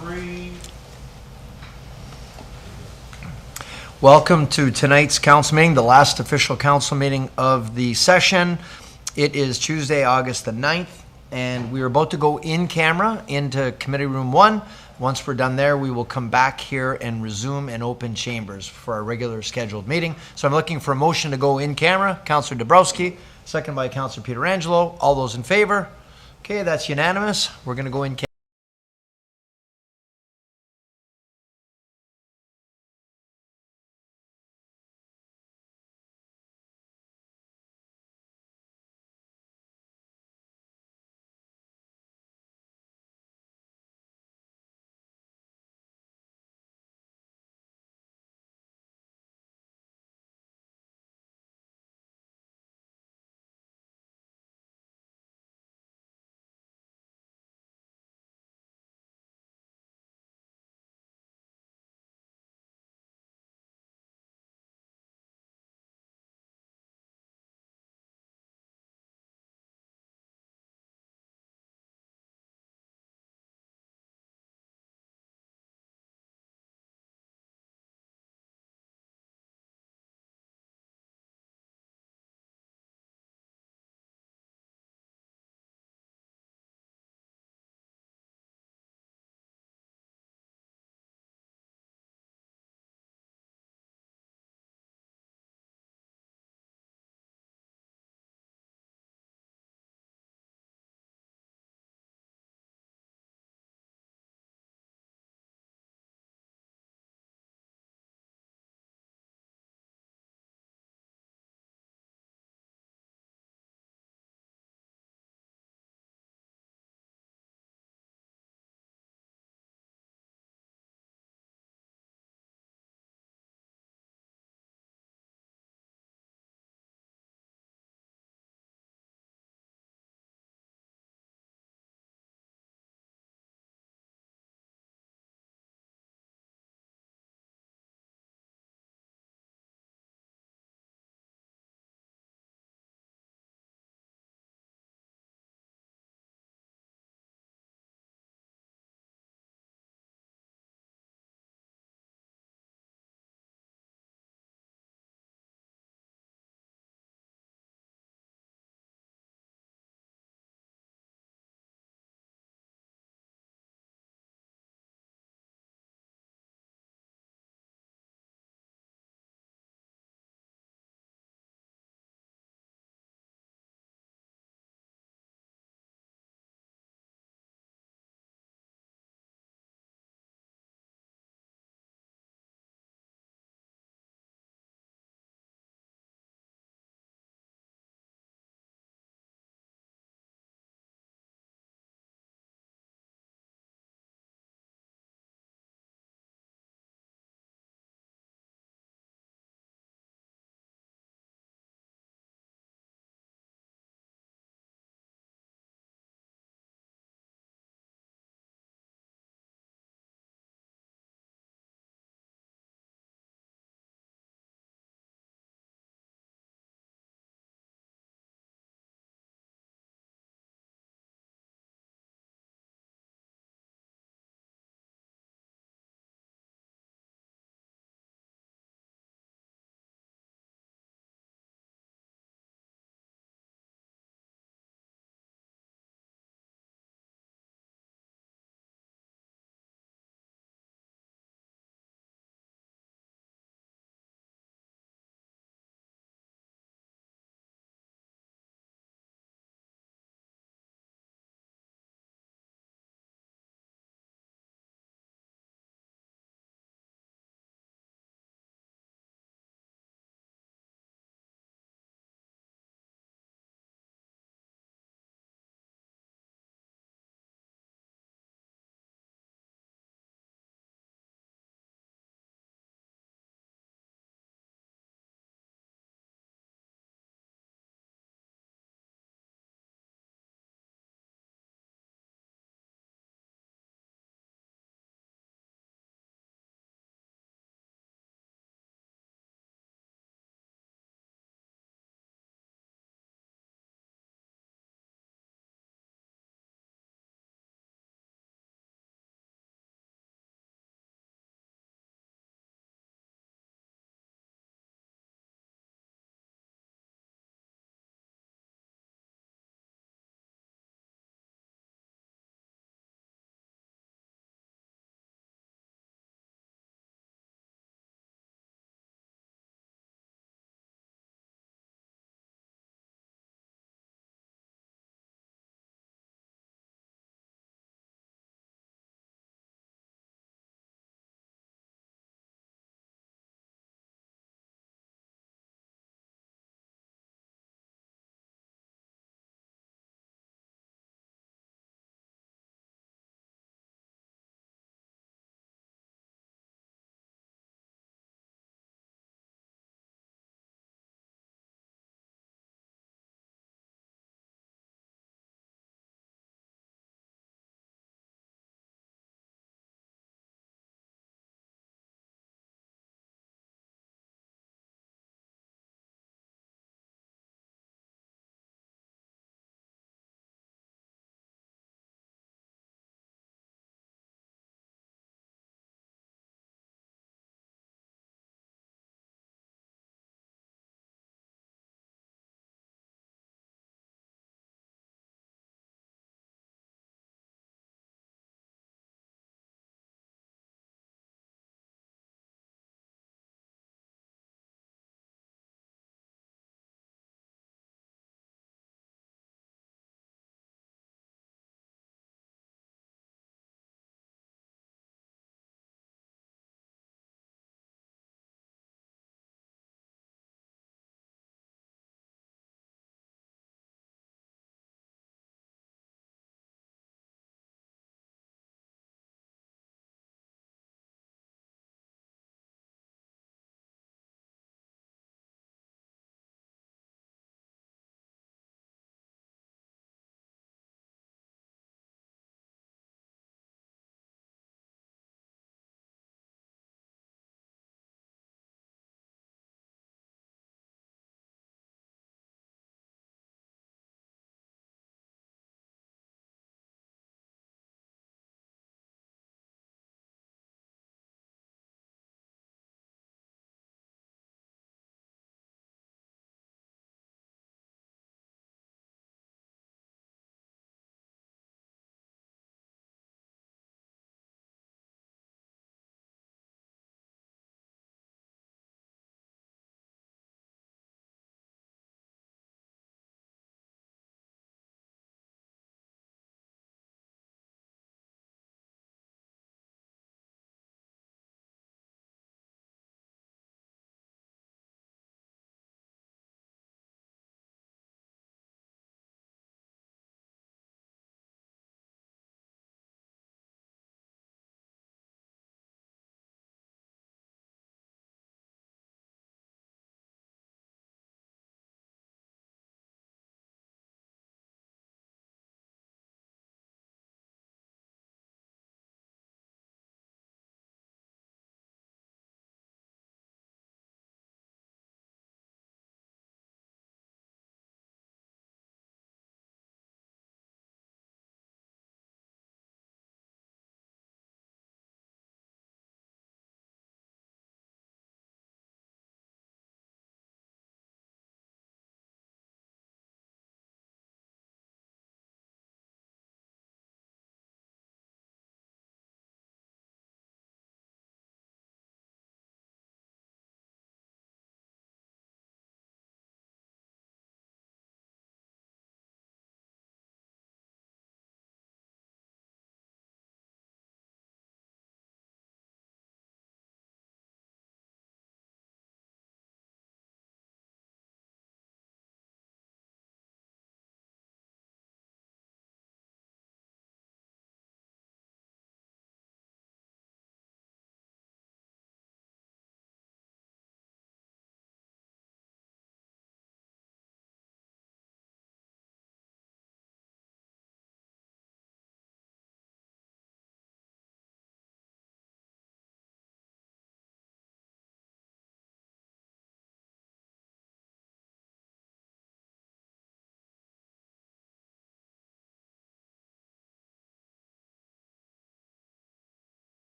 3. Welcome to tonight's council meeting, the last official council meeting of the session. It is Tuesday, August the 9th, and we are about to go in camera into Committee Room 1. Once we're done there, we will come back here and resume and open chambers for our regular scheduled meeting. So I'm looking for a motion to go in camera. Councillor Dabrowski, second by Councillor Pietrangelo. All those in favor? Okay, that's unanimous. We're going to go in camera.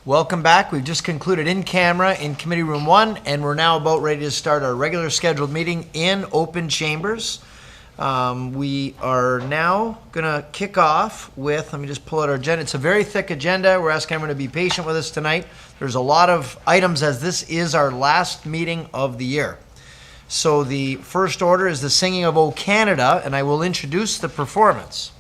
Welcome back. We've just concluded in camera in Committee Room 1, and we're now about ready to start our regular scheduled meeting in open chambers. We are now going to kick off with, let me just pull out our agenda. It's a very thick agenda. We're asking everyone to be patient with us tonight. There's a lot of items as this is our last meeting of the year. So the first order is the singing of O Canada, and I will introduce the performance.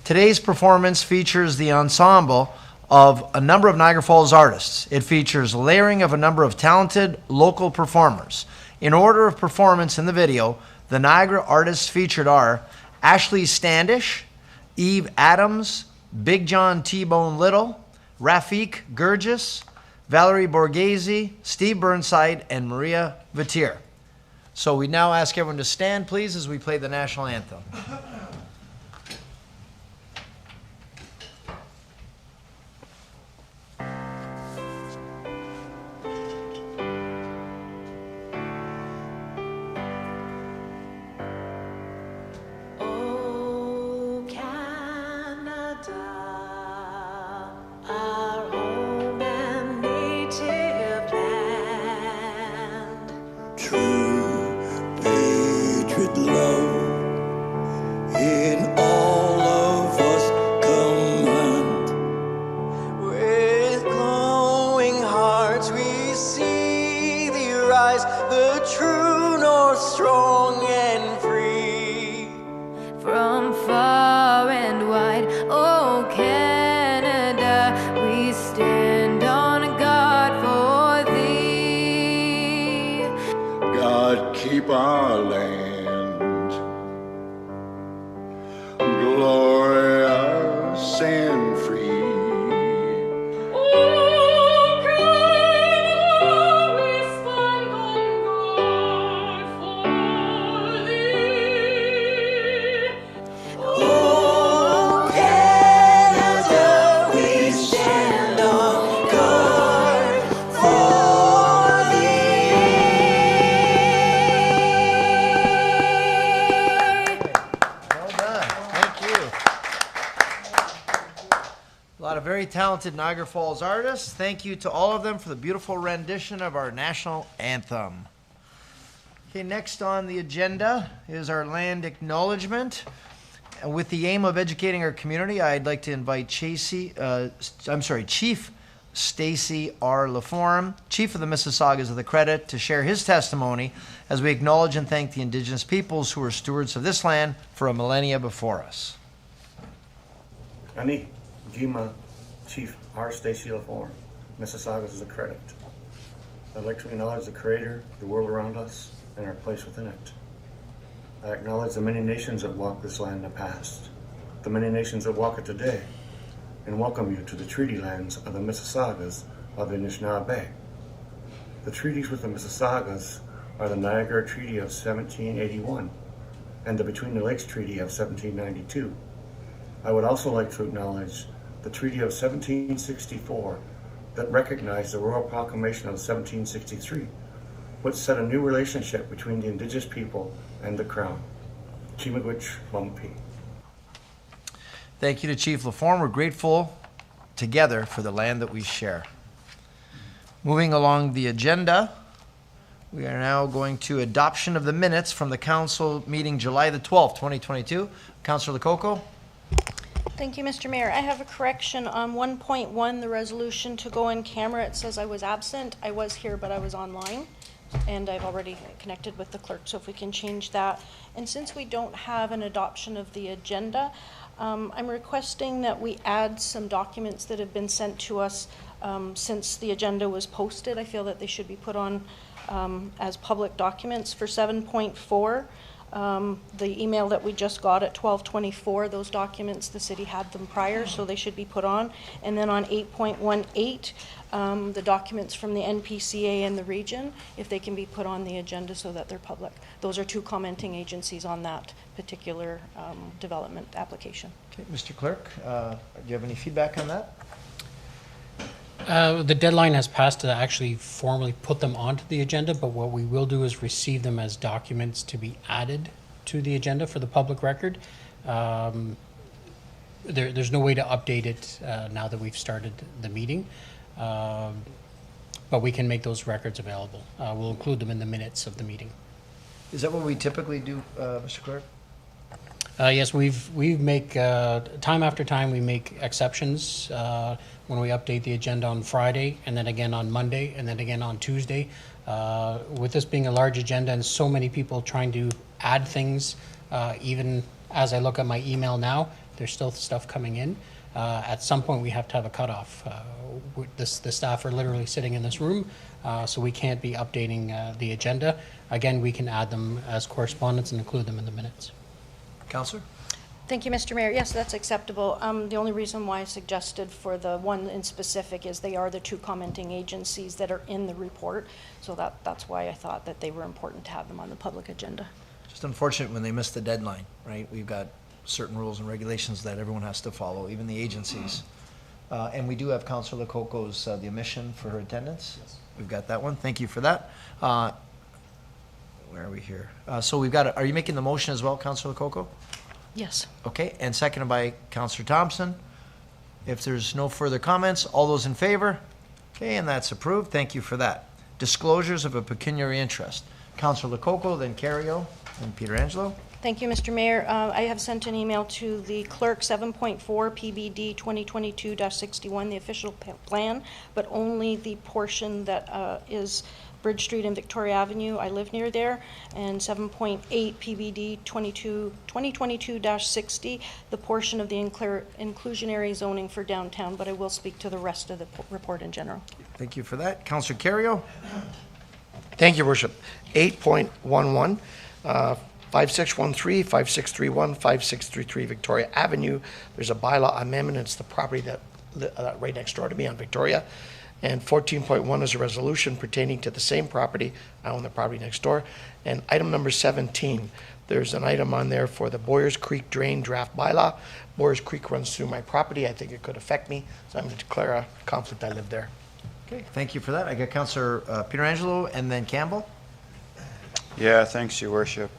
Today's performance features the ensemble of a number of Niagara Falls artists. It features layering of a number of talented local performers. In order of performance in the video, the Niagara artists featured are Ashley Standish, Eve Adams, Big John T-Bone Little, Rafik Gurgis, Valerie Borghese, Steve Burnside, and Maria Vatier. So we now ask everyone to stand, please, as we play the national anthem. Keep our land glorious and free. Oh, Canada, we stand on guard for thee. Oh, Canada, we stand on guard for thee. Very talented Niagara Falls artists. Thank you to all of them for the beautiful rendition of our national anthem. Okay, next on the agenda is our land acknowledgement. With the aim of educating our community, I'd like to invite Chief Stacy R. Laforme, Chief of the Mississaugas of the Credit, to share his testimony as we acknowledge and thank the Indigenous peoples who are stewards of this land for a millennia before us. Ani, Jima, Chief R. Stacy Laforme, Mississaugas is a credit. I'd like to acknowledge the Creator, the world around us, and our place within it. I acknowledge the many nations that walked this land in the past, the many nations that walk it today, and welcome you to the treaty lands of the Mississaugas of the Anishinaabe. The treaties with the Mississaugas are the Niagara Treaty of 1781 and the Between the Lakes Treaty of 1792. I would also like to acknowledge the Treaty of 1764 that recognized the Royal Proclamation of 1763, which set a new relationship between the Indigenous people and the Crown. Chimagwich Lumpy. Thank you to Chief Laforme. We're grateful together for the land that we share. Moving along the agenda, we are now going to adoption of the minutes from the council meeting July the 12th, 2022. Councillor Lococo. Thank you, Mr. Mayor. I have a correction on 1.1, the resolution to go in camera. It says I was absent. I was here, but I was online, and I've already connected with the clerk, so if we can change that. And since we don't have an adoption of the agenda, I'm requesting that we add some documents that have been sent to us since the agenda was posted. I feel that they should be put on as public documents. For 7.4, the email that we just got at 12:24, those documents, the city had them prior, so they should be put on. And then on 8.18, the documents from the NPCA and the region, if they can be put on the agenda so that they're public. Those are two commenting agencies on that particular development application. Okay, Mr. Clerk, do you have any feedback on that? The deadline has passed to actually formally put them onto the agenda, but what we will do is receive them as documents to be added to the agenda for the public record. There's no way to update it now that we've started the meeting. But we can make those records available. We'll include them in the minutes of the meeting. Is that what we typically do, Mr. Clerk? Yes, we make, time after time, we make exceptions when we update the agenda on Friday, and then again on Monday, and then again on Tuesday. With this being a large agenda and so many people trying to add things, even as I look at my email now, there's still stuff coming in. At some point, we have to have a cutoff. The staff are literally sitting in this room, so we can't be updating the agenda. Again, we can add them as correspondence and include them in the minutes. Counselor? Thank you, Mr. Mayor. Yes, that's acceptable. The only reason why I suggested for the one in specific is they are the two commenting agencies that are in the report. So that's why I thought that they were important to have them on the public agenda. Just unfortunate when they miss the deadline, right? We've got certain rules and regulations that everyone has to follow, even the agencies. And we do have Councilor Lococo's, the omission for her attendance. Yes. We've got that one. Thank you for that. Where are we here? So we've got, are you making the motion as well, Councilor Lococo? Yes. Okay, and seconded by Councilor Thompson. If there's no further comments, all those in favor? Okay, and that's approved. Thank you for that. Disclosures of a pecuniary interest. Councilor Lococo, then Carrio, and Peter Angelo. Thank you, Mr. Mayor. I have sent an email to the clerk, 7.4 PBD 2022-61, the official plan, but only the portion that is Bridge Street and Victoria Avenue. I live near there. And 7.8 PBD 2022-60, the portion of the inclusionary zoning for downtown, but I will speak to the rest of the report in general. Thank you for that. Councilor Carrio? Thank you, Worship. 8.11, 5613, 5631, 5633 Victoria Avenue. There's a bylaw amendment. It's the property that right next door to me on Victoria. And 14.1 is a resolution pertaining to the same property. I own the property next door. And item number 17, there's an item on there for the Boyers Creek Drain Draft Bylaw. Boyers Creek runs through my property. I think it could affect me, so I'm going to declare a conflict. I live there. Okay, thank you for that. I got Councilor Peter Angelo and then Campbell. Yeah, thanks, Your Worship.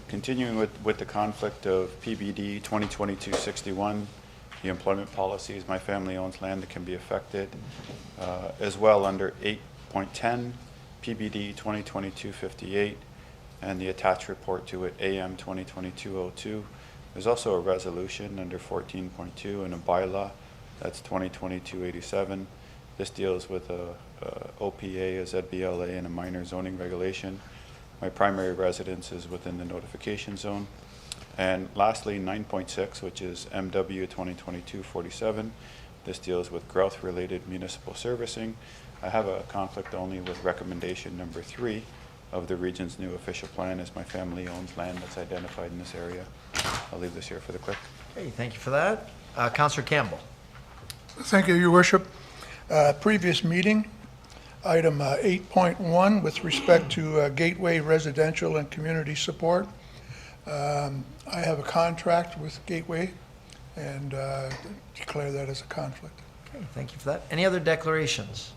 Continuing with the conflict of PBD 2022-61, the employment policies, my family owns land that can be affected, as well under 8.10, PBD 2022-58, and the attached report to it, AM 2022-02. There's also a resolution under 14.2 and a bylaw, that's 2022-87. This deals with a OPA, a ZBLA, and a minor zoning regulation. My primary residence is within the notification zone. And lastly, 9.6, which is MW 2022-47. This deals with growth-related municipal servicing. I have a conflict only with recommendation number 3 of the region's new official plan, as my family owns land that's identified in this area. I'll leave this here for the clerk. Okay, thank you for that. Councilor Campbell. Thank you, Your Worship. Previous meeting, item 8.1, with respect to Gateway Residential and Community Support. I have a contract with Gateway and declare that as a conflict. Okay, thank you for that. Any other declarations?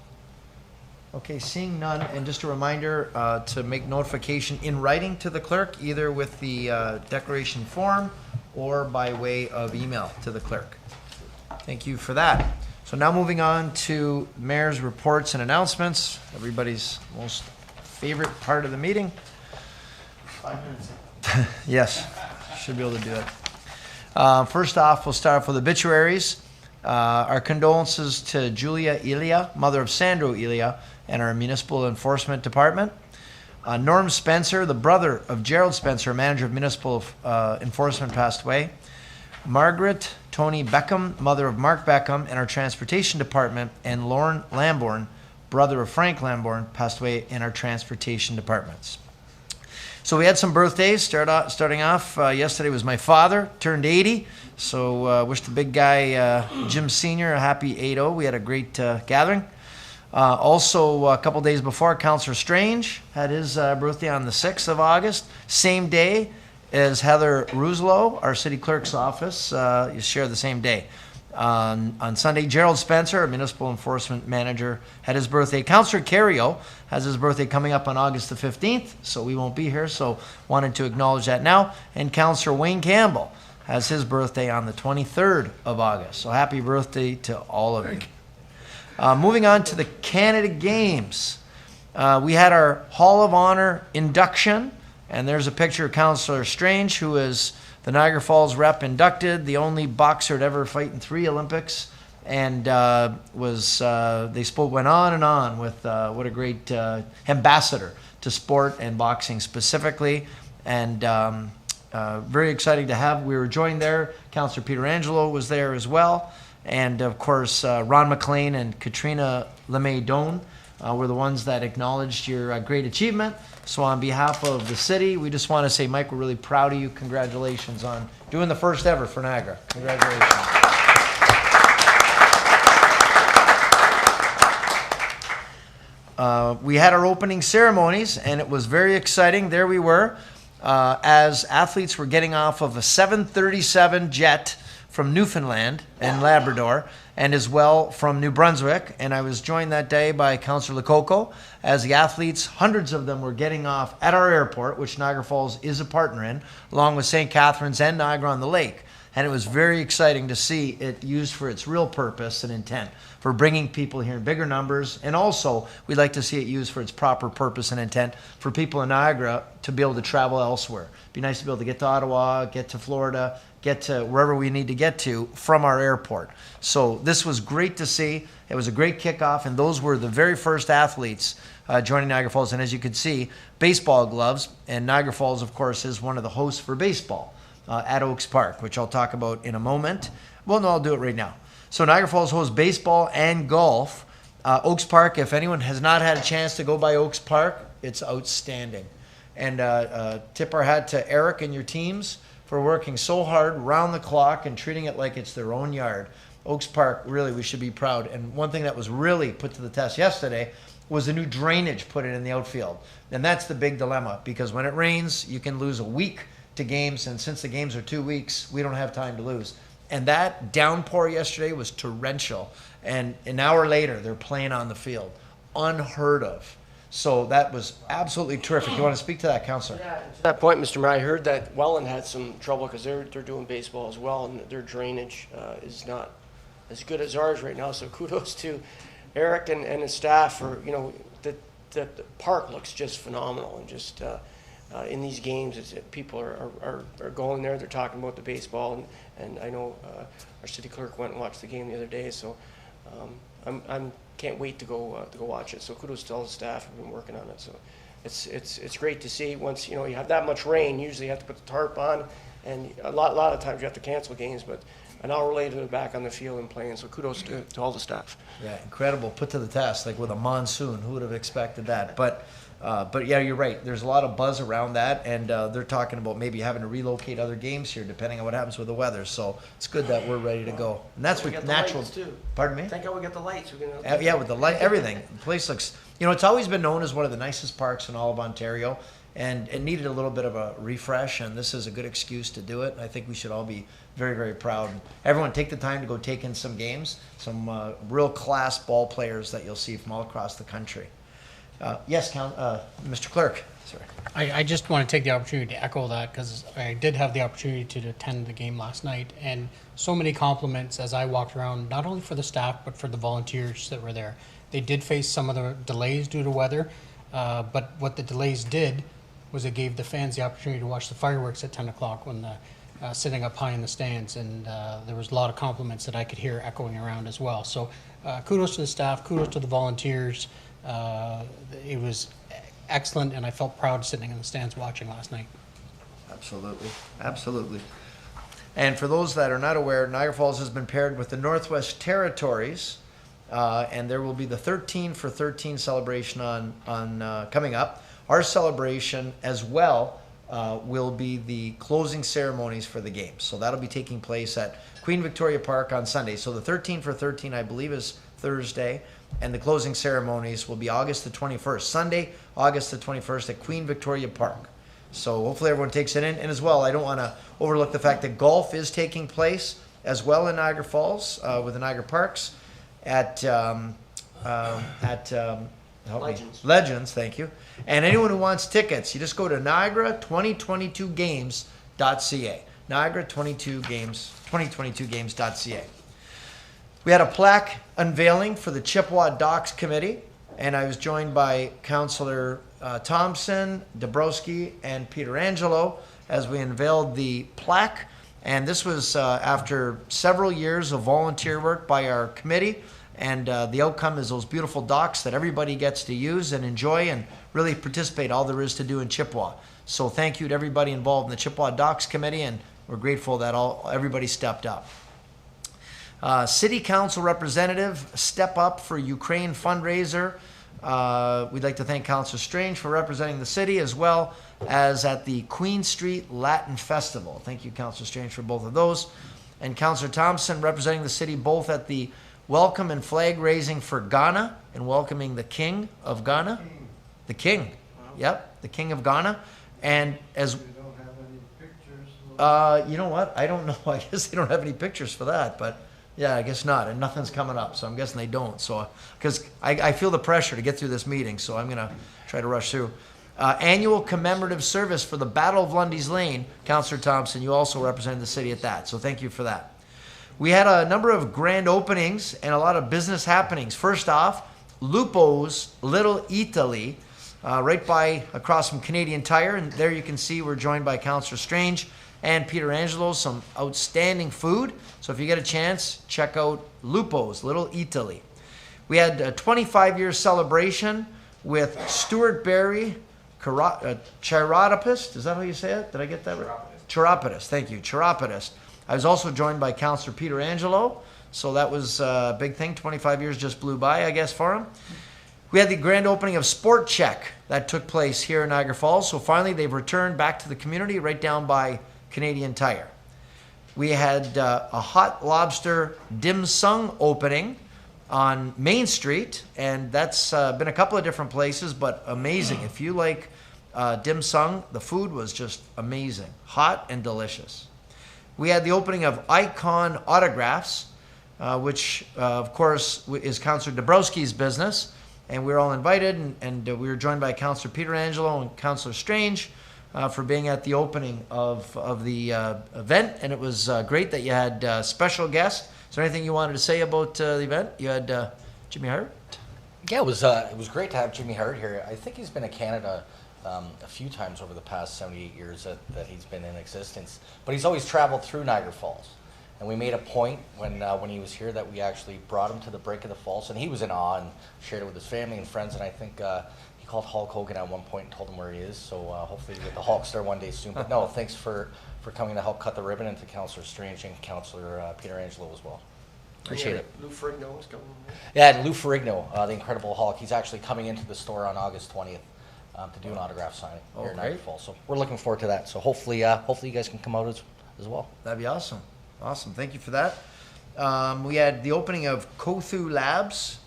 Okay, seeing none, and just a reminder to make notification in writing to the clerk, either with the declaration form or by way of email to the clerk. Thank you for that. So now moving on to mayor's reports and announcements, everybody's most favorite part of the meeting. 5 minutes. Yes, should be able to do it. First off, we'll start off with obituaries. Our condolences to Julia Elia, mother of Sandro Elia, and our Municipal Enforcement Department. Norm Spencer, the brother of Gerald Spencer, manager of Municipal Enforcement, passed away. Margaret Tony Beckham, mother of Mark Beckham, and our Transportation Department, and Lauren Lambourne, brother of Frank Lambourne, passed away in our Transportation Departments. So we had some birthdays. Starting off, yesterday was my father, turned 80. So wish the big guy, Jim Sr., a happy 80. We had a great gathering. Also, a couple days before, Councillor Strange had his birthday on the 6th of August. Same day as Heather Ruslow, our city clerk's office. You share the same day. On Sunday, Gerald Spencer, our municipal enforcement manager, had his birthday. Councillor Carrio has his birthday coming up on August the 15th, so we won't be here, so wanted to acknowledge that now. And Councillor Wayne Campbell has his birthday on the 23rd of August. So happy birthday to all of you. Moving on to the Canada Games. We had our Hall of Honor induction, and there's a picture of Councillor Strange, who is the Niagara Falls rep inducted, the only boxer to ever fight in 3 Olympics, and they went on and on with what a great ambassador to sport and boxing specifically, and very exciting to have. We were joined there. Councillor Peter Angelo was there as well, and of course Ron McLean and Katrina LeMay-Doan were the ones that acknowledged your great achievement. So on behalf of the city, we just want to say, Mike, we're really proud of you. Congratulations on doing the first ever for Niagara. Congratulations. We had our opening ceremonies, and it was very exciting. There we were, as athletes were getting off of a 737 jet from Newfoundland and Labrador, and as well from New Brunswick. And I was joined that day by Councillor Lococo as the athletes, hundreds of them, were getting off at our airport, which Niagara Falls is a partner in, along with St. Catharines and Niagara-on-the-Lake. And it was very exciting to see it used for its real purpose and intent, for bringing people here in bigger numbers. And also, we'd like to see it used for its proper purpose and intent for people in Niagara to be able to travel elsewhere. It'd be nice to be able to get to Ottawa, get to Florida, get to wherever we need to get to from our airport. So this was great to see. It was a great kickoff, and those were the very first athletes joining Niagara Falls. And as you can see, baseball gloves, and Niagara Falls, of course, is one of the hosts for baseball at Oaks Park, which I'll talk about in a moment. Well, no, I'll do it right now. So Niagara Falls hosts baseball and golf. Oaks Park, if anyone has not had a chance to go by Oaks Park, it's outstanding. And tip our hat to Eric and your teams for working so hard round the clock and treating it like it's their own yard. Oaks Park, really, we should be proud. And one thing that was really put to the test yesterday was the new drainage put in the outfield. And that's the big dilemma, because when it rains, you can lose a week to games, and since the games are 2 weeks, we don't have time to lose. And that downpour yesterday was torrential, and an hour later, they're playing on the field. Unheard of. So that was absolutely terrific. You want to speak to that, Councillor? Yeah, to that point, Mr. Mayor, I heard that Welland had some trouble because they're doing baseball as well, and their drainage is not as good as ours right now. So kudos to Eric and his staff for, the park looks just phenomenal, and just in these games, people are going there. They're talking about the baseball, and I know our city clerk went and watched the game the other day. So I'm can't wait to go watch it. So kudos to all the staff who've been working on it. So it's great to see. Once you have that much rain, usually you have to put the tarp on, and a lot of times you have to cancel games. But an hour later, they're back on the field and playing. So kudos to all the staff. Yeah, incredible. Put to the test, like with a monsoon. Who would have expected that? But yeah, you're right. There's a lot of buzz around that, and they're talking about maybe having to relocate other games here depending on what happens with the weather. So it's good that we're ready to go. And that's with natural. Pardon me? Thank God we got the lights. Yeah, with the light, everything. The place looks. It's always been known as one of the nicest parks in all of Ontario, and it needed a little bit of a refresh. And this is a good excuse to do it. I think we should all be very, very proud. Everyone, take the time to go take in some games. Some real class ball players that you'll see from all across the country. Yes, Mr. Clerk. Sorry. I just want to take the opportunity to echo that, because I did have the opportunity to attend the game last night, and so many compliments as I walked around, not only for the staff, but for the volunteers that were there. They did face some of the delays due to weather, but what the delays did was it gave the fans the opportunity to watch the fireworks at 10 o'clock when sitting up high in the stands, and there was a lot of compliments that I could hear echoing around as well. So kudos to the staff, kudos to the volunteers. It was excellent, and I felt proud sitting in the stands watching last night. Absolutely, absolutely. And for those that are not aware, Niagara Falls has been paired with the Northwest Territories, and there will be the 13 for 13 celebration on coming up. Our celebration as well will be the closing ceremonies for the games. So that'll be taking place at Queen Victoria Park on Sunday. So the 13 for 13, I believe, is Thursday, and the closing ceremonies will be August the 21st, Sunday, August the 21st at Queen Victoria Park. So hopefully everyone takes it in. And as well, I don't want to overlook the fact that golf is taking place as well in Niagara Falls with the Niagara Parks at Legends, thank you. And anyone who wants tickets, you just go to Niagara2022games.ca. Niagara2022games.ca. We had a plaque unveiling for the Chippewa Docks Committee, and I was joined by Councillor Thompson, Dabrowski, and Peter Angelo as we unveiled the plaque. And this was after several years of volunteer work by our committee, and the outcome is those beautiful docks that everybody gets to use and enjoy and really participate all there is to do in Chippewa. So thank you to everybody involved in the Chippewa Docks Committee, and we're grateful that everybody stepped up. City Council representative, Step Up for Ukraine fundraiser. We'd like to thank Councillor Strange for representing the city, as well as at the Queen Street Latin Festival. Thank you, Councillor Strange, for both of those. And Councillor Thompson representing the city both at the welcome and flag raising for Ghana and welcoming the King of Ghana. The King. Yep, the King of Ghana. And as... you know what? I don't know. I guess they don't have any pictures for that, but yeah, I guess not. And nothing's coming up, so I'm guessing they don't. So, because I feel the pressure to get through this meeting, so I'm going to try to rush through. Annual commemorative service for the Battle of Lundy's Lane. Councillor Thompson, you also represented the city at that, so thank you for that. We had a number of grand openings and a lot of business happenings. First off, Lupo's Little Italy, right by across from Canadian Tire, and there you can see we're joined by Councillor Strange and Peter Angelo, some outstanding food. So if you get a chance, check out Lupo's Little Italy. We had a 25-year celebration with Stuart Berry, chiropodist. Is that how you say it? Did I get that right? Chiropodist. Thank you, chiropodist. I was also joined by Councillor Peter Angelo, so that was a big thing. 25 years just blew by, I guess, for him. We had the grand opening of Sport Check that took place here in Niagara Falls. So finally, they've returned back to the community right down by Canadian Tire. We had a hot lobster dim sum opening on Main Street, and that's been a couple of different places, but amazing. If you like dim sum, the food was just amazing, hot and delicious. We had the opening of Icon Autographs, which of course is Councillor Dabrowski's business, and we were all invited, and we were joined by Councillor Peter Angelo and Councillor Strange for being at the opening of the event, and it was great that you had special guests. Is there anything you wanted to say about the event? You had Jimmy Hart? Yeah, it was great to have Jimmy Hart here. I think he's been to Canada a few times over the past 78 years that he's been in existence, but he's always traveled through Niagara Falls. And we made a point when he was here that we actually brought him to the break of the falls, and he was in awe and shared it with his family and friends, and I think he called Hulk Hogan at one point and told him where he is, so hopefully we get the Hulkster one day soon. But no, thanks for coming to help cut the ribbon, and to Councillor Strange and Councillor Peter Angelo as well. Appreciate it. Lou Ferrigno is coming. Yeah, and Lou Ferrigno, the Incredible Hulk, he's actually coming into the store on August 20th to do an autograph signing here in Niagara Falls. So we're looking forward to that. So hopefully you guys can come out as well. That'd be awesome. Awesome. Thank you for that. We had the opening of Kothu Labs.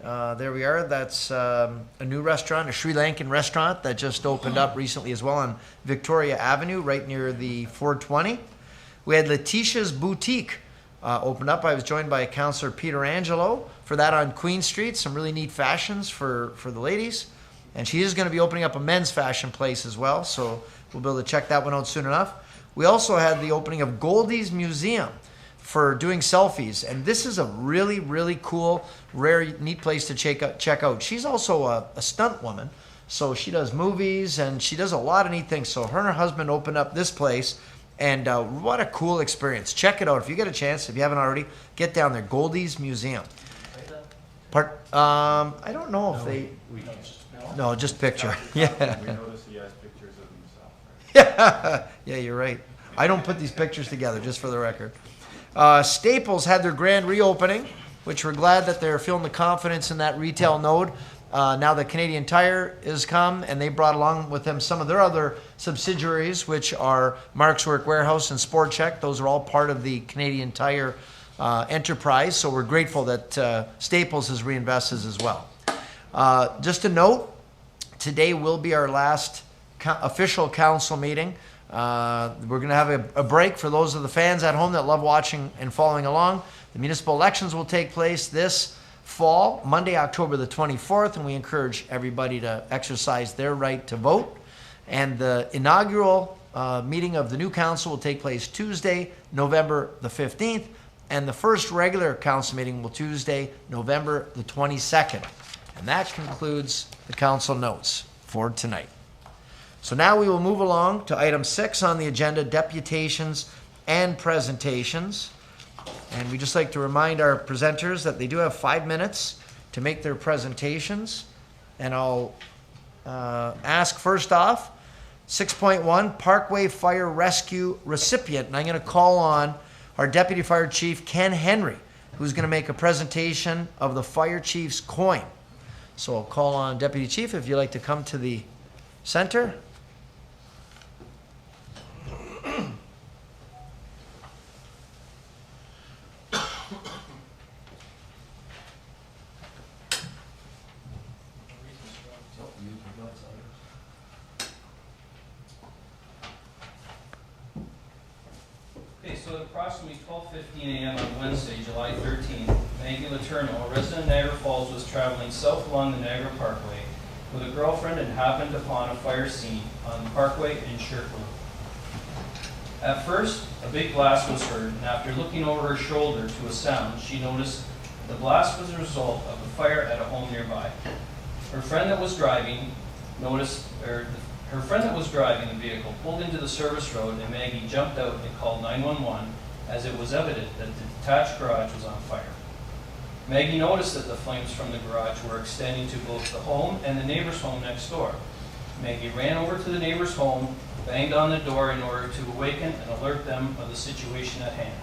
There we are. That's a new restaurant, a Sri Lankan restaurant that just opened up recently as well on Victoria Avenue, right near the 420. We had Letitia's Boutique opened up. I was joined by Councillor Peter Angelo for that on Queen Street. Some really neat fashions for the ladies. And she is going to be opening up a men's fashion place as well, so we'll be able to check that one out soon enough. We also had the opening of Goldie's Museum for doing selfies, and this is a really, really cool, rare, neat place to check out. She's also a stunt woman, so she does movies, and she does a lot of neat things. So her and her husband opened up this place, and what a cool experience. Check it out. If you get a chance, if you haven't already, get down there, Goldie's Museum. I don't know if they... No, just picture. Yeah. We noticed he has pictures of himself, right? Yeah, you're right. I don't put these pictures together, just for the record. Staples had their grand reopening, which we're glad that they're feeling the confidence in that retail node. Now that Canadian Tire has come, and they brought along with them some of their other subsidiaries, which are Mark's Work Warehouse and Sport Check. Those are all part of the Canadian Tire enterprise, so we're grateful that Staples has reinvested as well. Just a note, today will be our last official council meeting. We're going to have a break for those of the fans at home that love watching and following along. The municipal elections will take place this fall, Monday, October the 24th, and we encourage everybody to exercise their right to vote. And the inaugural meeting of the new council will take place Tuesday, November the 15th, And the first regular council meeting will Tuesday, November the 22nd. And that concludes the council notes for tonight. So now we will move along to item 6 on the agenda, deputations and presentations. And we just like to remind our presenters that they do have 5 minutes to make their presentations. And I'll ask first off, 6.1, Parkway Fire Rescue Recipient. And I'm going to call on our Deputy Fire Chief, Ken Henry, who's going to make a presentation of the Fire Chief's coin. So I'll call on Deputy Chief if you'd like to come to the center. Okay, so at approximately 12:15 a.m. on Wednesday, July 13th, Maggie Letourneau, a resident of Niagara Falls, was traveling south along the Niagara Parkway with a girlfriend and happened upon a fire scene on Parkway in Sherwood. At first, a big blast was heard, and after looking over her shoulder to a sound, she noticed the blast was a result of a fire at a home nearby. Her friend that was driving the vehicle pulled into the service road, and Maggie jumped out and called 911 as it was evident that the detached garage was on fire. Maggie noticed that the flames from the garage were extending to both the home and the neighbor's home next door. Maggie ran over to the neighbor's home, banged on the door in order to awaken and alert them of the situation at hand.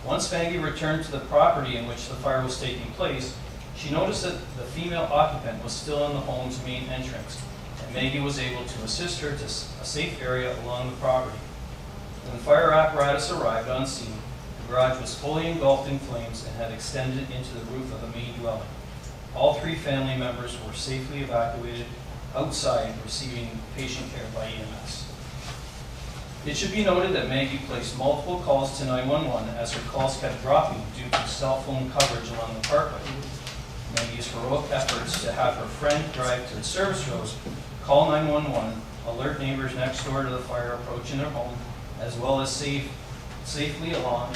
Once Maggie returned to the property in which the fire was taking place, she noticed that the female occupant was still in the home's main entrance, and Maggie was able to assist her to a safe area along the property. When fire apparatus arrived on scene, the garage was fully engulfed in flames and had extended into the roof of the main dwelling. All 3 family members were safely evacuated outside, receiving patient care by EMS. It should be noted that Maggie placed multiple calls to 911 as her calls kept dropping due to cell phone coverage along the parkway. Maggie's heroic efforts to have her friend drive to the service road, call 911, alert neighbors next door to the fire approaching their home, as well as safely along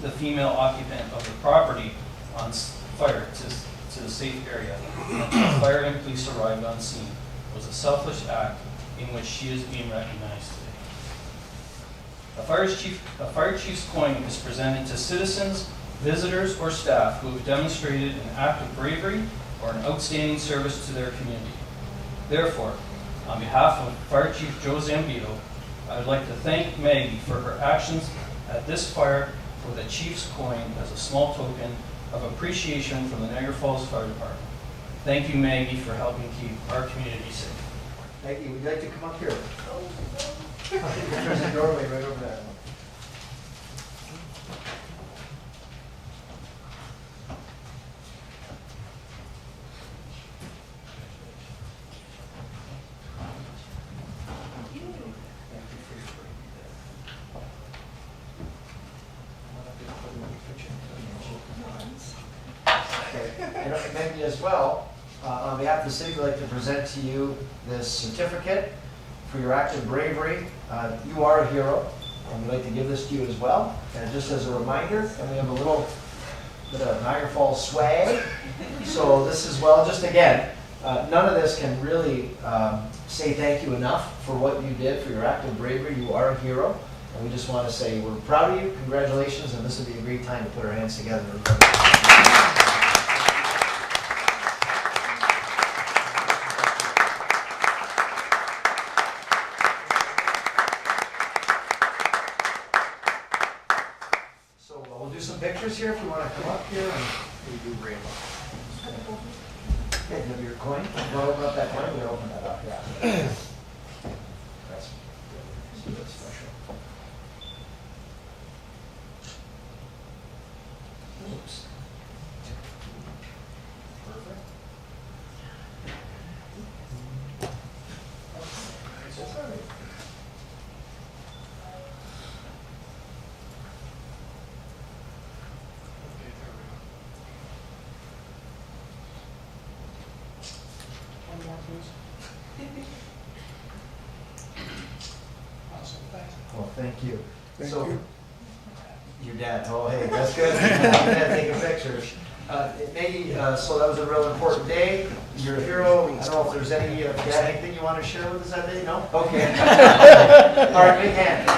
the female occupant of the property on fire to the safe area. Until fire and police arrived on scene. It was a selfless act in which she is being recognized today. A fire chief's coin is presented to citizens, visitors, or staff who have demonstrated an act of bravery or an outstanding service to their community. Therefore, on behalf of Fire Chief Joe Zambito, I would like to thank Maggie for her actions at this fire with a chief's coin as a small token of appreciation from the Niagara Falls Fire Department. Thank you, Maggie, for helping keep our community safe. Maggie, would you like to come up here? There's a doorway right over there. And Maggie as well, on behalf of the city, we'd like to present to you this certificate for your act of bravery. You are a hero, and we'd like to give this to you as well. And just as a reminder, and we have a little bit of Niagara Falls swag. So this is, well, just again, none of this can really say thank you enough for what you did, for your act of bravery. You are a hero, and we just want to say we're proud of you, congratulations, and this would be a great time to put our hands together. Pictures here if you want to come up here and we do rainbow. Okay, you have your coin. You want to open up that coin? We'll open that up, yeah. That's good. That's special. Oops. Perfect. That's all right. Awesome, thanks. Well, thank you. Thank So, you. Your dad. Oh, hey, that's good. Dad taking pictures. Maggie, so that was a real important day. You're a hero. I don't know if there's anything you want to share with us that day. No? Okay. All right, big hand.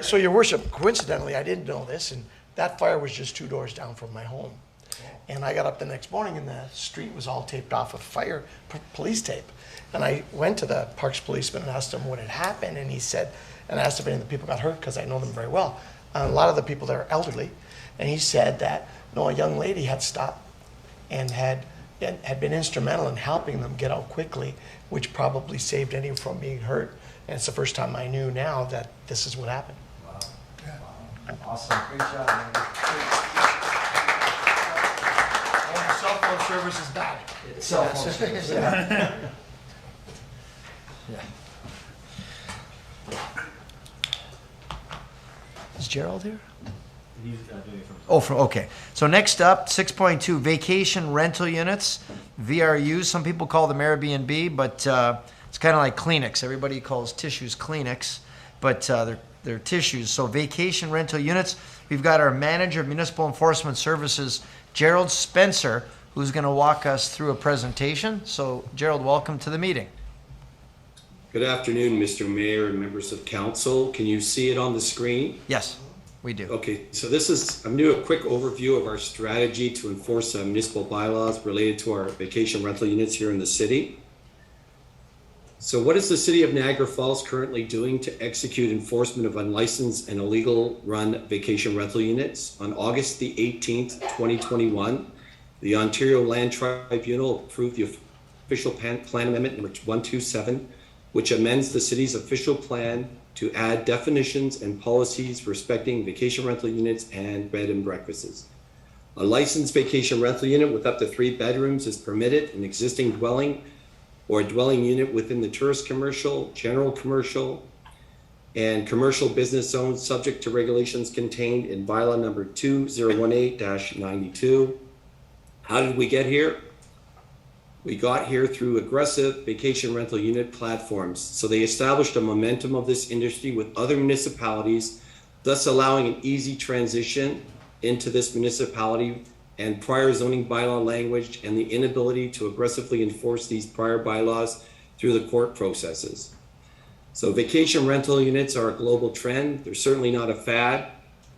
So, Your Worship, coincidentally, I didn't know this, and that fire was just 2 doors down from my home. And I got up the next morning, and the street was all taped off with police tape. And I went to the Parks policeman and asked him what had happened, and he said, and I asked if any of the people got hurt, because I know them very well. A lot of the people there are elderly, and he said that, no, a young lady had stopped and had been instrumental in helping them get out quickly, which probably saved any from being hurt. And it's the first time I knew now that this is what happened. Awesome. Great job, man. And the cell phone service is back. Cell phone service, yeah. Yeah. Is Gerald here? Oh, okay. So next up, 6.2, vacation rental units, VRUs. Some people call them Airbnb, but it's kind of like Kleenex. Everybody calls tissues Kleenex, but they're tissues. So vacation rental units. We've got our manager of Municipal Enforcement Services, Gerald Spencer, who's going to walk us through a presentation. So Gerald, welcome to the meeting. Good afternoon, Mr. Mayor and members of council. Can you see it on the screen? Yes, we do. Okay, so I'm going to do a quick overview of our strategy to enforce municipal bylaws related to our vacation rental units here in the city. So what is the City of Niagara Falls currently doing to execute enforcement of unlicensed and illegal run vacation rental units? On August the 18th, 2021, the Ontario Land Tribunal approved the official plan amendment number 127, which amends the city's official plan to add definitions and policies respecting vacation rental units and bed and breakfasts. A licensed vacation rental unit with up to 3 bedrooms is permitted in existing dwelling or a dwelling unit within the tourist commercial, general commercial, and commercial business zones subject to regulations contained in bylaw number 2018-92. How did we get here? We got here through aggressive vacation rental unit platforms. So they established a momentum of this industry with other municipalities, thus allowing an easy transition into this municipality and prior zoning bylaw language and the inability to aggressively enforce these prior bylaws through the court processes. So vacation rental units are a global trend. They're certainly not a fad,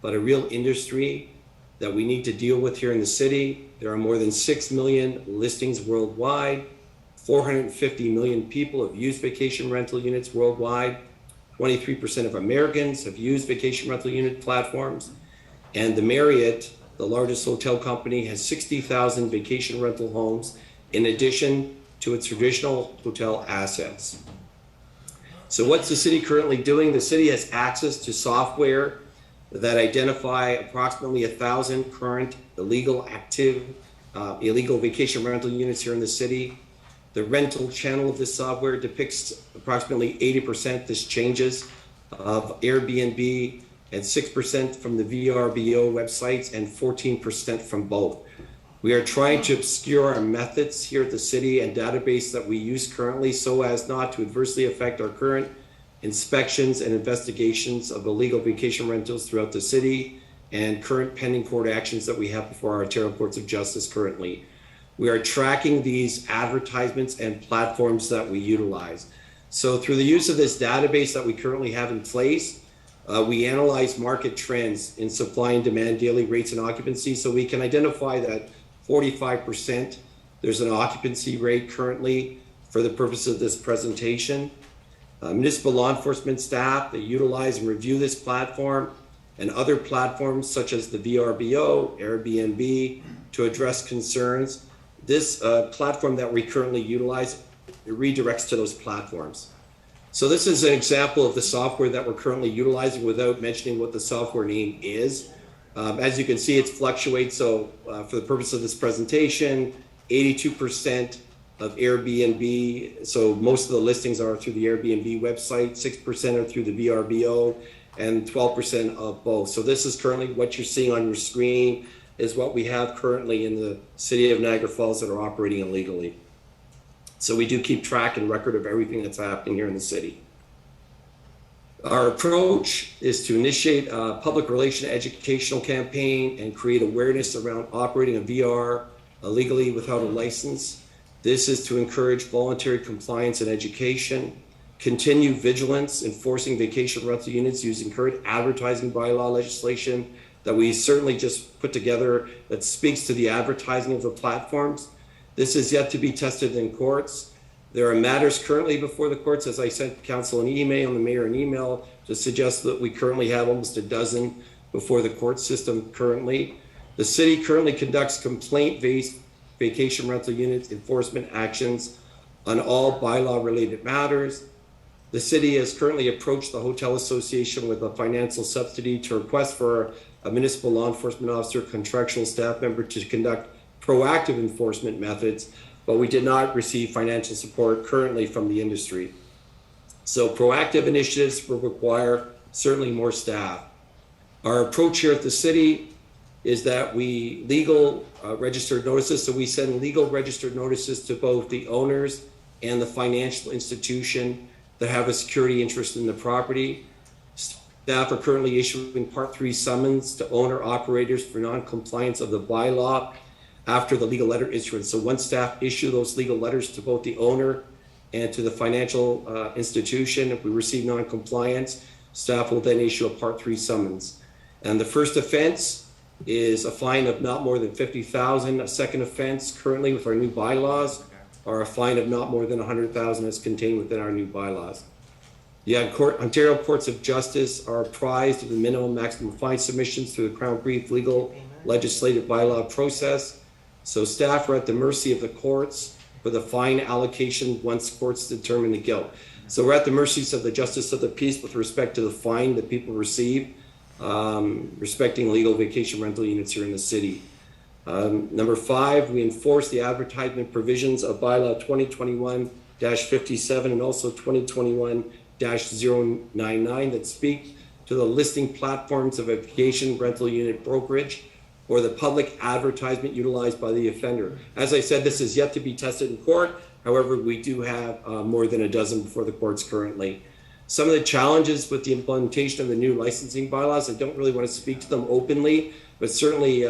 but a real industry that we need to deal with here in the city. There are more than 6 million listings worldwide. 450 million people have used vacation rental units worldwide. 23% of Americans have used vacation rental unit platforms. And the Marriott, the largest hotel company, has 60,000 vacation rental homes in addition to its traditional hotel assets. So what's the city currently doing? The city has access to software that identify approximately 1,000 current illegal vacation rental units here in the city. The rental channel of this software depicts approximately 80%, this changes, of Airbnb, and 6% from the VRBO websites and 14% from both. We are trying to obscure our methods here at the city and database that we use currently so as not to adversely affect our current inspections and investigations of illegal vacation rentals throughout the city and current pending court actions that we have before our Ontario Courts of Justice currently. We are tracking these advertisements and platforms that we utilize. So through the use of this database that we currently have in place, we analyze market trends in supply and demand, daily rates and occupancy. So we can identify that 45%, there's an occupancy rate currently for the purpose of this presentation. Municipal law enforcement staff, they utilize and review this platform and other platforms such as the VRBO, Airbnb, to address concerns. This platform that we currently utilize, it redirects to those platforms. So this is an example of the software that we're currently utilizing without mentioning what the software name is. As you can see, it fluctuates. So for the purpose of this presentation, 82% of Airbnb. So most of the listings are through the Airbnb website, 6% are through the VRBO, and 12% of both. So this is currently what you're seeing on your screen is what we have currently in the city of Niagara Falls that are operating illegally. So we do keep track and record of everything that's happening here in the city. Our approach is to initiate a public relation educational campaign and create awareness around operating a VR illegally without a license. This is to encourage voluntary compliance and education, continue vigilance enforcing vacation rental units using current advertising bylaw legislation that we certainly just put together that speaks to the advertising of the platforms. This is yet to be tested in courts. There are matters currently before the courts, as I sent council an email and the mayor an email to suggest that we currently have almost a dozen before the court system currently. The city currently conducts complaint-based vacation rental unit enforcement actions on all bylaw-related matters. The city has currently approached the Hotel Association with a financial subsidy to request for a municipal law enforcement officer, contractual staff member to conduct proactive enforcement methods, but we did not receive financial support currently from the industry. So proactive initiatives will require certainly more staff. Our approach here at the city is that we legal registered notices, so we send legal registered notices to both the owners and the financial institution that have a security interest in the property. Staff are currently issuing Part 3 summons to owner operators for non-compliance of the bylaw after the legal letter issuance. So once staff issue those legal letters to both the owner and to the financial institution, if we receive non-compliance, staff will then issue a Part 3 summons. And the first offense is a fine of not more than $50,000. A second offense currently with our new bylaws are a fine of not more than $100,000 as contained within our new bylaws. The Ontario Courts of Justice are apprised of the minimum maximum fine submissions through the Crown Brief legal legislative bylaw process. So staff are at the mercy of the courts for the fine allocation once courts determine the guilt. So we're at the mercies of the Justice of the Peace with respect to the fine that people receive, respecting legal vacation rental units here in the city. Number 5, we enforce the advertisement provisions of bylaw 2021-57 and also 2021-099 that speak to the listing platforms of a vacation rental unit brokerage or the public advertisement utilized by the offender. As I said, this is yet to be tested in court. However, we do have more than a dozen before the courts currently. Some of the challenges with the implementation of the new licensing bylaws, I don't really want to speak to them openly, but certainly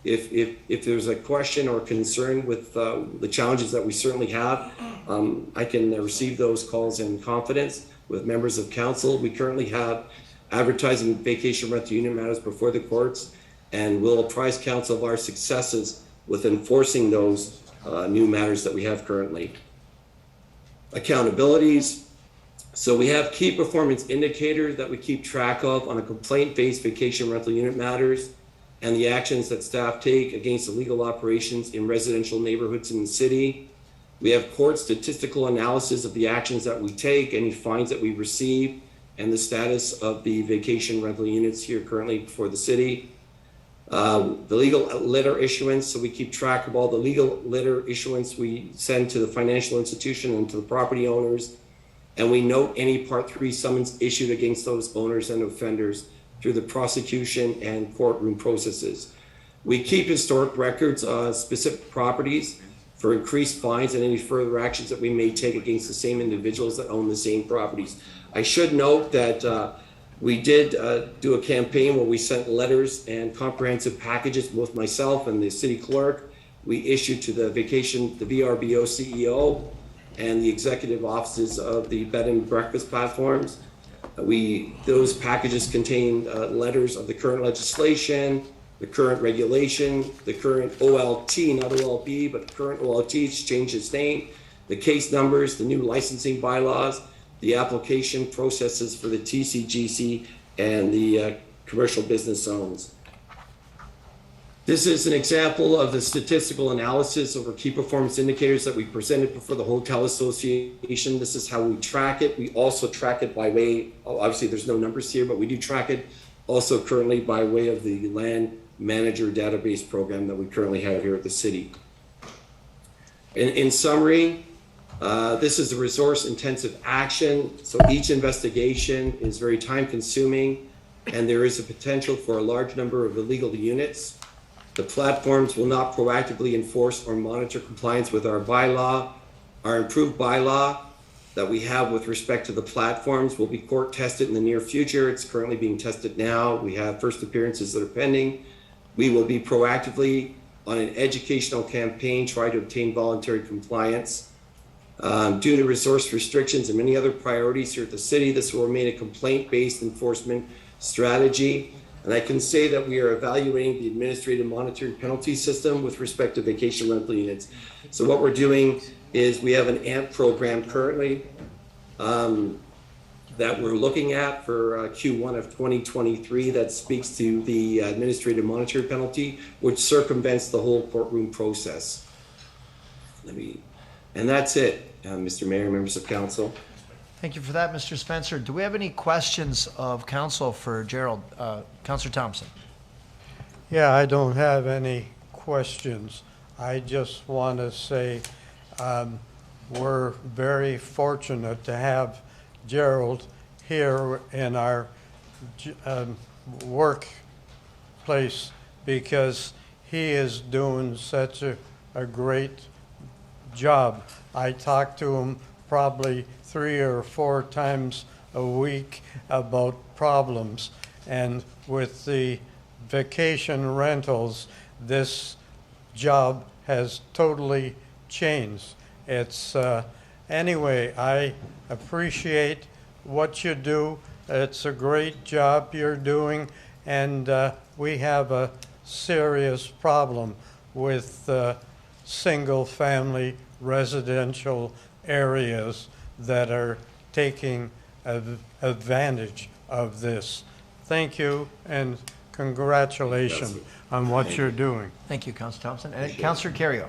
if there's a question or concern with the challenges that we certainly have, I can receive those calls in confidence with members of council. We currently have advertising vacation rental unit matters before the courts, and we'll apprise council of our successes with enforcing those new matters that we have currently. Accountabilities. So we have key performance indicators that we keep track of on a complaint-based vacation rental unit matters and the actions that staff take against illegal operations in residential neighborhoods in the city. We have court statistical analysis of the actions that we take, any fines that we receive, and the status of the vacation rental units here currently before the city. The legal letter issuance, so we keep track of all the legal letter issuance we send to the financial institution and to the property owners. And we note any Part 3 summons issued against those owners and offenders through the prosecution and courtroom processes. We keep historic records of specific properties for increased fines and any further actions that we may take against the same individuals that own the same properties. I should note that we did do a campaign where we sent letters and comprehensive packages, both myself and the city clerk. We issued to the VRBO CEO and the executive offices of the bed and breakfast platforms. Those packages contain letters of the current legislation, the current regulation, the current OLT, not OLB, but the current OLT, it's changed its name, the case numbers, the new licensing bylaws, the application processes for the TCGC and the commercial business zones. This is an example of the statistical analysis over key performance indicators that we presented before the Hotel Association. This is how we track it. We also track it by way, obviously there's no numbers here, but we do track it also currently by way of the land manager database program that we currently have here at the city. In summary, this is a resource intensive action. So each investigation is very time consuming and there is a potential for a large number of illegal units. The platforms will not proactively enforce or monitor compliance with our bylaw. Our improved bylaw that we have with respect to the platforms will be court tested in the near future. It's currently being tested now. We have first appearances that are pending. We will be proactively on an educational campaign try to obtain voluntary compliance. Due to resource restrictions and many other priorities here at the city, this will remain a complaint-based enforcement strategy. And I can say that we are evaluating the administrative monitoring penalty system with respect to vacation rental units. So what we're doing is we have an AMP program currently that we're looking at for Q1 of 2023 that speaks to the administrative monitoring penalty, which circumvents the whole courtroom process. And that's it, Mr. Mayor, members of council. Thank you for that, Mr. Spencer. Do we have any questions of council for Gerald? Councillor Thompson. Yeah, I don't have any questions. I just want to say we're very fortunate to have Gerald here in our workplace because he is doing such a great job. I talk to him probably 3 or 4 times a week about problems. And with the vacation rentals, this job has totally changed. It's, anyway, I appreciate what you do. It's a great job you're doing, and we have a serious problem with single-family residential areas that are taking advantage of this. Thank you, and congratulations on what you're doing. Thank you, Councillor Thompson. And Councillor Carrio.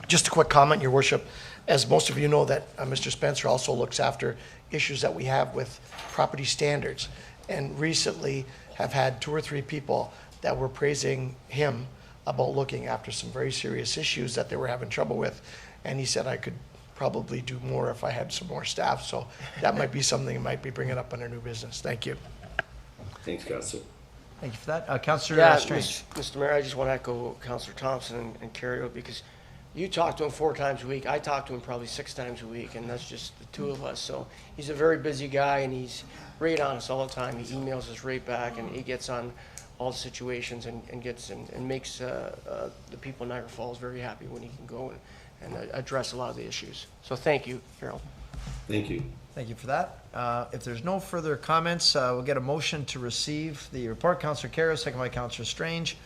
Just a quick comment, Your Worship. As most of you know, that Mr. Spencer also looks after issues that we have with property standards. And recently have had 2 or 3 people that were praising him about looking after some very serious issues that they were having trouble with. And he said I could probably do more if I had some more staff. So that might be something he might be bringing up under new business. Thank you. Thanks, Councillor. Thank you for that. Councillor Strange. Mr. Mayor, I just want to echo Councillor Thompson and Carrio because you talk to him 4 times a week. I talk to him probably 6 times a week, and that's just the 2 of us. So he's a very busy guy, and he's right on us all the time. He emails us right back, and he gets on all the situations and gets and makes the people in Niagara Falls very happy when he can go and address a lot of the issues. So thank you, Harold. Thank you. Thank you for that. If there's no further comments, we'll get a motion to receive the report. Councillor Carrio, second by Councillor Strange.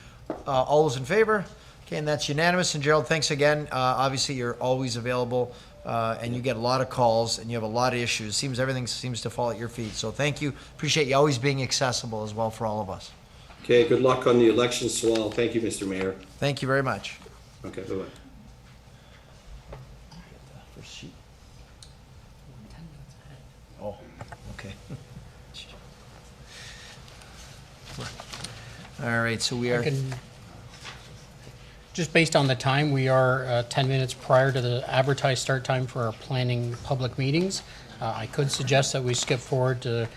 All those in favor? Okay, and that's unanimous. And Gerald, thanks again. Obviously, you're always available, and you get a lot of calls, and you have a lot of issues. Seems everything seems to fall at your feet. So thank you. Appreciate you always being accessible as well for all of us. Okay, good luck on the elections to all. Thank you, Mr. Mayor. Thank you very much. Okay, bye-bye. First sheet. Oh, okay. All right, so we are. Just based on the time, we are 10 minutes prior to the advertised start time for our planning public meetings. I could suggest that we skip forward to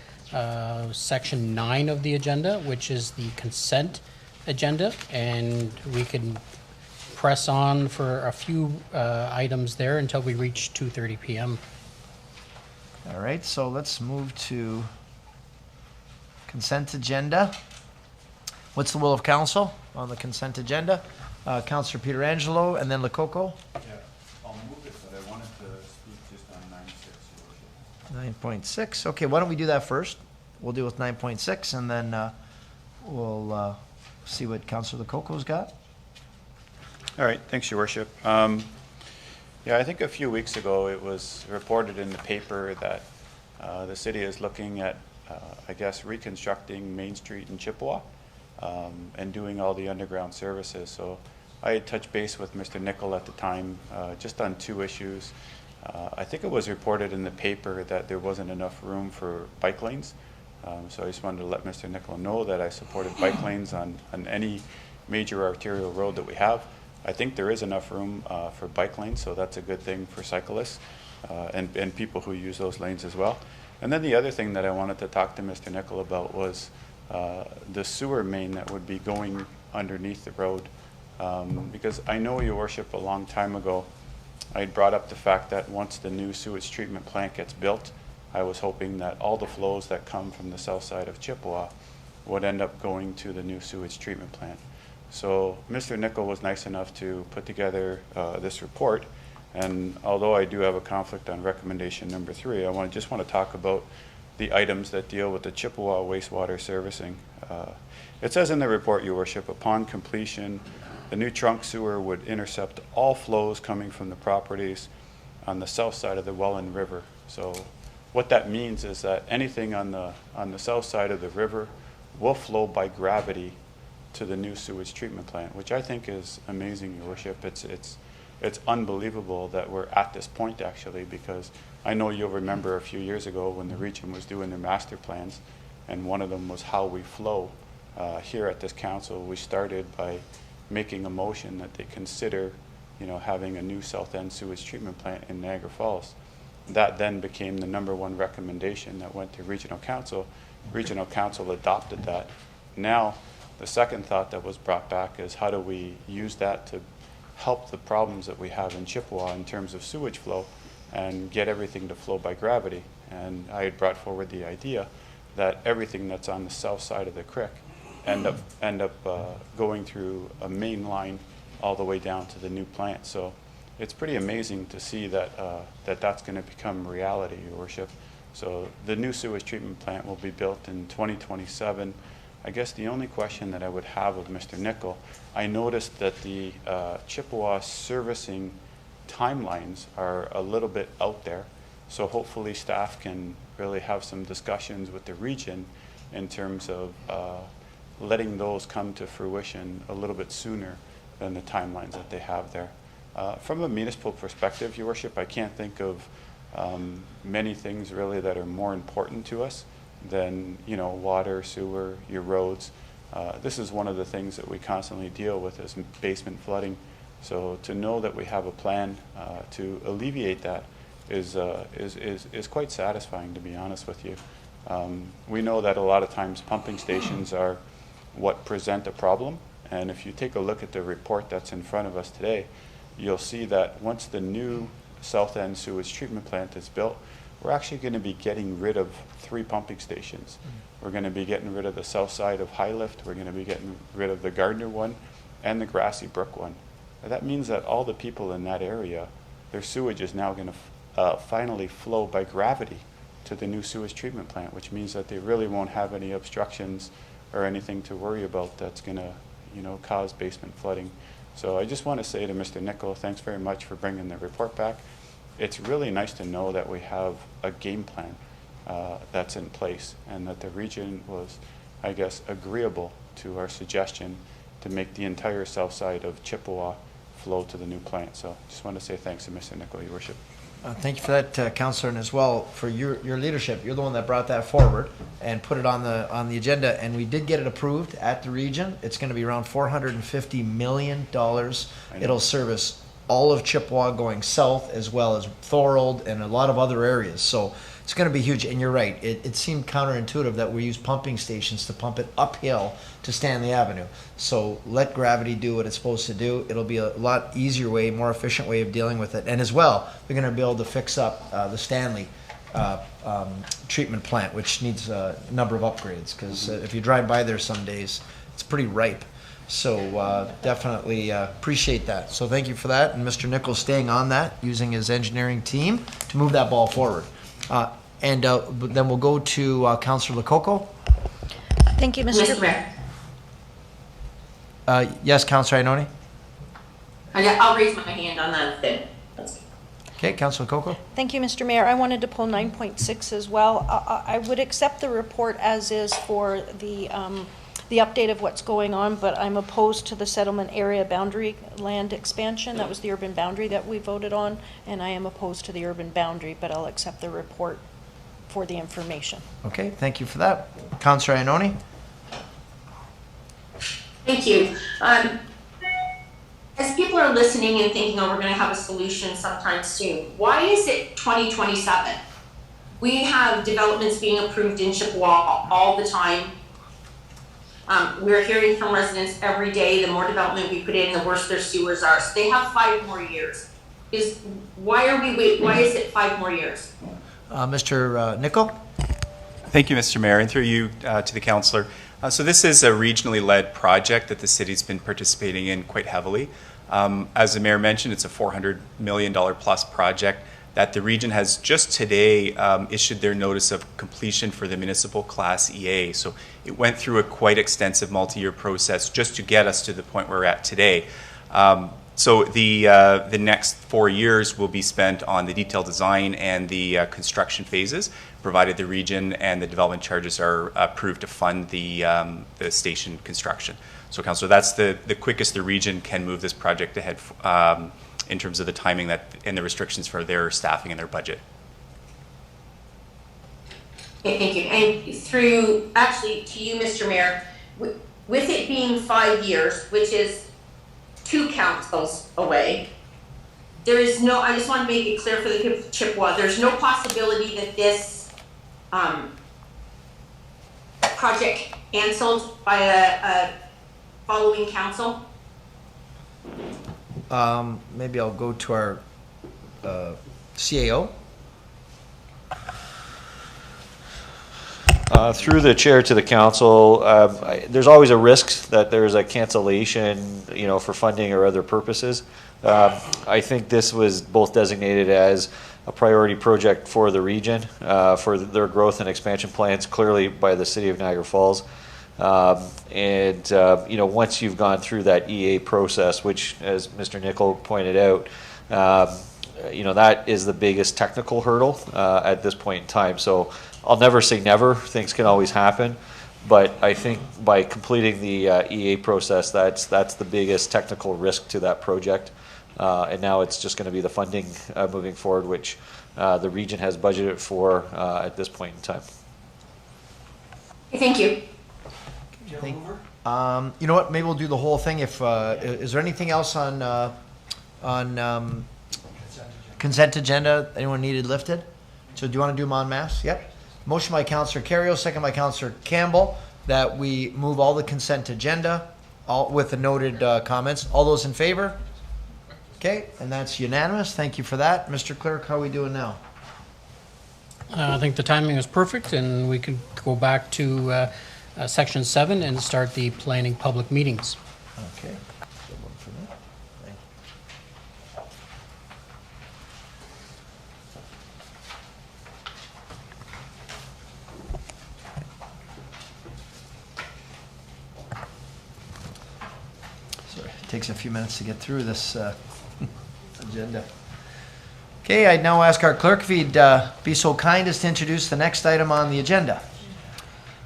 section 9 of the agenda, which is the consent agenda, and we can press on for a few items there until we reach 2:30 p.m. All right, so let's move to consent agenda. What's the will of council on the consent agenda? Councillor Pietrangelo and then Lococo. Yeah, I'll move it, but I wanted to speak just on 9.6, Your Worship. 9.6, okay, why don't we do that first? We'll deal with 9.6 and then we'll see what Councillor Lococo's got. All right, thanks, Your Worship. Yeah, I think a few weeks ago it was reported in the paper that the city is looking at, I guess, reconstructing Main Street in Chippewa and doing all the underground services. So I had touched base with Mr. Nickel at the time just on 2 issues. I think it was reported in the paper that there wasn't enough room for bike lanes. So I just wanted to let Mr. Nickel know that I supported bike lanes on any major arterial road that we have. I think there is enough room for bike lanes, so that's a good thing for cyclists and people who use those lanes as well. And then the other thing that I wanted to talk to Mr. Nickel about was the sewer main that would be going underneath the road. Because I know, Your Worship, a long time ago, I had brought up the fact that once the new sewage treatment plant gets built, I was hoping that all the flows that come from the south side of Chippewa would end up going to the new sewage treatment plant. So Mr. Nickel was nice enough to put together this report, and although I do have a conflict on recommendation number 3, I just want to talk about the items that deal with the Chippewa wastewater servicing. It says in the report, Your Worship, upon completion, the new trunk sewer would intercept all flows coming from the properties on the south side of the Welland River. So what that means is that anything on the south side of the river will flow by gravity to the new sewage treatment plant, which I think is amazing, Your Worship. It's unbelievable that we're at this point, actually, because I know you'll remember a few years ago when the region was doing their master plans, and one of them was how we flow. Here at this council, we started by making a motion that they consider, having a new south end sewage treatment plant in Niagara Falls. That then became the #1 recommendation that went to regional council. Regional council adopted that. Now, the second thought that was brought back is how do we use that to help the problems that we have in Chippewa in terms of sewage flow and get everything to flow by gravity. And I had brought forward the idea that everything that's on the south side of the creek end up going through a main line all the way down to the new plant. So it's pretty amazing to see that that's going to become reality, Your Worship. So the new sewage treatment plant will be built in 2027. I guess the only question that I would have of Mr. Nickel, I noticed that the Chippewa servicing timelines are a little bit out there. So hopefully staff can really have some discussions with the region in terms of letting those come to fruition a little bit sooner than the timelines that they have there. From a municipal perspective, Your Worship, I can't think of many things really that are more important to us than water, sewer, your roads. This is one of the things that we constantly deal with is basement flooding. So to know that we have a plan to alleviate that is quite satisfying, to be honest with you. We know that a lot of times pumping stations are what present a problem, and if you take a look at the report that's in front of us today, you'll see that once the new south end sewage treatment plant is built, we're actually going to be getting rid of 3 pumping stations. We're going to be getting rid of the south side of High Lift, we're going to be getting rid of the Gardner one, and the Grassy Brook one. And that means that all the people in that area, their sewage is now going to finally flow by gravity to the new sewage treatment plant, which means that they really won't have any obstructions or anything to worry about that's going to cause basement flooding. So I just want to say to Mr. Nickel, thanks very much for bringing the report back. It's really nice to know that we have a game plan that's in place and that the region was, I guess, agreeable to our suggestion to make the entire south side of Chippewa flow to the new plant. So just want to say thanks to Mr. Nickel, Your Worship. Thank you for that, Councillor, and as well for your leadership. You're the one that brought that forward and put it on the agenda, and we did get it approved at the region. It's going to be around $450 million. It'll service all of Chippewa going south as well as Thorold and a lot of other areas. So it's going to be huge. And you're right. It seemed counterintuitive that we use pumping stations to pump it uphill to Stanley Avenue. So let gravity do what it's supposed to do. It'll be a lot easier way, more efficient way of dealing with it. And as well, we're going to be able to fix up the Stanley treatment plant, which needs a number of upgrades. Because if you drive by there some days, it's pretty ripe. So definitely appreciate that. So thank you for that. And Mr. Nichols staying on that, using his engineering team to move that ball forward. And then we'll go to Councillor Lococo. Thank you, Mr. Mayor. Yes, Councillor Iononi. I'll raise my hand on that then. Okay, Councillor Lococo. Thank you, Mr. Mayor. I wanted to pull 9.6 as well. I would accept the report as is for the update of what's going on, but I'm opposed to the settlement area boundary land expansion. That was the urban boundary that we voted on, and I am opposed to the urban boundary, but I'll accept the report for the information. Okay, thank you for that. Councillor Iononi. Thank you. As people are listening and thinking, oh, we're going to have a solution sometime soon, why is it 2027? We have developments being approved in Chippewa all the time. We're hearing from residents every day, the more development we put in, the worse their sewers are. So they have 5 more years. why is it 5 more years? Mr. Nichol? Thank you, Mr. Mayor, and through you to the councillor. So this is a regionally led project that the city's been participating in quite heavily. As the mayor mentioned, it's a $400 million plus project that the region has just today issued their notice of completion for the municipal class EA. So it went through a quite extensive multi-year process just to get us to the point where we're at today. So the next 4 years will be spent on the detailed design and the construction phases, provided the region and the development charges are approved to fund the station construction. So, Councillor, that's the quickest the region can move this project ahead in terms of the timing and the restrictions for their staffing and their budget. Okay, thank you. And actually to you, Mr. Mayor, with it being 5 years, which is 2 councils away, there is no, I just want to make it clear for the Chippewa, there's no possibility that this project canceled by a following council? Maybe I'll go to our CAO. Through the chair to the council, there's always a risk that there's a cancellation, for funding or other purposes. I think this was both designated as a priority project for the region, for their growth and expansion plans, clearly by the city of Niagara Falls. Once you've gone through that EA process, which, as Mr. Nichol pointed out, that is the biggest technical hurdle at this point in time. So I'll never say never. Things can always happen. But I think by completing the EA process, that's the biggest technical risk to that project. And now it's just going to be the funding moving forward, which the region has budgeted for at this point in time. Thank you. You know what? Maybe we'll do the whole thing. If is there anything else on consent agenda anyone needed lifted? So do you want to do them en masse? Yep. Motion by Councillor Carrier, second by Councillor Campbell, that we move all the consent agenda, all with the noted comments. All those in favor? Okay, and that's unanimous. Thank you for that. Mr. Clerk, how are we doing now? I think the timing is perfect, and we can go back to Section 7 and start the planning public meetings. Okay. Sorry, it takes a few minutes to get through this agenda. Okay, I'd now ask our clerk if he'd be so kind as to introduce the next item on the agenda.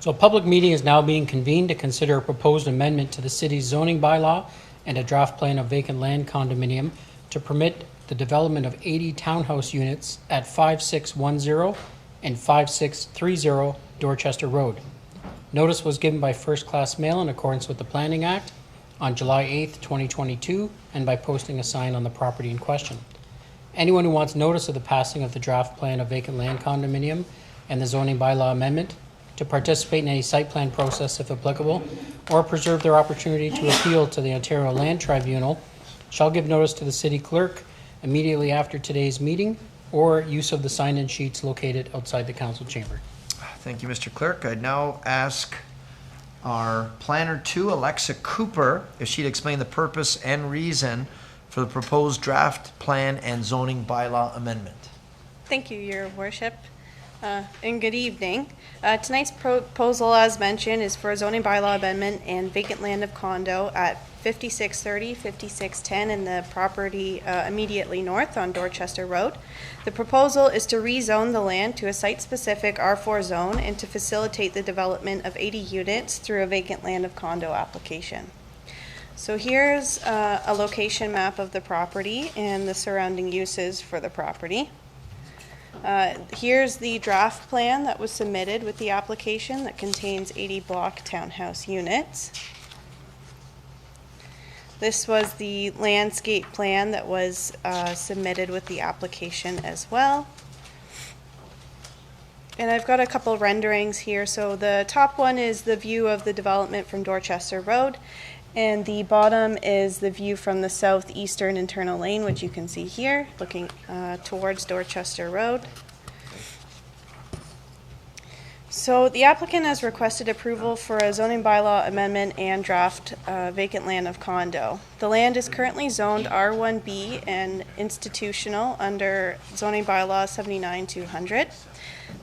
So a public meeting is now being convened to consider a proposed amendment to the city's zoning bylaw and a draft plan of vacant land condominium to permit the development of 80 townhouse units at 5610 and 5630 Dorchester Road. Notice was given by first-class mail in accordance with the Planning Act on July 8th, 2022, and by posting a sign on the property in question. Anyone who wants notice of the passing of the draft plan of vacant land condominium and the zoning bylaw amendment to participate in any site plan process if applicable, or preserve their opportunity to appeal to the Ontario Land Tribunal, shall give notice to the city clerk immediately after today's meeting, or use of the sign-in sheets located outside the council chamber. Thank you, Mr. Clerk. I'd now ask our Planner 2, Alexa Cooper, if she'd explain the purpose and reason for the proposed draft plan and zoning bylaw amendment. Thank you, Your Worship, and good evening. Tonight's proposal, as mentioned, is for a zoning bylaw amendment and vacant land of condo at 5630, 5610 in the property immediately north on Dorchester Road. The proposal is to rezone the land to a site-specific R4 zone and to facilitate the development of 80 units through a vacant land of condo application. So here's a location map of the property and the surrounding uses for the property. Here's the draft plan that was submitted with the application that contains 80 block townhouse units. This was the landscape plan that was submitted with the application as well. And I've got a couple renderings here. So the top one is the view of the development from Dorchester Road. And the bottom is the view from the southeastern internal lane, which you can see here, looking towards Dorchester Road. So the applicant has requested approval for a zoning bylaw amendment and draft vacant land of condo. The land is currently zoned R1B and institutional under zoning bylaw 79-200.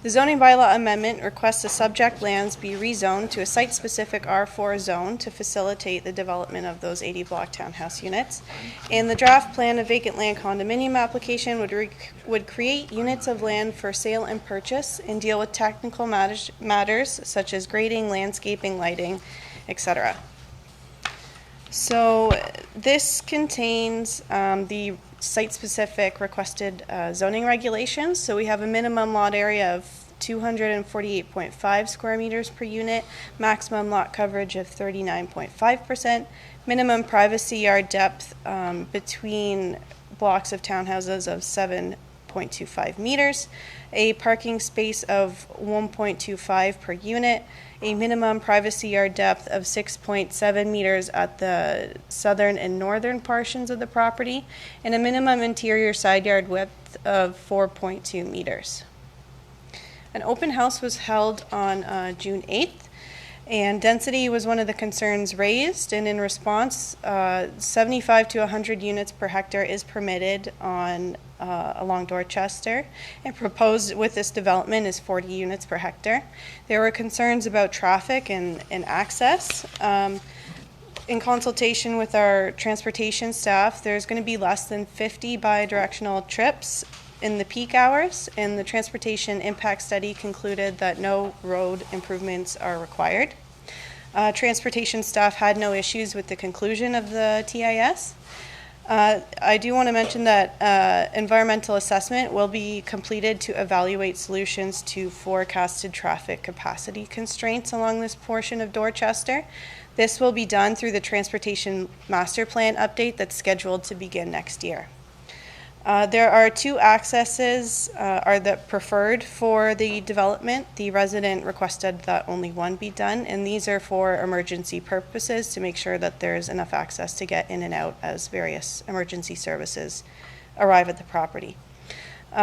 The zoning bylaw amendment requests the subject lands be rezoned to a site-specific R4 zone to facilitate the development of those 80-block townhouse units. And the draft plan of vacant land condominium application would create units of land for sale and purchase and deal with technical matters such as grading, landscaping, lighting, etc. So this contains the site-specific requested zoning regulations. So we have a minimum lot area of 248.5 square meters per unit, maximum lot coverage of 39.5%, minimum privacy yard depth between blocks of townhouses of 7.25 meters, a parking space of 1.25 per unit, a minimum privacy yard depth of 6.7 meters at the southern and northern portions of the property, and a minimum interior side yard width of 4.2 meters. An open house was held on June 8th, and density was one of the concerns raised, and in response, 75 to 100 units per hectare is permitted on along Dorchester, and proposed with this development is 40 units per hectare. There were concerns about traffic and access. In consultation with our transportation staff, there's going to be less than 50 bi-directional trips in the peak hours, and the transportation impact study concluded that no road improvements are required. Transportation staff had no issues with the conclusion of the TIS. I do want to mention that environmental assessment will be completed to evaluate solutions to forecasted traffic capacity constraints along this portion of Dorchester. This will be done through the Transportation Master Plan update that's scheduled to begin next year. There are two accesses are the preferred for the development. The resident requested that only one be done, and these are for emergency purposes to make sure that there's enough access to get in and out as various emergency services arrive at the property.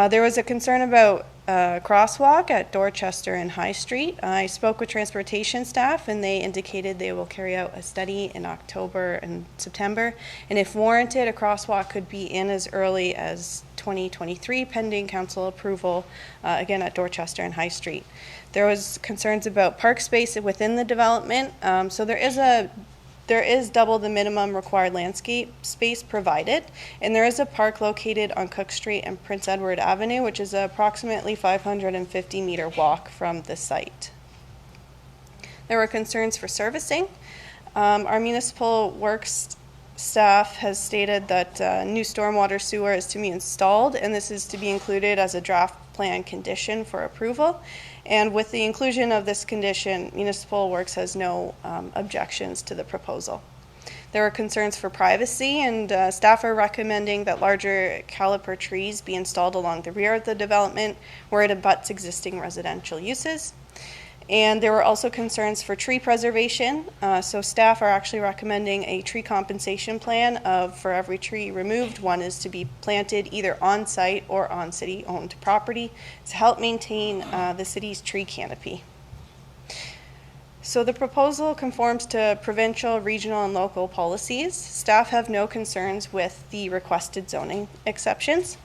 There was a concern about crosswalk at Dorchester and High Street. I spoke with transportation staff, and they indicated they will carry out a study in October and September, and if warranted, a crosswalk could be in as early as 2023 pending council approval, again at Dorchester and High Street. There was concerns about park space within the development, so there is double the minimum required landscape space provided, and there is a park located on Cook Street and Prince Edward Avenue, which is an approximately 550-meter walk from the site. There were concerns for servicing. Our municipal works staff has stated that new stormwater sewer is to be installed, and this is to be included as a draft plan condition for approval. And with the inclusion of this condition, Municipal Works has no objections to the proposal. There are concerns for privacy, and staff are recommending that larger caliper trees be installed along the rear of the development where it abuts existing residential uses. And there were also concerns for tree preservation. So staff are actually recommending a tree compensation plan of for every tree removed, one is to be planted either on site or on city-owned property to help maintain the city's tree canopy. So the proposal conforms to provincial, regional, and local policies. Staff have no concerns with the requested zoning exceptions.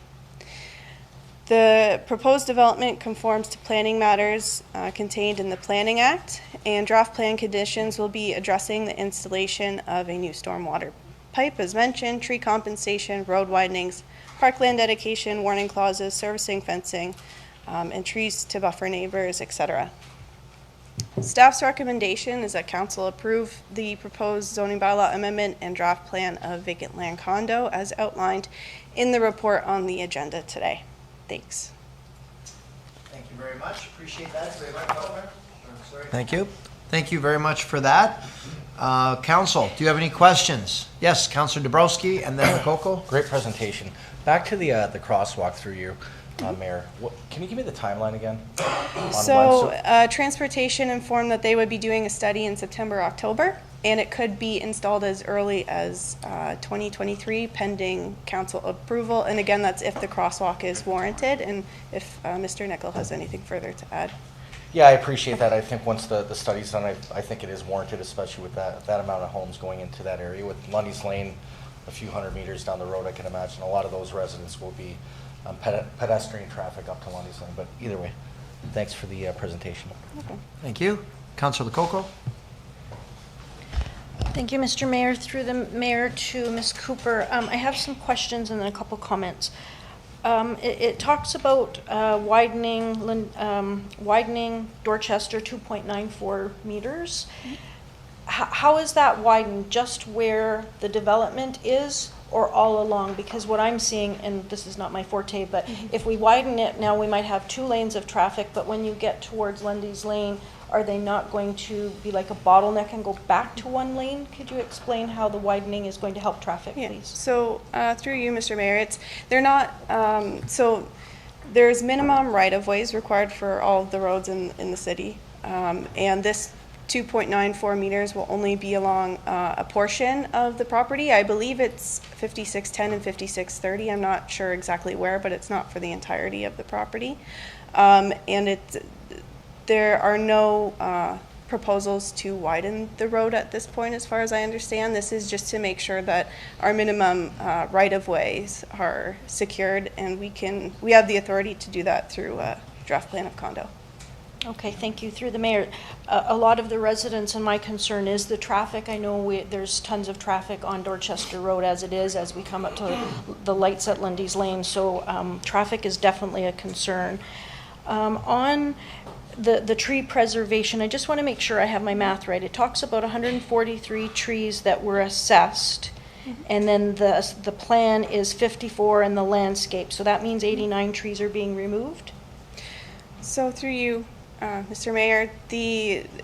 The proposed development conforms to planning matters contained in the Planning Act, and draft plan conditions will be addressing the installation of a new stormwater pipe, as mentioned, tree compensation, road widenings, parkland dedication, warning clauses, servicing, fencing, and trees to buffer neighbors, etc. Staff's recommendation is that council approve the proposed zoning bylaw amendment and draft plan of vacant land condo as outlined in the report on the agenda today. Thanks. Thank you very much. Appreciate that. Thank you. Thank you very much for that. Council, do you have any questions? Yes, Councilor Dabrowski and then Coco. Great presentation. Back to the crosswalk through you. Mayor. Can you give me the timeline again? On So, when? Transportation informed that they would be doing a study in September, October, and it could be installed as early as 2023 pending council approval. And again, that's if the crosswalk is warranted and if Mr. Nickel has anything further to add. Yeah, I appreciate that. I think once the study's done, I think it is warranted, especially with that amount of homes going into that area. With Lundy's Lane a few hundred meters down the road, I can imagine a lot of those residents will be pedestrian traffic up to Lundy's Lane. But either way, thanks for the presentation. Okay. Thank you. Councilor Lococo? Thank you, Mr. Mayor. Through the mayor to Ms. Cooper, I have some questions and then a couple comments. It talks about widening Dorchester 2.94 meters. How is that widened? Just where the development is or all along? Because what I'm seeing, and this is not my forte, but if we widen it, now we might have 2 lanes of traffic, but when you get towards Lundy's Lane, are they not going to be like a bottleneck and go back to 1 lane? Could you explain how the widening is going to help traffic, please? So through you, Mr. Mayor, they're not, so there's minimum right-of-ways required for all of the roads in the city. And this 2.94 meters will only be along a portion of the property. I believe it's 5610 and 5630. I'm not sure exactly where, but it's not for the entirety of the property. And there are no proposals to widen the road at this point, as far as I understand. This is just to make sure that our minimum right-of-ways are secured, and we have the authority to do that through a draft plan of condo. Okay, thank you. Through the mayor, a lot of the residents, and my concern is the traffic. I know there's tons of traffic on Dorchester Road as it is, as we come up to the lights at Lundy's Lane, so traffic is definitely a concern. On the tree preservation, I just want to make sure I have my math right. It talks about 143 trees that were assessed, and then the plan is 54 in the landscape, so that means 89 trees are being removed? So through you, Mr. Mayor,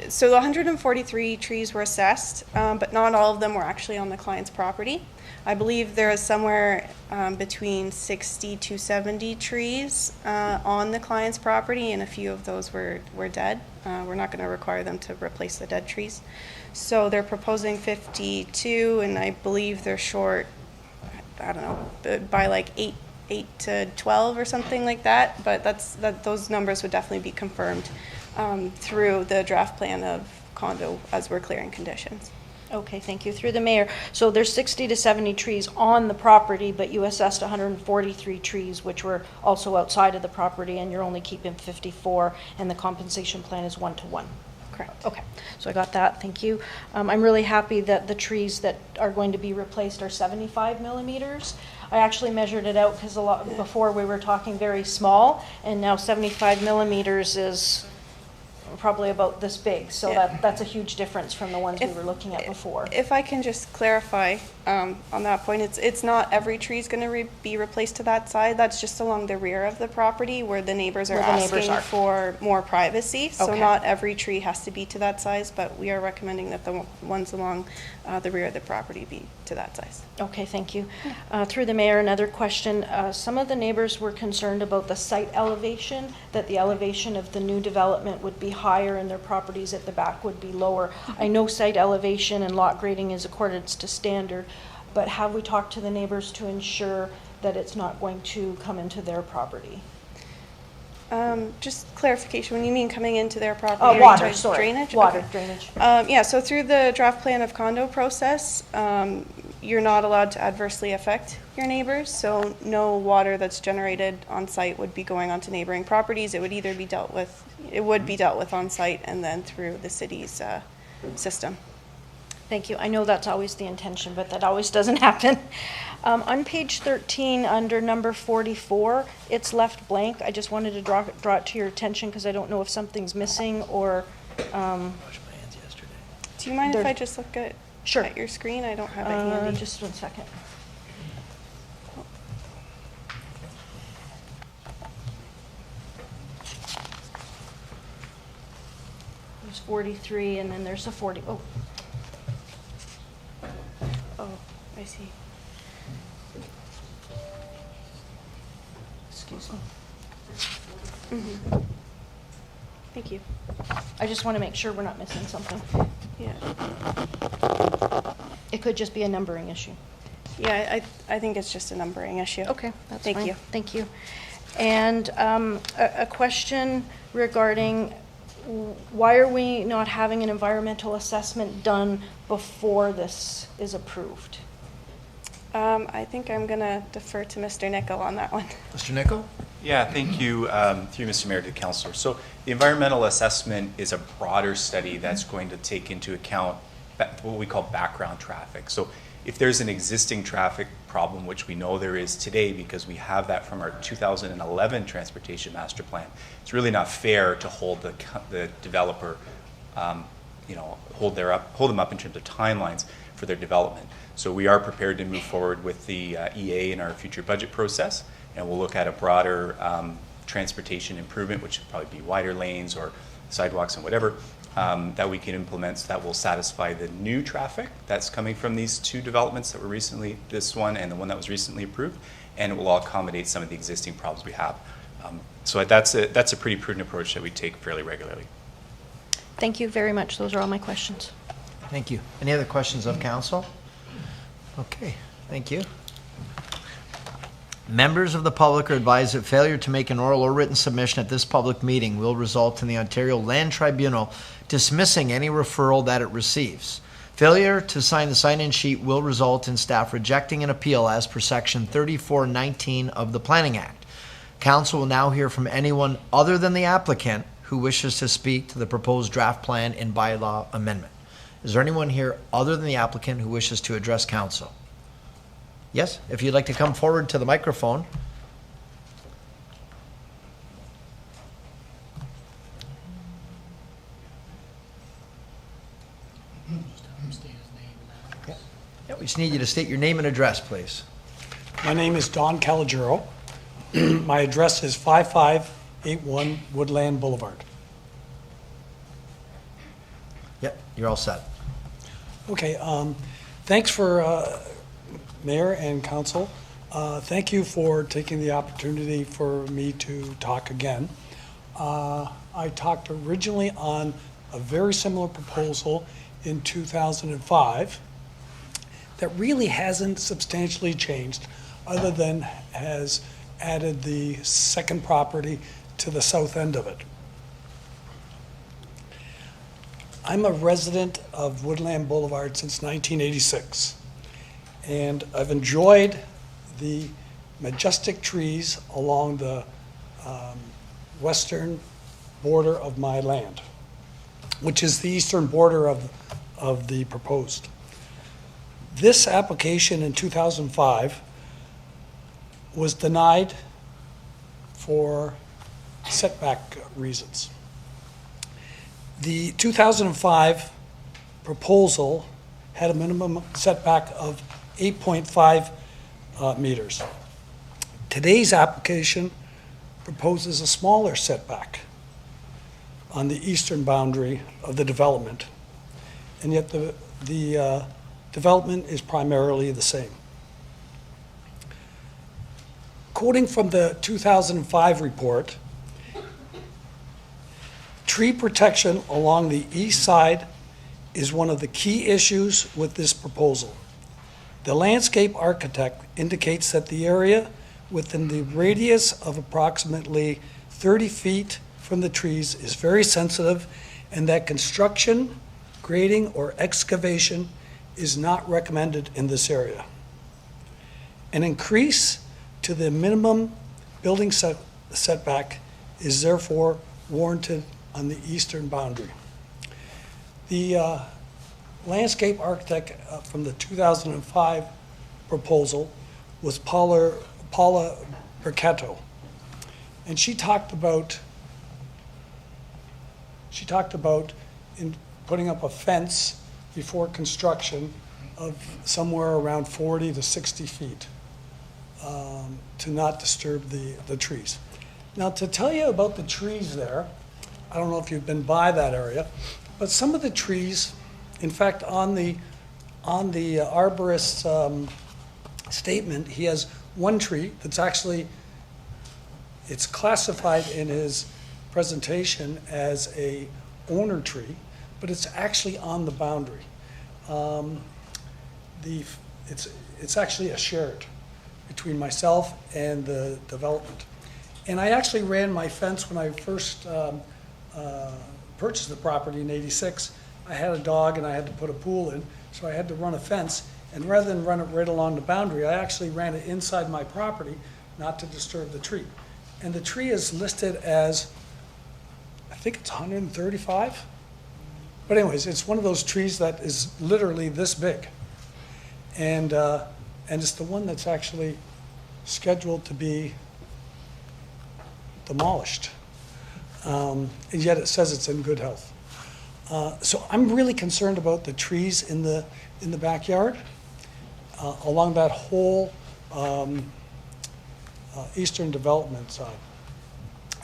so the 143 trees were assessed, but not all of them were actually on the client's property. I believe there is somewhere between 60 to 70 trees on the client's property, and a few of those were dead. We're not going to require them to replace the dead trees. So they're proposing 52, and I believe they're short, I don't know, by like 8 to 12 or something like that, but those numbers would definitely be confirmed through the draft plan of condo as we're clearing conditions. Okay, thank you. Through the mayor, so there's 60 to 70 trees on the property, but you assessed 143 trees which were also outside of the property, and you're only keeping 54, and the compensation plan is 1-to-1. Correct. Okay, so I got that, thank you. I'm really happy that the trees that are going to be replaced are 75 millimeters. I actually measured it out because before we were talking very small, and now 75 millimeters is probably about this big, so that's a huge difference from the ones we were looking at before. If I can just clarify on that point, it's not every tree is going to be replaced to that side. That's just along the rear of the property where the neighbors are asking for more privacy. So not every tree has to be to that size, but we are recommending that the ones along the rear of the property be to that size. Okay, thank you. Through the mayor, another question. Some of the neighbors were concerned about the site elevation, that the elevation of the new development would be higher and their properties at the back would be lower. I know site elevation and lot grading is accordance to standard, but have we talked to the neighbors to ensure that it's not going to come into their property? Just clarification, when you mean coming into their property? Water, sorry. Drainage? Water, Okay. drainage. Yeah, so through the draft plan of condo process, you're not allowed to adversely affect your neighbors, so no water that's generated on site would be going onto neighboring properties. It would either be dealt with on site and then through the city's system. Thank you. I know that's always the intention, but that always doesn't happen. On page 13, under number 44, it's left blank. I just wanted to draw it to your attention because I don't know if something's missing or... Do you mind if I just look at your screen? I don't have it handy. Just 1 second. There's 43 and then there's a 40. Oh, I see. Excuse me. Thank you. I just want to make sure we're not missing something. Yeah. It could just be a numbering issue. Yeah, I think it's just a numbering issue. Okay, that's Thank fine. you. Thank you. And a question regarding why are we not having an environmental assessment done before this is approved? I think I'm going to defer to Mr. Nickel on that one. Mr. Nickel? Yeah, thank you, through Mr. Mayor to the councillor. So the environmental assessment is a broader study that's going to take into account what we call background traffic. So if there's an existing traffic problem, which we know there is today because we have that from our 2011 transportation master plan, it's really not fair to hold the developer, hold them up in terms of timelines for their development. So we are prepared to move forward with the EA in our future budget process, and we'll look at a broader transportation improvement, which would probably be wider lanes or sidewalks and whatever, that we can implement so that will satisfy the new traffic that's coming from these two developments that were recently, this one and the one that was recently approved, and it will accommodate some of the existing problems we have. So that's a pretty prudent approach that we take fairly regularly. Thank you very much. Those are all my questions. Thank you. Any other questions of council? Okay, thank you. Members of the public are advised that failure to make an oral or written submission at this public meeting will result in the Ontario Land Tribunal dismissing any referral that it receives. Failure to sign the sign-in sheet will result in staff rejecting an appeal as per section 3419 of the Planning Act. Council will now hear from anyone other than the applicant who wishes to speak to the proposed draft plan and bylaw amendment. Is there anyone here other than the applicant who wishes to address council? Yes, if you'd like to come forward to the microphone. Okay. Yeah, we just need you to state your name and address, please. My name is Don Calagero. My address is 5581 Woodland Boulevard. Yep, you're all set. Okay, thanks for, Mayor and Council. Thank you for taking the opportunity for me to talk again. I talked originally on a very similar proposal in 2005 that really hasn't substantially changed, other than has added the second property to the south end of it. I'm a resident of Woodland Boulevard since 1986, and I've enjoyed the majestic trees along the western border of my land, which is the eastern border of the proposed. This application in 2005 was denied for setback reasons. The 2005 proposal had a minimum setback of 8.5 meters. Today's application proposes a smaller setback on the eastern boundary of the development, and yet the development is primarily the same. Quoting from the 2005 report, tree protection along the east side is one of the key issues with this proposal. The landscape architect indicates that the area within the radius of approximately 30 feet from the trees is very sensitive, and that construction, grading, or excavation is not recommended in this area. An increase to the minimum building setback is therefore warranted on the eastern boundary. The landscape architect from the 2005 proposal was Paula Burketto, and she talked about in putting up a fence before construction of somewhere around 40 to 60 feet to not disturb the trees. Now, to tell you about the trees there, I don't know if you've been by that area, but some of the trees, in fact, on the arborist's statement, he has one tree that's actually It's classified in his presentation as a owner tree, but it's actually on the boundary. It's actually a shared between myself and the development. And I actually ran my fence when I first purchased the property in '86. I had a dog and I had to put a pool in, so I had to run a fence. And rather than run it right along the boundary, I actually ran it inside my property, not to disturb the tree. And the tree is listed as, I think it's 135. But anyways, it's one of those trees that is literally this big. And it's the one that's actually scheduled to be demolished. And yet it says it's in good health. So I'm really concerned about the trees in the backyard along that whole eastern development side.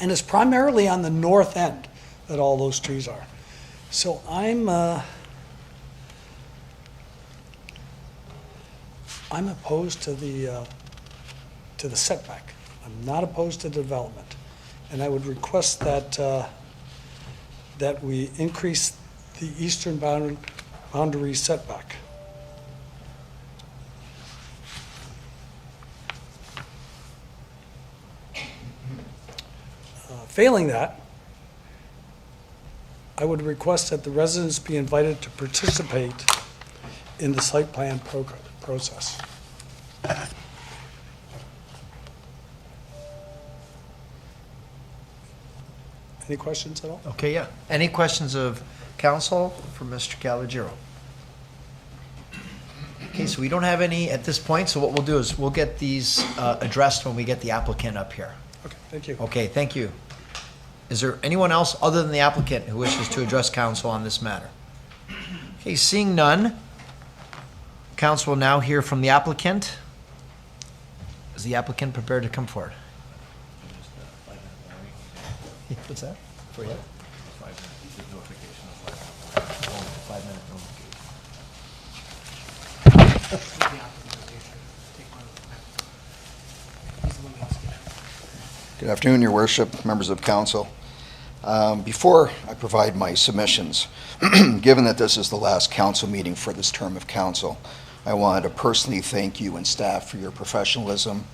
And it's primarily on the north end that all those trees are. So I'm opposed to the setback. I'm not opposed to development. And I would request that that we increase the eastern boundary setback. Failing that, I would request that the residents be invited to participate in the site plan process. Any questions at all? Okay, yeah. Any questions of council for Mr. Calogero? Okay, so we don't have any at this point, so what we'll do is we'll get these addressed when we get the applicant up here. Okay, thank you. Okay, thank you. Is there anyone else other than the applicant who wishes to address council on this matter? Okay, seeing none, council will now hear from the applicant. Is the applicant prepared to come forward? What's that? For you? 5 minutes notification. 5 minute notification. Good afternoon, Your Worship, members of council. Before I provide my submissions, given that this is the last council meeting for this term of council, I wanted to personally thank you and staff for your professionalism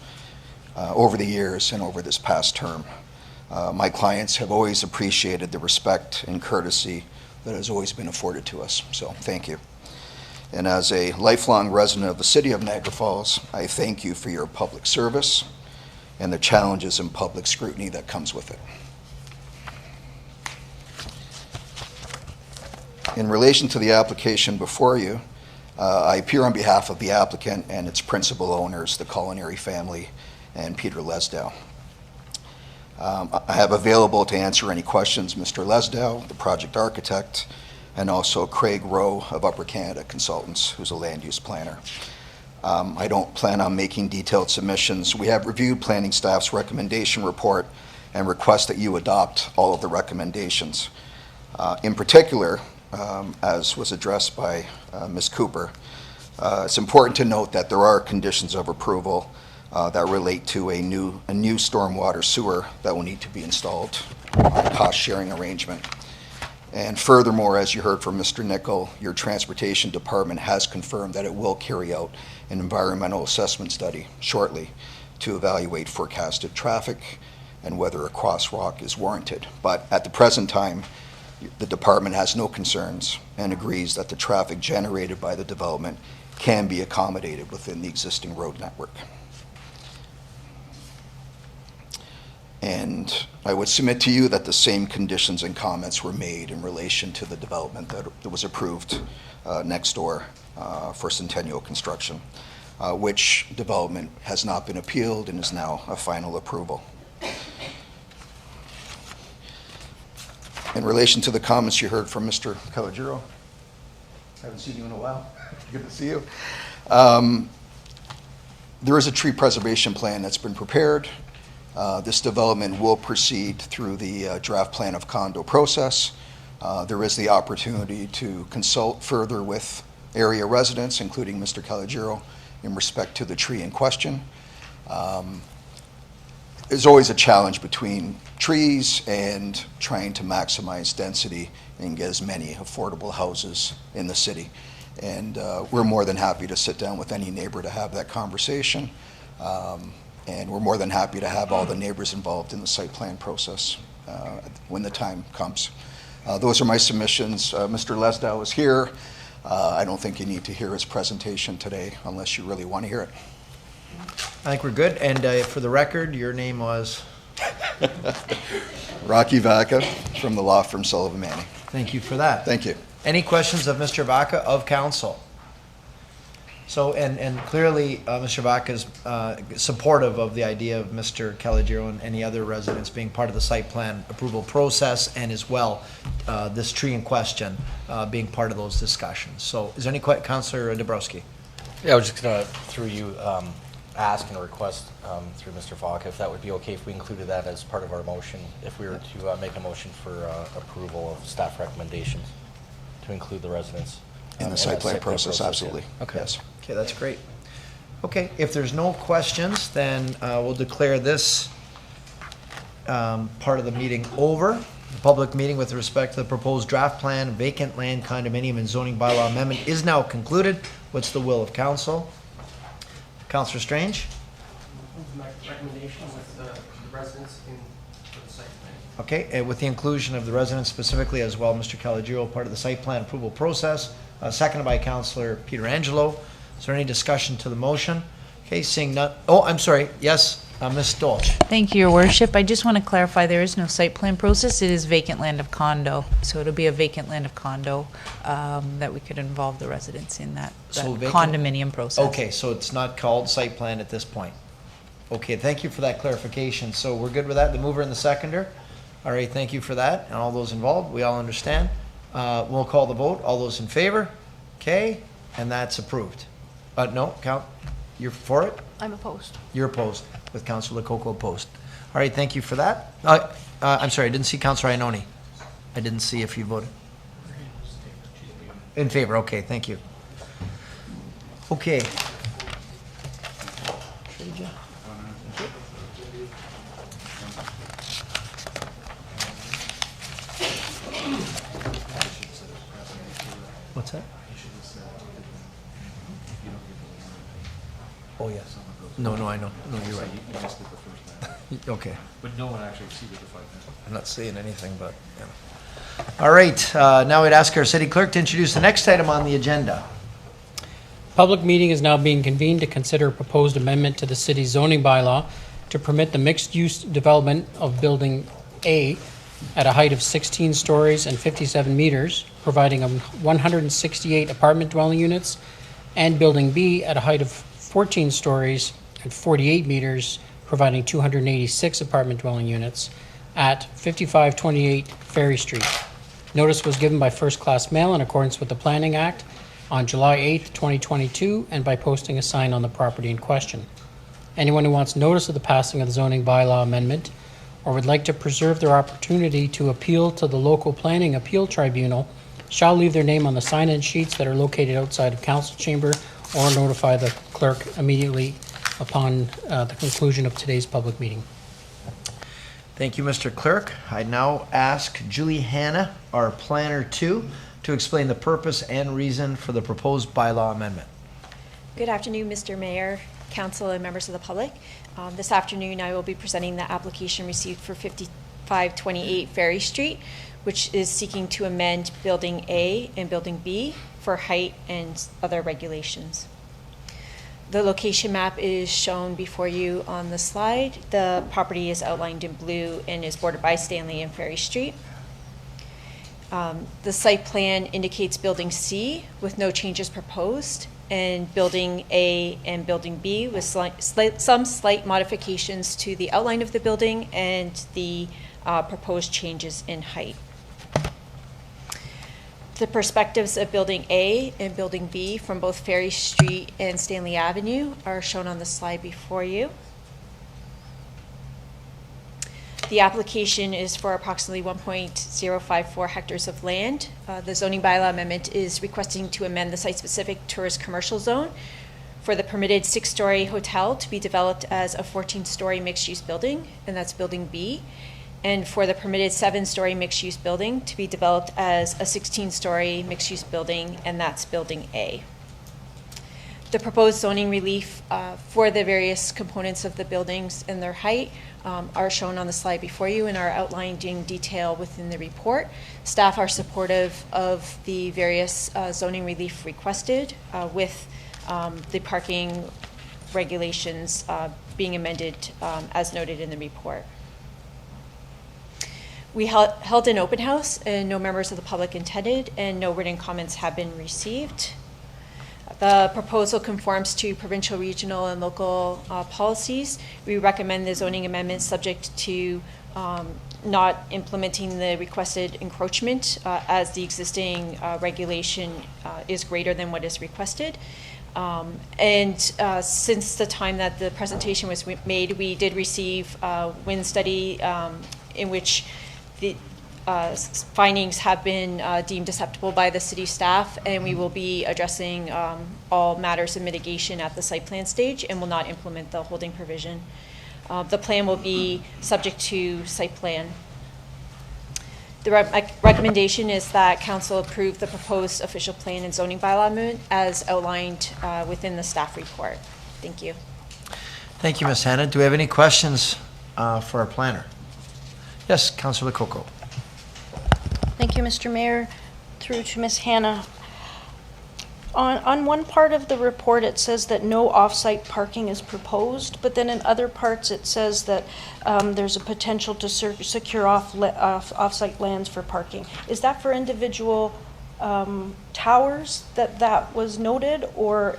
over the years and over this past term. My clients have always appreciated the respect and courtesy that has always been afforded to us, so thank you. And as a lifelong resident of the city of Niagara Falls, I thank you for your public service and the challenges and public scrutiny that comes with it. In relation to the application before you, I appear on behalf of the applicant and its principal owners, the Culinary family and Peter Lesdow. I have available to answer any questions Mr. Lesdow, the project architect, and also Craig Rowe of Upper Canada Consultants, who's a land use planner. I don't plan on making detailed submissions. We have reviewed planning staff's recommendation report and request that you adopt all of the recommendations. In particular, as was addressed by Ms. Cooper, it's important to note that there are conditions of approval that relate to a new stormwater sewer that will need to be installed on a cost-sharing arrangement. And furthermore, as you heard from Mr. Nickel, your transportation department has confirmed that it will carry out an environmental assessment study shortly to evaluate forecasted traffic and whether a crosswalk is warranted. But at the present time, the department has no concerns and agrees that the traffic generated by the development can be accommodated within the existing road network. And I would submit to you that the same conditions and comments were made in relation to the development that was approved next door for Centennial Construction, which development has not been appealed and is now a final approval. In relation to the comments you heard from Mr. Calogero, haven't seen you in a while. Good to see you. There is a tree preservation plan that's been prepared. This development will proceed through the draft plan of condo process. There is the opportunity to consult further with area residents, including Mr. Calogero, in respect to the tree in question. there's always a challenge between trees and trying to maximize density and get as many affordable houses in the city. And we're more than happy to sit down with any neighbor to have that conversation. And we're more than happy to have all the neighbors involved in the site plan process when the time comes. Those are my submissions. Mr. Lesdow is here. I don't think you need to hear his presentation today unless you really want to hear it. I think we're good. And for the record, your name was? Rocky Vaca from the law firm Sullivan Manning. Thank you for that. Thank you. Any questions of Mr. Vaca of council? So, and clearly, Mr. Vaca is supportive of the idea of Mr. Calogero and any other residents being part of the site plan approval process, and as well, this tree in question being part of those discussions. So, is there any Councillor Dabrowski? Yeah, I was just going to, through you, ask and request through Mr. Vaca if that would be okay if we included that as part of our motion, if we were to make a motion for approval of staff recommendations to include the residents. In the site plan process, absolutely. Yeah. Okay. Yes. Okay, that's great. Okay, if there's no questions, then we'll declare this part of the meeting over. The public meeting with respect to the proposed draft plan, vacant land condominium and zoning bylaw amendment is now concluded. What's the will of council? Councillor Strange? Recommendation with the residents for the site plan. Okay, and with the inclusion of the residents specifically as well, Mr. Calogero, part of the site plan approval process, seconded by Councillor Peter Angelo. Is there any discussion to the motion? Okay, seeing none. Oh, I'm sorry. Yes, Ms. Dolch. Thank you, Your Worship. I just want to clarify, there is no site plan process. It is vacant land of condo. So it'll be a vacant land of condo that we could involve the residents in that condominium process. Okay, so it's not called site plan at this point. Okay, thank you for that clarification. So we're good with that, the mover and the seconder? All right, thank you for that, and all those involved, we all understand. We'll call the vote. All those in favor? Okay, and that's approved. No, you're for it? I'm opposed. You're opposed, with Councillor Lococo opposed. All right, thank you for that. I'm sorry, I didn't see Councillor Iononi. I didn't see if you voted. In favor, okay, thank you. Okay. What's that? Oh, yes. No, I know. No, you're right. Okay. But no one actually exceeded the 5 minutes. I'm not saying anything, but, yeah. All right, now we'd ask our city clerk to introduce the next item on the agenda. Public meeting is now being convened to consider a proposed amendment to the city's zoning bylaw to permit the mixed-use development of Building A at a height of 16 stories and 57 meters, providing 168 apartment dwelling units, and Building B at a height of 14 stories and 48 meters, providing 286 apartment dwelling units at 5528 Ferry Street. Notice was given by first-class mail in accordance with the Planning Act on July 8th, 2022, and by posting a sign on the property in question. Anyone who wants notice of the passing of the zoning bylaw amendment or would like to preserve their opportunity to appeal to the local planning appeal tribunal shall leave their name on the sign-in sheets that are located outside of council chamber or notify the clerk immediately upon the conclusion of today's public meeting. Thank you, Mr. Clerk. I now ask Julie Hanna, our planner 2, to explain the purpose and reason for the proposed bylaw amendment. Good afternoon, Mr. Mayor, Council, and members of the public. This afternoon, I will be presenting the application received for 5528 Ferry Street, which is seeking to amend Building A and Building B for height and other regulations. The location map is shown before you on the slide. The property is outlined in blue and is bordered by Stanley and Ferry Street. The site plan indicates Building C with no changes proposed, and Building A and Building B with some slight modifications to the outline of the building and the proposed changes in height. The perspectives of Building A and Building B from both Ferry Street and Stanley Avenue are shown on the slide before you. The application is for approximately 1.054 hectares of land. The zoning bylaw amendment is requesting to amend the site-specific tourist commercial zone for the permitted 6-story hotel to be developed as a 14-story mixed-use building, and that's Building B, and for the permitted 7-story mixed-use building to be developed as a 16-story mixed-use building, and that's Building A. The proposed zoning relief for the various components of the buildings and their height are shown on the slide before you and are outlined in detail within the report. Staff are supportive of the various zoning relief requested with the parking regulations being amended as noted in the report. We held an open house and no members of the public attended and no written comments have been received. The proposal conforms to provincial, regional, and local policies. We recommend the zoning amendment subject to not implementing the requested encroachment as the existing regulation is greater than what is requested. Since the time that the presentation was made, we did receive a wind study in which the findings have been deemed acceptable by the city staff, and we will be addressing all matters of mitigation at the site plan stage and will not implement the holding provision. The plan will be subject to site plan. The recommendation is that council approve the proposed official plan and zoning bylaw amendment as outlined within the staff report. Thank you. Thank you, Ms. Hannah. Do we have any questions for our planner? Yes, Councilor Coco. Thank you, Mr. Mayor. Through to Ms. Hannah. On one part of the report, it says that no off-site parking is proposed, but then in other parts, it says that there's a potential to secure off-site lands for parking. Is that for individual towers that was noted, or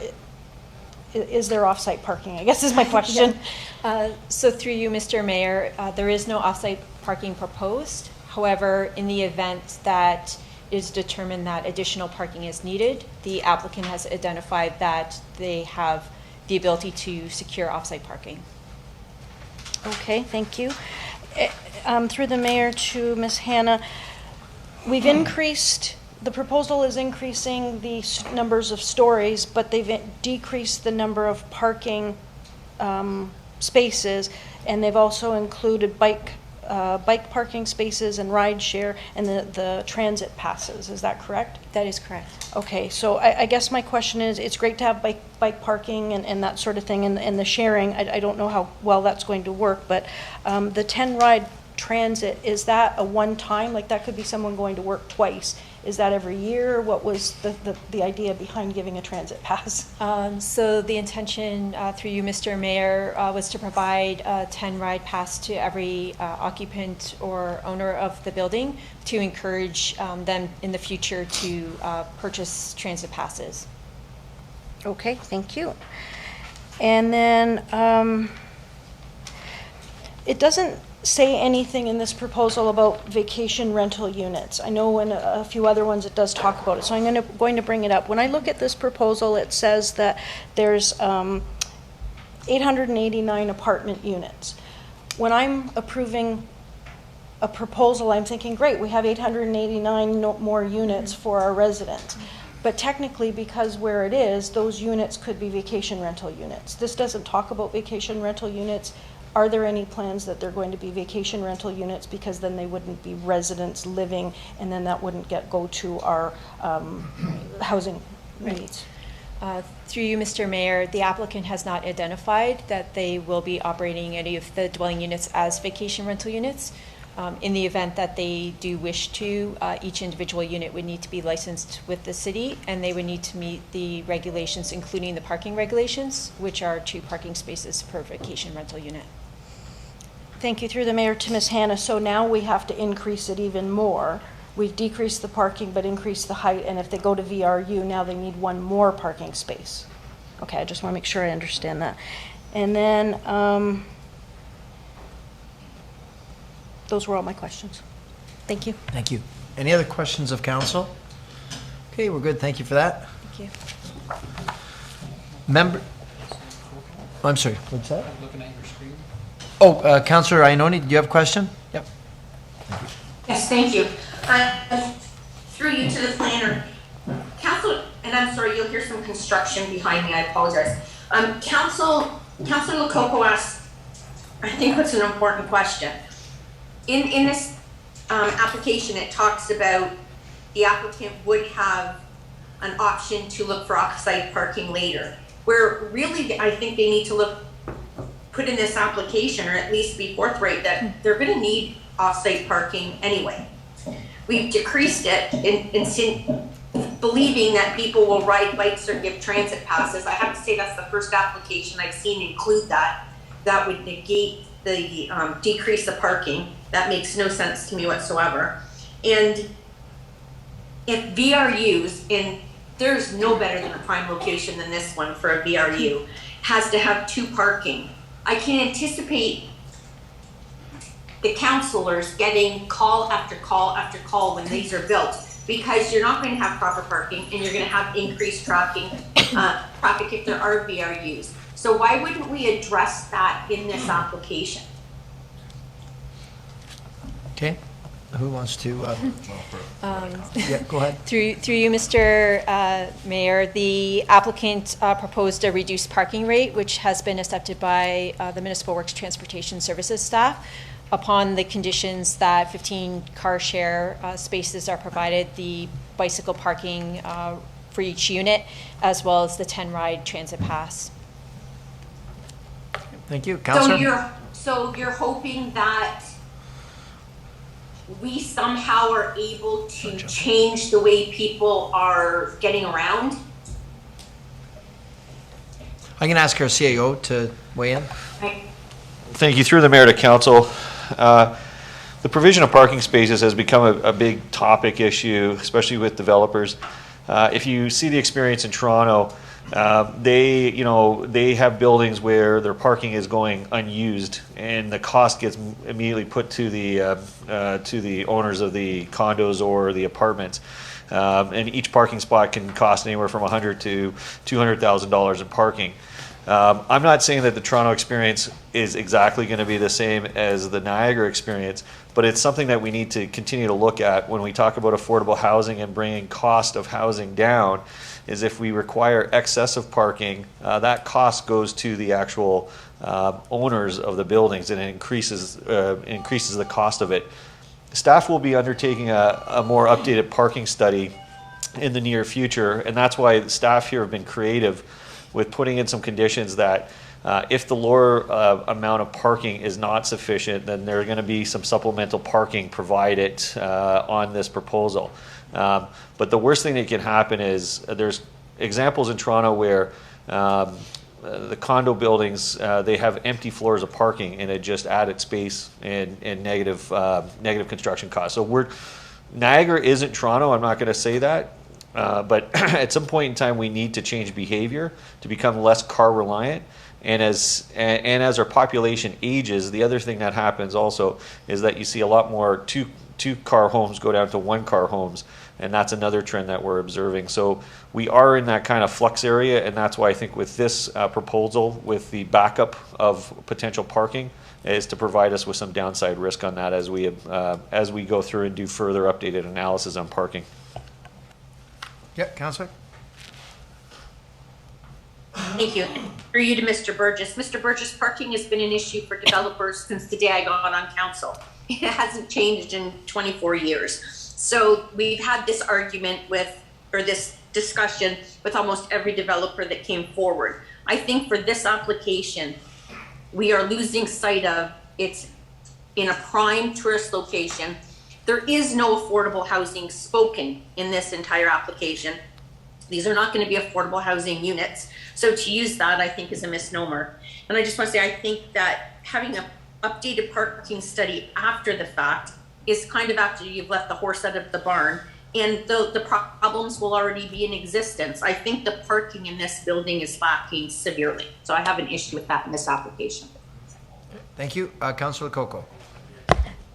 is there off-site parking? I guess is my question. So through you, Mr. Mayor, there is no off-site parking proposed. However, in the event that it is determined that additional parking is needed, the applicant has identified that they have the ability to secure off-site parking. Okay, thank you. Through the mayor to Ms. Hannah, we've increased, the proposal is increasing the numbers of stories, but they've decreased the number of parking spaces, and they've also included bike parking spaces and ride share and the transit passes. Is that correct? That is correct. Okay, so I guess my question is, it's great to have bike parking and that sort of thing and the sharing. I don't know how well that's going to work, but the 10 ride transit, is that a one-time? Like that could be someone going to work twice. Is that every year? What was the idea behind giving a transit pass? So the intention through you, Mr. Mayor, was to provide a 10 ride pass to every occupant or owner of the building to encourage them in the future to purchase transit passes. Okay, thank you. And then it doesn't say anything in this proposal about vacation rental units. I know in a few other ones it does talk about it, so I'm going to bring it up. When I look at this proposal, it says that there's 889 apartment units. When I'm approving a proposal, I'm thinking, great, we have 889 more units for our residents. But technically, because where it is, those units could be vacation rental units. This doesn't talk about vacation rental units. Are there any plans that they're going to be vacation rental units, because then they wouldn't be residents living, and then that wouldn't go to our housing needs? Through you, Mr. Mayor, the applicant has not identified that they will be operating any of the dwelling units as vacation rental units. In the event that they do wish to, each individual unit would need to be licensed with the city, and they would need to meet the regulations, including the parking regulations, which are 2 parking spaces per vacation rental unit. Thank you. Through the mayor to Ms. Hannah. So now we have to increase it even more. We've decreased the parking but increased the height, and if they go to VRU, now they need 1 more parking space. Okay, I just want to make sure I understand that. And then those were all my questions. Thank you. Thank you. Any other questions of council? Okay, we're good. Thank you for that. Thank you. Member, I'm sorry, what's that? I'm looking at your screen. Oh, Councillor Iononi, do you have a question? Yep. Yes, thank you. Through you to the planner. Council, and I'm sorry, you'll hear some construction behind me, I apologize. Councilor Lococo asked, I think it's an important question. In this application, it talks about the applicant would have an option to look for off-site parking later. Where really, I think they need to put in this application, or at least be forthright, that they're gonna need off-site parking anyway. We've decreased it in believing that people will ride bikes or give transit passes. I have to say that's the first application I've seen include that. That would negate the decrease of parking. That makes no sense to me whatsoever. And if VRUs, and there's no better than a prime location than this one for a VRU, has to have 2 parking. I can anticipate the councilors getting call after call after call when these are built, because you're not going to have proper parking and you're going to have increased traffic if there are VRUs. So why wouldn't we address that in this application? Okay, who wants to? Yeah, go ahead. Through you, Mr. Mayor, the applicant proposed a reduced parking rate, which has been accepted by the Municipal Works Transportation Services staff upon the conditions that 15 car share spaces are provided, the bicycle parking for each unit, as well as the 10 ride transit pass. Thank you, Councilor. So you're hoping that we somehow are able to change the way people are getting around? I can ask our CAO to weigh in. Thank you. Through the mayor to council. The provision of parking spaces has become a big topic issue, especially with developers. If you see the experience in Toronto, they have buildings where their parking is going unused, and the cost gets immediately put to the owners of the condos or the apartments. And each parking spot can cost anywhere from $100,000 to $200,000 in parking. I'm not saying that the Toronto experience is exactly going to be the same as the Niagara experience, but it's something that we need to continue to look at when we talk about affordable housing and bringing cost of housing down. Is if we require excessive parking, that cost goes to the actual owners of the buildings, and it increases the cost of it. Staff will be undertaking a more updated parking study in the near future, and that's why the staff here have been creative with putting in some conditions that if the lower amount of parking is not sufficient, then there are going to be some supplemental parking provided on this proposal. But the worst thing that can happen is there's examples in Toronto where the condo buildings, they have empty floors of parking, and it just added space and negative construction costs. So Niagara isn't Toronto, I'm not going to say that. But at some point in time, we need to change behavior to become less car reliant. And as our population ages, the other thing that happens also is that you see a lot more two car homes go down to 1 car homes, and that's another trend that we're observing. So we are in that kind of flux area, and that's why I think with this proposal, with the backup of potential parking, is to provide us with some downside risk on that as we go through and do further updated analysis on parking. Yeah, Councilor. Thank you. For you to Mr. Burgess. Mr. Burgess, parking has been an issue for developers since the day I got on council. It hasn't changed in 24 years. So we've had this argument this discussion with almost every developer that came forward. I think for this application, we are losing sight of it's in a prime tourist location. There is no affordable housing spoken in this entire application. These are not going to be affordable housing units. So to use that, I think, is a misnomer. And I just want to say, I think that having an updated parking study after the fact is kind of after you've left the horse out of the barn, and the problems will already be in existence. I think the parking in this building is lacking severely. So I have an issue with that in this application. Thank you. Councilor Coco.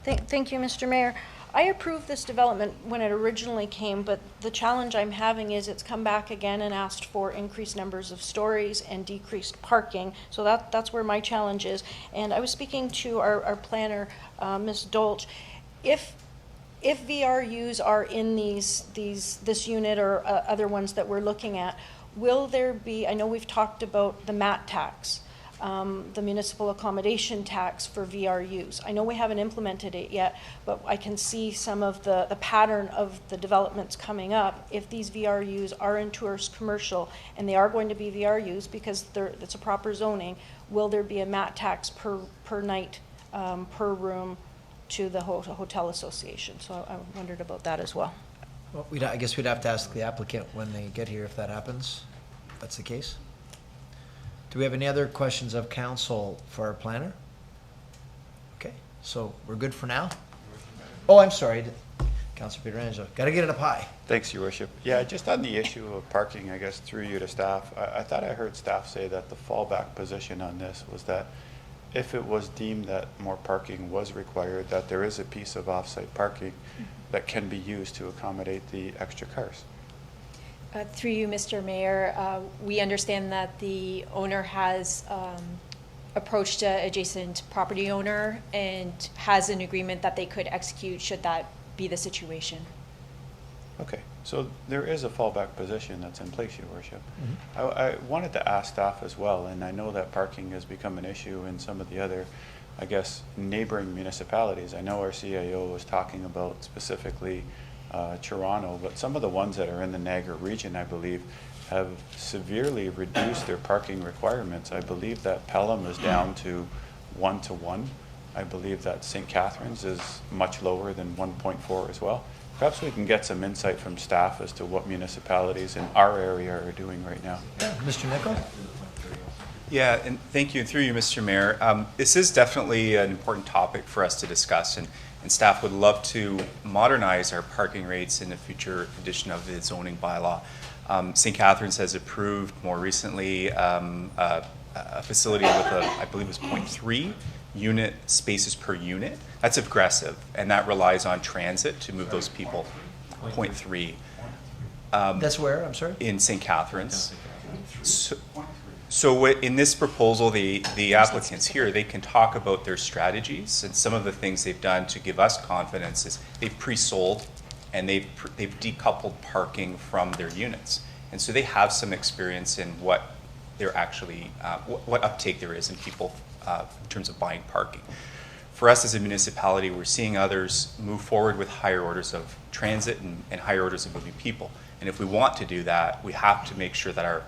Thank you, Mr. Mayor. I approved this development when it originally came, but the challenge I'm having is it's come back again and asked for increased numbers of stories and decreased parking. So that's where my challenge is. And I was speaking to our planner, Ms. Dolch. If if VRUs are in this unit or other ones that we're looking at, will there be, I know we've talked about the MAT tax, the municipal accommodation tax for VRUs. I know we haven't implemented it yet, but I can see some of the pattern of the developments coming up. If these VRUs are in tourist commercial, and they are going to be VRUs because it's a proper zoning, will there be a MAT tax per night, per room to the hotel association? So I wondered about that as well. Well, I guess we'd have to ask the applicant when they get here if that happens, if that's the case. Do we have any other questions of council for our planner? Okay, so we're good for now? Oh, I'm sorry, Councilor Pietrangelo. Got to get it up high. Thanks, Your Worship. Yeah, just on the issue of parking, I guess through you to staff, I thought I heard staff say that the fallback position on this was that if it was deemed that more parking was required, that there is a piece of off-site parking that can be used to accommodate the extra cars. Through you, Mr. Mayor, we understand that the owner has approached an adjacent property owner and has an agreement that they could execute should that be the situation. Okay, so there is a fallback position that's in place, Your Worship. I wanted to ask staff as well, and I know that parking has become an issue in some of the other, I guess, neighboring municipalities. I know our CAO was talking about specifically Toronto, but some of the ones that are in the Niagara region, I believe, have severely reduced their parking requirements. I believe that Pelham is down to 1-to-1. I believe that St. Catharines is much lower than 1.4 as well. Perhaps we can get some insight from staff as to what municipalities in our area are doing right now. Yeah, Mr. Nichol? Yeah, and thank you, and through you, Mr. Mayor. This is definitely an important topic for us to discuss, and staff would love to modernize our parking rates in a future edition of the zoning bylaw. St. Catharines has approved more recently a facility with I believe it was 0.3 unit spaces per unit. That's aggressive, and that relies on transit to move those people. 0.3. That's where, I'm sorry? In St. Catharines. So in this proposal, the applicants here, they can talk about their strategies, and some of the things they've done to give us confidence is they've pre-sold and they've decoupled parking from their units. And so they have some experience in what they're actually, what uptake there is in people in terms of buying parking. For us as a municipality, we're seeing others move forward with higher orders of transit and higher orders of moving people. And if we want to do that, we have to make sure that our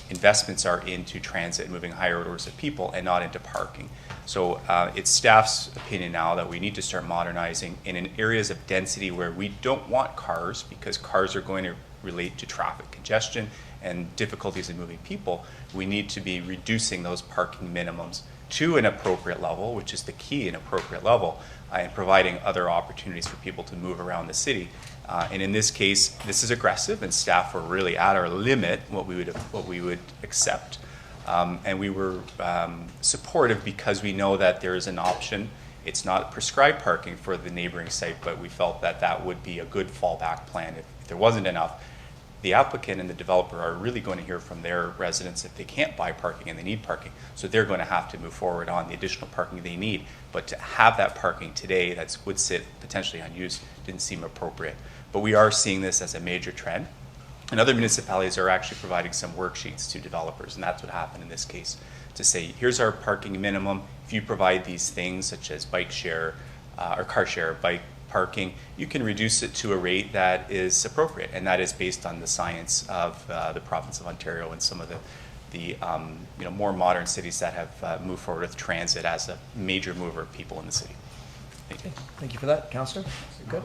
investments are into transit and moving higher orders of people and not into parking. So it's staff's opinion now that we need to start modernizing in areas of density where we don't want cars, because cars are going to relate to traffic congestion and difficulties in moving people. We need to be reducing those parking minimums to an appropriate level, which is the key, an appropriate level, and providing other opportunities for people to move around the city. And in this case, this is aggressive, and staff were really at our limit, what we would accept. And we were supportive because we know that there is an option. It's not prescribed parking for the neighboring site, but we felt that that would be a good fallback plan if there wasn't enough. The applicant and the developer are really going to hear from their residents if they can't buy parking and they need parking. So they're going to have to move forward on the additional parking they need. But to have that parking today that would sit potentially unused didn't seem appropriate. But we are seeing this as a major trend. And other municipalities are actually providing some worksheets to developers, and that's what happened in this case, to say, here's our parking minimum. If you provide these things such as bike share or car share, bike parking, you can reduce it to a rate that is appropriate, and that is based on the science of the province of Ontario and some of the more modern cities that have moved forward with transit as a major mover of people in the city. Thank you. Thank you for that, Councillor. Good.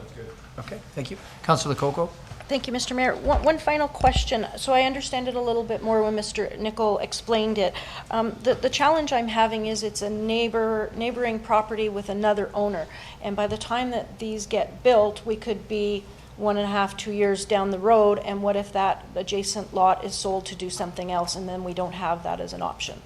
Okay, thank you. Councillor Coco. Thank you, Mr. Mayor. One final question. So I understand it a little bit more when Mr. Nichol explained it. The challenge I'm having is it's a neighboring property with another owner. And by the time that these get built, we could be 1.5, 2 years down the road. And what if that adjacent lot is sold to do something else, and then we don't have that as an option?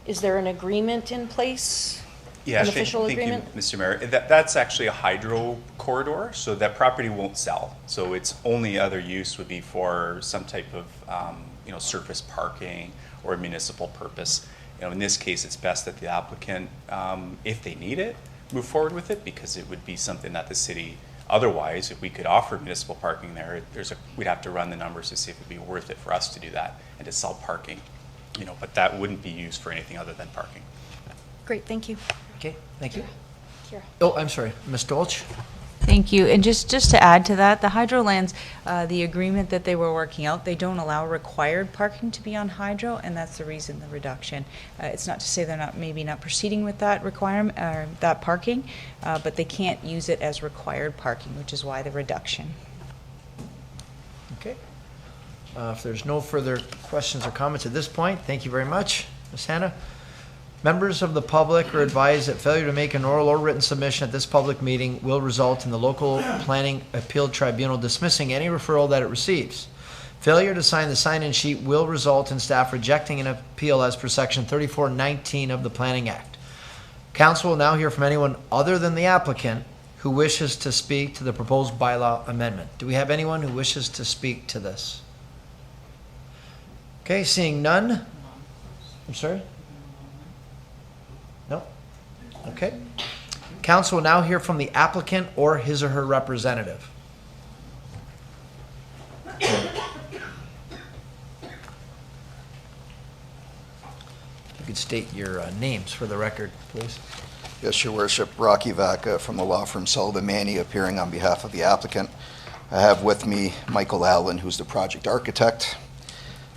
Is there an agreement in place? Yeah, an official agreement? Thank you, Mr. Mayor. That's actually a hydro corridor, so that property won't sell. So its only other use would be for some type of surface parking or a municipal purpose. In this case, it's best that the applicant, if they need it, move forward with it, because it would be something that the city Otherwise, if we could offer municipal parking there, we'd have to run the numbers to see if it'd be worth it for us to do that and to sell parking, but that wouldn't be used for anything other than parking. Great, thank you. Okay, thank you. Kira. Oh, I'm sorry, Ms. Dolch? Thank you. And just to add to that, the hydro lands, the agreement that they were working out, they don't allow required parking to be on hydro, and that's the reason the reduction. It's not to say they're maybe not proceeding with that requirement or that parking, but they can't use it as required parking, which is why the reduction. Okay. If there's no further questions or comments at this point, thank you very much, Ms. Hannah. Members of the public are advised that failure to make an oral or written submission at this public meeting will result in the local planning appeal tribunal dismissing any referral that it receives. Failure to sign the sign-in sheet will result in staff rejecting an appeal as per section 3419 of the Planning Act. Council will now hear from anyone other than the applicant who wishes to speak to the proposed bylaw amendment. Do we have anyone who wishes to speak to this? Okay, seeing none. I'm sorry? No? Okay. Council will now hear from the applicant or his or her representative. You could state your names for the record, please. Yes, Your Worship. Rocky Vaca from the law firm Sullivan Manny, appearing on behalf of the applicant. I have with me Michael Allen, who's the project architect.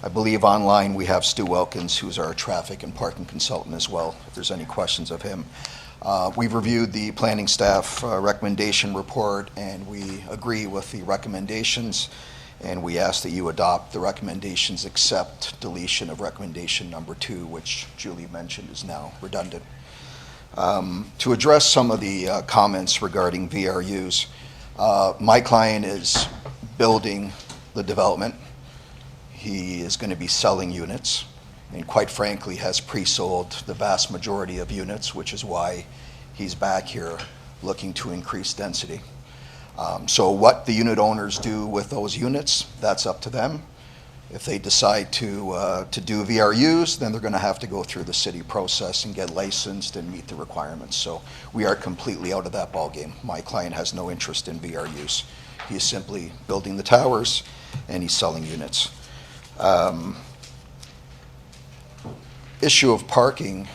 I believe online we have Stu Wilkins, who's our traffic and parking consultant as well, if there's any questions of him. We've reviewed the planning staff recommendation report, and we agree with the recommendations, and we ask that you adopt the recommendations except deletion of recommendation number 2, which Julie mentioned is now redundant. To address some of the comments regarding VRUs, my client is building the development. He is going to be selling units, and quite frankly has pre-sold the vast majority of units, which is why he's back here looking to increase density. So what the unit owners do with those units, that's up to them. If they decide to do VRUs, then they're going to have to go through the city process and get licensed and meet the requirements. So we are completely out of that ballgame. My client has no interest in VRUs. He is simply building the towers and he's selling units. Issue of parking,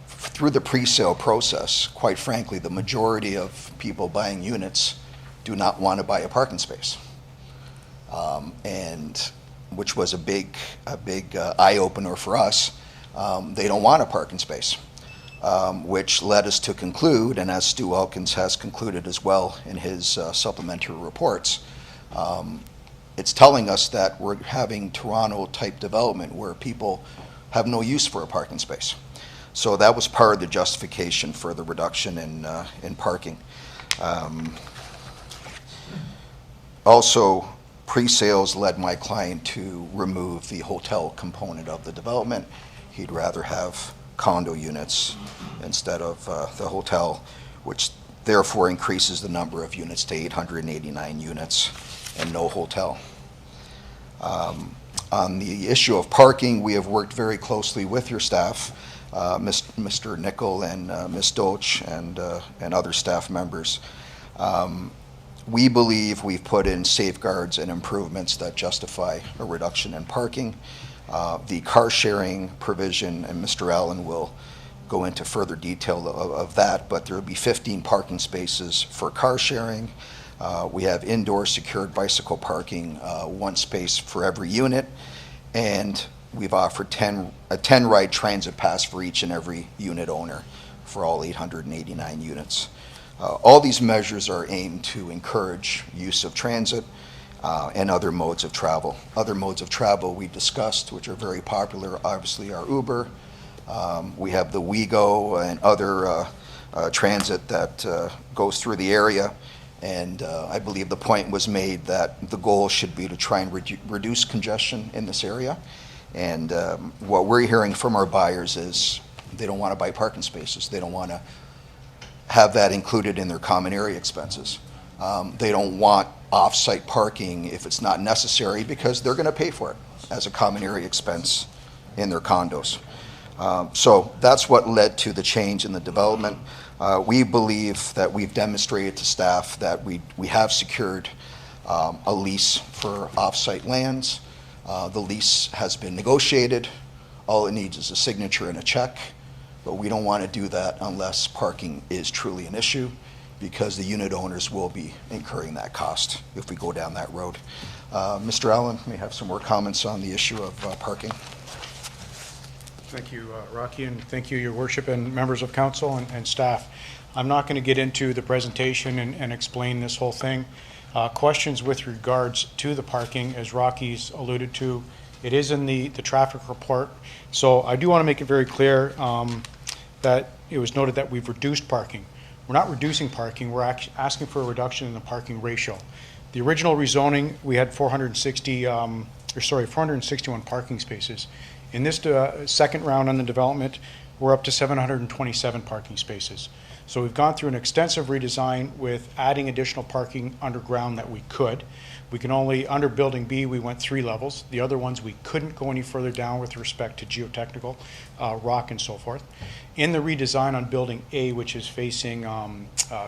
through the pre-sale process, quite frankly, the majority of people buying units do not want to buy a parking space. And which was a big eye-opener for us. They don't want a parking space, which led us to conclude, and as Stu Wilkins has concluded as well in his supplementary reports, it's telling us that we're having Toronto-type development where people have no use for a parking space. So that was part of the justification for the reduction in parking. Also, pre-sales led my client to remove the hotel component of the development. He'd rather have condo units instead of the hotel, which therefore increases the number of units to 889 units and no hotel. On the issue of parking, we have worked very closely with your staff, Mr. Nickel and Ms. Dolch and other staff members. We believe we've put in safeguards and improvements that justify a reduction in parking. The car sharing provision, and Mr. Allen will go into further detail of that, but there will be 15 parking spaces for car sharing. We have indoor secured bicycle parking, 1 space for every unit, and we've offered a 10-ride transit pass for each and every unit owner for all 889 units. All these measures are aimed to encourage use of transit and other modes of travel. Other modes of travel we discussed, which are very popular, obviously, are Uber. We have the WeGo and other transit that goes through the area. And I believe the point was made that the goal should be to try and reduce congestion in this area. And what we're hearing from our buyers is they don't want to buy parking spaces. They don't want to have that included in their common area expenses. They don't want off-site parking if it's not necessary because they're going to pay for it as a common area expense in their condos. So that's what led to the change in the development. We believe that we've demonstrated to staff that we have secured a lease for off-site lands. The lease has been negotiated. All it needs is a signature and a check, but we don't want to do that unless parking is truly an issue, because the unit owners will be incurring that cost if we go down that road. Mr. Allen may have some more comments on the issue of parking. Thank you, Rocky, and thank you, Your Worship, and members of council and staff. I'm not going to get into the presentation and explain this whole thing. Questions with regards to the parking, as Rocky's alluded to, it is in the traffic report. So I do want to make it very clear that it was noted that we've reduced parking. We're not reducing parking, we're asking for a reduction in the parking ratio. The original rezoning, we had 461 parking spaces. In this second round on the development, we're up to 727 parking spaces. So we've gone through an extensive redesign with adding additional parking underground that we could. We can only, under Building B, we went 3 levels. The other ones, we couldn't go any further down with respect to geotechnical, rock and so forth. In the redesign on Building A, which is facing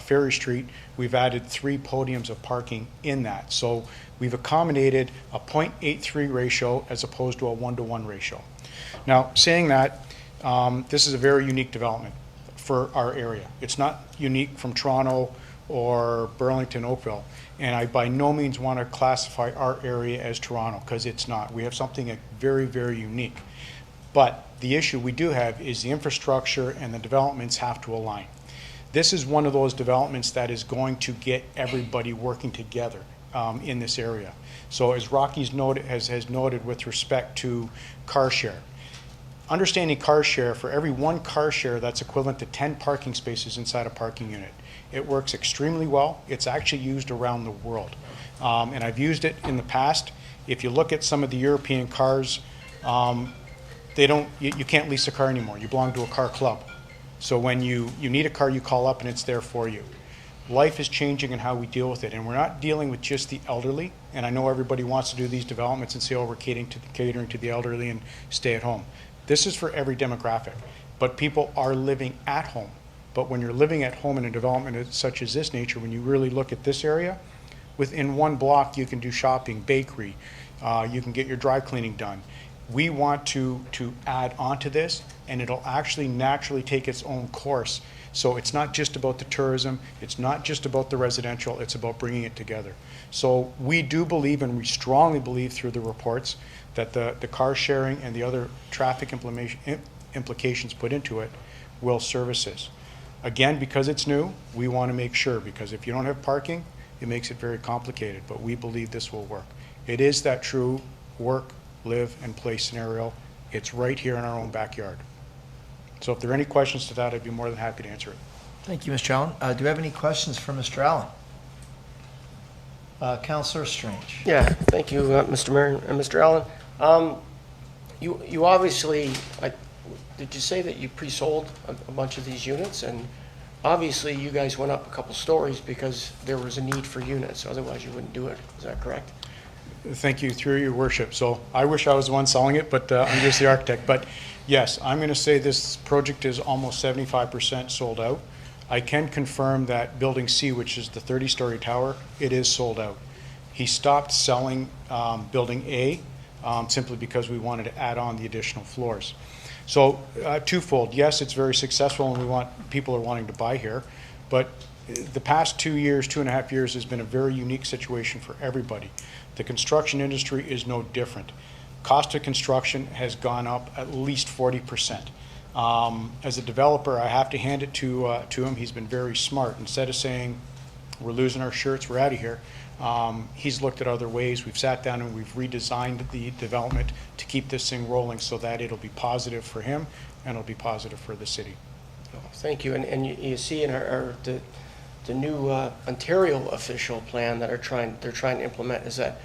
Ferry Street, we've added 3 podiums of parking in that. So we've accommodated a 0.83 ratio as opposed to a 1-to-1 ratio. Now, saying that, this is a very unique development for our area. It's not unique from Toronto or Burlington, Oakville. And I by no means want to classify our area as Toronto, because it's not. We have something very, very unique. But the issue we do have is the infrastructure and the developments have to align. This is one of those developments that is going to get everybody working together in this area. So as Rocky's noted, has noted with respect to car share, understanding car share, for every 1 car share, that's equivalent to 10 parking spaces inside a parking unit. It works extremely well. It's actually used around the world. And I've used it in the past. If you look at some of the European cars, you can't lease a car anymore. You belong to a car club. So when you need a car, you call up and it's there for you. Life is changing in how we deal with it, and we're not dealing with just the elderly. And I know everybody wants to do these developments and say, oh, we're catering to the elderly and stay at home. This is for every demographic, but people are living at home. But when you're living at home in a development such as this nature, when you really look at this area, within 1 block you can do shopping, bakery, you can get your dry cleaning done. We want to add onto this, and it'll actually naturally take its own course. So it's not just about the tourism, it's not just about the residential, it's about bringing it together. So we do believe, and we strongly believe through the reports, that the car sharing and the other traffic implications put into it will service this. Again, because it's new, we want to make sure, because if you don't have parking, it makes it very complicated, but we believe this will work. It is that true work, live, and play scenario. It's right here in our own backyard. So if there are any questions to that, I'd be more than happy to answer it. Thank you, Mr. Allen. Do we have any questions for Mr. Allen? Councillor Strange. Yeah, thank you, Mr. Mayor and Mr. Allen. You obviously, did you say that you pre-sold a bunch of these units? And obviously you guys went up a couple stories because there was a need for units, otherwise you wouldn't do it. Is that correct? Thank you, through your worship. So I wish I was the one selling it, but I'm just the architect. But yes, I'm going to say this project is almost 75% sold out. I can confirm that Building C, which is the 30-story tower, it is sold out. He stopped selling Building A simply because we wanted to add on the additional floors. So twofold. Yes, it's very successful, and people are wanting to buy here, but the past 2 years, 2.5 years has been a very unique situation for everybody. The construction industry is no different. Cost of construction has gone up at least 40%. As a developer, I have to hand it to him. He's been very smart. Instead of saying, we're losing our shirts, we're out of here, he's looked at other ways. We've sat down and we've redesigned the development to keep this thing rolling so that it'll be positive for him and it'll be positive for the city. Thank you. And you see in the new Ontario official plan that they're trying to implement is that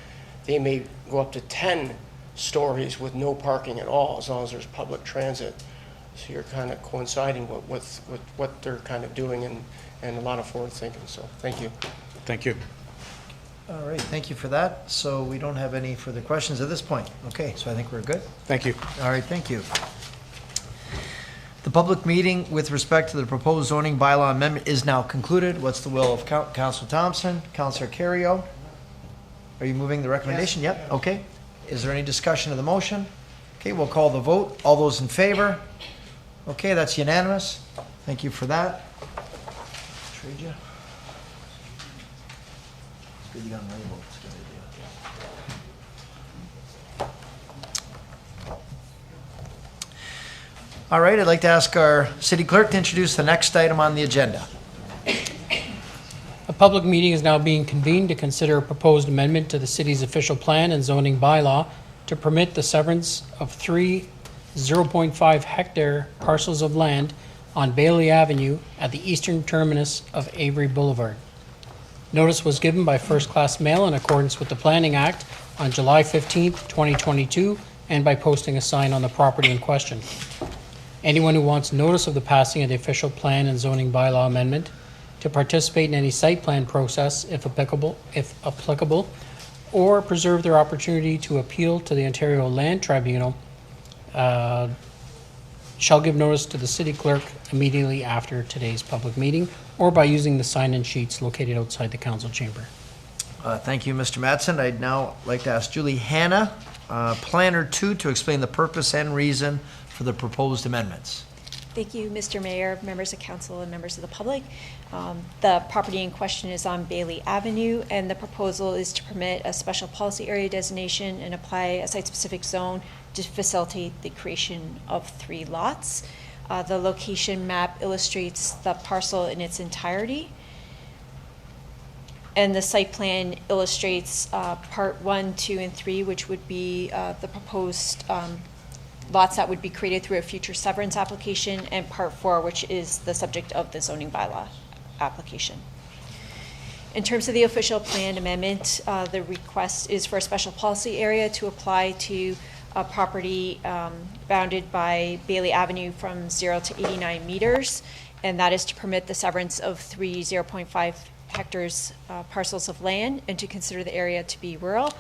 they may go up to 10 stories with no parking at all, as long as there's public transit. So you're kind of coinciding with what they're kind of doing, and a lot of forward thinking. So thank you. Thank you. All right, thank you for that. So we don't have any further questions at this point. Okay, so I think we're good. Thank you. All right, thank you. The public meeting with respect to the proposed zoning bylaw amendment is now concluded. What's the will of Councilor Thompson? Councilor Carrio? Are you moving the recommendation? Yep, okay. Is there any discussion of the motion? Okay, we'll call the vote. All those in favor? Okay, that's unanimous. Thank you for that. Trade you. It's good you got them labeled. It's a good idea. All right, I'd like to ask our city clerk to introduce the next item on the agenda. A public meeting is now being convened to consider a proposed amendment to the city's official plan and zoning bylaw to permit the severance of 3 0.5 hectare parcels of land on Bailey Avenue at the eastern terminus of Avery Boulevard. Notice was given by first-class mail in accordance with the Planning Act on July 15th, 2022, and by posting a sign on the property in question. Anyone who wants notice of the passing of the official plan and zoning bylaw amendment, to participate in any site plan process if applicable, or preserve their opportunity to appeal to the Ontario Land Tribunal, shall give notice to the city clerk immediately after today's public meeting, or by using the sign-in sheets located outside the council chamber. Thank you, Mr. Mattson. I'd now like to ask Julie Hanna, Planner 2, to explain the purpose and reason for the proposed amendments. Thank you, Mr. Mayor, members of council, and members of the public. The property in question is on Bailey Avenue, and the proposal is to permit a special policy area designation and apply a site-specific zone to facilitate the creation of 3 lots. The location map illustrates the parcel in its entirety, and the site plan illustrates part 1, 2, and 3, which would be the proposed lots that would be created through a future severance application, and part 4, which is the subject of the zoning bylaw application. In terms of the official plan amendment, the request is for a special policy area to apply to a property bounded by Bailey Avenue from 0 to 89 meters, and that is to permit the severance of 3 0.5 hectares parcels of land, and to consider the area to be rural.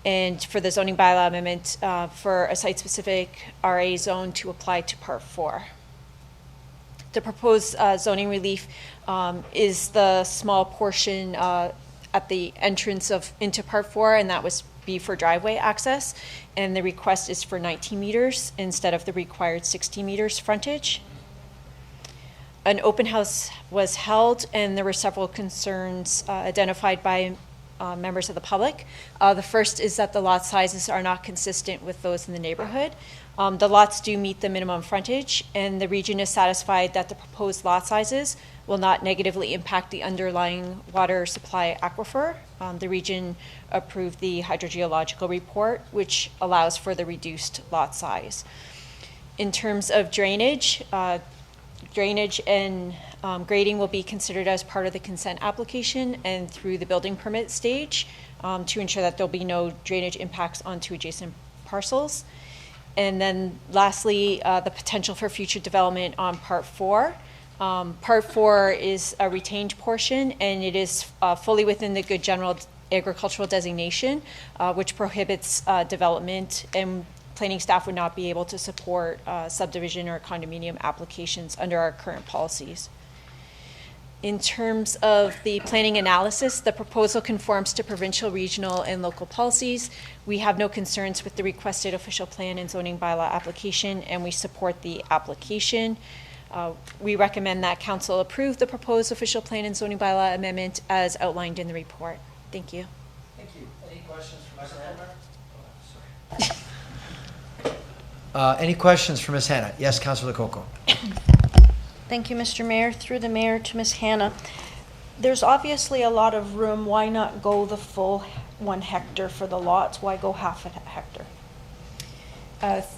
And for the zoning bylaw amendment, for a site-specific RA zone to apply to part 4. The proposed zoning relief is the small portion at the entrance into part 4, and that was be for driveway access. And the request is for 19 meters instead of the required 60 meters frontage. An open house was held, and there were several concerns identified by members of the public. The first is that the lot sizes are not consistent with those in the neighborhood. The lots do meet the minimum frontage, and the region is satisfied that the proposed lot sizes will not negatively impact the underlying water supply aquifer. The region approved the hydrogeological report, which allows for the reduced lot size. In terms of drainage, drainage and grading will be considered as part of the consent application and through the building permit stage to ensure that there'll be no drainage impacts onto adjacent parcels. And then lastly, the potential for future development on part 4. Part 4 is a retained portion, and it is fully within the good general agricultural designation, which prohibits development, and planning staff would not be able to support subdivision or condominium applications under our current policies. In terms of the planning analysis, the proposal conforms to provincial, regional, and local policies. We have no concerns with the requested official plan and zoning bylaw application, and we support the application. We recommend that council approve the proposed official plan and zoning bylaw amendment as outlined in the report. Thank you. Thank you. Any questions for Ms. Hanna? Any questions for Ms. Hanna? Yes, Councilor Lococo. Thank you, Mr. Mayor. Through the mayor to Ms. Hanna. There's obviously a lot of room. Why not go the full 1 hectare for the lots? Why go half a hectare?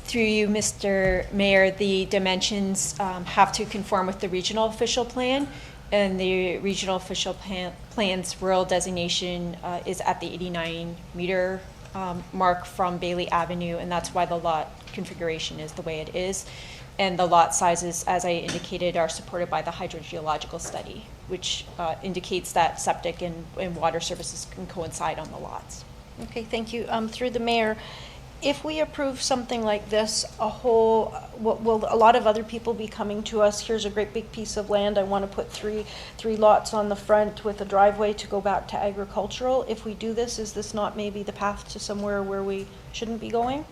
Through you, Mr. Mayor, the dimensions have to conform with the regional official plan, and the regional official plan's rural designation is at the 89 meter mark from Bailey Avenue, and that's why the lot configuration is the way it is. And the lot sizes, as I indicated, are supported by the hydrogeological study, which indicates that septic and water services can coincide on the lots. Okay, thank you. Through the mayor, if we approve something like this, will a lot of other people be coming to us? Here's a great big piece of land. I want to put three lots on the front with a driveway to go back to agricultural. If we do this, is this not maybe the path to somewhere where we shouldn't be going?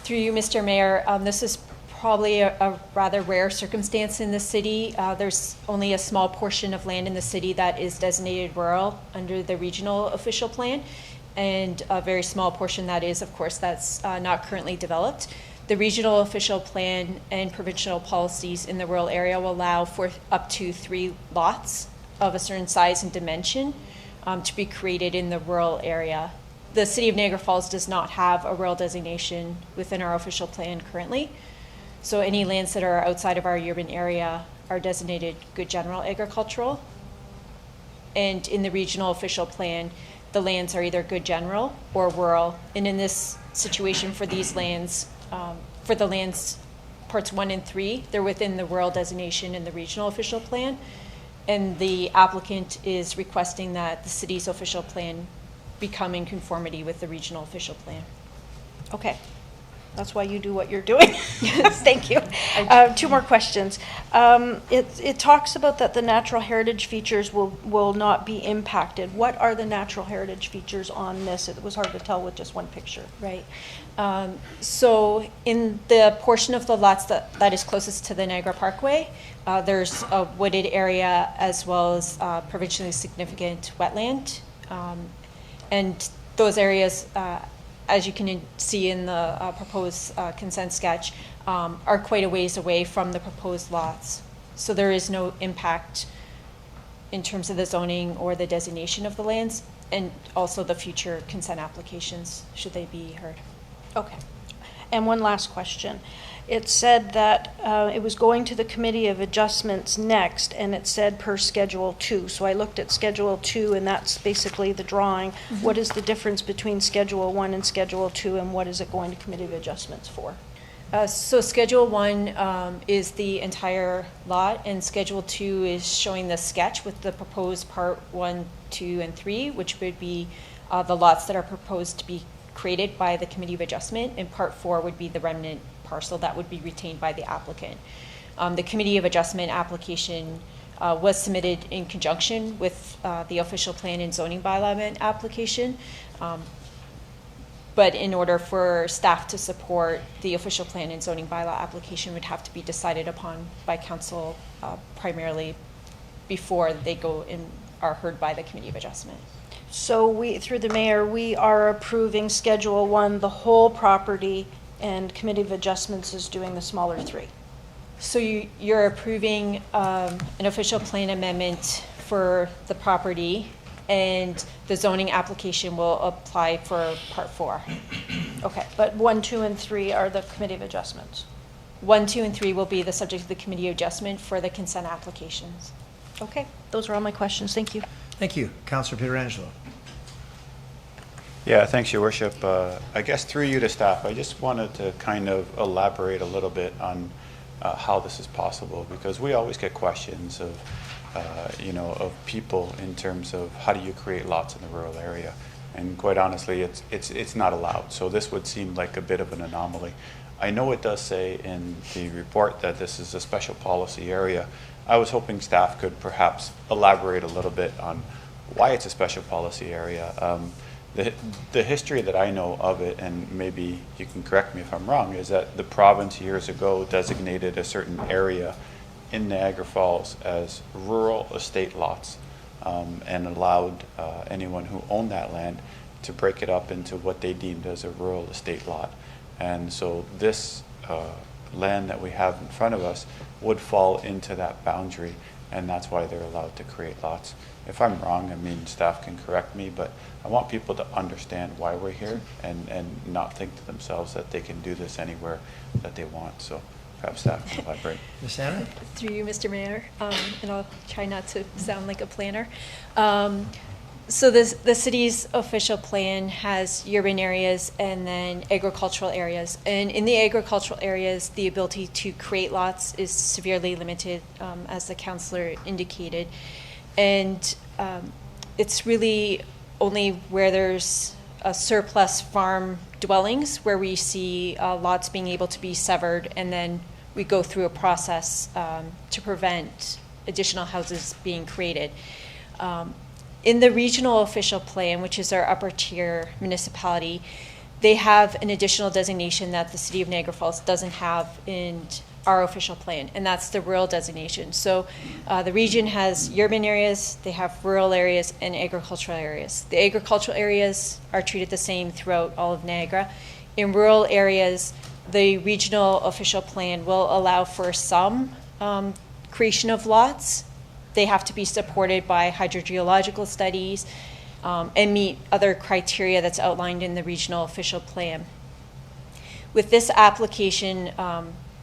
Through you, Mr. Mayor, this is probably a rather rare circumstance in the city. There's only a small portion of land in the city that is designated rural under the regional official plan, and a very small portion that is, of course, that's not currently developed. The regional official plan and provincial policies in the rural area will allow for up to 3 lots of a certain size and dimension to be created in the rural area. The city of Niagara Falls does not have a rural designation within our official plan currently. So any lands that are outside of our urban area are designated good general agricultural. And in the regional official plan, the lands are either good general or rural. And in this situation for these lands, for the lands parts 1 and 3, they're within the rural designation in the regional official plan. And the applicant is requesting that the city's official plan become in conformity with the regional official plan. Okay. That's why you do what you're doing. Thank you. 2 more questions. It talks about that the natural heritage features will not be impacted. What are the natural heritage features on this? It was hard to tell with just one picture. Right. So in the portion of the lots that is closest to the Niagara Parkway, there's a wooded area as well as provincially significant wetland. And those areas, as you can see in the proposed consent sketch, are quite a ways away from the proposed lots. So there is no impact in terms of the zoning or the designation of the lands, and also the future consent applications, should they be heard. Okay. And one last question. It said that it was going to the Committee of Adjustments next, and it said per Schedule 2. So I looked at Schedule 2, and that's basically the drawing. Mm-hmm. What is the difference between Schedule 1 and Schedule 2, and what is it going to Committee of Adjustments for? So Schedule 1 is the entire lot, and Schedule 2 is showing the sketch with the proposed Part 1, 2, and 3, which would be the lots that are proposed to be created by the Committee of Adjustment, and Part 4 would be the remnant parcel that would be retained by the applicant. The Committee of Adjustment application was submitted in conjunction with the official plan and zoning bylaw amendment application. But in order for staff to support the official plan and zoning bylaw application would have to be decided upon by council primarily before they go and are heard by the Committee of Adjustment. So we, through the mayor, we are approving Schedule 1, the whole property, and Committee of Adjustments is doing the smaller 3. So you're approving an official plan amendment for the property, and the zoning application will apply for Part 4. Okay, but 1, 2, and 3 are the Committee of Adjustments. 1, 2, and 3 will be the subject of the Committee of Adjustment for the consent applications. Okay, those are all my questions. Thank you. Thank you. Councillor Pietrangelo. Yeah, thanks, Your Worship. I guess through you to staff, I just wanted to kind of elaborate a little bit on how this is possible, because we always get questions of, of people in terms of how do you create lots in the rural area, and quite honestly, it's not allowed. So this would seem like a bit of an anomaly. I know it does say in the report that this is a special policy area. I was hoping staff could perhaps elaborate a little bit on why it's a special policy area. The history that I know of it, and maybe you can correct me if I'm wrong, is that the province years ago designated a certain area in Niagara Falls as rural estate lots, and allowed anyone who owned that land to break it up into what they deemed as a rural estate lot. And so this land that we have in front of us would fall into that boundary, and that's why they're allowed to create lots. If I'm wrong, I mean, staff can correct me, but I want people to understand why we're here and not think to themselves that they can do this anywhere that they want. So perhaps staff can elaborate. Ms. Anna? Through you, Mr. Mayor, and I'll try not to sound like a planner. So the city's official plan has urban areas and then agricultural areas. And in the agricultural areas, the ability to create lots is severely limited, as the councillor indicated. And it's really only where there's a surplus farm dwellings where we see lots being able to be severed, and then we go through a process to prevent additional houses being created. In the regional official plan, which is our upper tier municipality, they have an additional designation that the City of Niagara Falls doesn't have in our official plan, and that's the rural designation. So the region has urban areas, they have rural areas, and agricultural areas. The agricultural areas are treated the same throughout all of Niagara. In rural areas, the regional official plan will allow for some creation of lots. They have to be supported by hydrogeological studies and meet other criteria that's outlined in the regional official plan. With this application,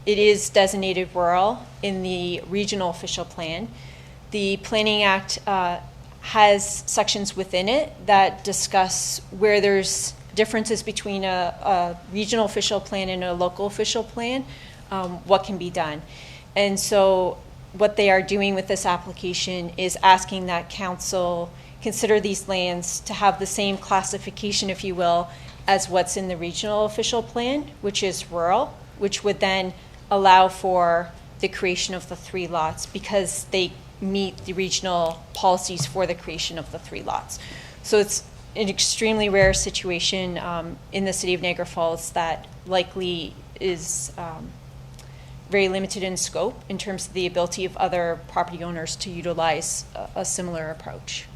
it is designated rural in the regional official plan. The Planning Act has sections within it that discuss where there's differences between a regional official plan and a local official plan, what can be done. And so what they are doing with this application is asking that council consider these lands to have the same classification, if you will, as what's in the regional official plan, which is rural, which would then allow for the creation of the 3 lots because they meet the regional policies for the creation of the 3 lots. So it's an extremely rare situation in the City of Niagara Falls that likely is very limited in scope in terms of the ability of other property owners to utilize a similar approach.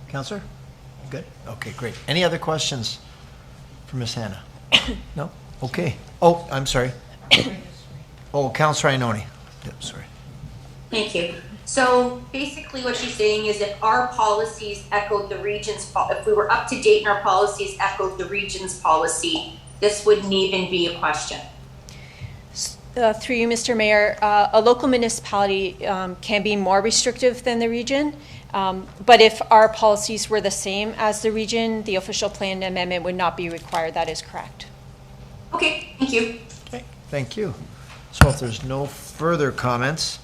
Councillor? Good? Okay, great. Any other questions for Ms. Hannah? No? Okay. Oh, I'm sorry. Oh, Councillor Ioannoni. Yep, sorry. Thank you. So basically what she's saying is if our policies echoed the region's, if we were up to date and our policies echoed the region's policy, this wouldn't even be a question. Through you, Mr. Mayor, a local municipality can be more restrictive than the region, but if our policies were the same as the region, the official plan amendment would not be required. That is correct. Okay, thank you. Okay, thank you. So if there's no further comments,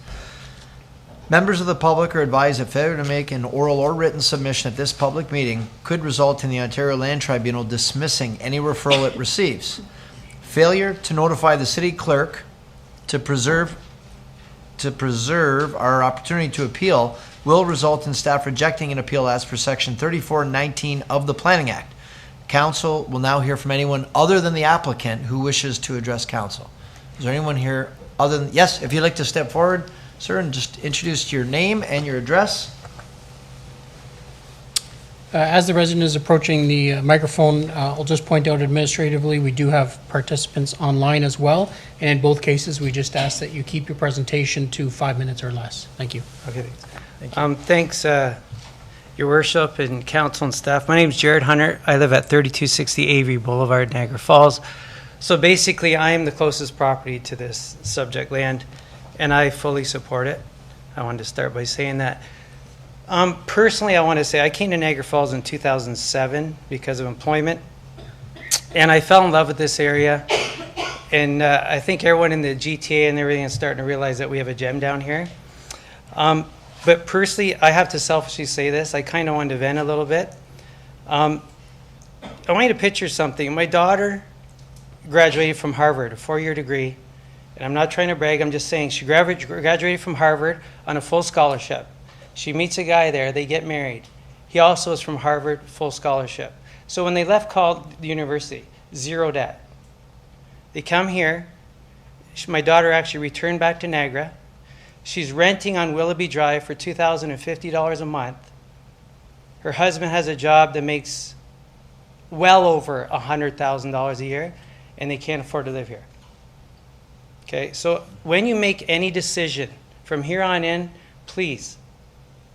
members of the public are advised that failure to make an oral or written submission at this public meeting could result in the Ontario Land Tribunal dismissing any referral it receives. Failure to notify the city clerk to preserve our opportunity to appeal will result in staff rejecting an appeal as per section 3419 of the Planning Act. Council will now hear from anyone other than the applicant who wishes to address council. Is there anyone here other than, yes, if you'd like to step forward, sir, and just introduce your name and your address. As the resident is approaching the microphone, I'll just point out administratively, we do have participants online as well. And in both cases, we just ask that you keep your presentation to 5 minutes or less. Thank you. Okay. Thanks, Your Worship and council and staff. My name is Jared Hunter. I live at 3260 Avery Boulevard, Niagara Falls. So basically, I am the closest property to this subject land, and I fully support it. I wanted to start by saying that. Personally, I want to say I came to Niagara Falls in 2007 because of employment, and I fell in love with this area. And I think everyone in the GTA and everything is starting to realize that we have a gem down here. But personally, I have to selfishly say this. I kind of wanted to vent a little bit. I want you to picture something. My daughter graduated from Harvard, a 4-year degree. And I'm not trying to brag. I'm just saying she graduated from Harvard on a full scholarship. She meets a guy there. They get married. He also is from Harvard, full scholarship. So when they left the university, 0 debt. They come here. My daughter actually returned back to Niagara. She's renting on Willoughby Drive for $2,050 a month. Her husband has a job that makes well over $100,000 a year, and they can't afford to live here. Okay, so when you make any decision from here on in, please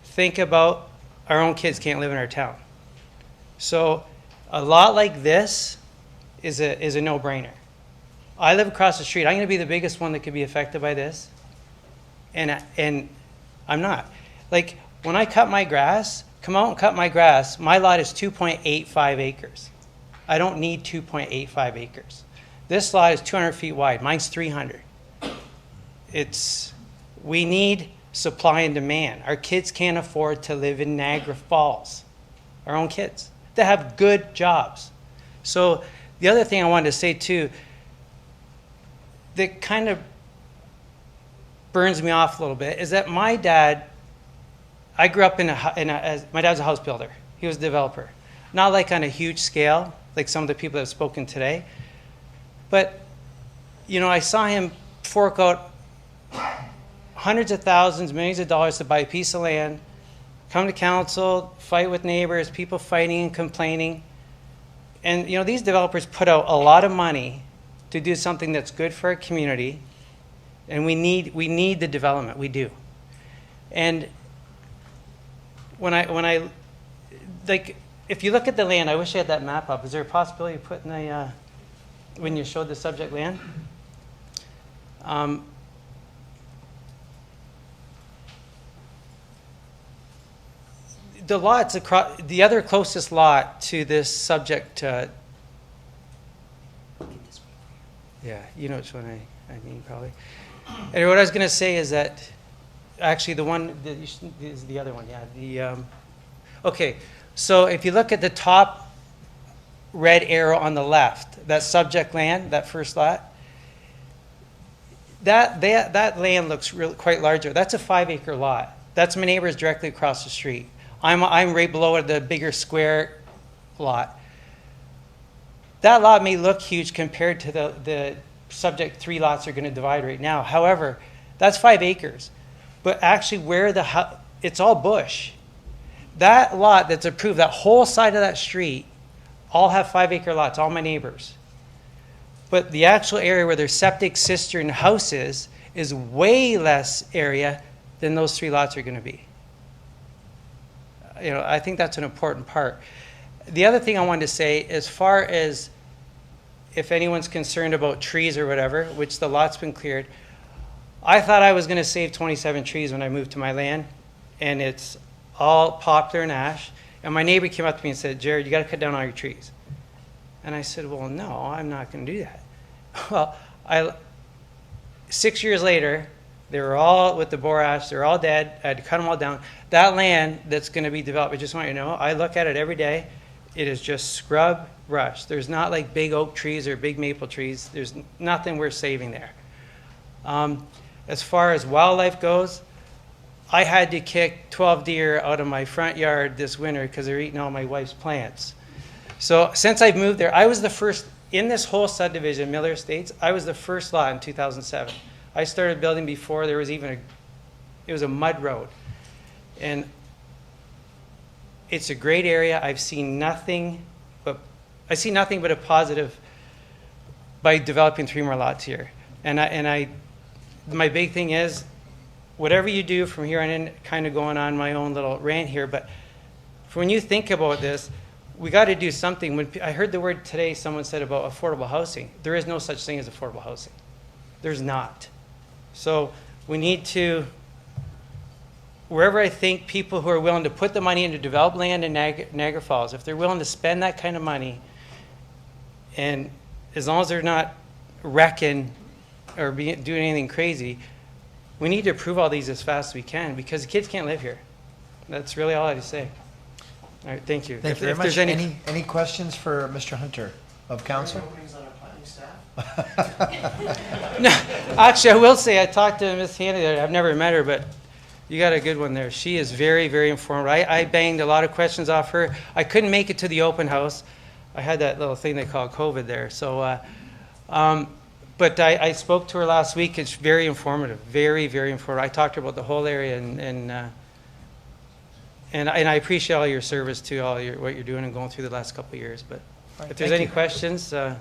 think about our own kids can't live in our town. So a lot like this is a no-brainer. I live across the street. I'm going to be the biggest one that could be affected by this. And I'm not. Like, when I cut my grass, come out and cut my grass, my lot is 2.85 acres. I don't need 2.85 acres. This lot is 200 feet wide. Mine's 300. We need supply and demand. Our kids can't afford to live in Niagara Falls. our own kids, that have good jobs. So the other thing I wanted to say too, that kind of burns me off a little bit, is that my dad, I grew up my dad's a house builder. He was a developer. Not like on a huge scale, like some of the people that have spoken today. But, you know, I saw him fork out hundreds of thousands, millions of dollars to buy a piece of land, come to council, fight with neighbors, people fighting and complaining. And, you know, these developers put out a lot of money to do something that's good for our community. And we need the development, we do. And when I like, if you look at the land, I wish I had that map up. Is there a possibility of putting when you showed the subject land? The lots across, the other closest lot to this subject, yeah, you know which one I mean probably. And what I was going to say is that, actually the one, is the other one, yeah. Okay, so if you look at the top red arrow on the left, that subject land, that first lot, that land looks really quite larger. That's a 5-acre lot. That's my neighbors directly across the street. I'm right below the bigger square lot. That lot may look huge compared to the subject 3 lots are going to divide right now. However, that's 5 acres. But actually where it's all bush. That lot that's approved, that whole side of that street, all have 5-acre lots, all my neighbors. But the actual area where their septic cistern house is way less area than those 3 lots are going to be. You know, I think that's an important part. The other thing I wanted to say, as far as if anyone's concerned about trees or whatever, which the lot's been cleared, I thought I was going to save 27 trees when I moved to my land, and it's all poplar and ash. And my neighbor came up to me and said, Jared, you got to cut down all your trees. And I said, well, no, I'm not going to do that. Well, 6 years later, they were all with the boar ash, they're all dead. I had to cut them all down. That land that's going to be developed, I just want you to know, I look at it every day. It is just scrub brush. There's not like big oak trees or big maple trees. There's nothing worth saving there. As far as wildlife goes, I had to kick 12 deer out of my front yard this winter because they're eating all my wife's plants. So since I've moved there, I was the first, in this whole subdivision, Miller Estates, I was the first lot in 2007. I started building before there was even it was a mud road. And it's a great area. I've seen nothing but a positive by developing 3 more lots here. And my big thing is, whatever you do from here on in, kind of going on my own little rant here, but when you think about this, we got to do something. When I heard the word today, someone said about affordable housing. There is no such thing as affordable housing. There's not. So we need to, wherever I think people who are willing to put the money into develop land in Niagara Falls, if they're willing to spend that kind of money, and as long as they're not wrecking or doing anything crazy, we need to approve all these as fast as we can because the kids can't live here. That's really all I have to say. All right, thank you. Thank you very much. Any questions for Mr. Hunter of council? No, actually, I will say I talked to Ms. Handy there. I've never met her, but you got a good one there. She is very, very informed. I banged a lot of questions off her. I couldn't make it to the open house. I had that little thing they call COVID there. So, but I spoke to her last week. It's very informative, very, very informative. I talked to her about the whole area, and I appreciate all your service to what you're doing and going through the last couple of years. But if there's any questions, I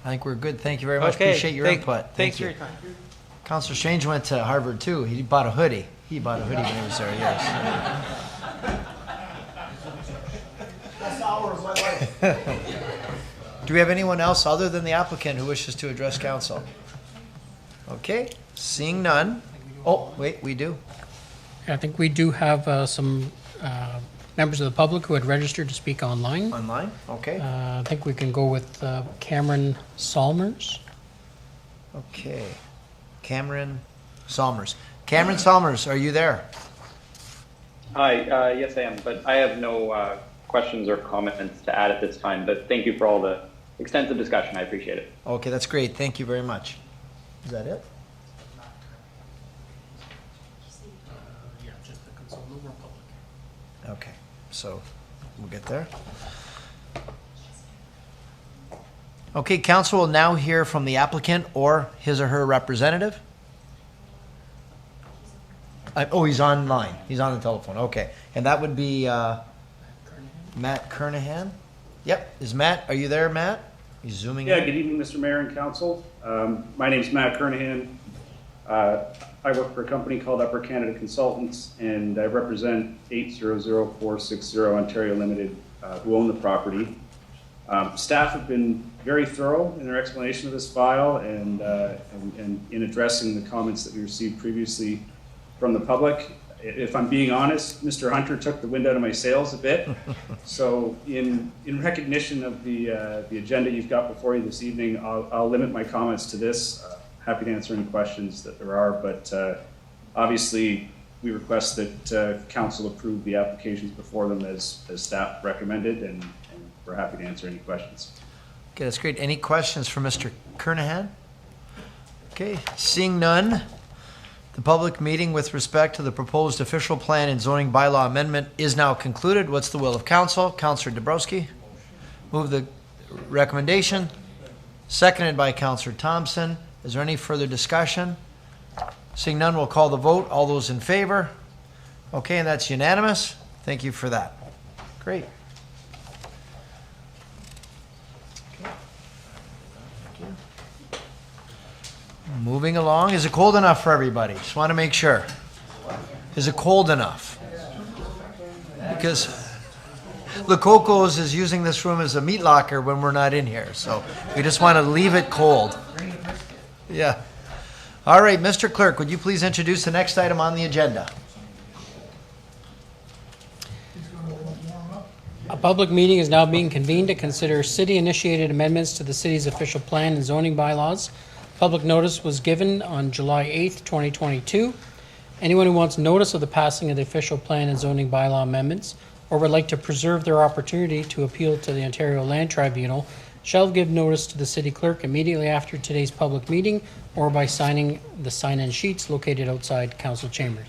think we're good. Thank you very much. Okay. Appreciate your input. Thanks Thank you. for your time. Councilor Strange went to Harvard too. He bought a hoodie. He bought a hoodie when he was there. Yes. Best hour of my life. Do we have anyone else other than the applicant who wishes to address council? Okay, seeing none. Oh, wait, we do. I think we do have some members of the public who had registered to speak online. Online, okay. I think we can go with Cameron Salmers. Okay, Cameron Salmers. Cameron Salmers, are you there? Hi, yes I am, but I have no questions or comments to add at this time, but thank you for all the extensive discussion. I appreciate it. Okay, that's great. Thank you very much. Is that it? Yeah, just the consultant, no more public. Okay, so we'll get there. Okay, council will now hear from the applicant or his or her representative. Oh, he's online. He's on the telephone. Okay, and that would be Matt Kernahan. Yep, is Matt? Are you there, Matt? He's zooming Yeah. in. Good evening, Mr. Mayor and Council. My name's Matt Kernahan. I work for a company called Upper Canada Consultants, and I represent 800460 Ontario Limited, who own the property. Staff have been very thorough in their explanation of this file and in addressing the comments that we received previously from the public. If I'm being honest, Mr. Hunter took the wind out of my sails a bit. So in recognition of the agenda you've got before you this evening, I'll limit my comments to this. Happy to answer any questions that there are, but obviously we request that council approve the applications before them as staff recommended, and we're happy to answer any questions. Okay, that's great. Any questions for Mr. Kernahan? Okay, seeing none, the public meeting with respect to the proposed official plan and zoning bylaw amendment is now concluded. What's the will of council? Councillor Dabrowski. Move the recommendation. Seconded by Councillor Thompson. Is there any further discussion? Seeing none, we'll call the vote. All those in favor? Okay, and that's unanimous. Thank you for that. Great. Moving along. Is it cold enough for everybody? Just want to make sure. Is it cold enough? Because Lococo's is using this room as a meat locker when we're not in here, so we just want to leave it cold. Yeah. All right, Mr. Clerk, would you please introduce the next item on the agenda? A public meeting is now being convened to consider city-initiated amendments to the city's official plan and zoning bylaws. Public notice was given on July 8th, 2022. Anyone who wants notice of the passing of the official plan and zoning bylaw amendments or would like to preserve their opportunity to appeal to the Ontario Land Tribunal shall give notice to the city clerk immediately after today's public meeting or by signing the sign-in sheets located outside council chambers.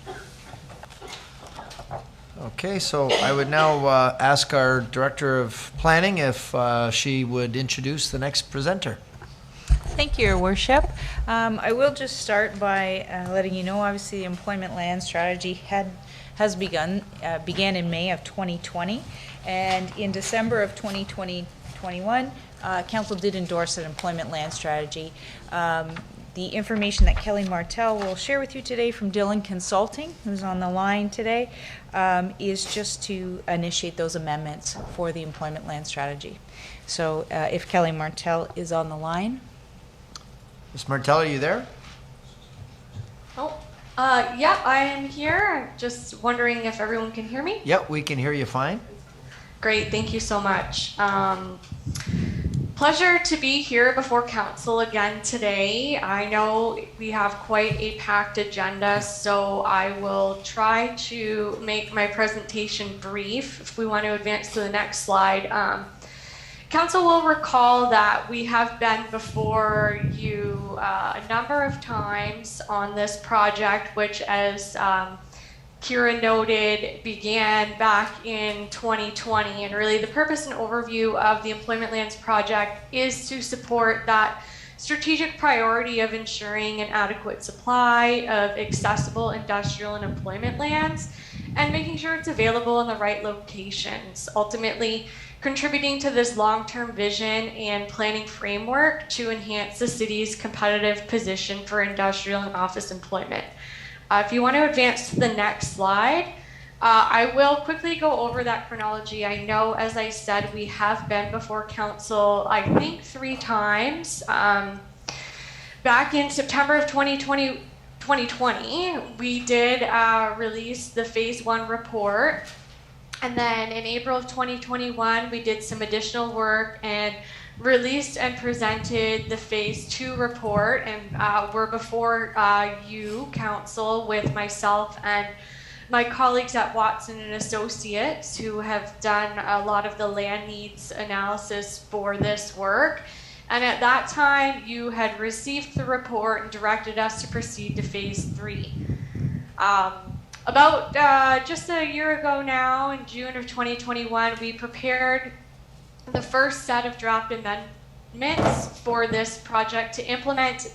Okay, so I would now ask our Director of Planning if she would introduce the next presenter. Thank you, Your Worship. I will just start by letting you know, obviously, the employment land strategy began in May of 2020, and in December of 2021, Council did endorse an employment land strategy. The information that Kelly Martell will share with you today from Dillon Consulting, who's on the line today, is just to initiate those amendments for the employment land strategy. So if Kelly Martell is on the line. Ms. Martell, are you there? Oh, yeah, I am here. I'm just wondering if everyone can hear me. Yep, we can hear you fine. Great, thank you so much. Pleasure to be here before council again today. I know we have quite a packed agenda, so I will try to make my presentation brief. If we want to advance to the next slide. Council will recall that we have been before you a number of times on this project, which, as Kira noted, began back in 2020. And really the purpose and overview of the Employment Lands Project is to support that strategic priority of ensuring an adequate supply of accessible industrial and employment lands and making sure it's available in the right locations, ultimately contributing to this long-term vision and planning framework to enhance the city's competitive position for industrial and office employment. If you want to advance to the next slide, I will quickly go over that chronology. I know, as I said, we have been before council, I think 3 times. Back in September of 2020, we did release the Phase 1 report. And then in April of 2021, we did some additional work and released and presented the Phase 2 report, and we're before you, council, with myself and my colleagues at Watson and Associates, who have done a lot of the land needs analysis for this work. And at that time, you had received the report and directed us to proceed to phase 3. About just a year ago now, in June of 2021, we prepared the first set of draft amendments for this project to implement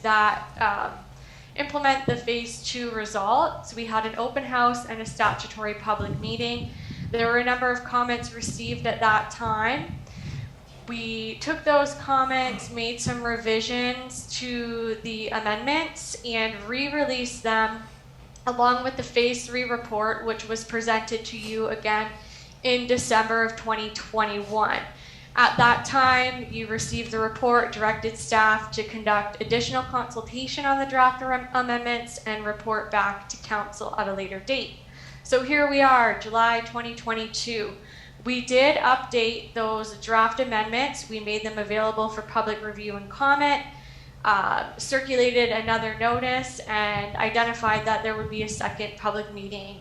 the phase 2 results. We had an open house and a statutory public meeting. There were a number of comments received at that time. We took those comments, made some revisions to the amendments, and re-released them along with the phase 3 report, which was presented to you again in December of 2021. At that time, you received the report, directed staff to conduct additional consultation on the draft amendments, and report back to council at a later date. So here we are, July 2022. We did update those draft amendments. We made them available for public review and comment, circulated another notice, and identified that there would be a second public meeting,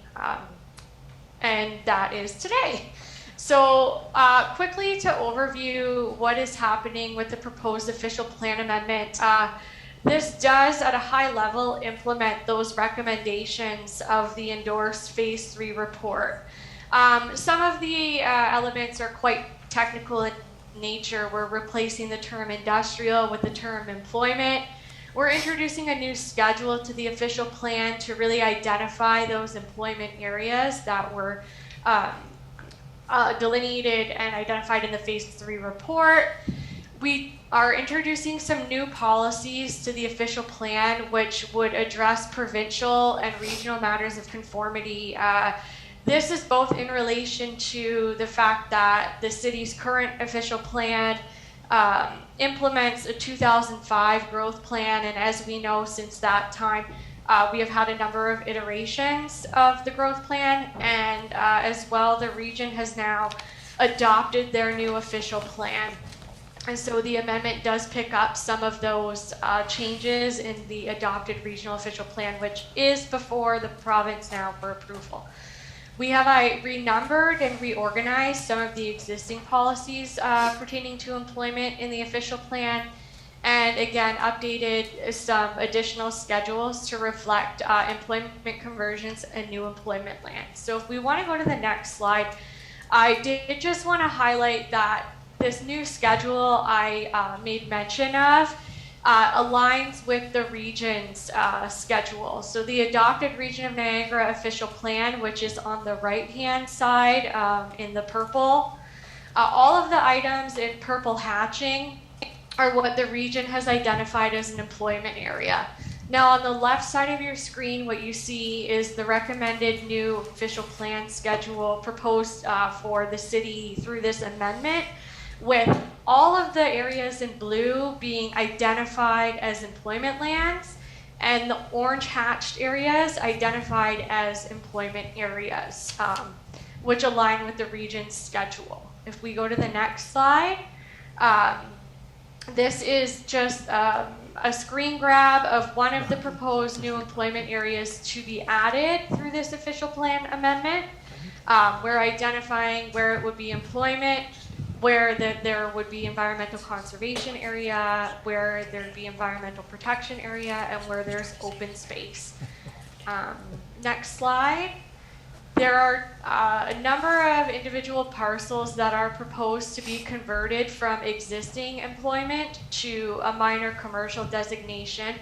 and that is today. So quickly to overview what is happening with the proposed official plan amendment. This does, at a high level, implement those recommendations of the endorsed phase 3 report. Some of the elements are quite technical in nature. We're replacing the term industrial with the term employment. We're introducing a new schedule to the official plan to really identify those employment areas that were delineated and identified in the phase 3 report. We are introducing some new policies to the official plan, which would address provincial and regional matters of conformity. This is both in relation to the fact that the city's current official plan implements a 2005 growth plan, and as we know, since that time, we have had a number of iterations of the growth plan, and as well, the region has now adopted their new official plan. And so the amendment does pick up some of those changes in the adopted regional official plan, which is before the province now for approval. We have renumbered and reorganized some of the existing policies pertaining to employment in the official plan, and again updated some additional schedules to reflect employment conversions and new employment land. So if we want to go to the next slide, I did just want to highlight that this new schedule I made mention of aligns with the region's schedule. So the adopted Region of Niagara official plan, which is on the right-hand side in the purple, all of the items in purple hatching are what the region has identified as an employment area. Now on the left side of your screen, what you see is the recommended new official plan schedule proposed for the city through this amendment, with all of the areas in blue being identified as employment lands and the orange hatched areas identified as employment areas, which align with the region's schedule. If we go to the next slide, this is just a screen grab of one of the proposed new employment areas to be added through this official plan amendment. We're identifying where it would be employment, where there would be environmental conservation area, where there'd be environmental protection area, and where there's open space. Next slide. There are a number of individual parcels that are proposed to be converted from existing employment to a minor commercial designation.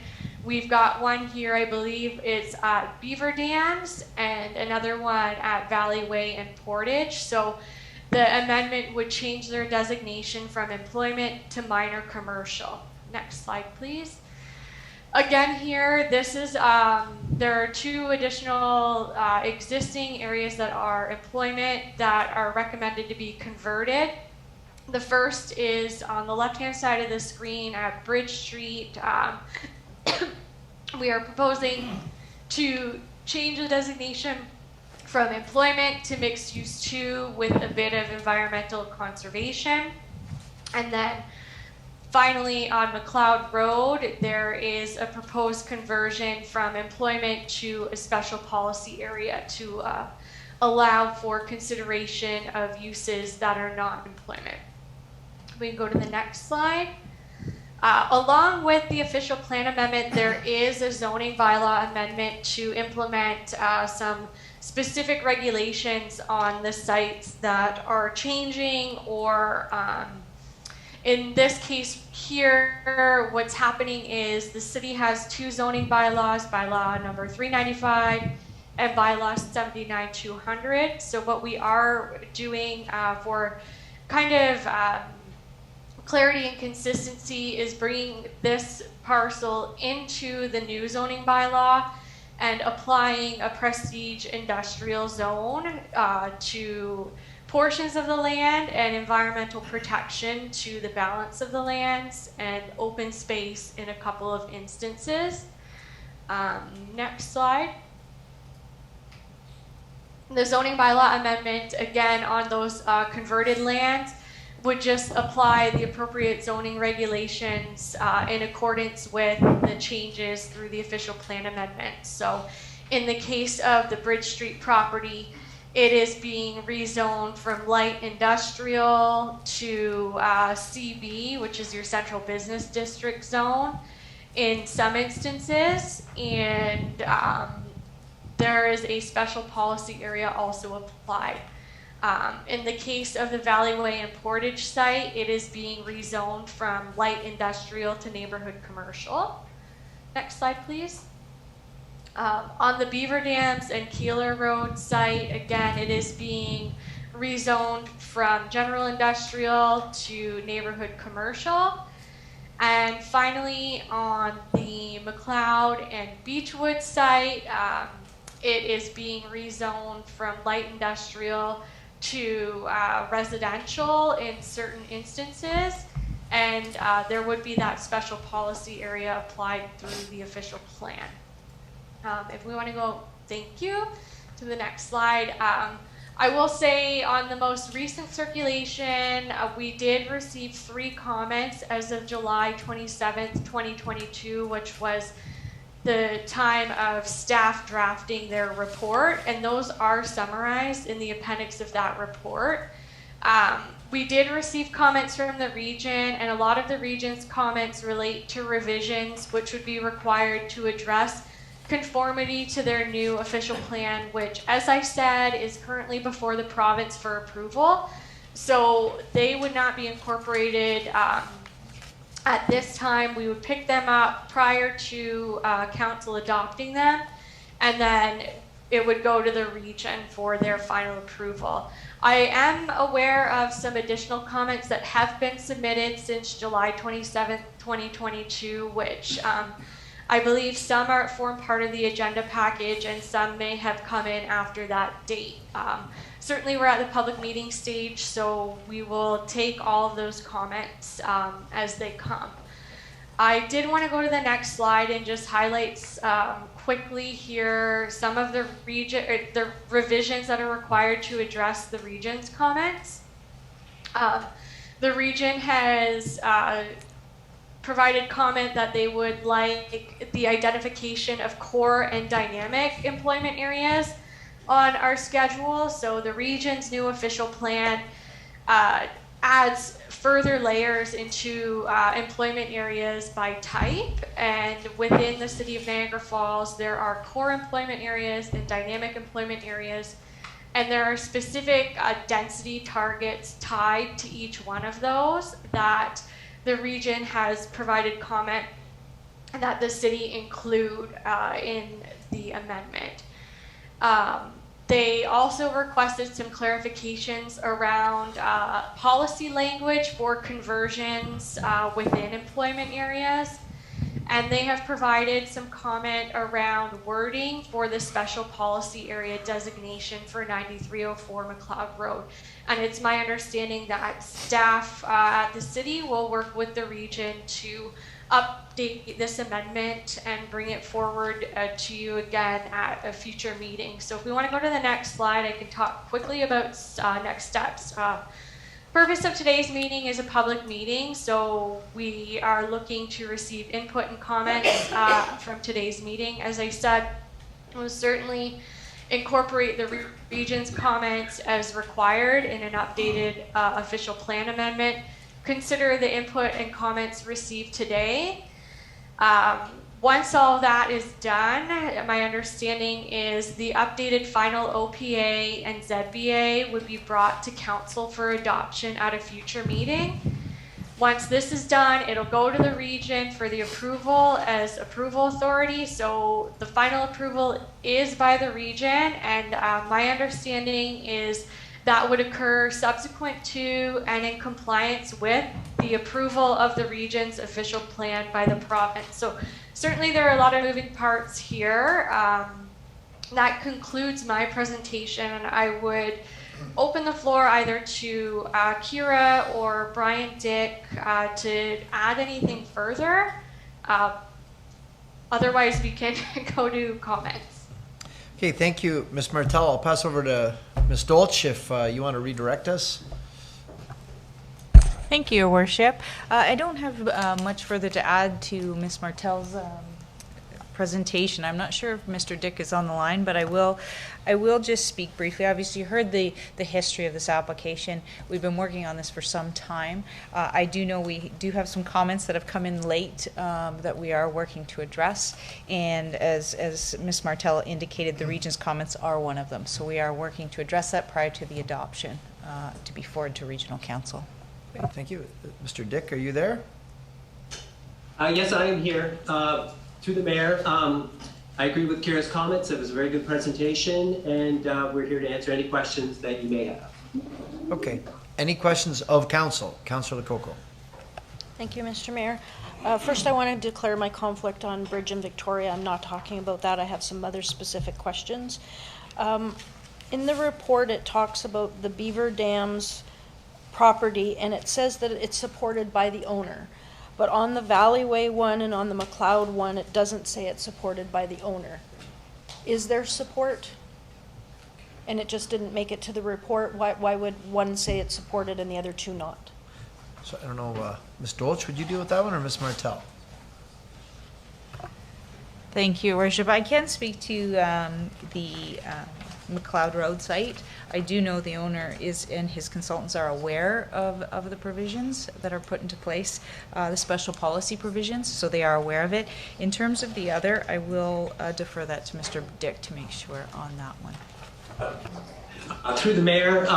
We've got one here, I believe it's at Beaver Dams, and another one at Valley Way and Portage. So the amendment would change their designation from employment to minor commercial. Next slide, please. Again here, this is, there are two additional existing areas that are employment that are recommended to be converted. The first is on the left-hand side of the screen at Bridge Street. We are proposing to change the designation from employment to mixed use 2 with a bit of environmental conservation. And then Finally, on McLeod Road, there is a proposed conversion from employment to a special policy area to allow for consideration of uses that are not employment. We can go to the next slide. Along with the official plan amendment, there is a zoning bylaw amendment to implement some specific regulations on the sites that are changing, or in this case here, what's happening is the city has two zoning bylaws, bylaw number 395 and bylaw 79-200. So what we are doing for kind of clarity and consistency is bringing this parcel into the new zoning bylaw and applying a prestige industrial zone to portions of the land, and environmental protection to the balance of the lands, and open space in a couple of instances. Next slide. The zoning bylaw amendment, again, on those converted lands, would just apply the appropriate zoning regulations in accordance with the changes through the official plan amendment. So in the case of the Bridge Street property, it is being rezoned from light industrial to CB, which is your central business district zone in some instances, and there is a special policy area also applied. In the case of the Valleyway and Portage site, it is being rezoned from light industrial to neighborhood commercial. Next slide, please. On the Beaver Dams and Keeler Road site, again, it is being rezoned from general industrial to neighborhood commercial. And finally, on the McLeod and Beechwood site, it is being rezoned from light industrial to residential in certain instances, and there would be that special policy area applied through the official plan. If we want to go, thank you, to the next slide. I will say on the most recent circulation, we did receive 3 comments as of July 27th, 2022, which was the time of staff drafting their report, and those are summarized in the appendix of that report. We did receive comments from the region, and a lot of the region's comments relate to revisions which would be required to address conformity to their new official plan, which, as I said, is currently before the province for approval. So they would not be incorporated at this time. We would pick them up prior to council adopting them, and then it would go to the region for their final approval. I am aware of some additional comments that have been submitted since July 27th, 2022, which I believe some form part of the agenda package, and some may have come in after that date. Certainly we're at the public meeting stage, so we will take all of those comments as they come. I did want to go to the next slide and just highlight quickly here some of the revisions that are required to address the region's comments. The region has provided comment that they would like the identification of core and dynamic employment areas on our schedule. So the region's new official plan adds further layers into employment areas by type, and within the city of Niagara Falls there are core employment areas and dynamic employment areas, and there are specific density targets tied to each one of those that the region has provided comment that the city include in the amendment. They also requested some clarifications around policy language for conversions within employment areas, and they have provided some comment around wording for the special policy area designation for 9304 McLeod Road. And it's my understanding that staff at the city will work with the region to update this amendment and bring it forward to you again at a future meeting. So if we want to go to the next slide, I can talk quickly about next steps. Purpose of today's meeting is a public meeting, so we are looking to receive input and comments from today's meeting. As I said, we'll certainly incorporate the region's comments as required in an updated official plan amendment. Consider the input and comments received today. Once all that is done, my understanding is the updated final OPA and ZBA would be brought to council for adoption at a future meeting. Once this is done, it'll go to the region for the approval as approval authority. So the final approval is by the region, and my understanding is that would occur subsequent to and in compliance with the approval of the region's official plan by the province. So certainly there are a lot of moving parts here. That concludes my presentation, and I would open the floor either to Kira or Brian Dick to add anything further. Otherwise, we can go to comments. Okay, thank you, Ms. Martel. I'll pass over to Ms. Dolch if you want to redirect us. Thank you, Your Worship. I don't have much further to add to Ms. Martel's presentation. I'm not sure if Mr. Dick is on the line, but I will just speak briefly. Obviously, you heard the history of this application. We've been working on this for some time. I do know we do have some comments that have come in late that we are working to address, and as Ms. Martel indicated, the region's comments are one of them. So we are working to address that prior to the adoption to be forwarded to Regional Council. Okay, thank you. Mr. Dick, are you there? Yes, I am here. To the mayor, I agree with Kira's comments. It was a very good presentation, and we're here to answer any questions that you may have. Okay. Any questions of council? Councilor Lococo. Thank you, Mr. Mayor. First, I want to declare my conflict on Bridge in Victoria. I'm not talking about that. I have some other specific questions. In the report, it talks about the Beaver Dam's property, and it says that it's supported by the owner. But on the Valleyway one and on the McLeod one, it doesn't say it's supported by the owner. Is there support? And it just didn't make it to the report? Why would one say it's supported and the other two not? So I don't know, Ms. Dolch, would you deal with that one, or Ms. Martel? Thank you, Your Worship. I can speak to the McLeod Road site. I do know the owner is and his consultants are aware of the provisions that are put into place, the special policy provisions, so they are aware of it. In terms of the other, I will defer that to Mr. Dick to make sure on that one. Through the mayor,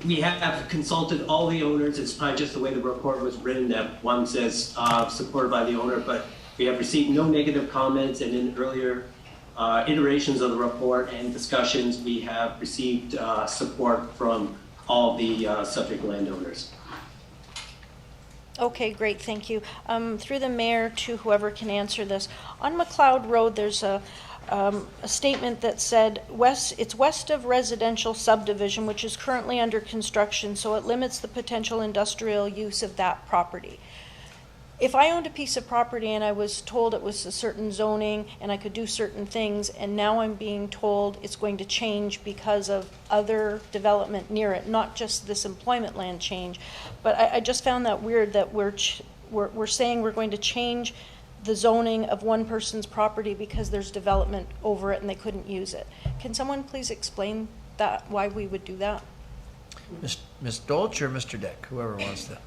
we have consulted all the owners. It's probably just the way the report was written that one says supported by the owner, but we have received no negative comments, and in earlier iterations of the report and discussions, we have received support from all the subject landowners. Okay, great, thank you. Through the mayor to whoever can answer this. On McLeod Road, there's a statement that said it's west of residential subdivision, which is currently under construction, so it limits the potential industrial use of that property. If I owned a piece of property and I was told it was a certain zoning and I could do certain things, and now I'm being told it's going to change because of other development near it, not just this employment land change, but I just found that weird that we're saying we're going to change the zoning of one person's property because there's development over it and they couldn't use it. Can someone please explain that, why we would do that? Ms. Dolch or Mr. Dick, whoever wants to.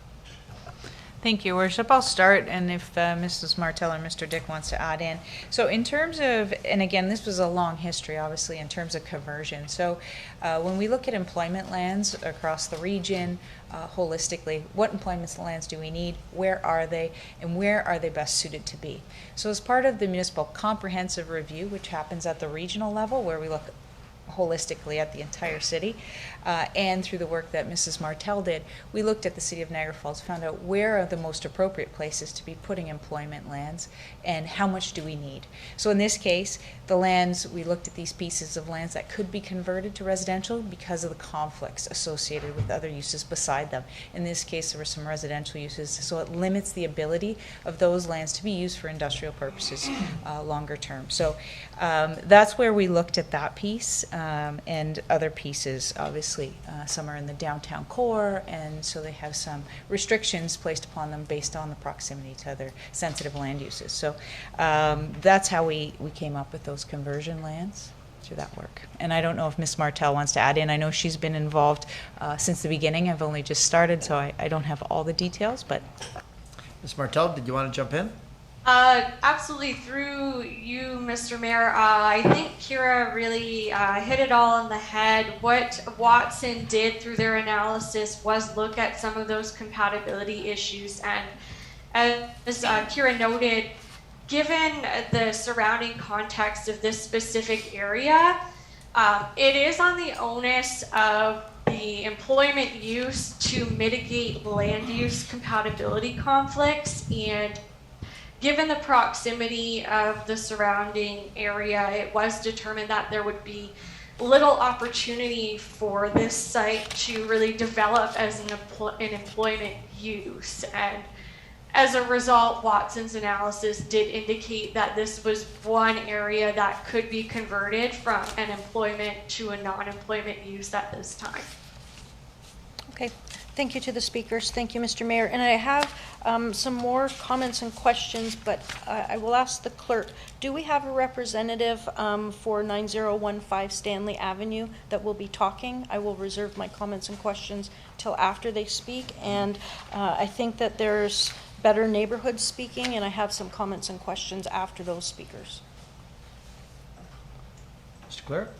Thank you, Worship. I'll start, and if Mrs. Martel or Mr. Dick wants to add in. So in terms of, and again, this was a long history, obviously, in terms of conversion. So when we look at employment lands across the region, holistically, what employment lands do we need, where are they, and where are they best suited to be? So as part of the municipal comprehensive review, which happens at the regional level, where we look holistically at the entire city, and through the work that Mrs. Martel did, we looked at the city of Niagara Falls, found out where are the most appropriate places to be putting employment lands and how much do we need. So in this case, the lands, we looked at these pieces of lands that could be converted to residential because of the conflicts associated with other uses beside them. In this case, there were some residential uses, so it limits the ability of those lands to be used for industrial purposes longer term. So that's where we looked at that piece. and other pieces, obviously. Some are in the downtown core, and so they have some restrictions placed upon them based on the proximity to other sensitive land uses. So that's how we came up with those conversion lands through that work. And I don't know if Ms. Martel wants to add in. I know she's been involved since the beginning. I've only just started, so I don't have all the details, but. Ms. Martel, did you want to jump in? Absolutely. Through you, Mr. Mayor, I think Kira really hit it all on the head. What Watson did through their analysis was look at some of those compatibility issues. And as Kira noted, given the surrounding context of this specific area, it is on the onus of the employment use to mitigate land use compatibility conflicts. And given the proximity of the surrounding area, it was determined that there would be little opportunity for this site to really develop as an employment use. And as a result, Watson's analysis did indicate that this was one area that could be converted from an employment to a non-employment use at this time. Okay, thank you to the speakers. Thank you, Mr. Mayor. And I have some more comments and questions, but I will ask the clerk, do we have a representative for 9015 Stanley Avenue that will be talking? I will reserve my comments and questions till after they speak. And I think that there's Better Neighborhoods speaking, and I have some comments and questions after those speakers. Mr. Clerk?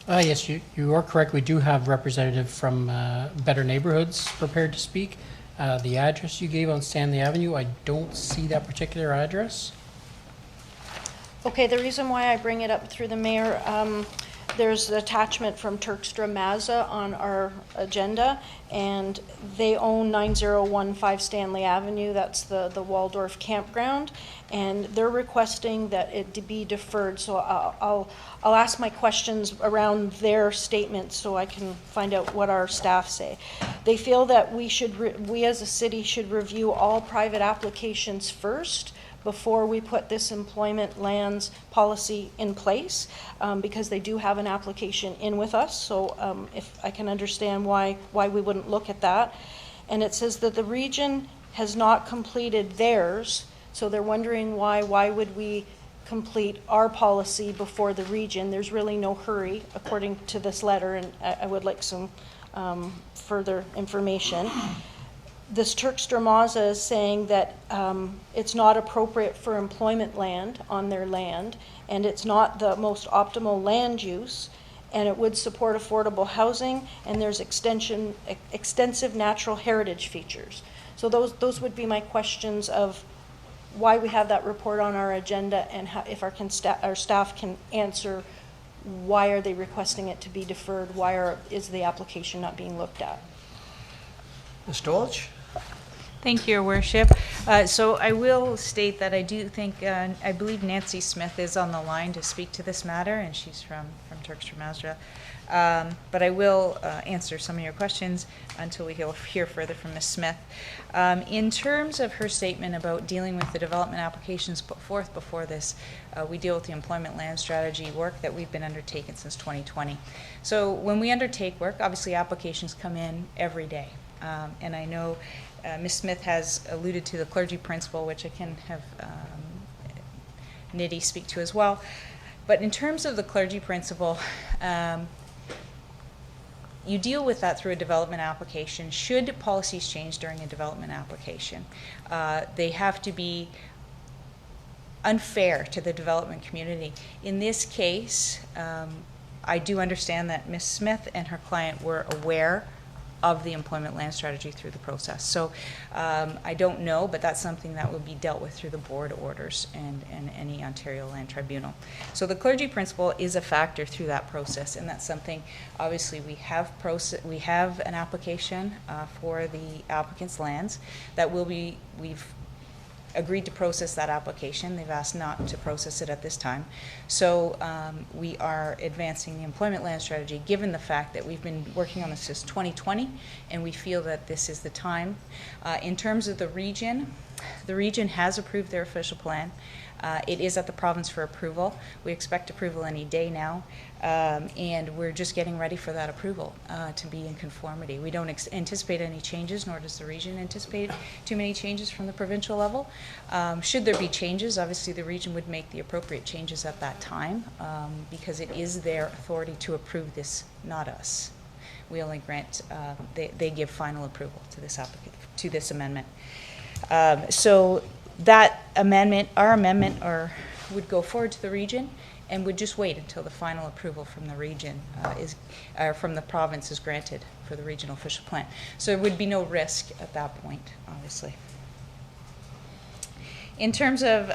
Yes, you are correct. We do have representative from Better Neighborhoods prepared to speak. The address you gave on Stanley Avenue, I don't see that particular address. Okay, the reason why I bring it up through the mayor, there's an attachment from Turkstra Mazza on our agenda, and they own 9015 Stanley Avenue. That's the Waldorf campground, and they're requesting that it be deferred. So I'll ask my questions around their statement so I can find out what our staff say. They feel that we as a city should review all private applications first before we put this employment lands policy in place, because they do have an application in with us. So if I can understand why we wouldn't look at that. And it says that the region has not completed theirs, so they're wondering why would we complete our policy before the region? There's really no hurry, according to this letter, and I would like some further information. This Turkstra Mazza is saying that it's not appropriate for employment land on their land, and it's not the most optimal land use, and it would support affordable housing, and there's extensive natural heritage features. So those would be my questions of why we have that report on our agenda, and how, if our staff can answer why are they requesting it to be deferred, is the application not being looked at? Ms. Dolch? Thank you, Your Worship. So I will state that I do think, I believe Nancy Smith is on the line to speak to this matter, and she's from Turkstra Mazza. But I will answer some of your questions until we hear further from Ms. Smith. In terms of her statement about dealing with the development applications put forth before this, we deal with the employment land strategy work that we've been undertaking since 2020. So when we undertake work, obviously applications come in every day. And I know Ms. Smith has alluded to the clergy principle, which I can have Nidhi speak to as well. But in terms of the clergy principle, you deal with that through a development application. Should policies change during a development application, they have to be unfair to the development community. In this case, I do understand that Ms. Smith and her client were aware of the employment land strategy through the process. So I don't know, but that's something that will be dealt with through the board orders and any Ontario Land Tribunal. So the clergy principle is a factor through that process, and that's something, obviously, we have an application for the applicant's lands that we've agreed to process that application. They've asked not to process it at this time. So we are advancing the employment land strategy, given the fact that we've been working on this since 2020, and we feel that this is the time. In terms of the region has approved their official plan. It is at the province for approval. We expect approval any day now, and we're just getting ready for that approval to be in conformity. We don't anticipate any changes, nor does the region anticipate too many changes from the provincial level. Should there be changes, obviously the region would make the appropriate changes at that time, because it is their authority to approve this, not us. We only grant, they give final approval to this amendment. So that amendment, our amendment, would go forward to the region and would just wait until the final approval from the region from the province is granted for the regional official plan. So there would be no risk at that point, obviously. In terms of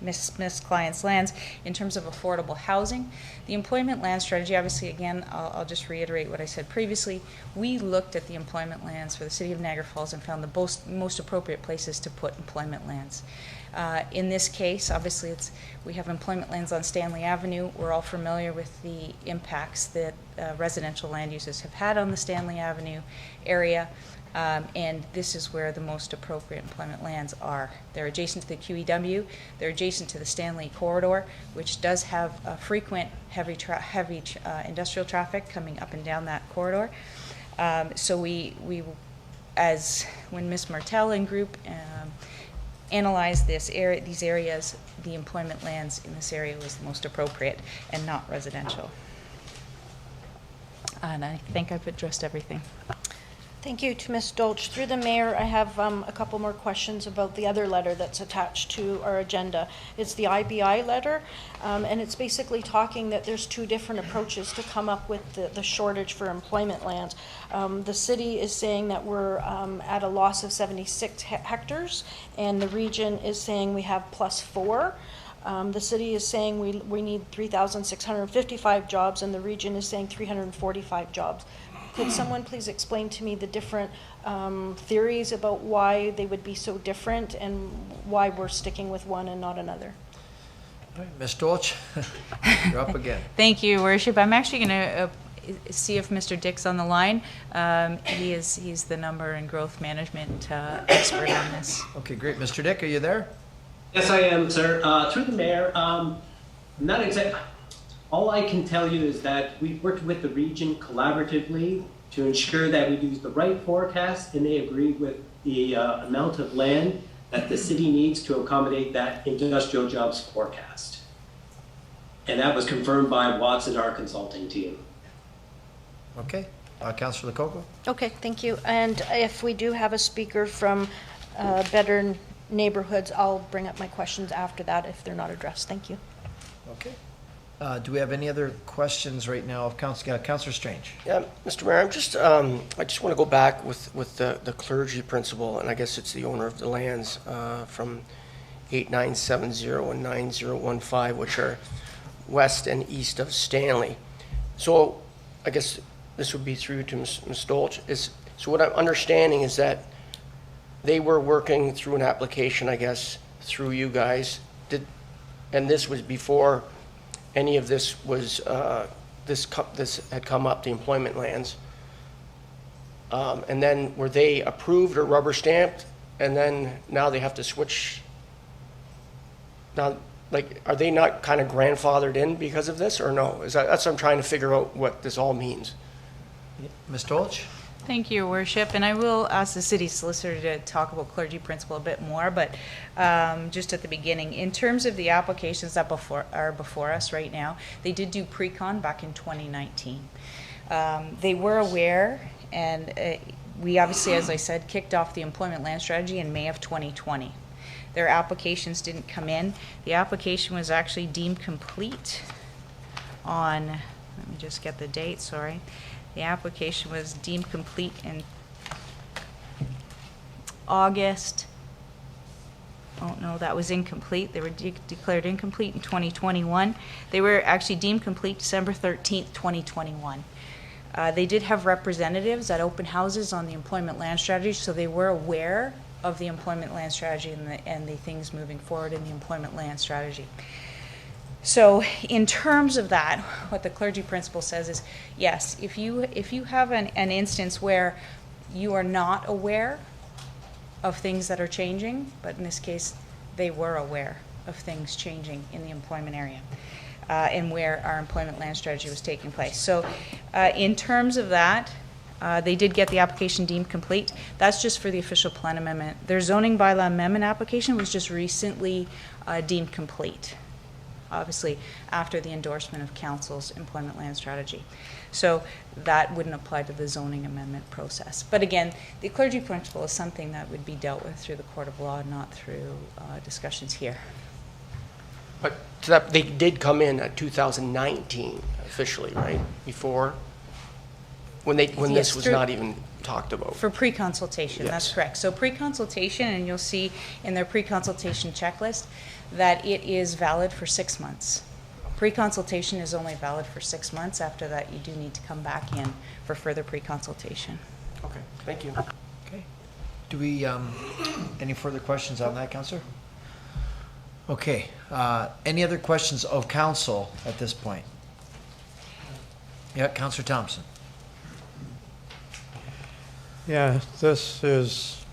Miss Client's lands, in terms of affordable housing, the employment land strategy, obviously, again, I'll just reiterate what I said previously. We looked at the employment lands for the city of Niagara Falls and found the most appropriate places to put employment lands. In this case, obviously, we have employment lands on Stanley Avenue. We're all familiar with the impacts that residential land uses have had on the Stanley Avenue area. And this is where the most appropriate employment lands are. They're adjacent to the QEW. They're adjacent to the Stanley corridor, which does have frequent heavy industrial traffic coming up and down that corridor. So when Ms. Martel and group analyzed these areas, the employment lands in this area was the most appropriate and not residential. And I think I've addressed everything. Thank you to Ms. Dolch. Through the mayor, I have a couple more questions about the other letter that's attached to our agenda. It's the IBI letter, and it's basically talking that there's two different approaches to come up with the shortage for employment lands. The city is saying that we're at a loss of 76 hectares, and the region is saying we have +4. The city is saying we need 3,655 jobs, and the region is saying 345 jobs. Could someone please explain to me the different theories about why they would be so different and why we're sticking with one and not another? All right, Ms. Dorch, you're up again. Thank you, Worship. I'm actually going to see if Mr. Dick's on the line. He's the number and growth management expert on this. Okay, great. Mr. Dick, are you there? Yes, I am, sir. Through the mayor, not exactly. All I can tell you is that we've worked with the region collaboratively to ensure that we use the right forecast, and they agree with the amount of land that the city needs to accommodate that industrial jobs forecast. And that was confirmed by Watson, our consulting team. Okay. Councillor Lococo? Okay, thank you. And if we do have a speaker from Better Neighborhoods, I'll bring up my questions after that if they're not addressed. Thank you. Okay. Do we have any other questions right now of Councillor Strange? Yeah, Mr. Mayor, I just want to go back with the clergy principle, and I guess it's the owner of the lands from 8970 and 9015, which are west and east of Stanley. So I guess this would be through to Ms. Dolch. So what I'm understanding is that they were working through an application, I guess, through you guys, and this was before any of this was, this had come up, the employment lands. And then were they approved or rubber stamped? And then now they have to switch. Now, like, are they not kind of grandfathered in because of this or no? That's what I'm trying to figure out what this all means. Ms. Dolch? Thank you, Your Worship. And I will ask the city solicitor to talk about clergy principle a bit more, but just at the beginning, in terms of the applications that are before us right now, they did do pre-con back in 2019. They were aware, and we obviously, as I said, kicked off the employment land strategy in May of 2020. Their applications didn't come in. The application was actually deemed complete on, let me just get the date, sorry. The application was deemed complete in August. Oh no, that was incomplete. They were declared incomplete in 2021. They were actually deemed complete December 13th, 2021. They did have representatives at open houses on the employment land strategy, so they were aware of the employment land strategy and the things moving forward in the employment land strategy. So in terms of that, what the clergy principle says is, yes, if you have an instance where you are not aware of things that are changing, but in this case, they were aware of things changing in the employment area and where our employment land strategy was taking place. So in terms of that, they did get the application deemed complete. That's just for the official plan amendment. Their zoning bylaw amendment application was just recently deemed complete, obviously after the endorsement of council's employment land strategy. So that wouldn't apply to the zoning amendment process. But again, the clergy principle is something that would be dealt with through the court of law, not through discussions here. But so that they did come in at 2019 officially, right? Before, when Yes, this was through- not even talked about. For pre-consultation, that's Yes. correct. So pre-consultation, and you'll see in their pre-consultation checklist that it is valid for 6 months. Pre-consultation is only valid for 6 months. After that, you do need to come back in for further pre-consultation. Okay, thank you. Okay. Do we, any further questions on that, Councillor? Okay, any other questions of council at this point? Yeah, Councillor Thompson. Yeah, this is,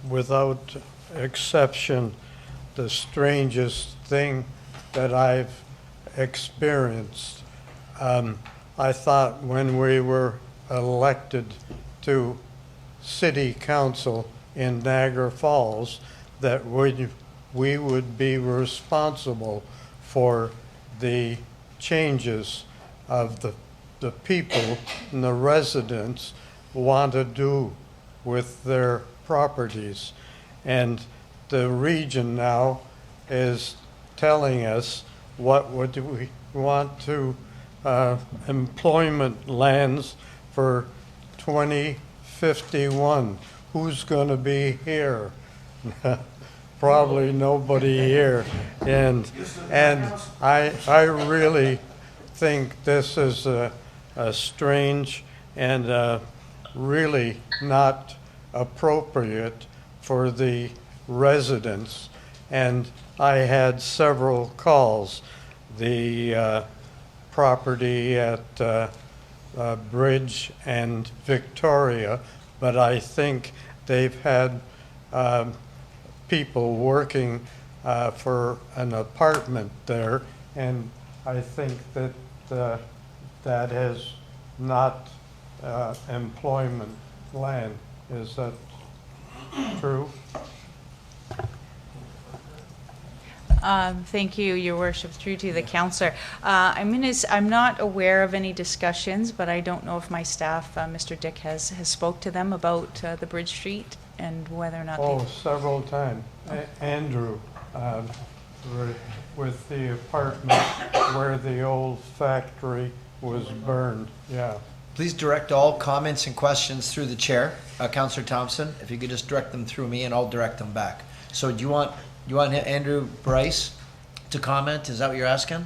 without exception, the strangest thing that I've experienced. I thought when we were elected to city council in Niagara Falls that we would be responsible for the changes of the people and the residents want to do with their properties. And the region now is telling us what would we want to employment lands for 2051. Who's going to be here? Probably nobody here. And I really think this is a strange and really not appropriate for the residents. And I had several calls. The property at Bridge and Victoria, but I think they've had people working for an apartment there, and I think that that is not employment land. Is that true? Thank you, Your Worship. Through to the councillor. I'm not aware of any discussions, but I don't know if my staff, Mr. Dick, has spoke to them about the Bridge Street and whether or not Oh, several times. Andrew, with the apartment where the old factory was burned, yeah. Please direct all comments and questions through the chair, Councillor Thompson. If you could just direct them through me and I'll direct them back. So do you want Andrew Bryce to comment? Is that what you're asking?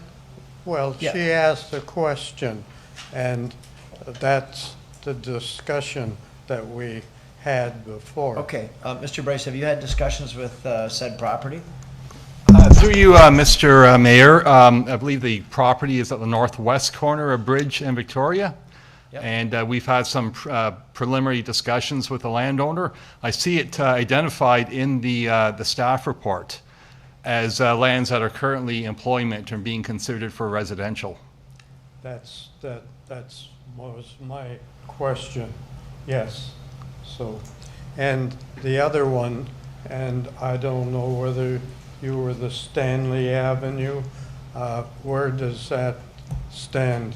Well, Yeah. she asked a question, and that's the discussion that we had before. Okay, Mr. Bryce, have you had discussions with said property? Through you, Mr. Mayor, I believe the property is at the northwest corner of Bridge and Victoria. Yep. And we've had some preliminary discussions with the landowner. I see it identified in the staff report as lands that are currently employment and being considered for residential. That's was my question. Yes. So, and the other one, and I don't know whether you were the Stanley Avenue, where does that stand?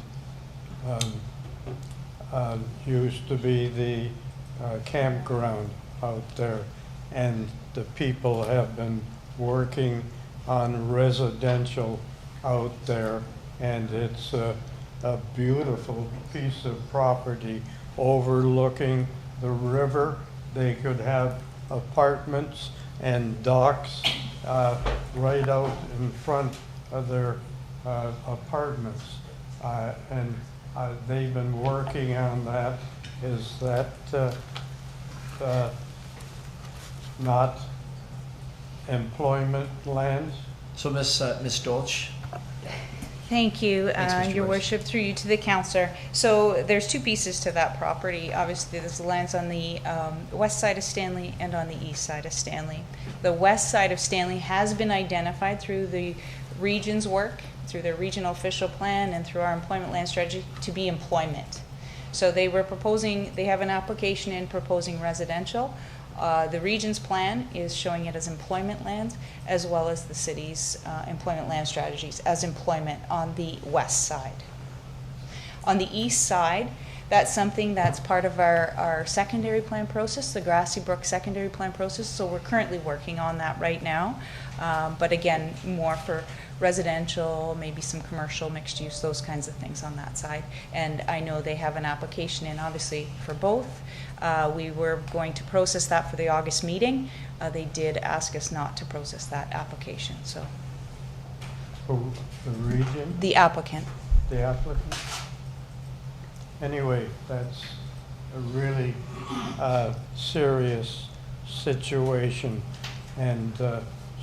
Used to be the campground out there, and the people have been working on residential out there, and it's a beautiful piece of property overlooking the river. They could have apartments and docks right out in front of their apartments, and they've been working on that. Is that not employment lands? So Ms. Dolch? Thank you, Thanks, Mr. Your Woods. Worship, through you to the councillor. So there's two pieces to that property. Obviously, there's lands on the west side of Stanley and on the east side of Stanley. The west side of Stanley has been identified through the region's work, through their regional official plan and through our employment land strategy to be employment. So they have an application in proposing residential. The region's plan is showing it as employment lands, as well as the city's employment land strategies as employment on the west side. On the east side, that's something that's part of our secondary plan process, the Grassy Brook secondary plan process. So we're currently working on that right now. But again, more for residential, maybe some commercial, mixed use, those kinds of things on that side. And I know they have an application in, obviously, for both. We were going to process that for the August meeting. They did ask us not to process that application, so. For the region? The applicant. The applicant? Anyway, that's a really serious situation. And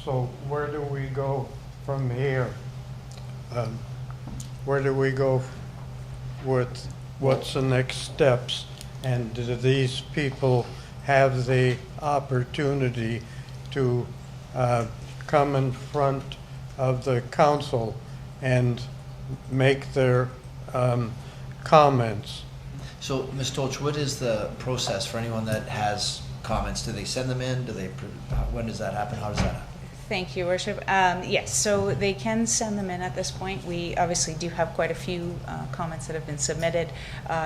so where do we go from here? Where do we go with what's the next steps? And do these people have the opportunity to come in front of the council and make their comments? So, Ms. Dolch, what is the process for anyone that has comments? Do they send them in? When does that happen? How does that happen? Thank you, Worship. Yes, so they can send them in at this point. We obviously do have quite a few comments that have been submitted,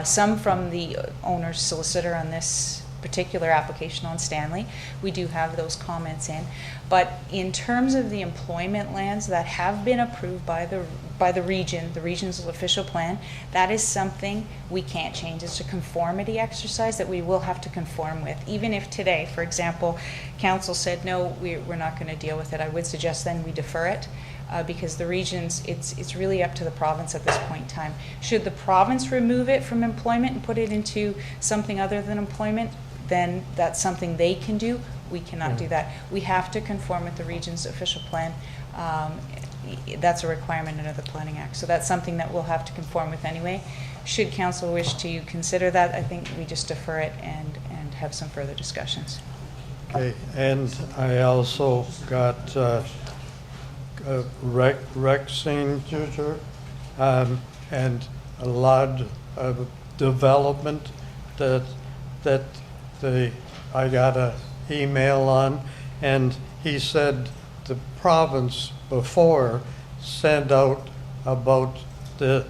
some from the owner's solicitor on this particular application on Stanley. We do have those comments in. But in terms of the employment lands that have been approved by the region's official plan, that is something we can't change. It's a conformity exercise that we will have to conform with. Even if today, for example, council said, no, we're not going to deal with it, I would suggest then we defer it. Because the regions, it's really up to the province at this point in time. Should the province remove it from employment and put it into something other than employment, then that's something they can do. We cannot do that. We have to conform with the region's official plan. That's a requirement under the Planning Act. So that's something that we'll have to conform with anyway. Should council wish to consider that, I think we just defer it and have some further discussions. Okay, and I also got rec signature and a lot of development that I got an email on, and he said the province before sent out about the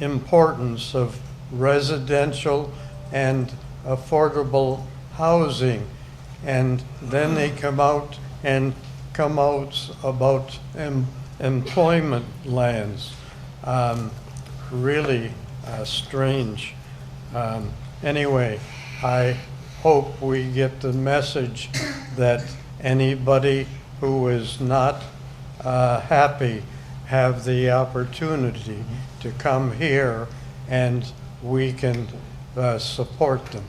importance of residential and affordable housing, and then they come out about employment lands. Really strange. Anyway, I hope we get the message that anybody who is not happy have the opportunity to come here and we can support them.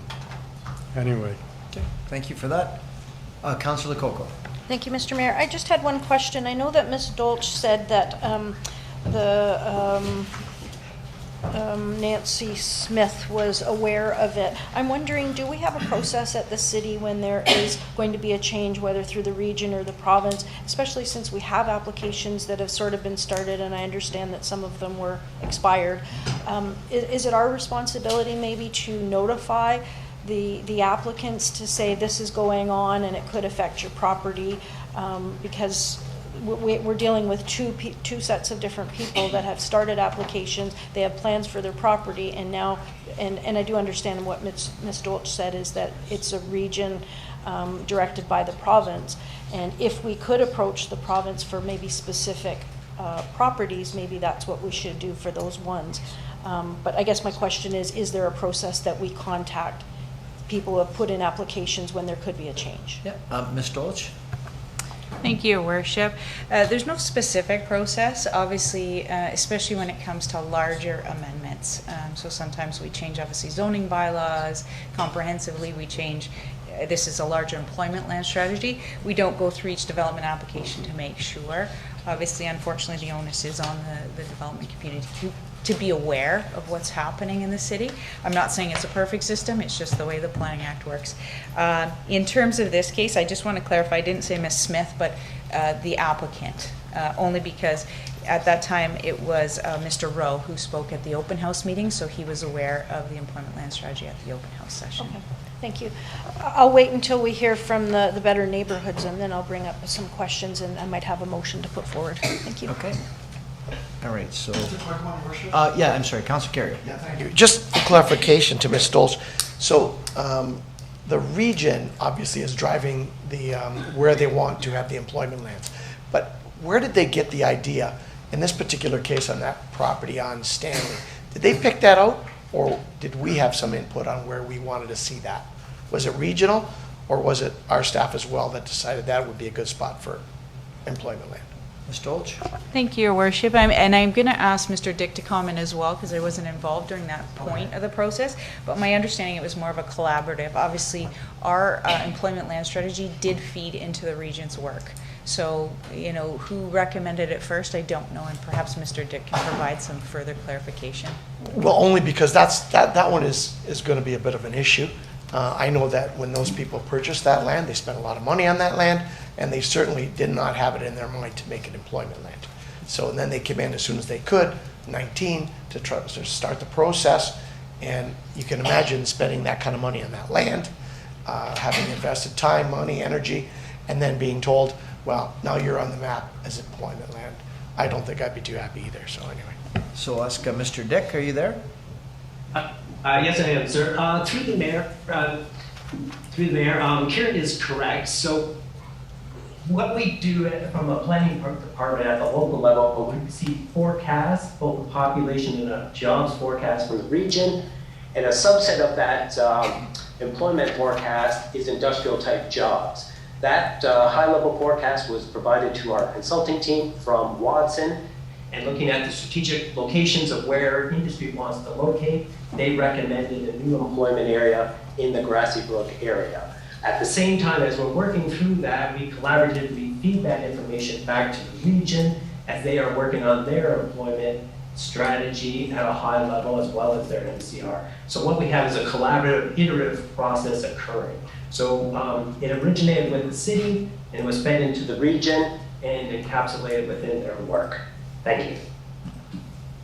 Anyway. Okay, thank you for that. Councillor Coco. Thank you, Mr. Mayor. I just had one question. I know that Ms. Dolch said that Nancy Smith was aware of it. I'm wondering, do we have a process at the city when there is going to be a change, whether through the region or the province, especially since we have applications that have sort of been started, and I understand that some of them were expired. Is it our responsibility maybe to notify the applicants to say this is going on and it could affect your property, because we're dealing with two sets of different people that have started applications. They have plans for their property, and now, and I do understand what Ms. Dolch said is that it's a region directed by the province, and if we could approach the province for maybe specific properties, maybe that's what we should do for those ones. But I guess my question is there a process that we contact people who have put in applications when there could be a change? Yeah, Ms. Dolch? Thank you, Your Worship. There's no specific process, obviously, especially when it comes to larger amendments. So sometimes we change, obviously, zoning bylaws. Comprehensively, we change this is a larger employment land strategy. We don't go through each development application to make sure. Obviously, unfortunately, the onus is on the development community to be aware of what's happening in the city. I'm not saying it's a perfect system, it's just the way the Planning Act works. In terms of this case, I just want to clarify, I didn't say Ms. Smith, but the applicant, only because at that time it was Mr. Rowe who spoke at the open house meeting, so he was aware of the employment land strategy at the open house session. Okay, thank you. I'll wait until we hear from the Better Neighborhoods, and then I'll bring up some questions, and I might have a motion to put forward. Thank you. Okay. All right, so, yeah, I'm sorry, Councilor Carey. Yeah, thank you. Just for clarification to Ms. Stolz. So the region obviously is driving the where they want to have the employment lands. But where did they get the idea, in this particular case on that property on Stanley? Did they pick that out, or did we have some input on where we wanted to see that? Was it regional, or was it our staff as well that decided that would be a good spot for employment land? Ms. Dolch? Thank you, Your Worship. I'm going to ask Mr. Dick to comment as well, because I wasn't involved during that point of the process. But my understanding, it was more of a collaborative. Obviously, our employment land strategy did feed into the region's work. So, you know, who recommended it first, I don't know, and perhaps Mr. Dick can provide some further clarification. Well, only because that one is going to be a bit of an issue. I know that when those people purchased that land, they spent a lot of money on that land, and they certainly did not have it in their mind to make it employment land. So and then they came in as soon as they could, 19, to try to start the process. And you can imagine spending that kind of money on that land, having invested time, money, energy, and then being told, well, now you're on the map as employment land. I don't think I'd be too happy either, so anyway. So ask Mr. Dick, are you there? Yes, I am, sir. Through the mayor, Karen is correct. So what we do from a planning department at the local level, we receive forecasts, both the population and a jobs forecast from the region, and a subset of that employment forecast is industrial type jobs. That high-level forecast was provided to our consulting team from Watson, and looking at the strategic locations of where industry wants to locate, they recommended a new employment area in the Grassy Brook area. At the same time as we're working through that, we collaboratively feed that information back to the region as they are working on their employment strategy at a high level as well as their MCR. So what we have is a collaborative, iterative process occurring. So it originated with the city and was fed into the region and encapsulated within their work. Thank you.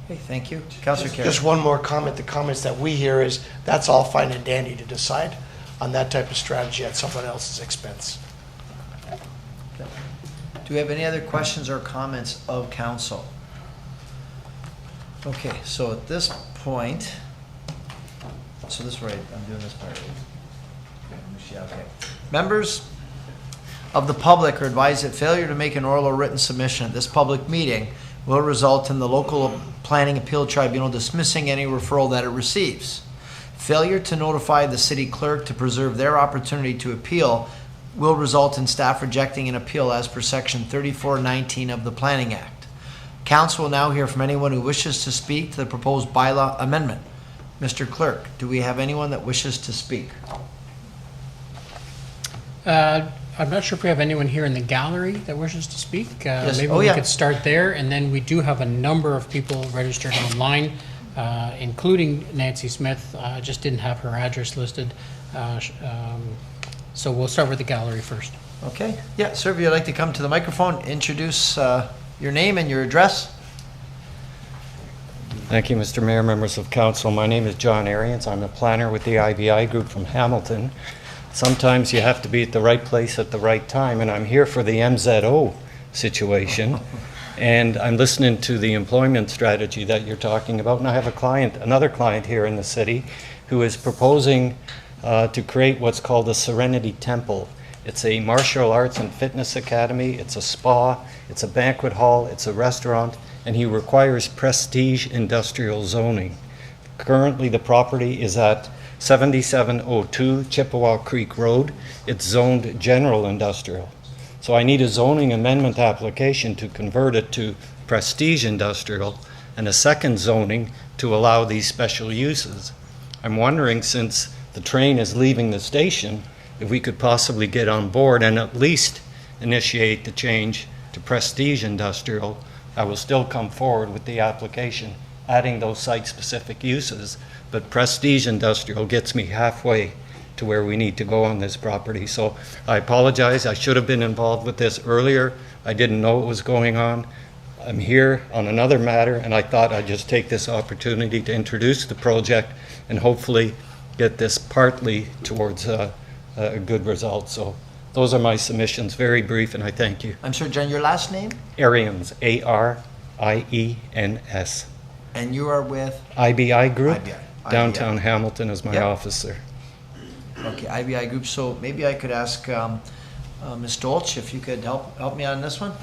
Okay, thank you. Councilor Carey. Just one more comment. The comments that we hear is that's all fine and dandy to decide on that type of strategy at someone else's expense. Do we have any other questions or comments of council? Okay, so at this point, so this right, I'm doing this part. Yeah, okay. Members of the public are advised that failure to make an oral or written submission at this public meeting will result in the local planning appeal tribunal dismissing any referral that it receives. Failure to notify the city clerk to preserve their opportunity to appeal will result in staff rejecting an appeal as per section 3419 of the Planning Act. Council will now hear from anyone who wishes to speak to the proposed bylaw amendment. Mr. Clerk, do we have anyone that wishes to speak? I'm not sure if we have anyone here in the gallery that wishes to speak. Yes. Maybe we could start there, and then we do have a number of people registered online, including Nancy Smith. Just didn't have her address listed. So we'll start with the gallery first. Okay. Yeah, sir, if you'd like to come to the microphone, introduce your name and your address. Thank you, Mr. Mayor, members of council. My name is John Arians. I'm a planner with the IBI group from Hamilton. Sometimes you have to be at the right place at the right time, and I'm here for the MZO situation. And I'm listening to the employment strategy that you're talking about, and I have another client here in the city who is proposing to create what's called a Serenity Temple. It's a martial arts and fitness academy, it's a spa, it's a banquet hall, it's a restaurant, and he requires prestige industrial zoning. Currently, the property is at 7702 Chippewa Creek Road. It's zoned general industrial. So I need a zoning amendment application to convert it to prestige industrial and a second zoning to allow these special uses. I'm wondering, since the train is leaving the station, if we could possibly get on board and at least initiate the change to Prestige Industrial, I will still come forward with the application, adding those site-specific uses. But Prestige Industrial gets me halfway to where we need to go on this property. So I apologize. I should have been involved with this earlier. I didn't know what was going on. I'm here on another matter, and I thought I'd just take this opportunity to introduce the project and hopefully get this partly towards a good result. So those are my submissions, very brief, and I thank you. I'm sorry, John, your last name? Ariens, A-R-I-E-N-S. And you are with? IBI Group, IBI. downtown Hamilton is my Yep. officer. Okay, IBI Group. So maybe I could ask Ms. Dolch if you could help me on this one?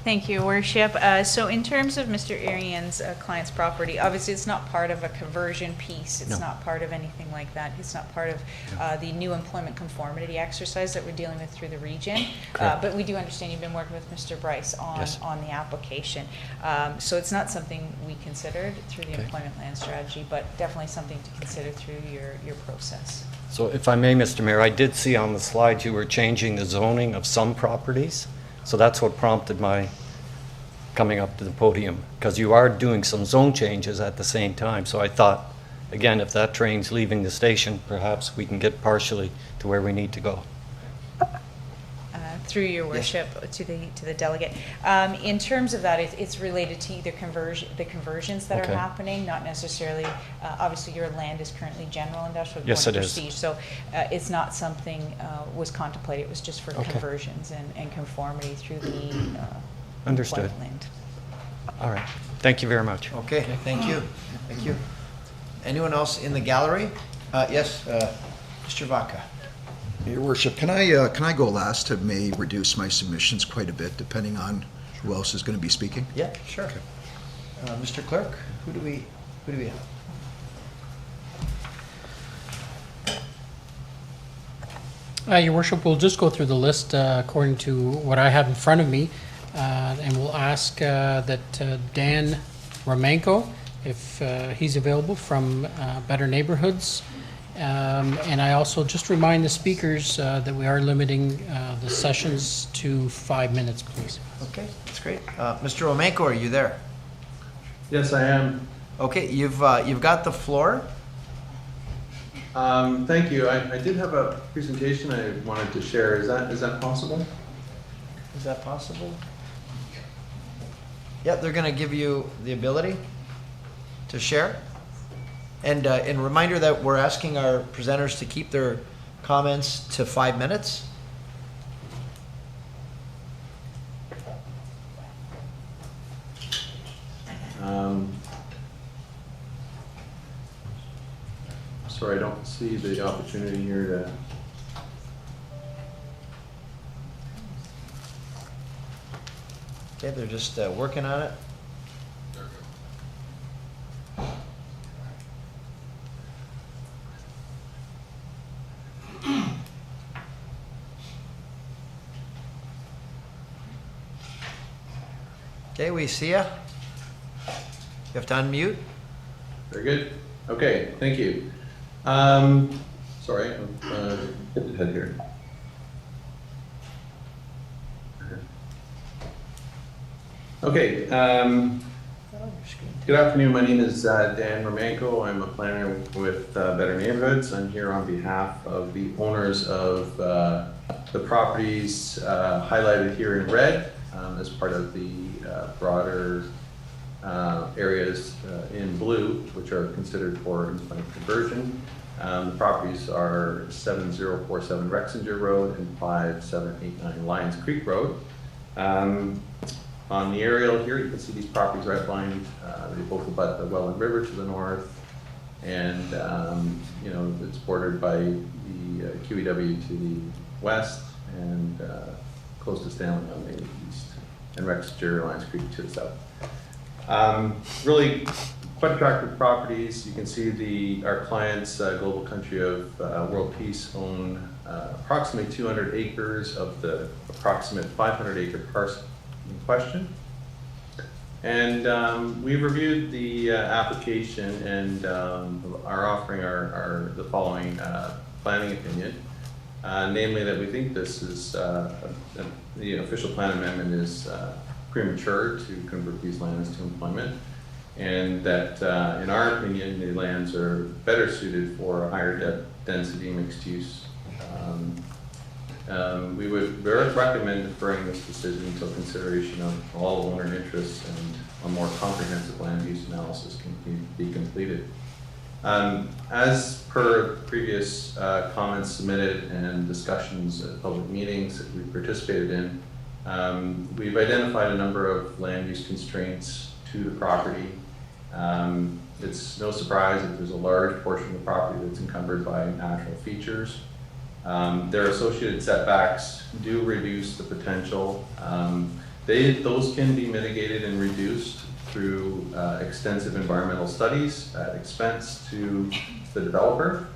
Thank you, Worship. So in terms of Mr. Arian's client's property, obviously it's not part of a conversion piece. It's No. not part of anything like that. It's not part of the new employment conformity exercise that we're dealing with through the region. But we do understand you've been working with Mr. Bryce on the application. So it's not something we considered through the employment land strategy, but definitely something to consider through your process. So if I may, Mr. Mayor, I did see on the slide you were changing the zoning of some properties. So that's what prompted my coming up to the podium, because you are doing some zone changes at the same time. So I thought, again, if that train's leaving the station, perhaps we can get partially to where we need to go. Through your worship to the delegate. In terms of that, it's related to either the conversions that Okay. are happening, not necessarily, obviously your land is currently general industrial. Yes, going to it is. Prestige, so it's not something was contemplated, it was just for Okay. conversions and conformity through the Understood. employment land. All right. Thank you very much. Okay, thank you. Thank you. Anyone else in the gallery? Yes, Mr. Vaca. Your Worship, can I go last? It may reduce my submissions quite a bit, depending on who else is going to be speaking. Yeah, sure. Mr. Clerk, who do we have? Your Worship, we'll just go through the list according to what I have in front of me, and we'll ask that Dan Romanko, if he's available, from Better Neighborhoods. And I also just remind the speakers that we are limiting the sessions to 5 minutes, please. Okay, that's great. Mr. Romanko, are you there? Yes, I am. Okay, you've got the floor. Thank you. I did have a presentation I wanted to share. Is that possible? Is that possible? Yep, they're going to give you the ability to share. And reminder that we're asking our presenters to keep their comments to 5 minutes. Sorry, I don't see the opportunity here to. Okay, they're just working on it. Okay, we see ya. You have to unmute. Very good. Okay, thank you. Sorry, I'm hit the head here. Okay. Good afternoon. My name is Dan Romanko. I'm a planner with Better Neighborhoods. I'm here on behalf of the owners of the properties highlighted here in red as part of the broader areas in blue, which are considered for employment conversion. The properties are 7047 Rexinger Road and 5789 Lions Creek Road. On the aerial here, you can see these properties are outlined. They both abut the Welland River to the north, and it's bordered by the QEW to the west, and close to Stanley on the east, and Rexinger, Lions Creek to the south. Really quite attractive properties. You can see our clients, Global Country of World Peace, own approximately 200 acres of the approximate 500-acre parcel in question. And we've reviewed the application and are offering the following planning opinion. namely that we think this is, the official plan amendment is premature to convert these lands to employment, and that, in our opinion, the lands are better suited for a higher density mixed use. We would recommend deferring this decision until consideration of all owner interests and a more comprehensive land use analysis can be completed. As per previous comments submitted and discussions at public meetings that we participated in, we've identified a number of land use constraints to the property. It's no surprise that there's a large portion of the property that's encumbered by natural features. Their associated setbacks do reduce the potential. Those can be mitigated and reduced through extensive environmental studies at expense to the developer.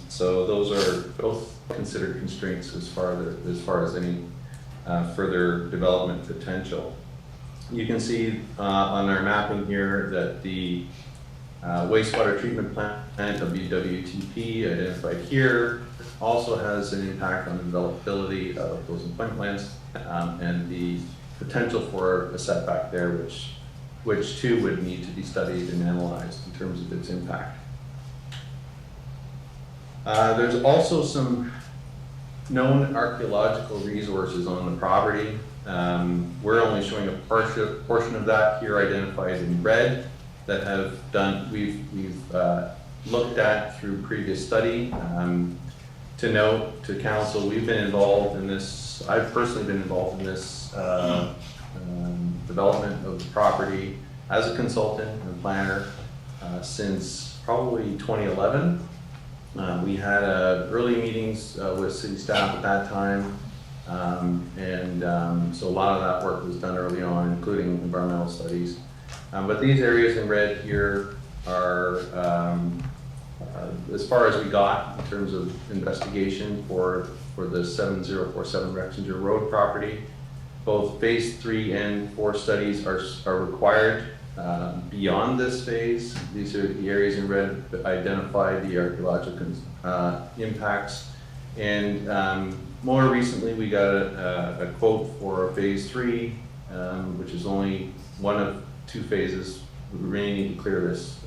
So those are both considered constraints as far as any further development potential. You can see on our mapping here that the wastewater treatment plant, WWTP, identified here, also has an impact on the developability of those employment lands and the potential for a setback there, which too would need to be studied and analyzed in terms of its impact. There's also some known archaeological resources on the property. We're only showing a portion of that here identified in red that we've looked at through previous study. To note to council, we've been involved in this, I've personally been involved in this development of the property as a consultant and planner since probably 2011. We had early meetings with city staff at that time, so a lot of that work was done early on, including environmental studies. But these areas in red here are as far as we got in terms of investigation for the 7047 Rexinger Road property. Both phase 3 and 4 studies are required beyond this phase. These are the areas in red that identify the archaeological impacts. And more recently, we got a quote for phase 3, which is only one of 2 phases. We really need to clear this,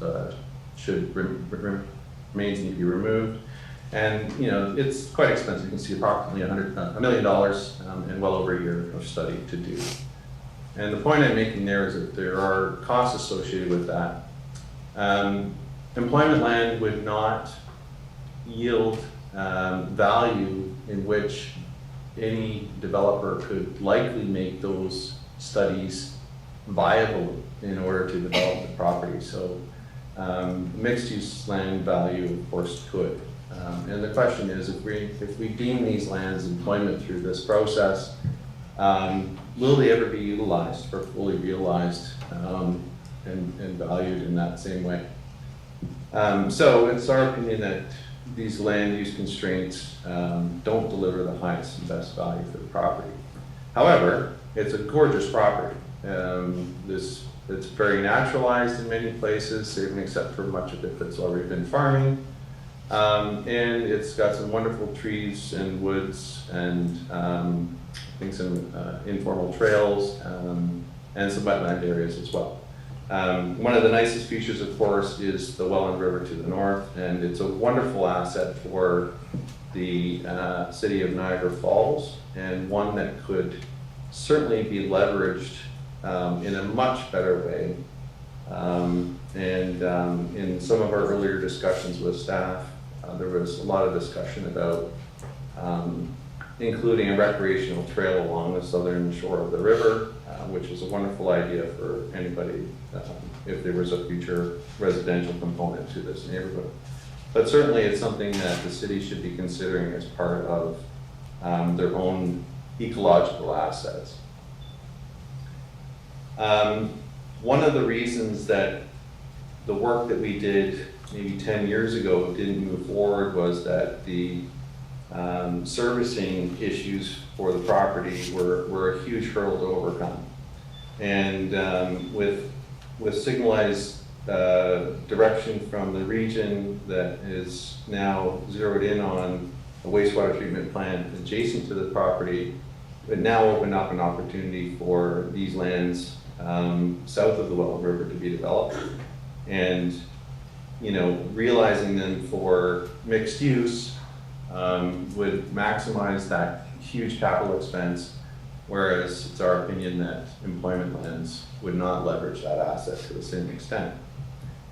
remains need to be removed. And it's quite expensive. You can see approximately $1 million and well over a year of study to do. And the point I'm making there is that there are costs associated with that. Employment land would not yield value in which any developer could likely make those studies viable in order to develop the property. So mixed-use land value, of course, could. And the question is, if we deem these lands employment through this process, will they ever be utilized or fully realized and valued in that same way? So it's our opinion that these land use constraints don't deliver the highest and best value for the property. However, it's a gorgeous property. It's very naturalized in many places, even except for much of it that's already been farming. And it's got some wonderful trees and woods and I think some informal trails and some wetland areas as well. One of the nicest features, of course, is the Welland River to the north, and it's a wonderful asset for the city of Niagara Falls, and one that could certainly be leveraged in a much better way. In some of our earlier discussions with staff, there was a lot of discussion about including a recreational trail along the southern shore of the river, which is a wonderful idea for anybody if there was a future residential component to this neighborhood. But certainly it's something that the city should be considering as part of their own ecological assets. One of the reasons that the work that we did maybe 10 years ago didn't move forward was that the servicing issues for the property were a huge hurdle to overcome. And with signalized direction from the region that is now zeroed in on a wastewater treatment plant adjacent to the property, but now opened up an opportunity for these lands south of the Welland River to be developed. And, you know, realizing them for mixed use would maximize that huge capital expense, whereas it's our opinion that employment lands would not leverage that asset to the same extent.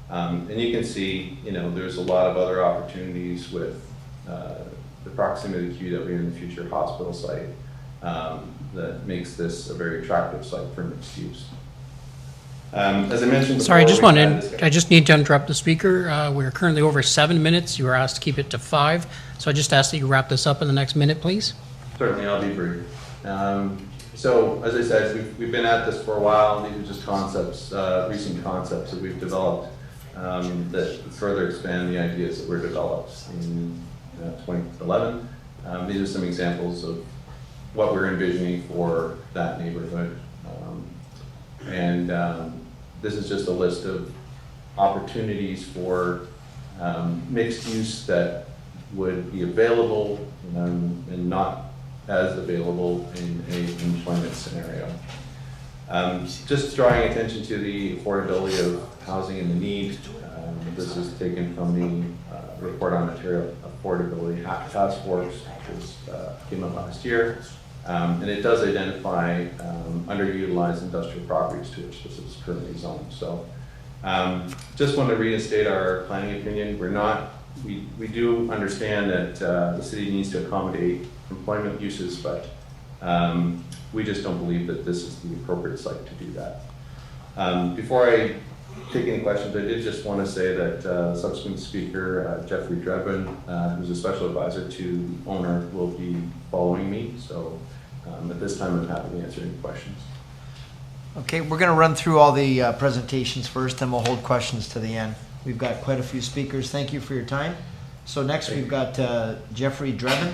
And you can see, you know, there's a lot of other opportunities with the proximity to QW in the future hospital site that makes this a very attractive site for mixed use. As I mentioned before, Sorry, I just need to interrupt the speaker. We're currently over 7 minutes. You were asked to keep it to 5. So I just ask that you wrap this up in the next minute, please. Certainly, I'll be brief. So, as I said, we've been at this for a while. These are just concepts, recent concepts that we've developed that further expand the ideas that were developed in 2011. These are some examples of what we're envisioning for that neighborhood. This is just a list of opportunities for mixed use that would be available and not as available in an employment scenario. Just drawing attention to the affordability of housing and the need. This is taken from the report on Ontario Affordability Task Force, which came out last year. And it does identify underutilized industrial properties to which this is currently zoned. So just want to reinstate our planning opinion. We do understand that the city needs to accommodate employment uses, but we just don't believe that this is the appropriate site to do that. Before I take any questions, I did just want to say that subsequent speaker, Jeffrey Drebin, who's a special advisor to the owner, will be following me. So at this time, I'm happy to answer any questions. Okay, we're going to run through all the presentations first, then we'll hold questions to the end. We've got quite a few speakers. Thank you for your time. So next we've got Jeffrey Drebin.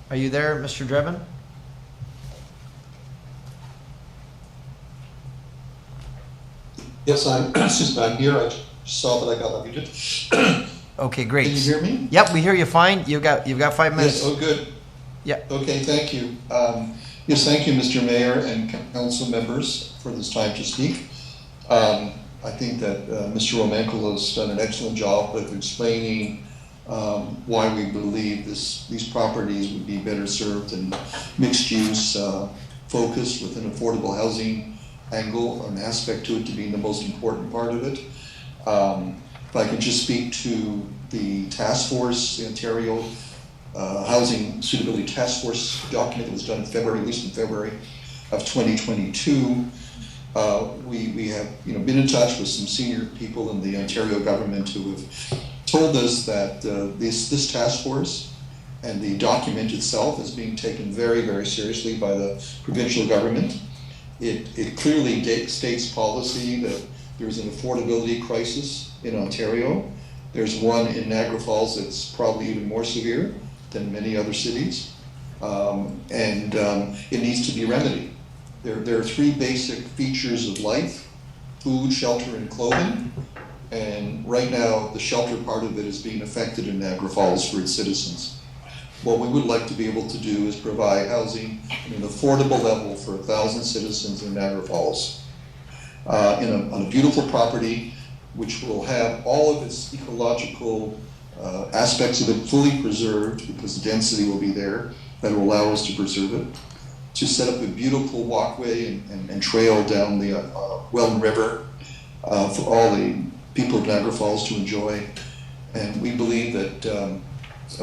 Are you there, Mr. Drebin? Yes, I'm here. I just saw that I got unmuted. Okay, great. Can you hear me? Yep, we hear you fine. You've got 5 minutes. Yes, oh good. Yeah. Okay, thank you. Yes, thank you, Mr. Mayor and council members, for this time to speak. I think that Mr. Romanko has done an excellent job of explaining why we believe these properties would be better served in mixed use focus with an affordable housing angle, an aspect to it to being the most important part of it. If I can just speak to the task force, the Ontario Housing Suitability Task Force document that was done in February, released in February of 2022. We have been in touch with some senior people in the Ontario government who have told us that this task force and the document itself is being taken very, very seriously by the provincial government. It clearly states policy that there's an affordability crisis in Ontario. There's one in Niagara Falls that's probably even more severe than many other cities, and it needs to be remedied. There are 3 basic features of life: food, shelter, and clothing. And right now, the shelter part of it is being affected in Niagara Falls for its citizens. What we would like to be able to do is provide housing at an affordable level for 1,000 citizens in Niagara Falls on a beautiful property, which will have all of its ecological aspects of it fully preserved, because the density will be there that will allow us to preserve it, to set up a beautiful walkway and trail down the Welland River for all the people of Niagara Falls to enjoy. And we believe that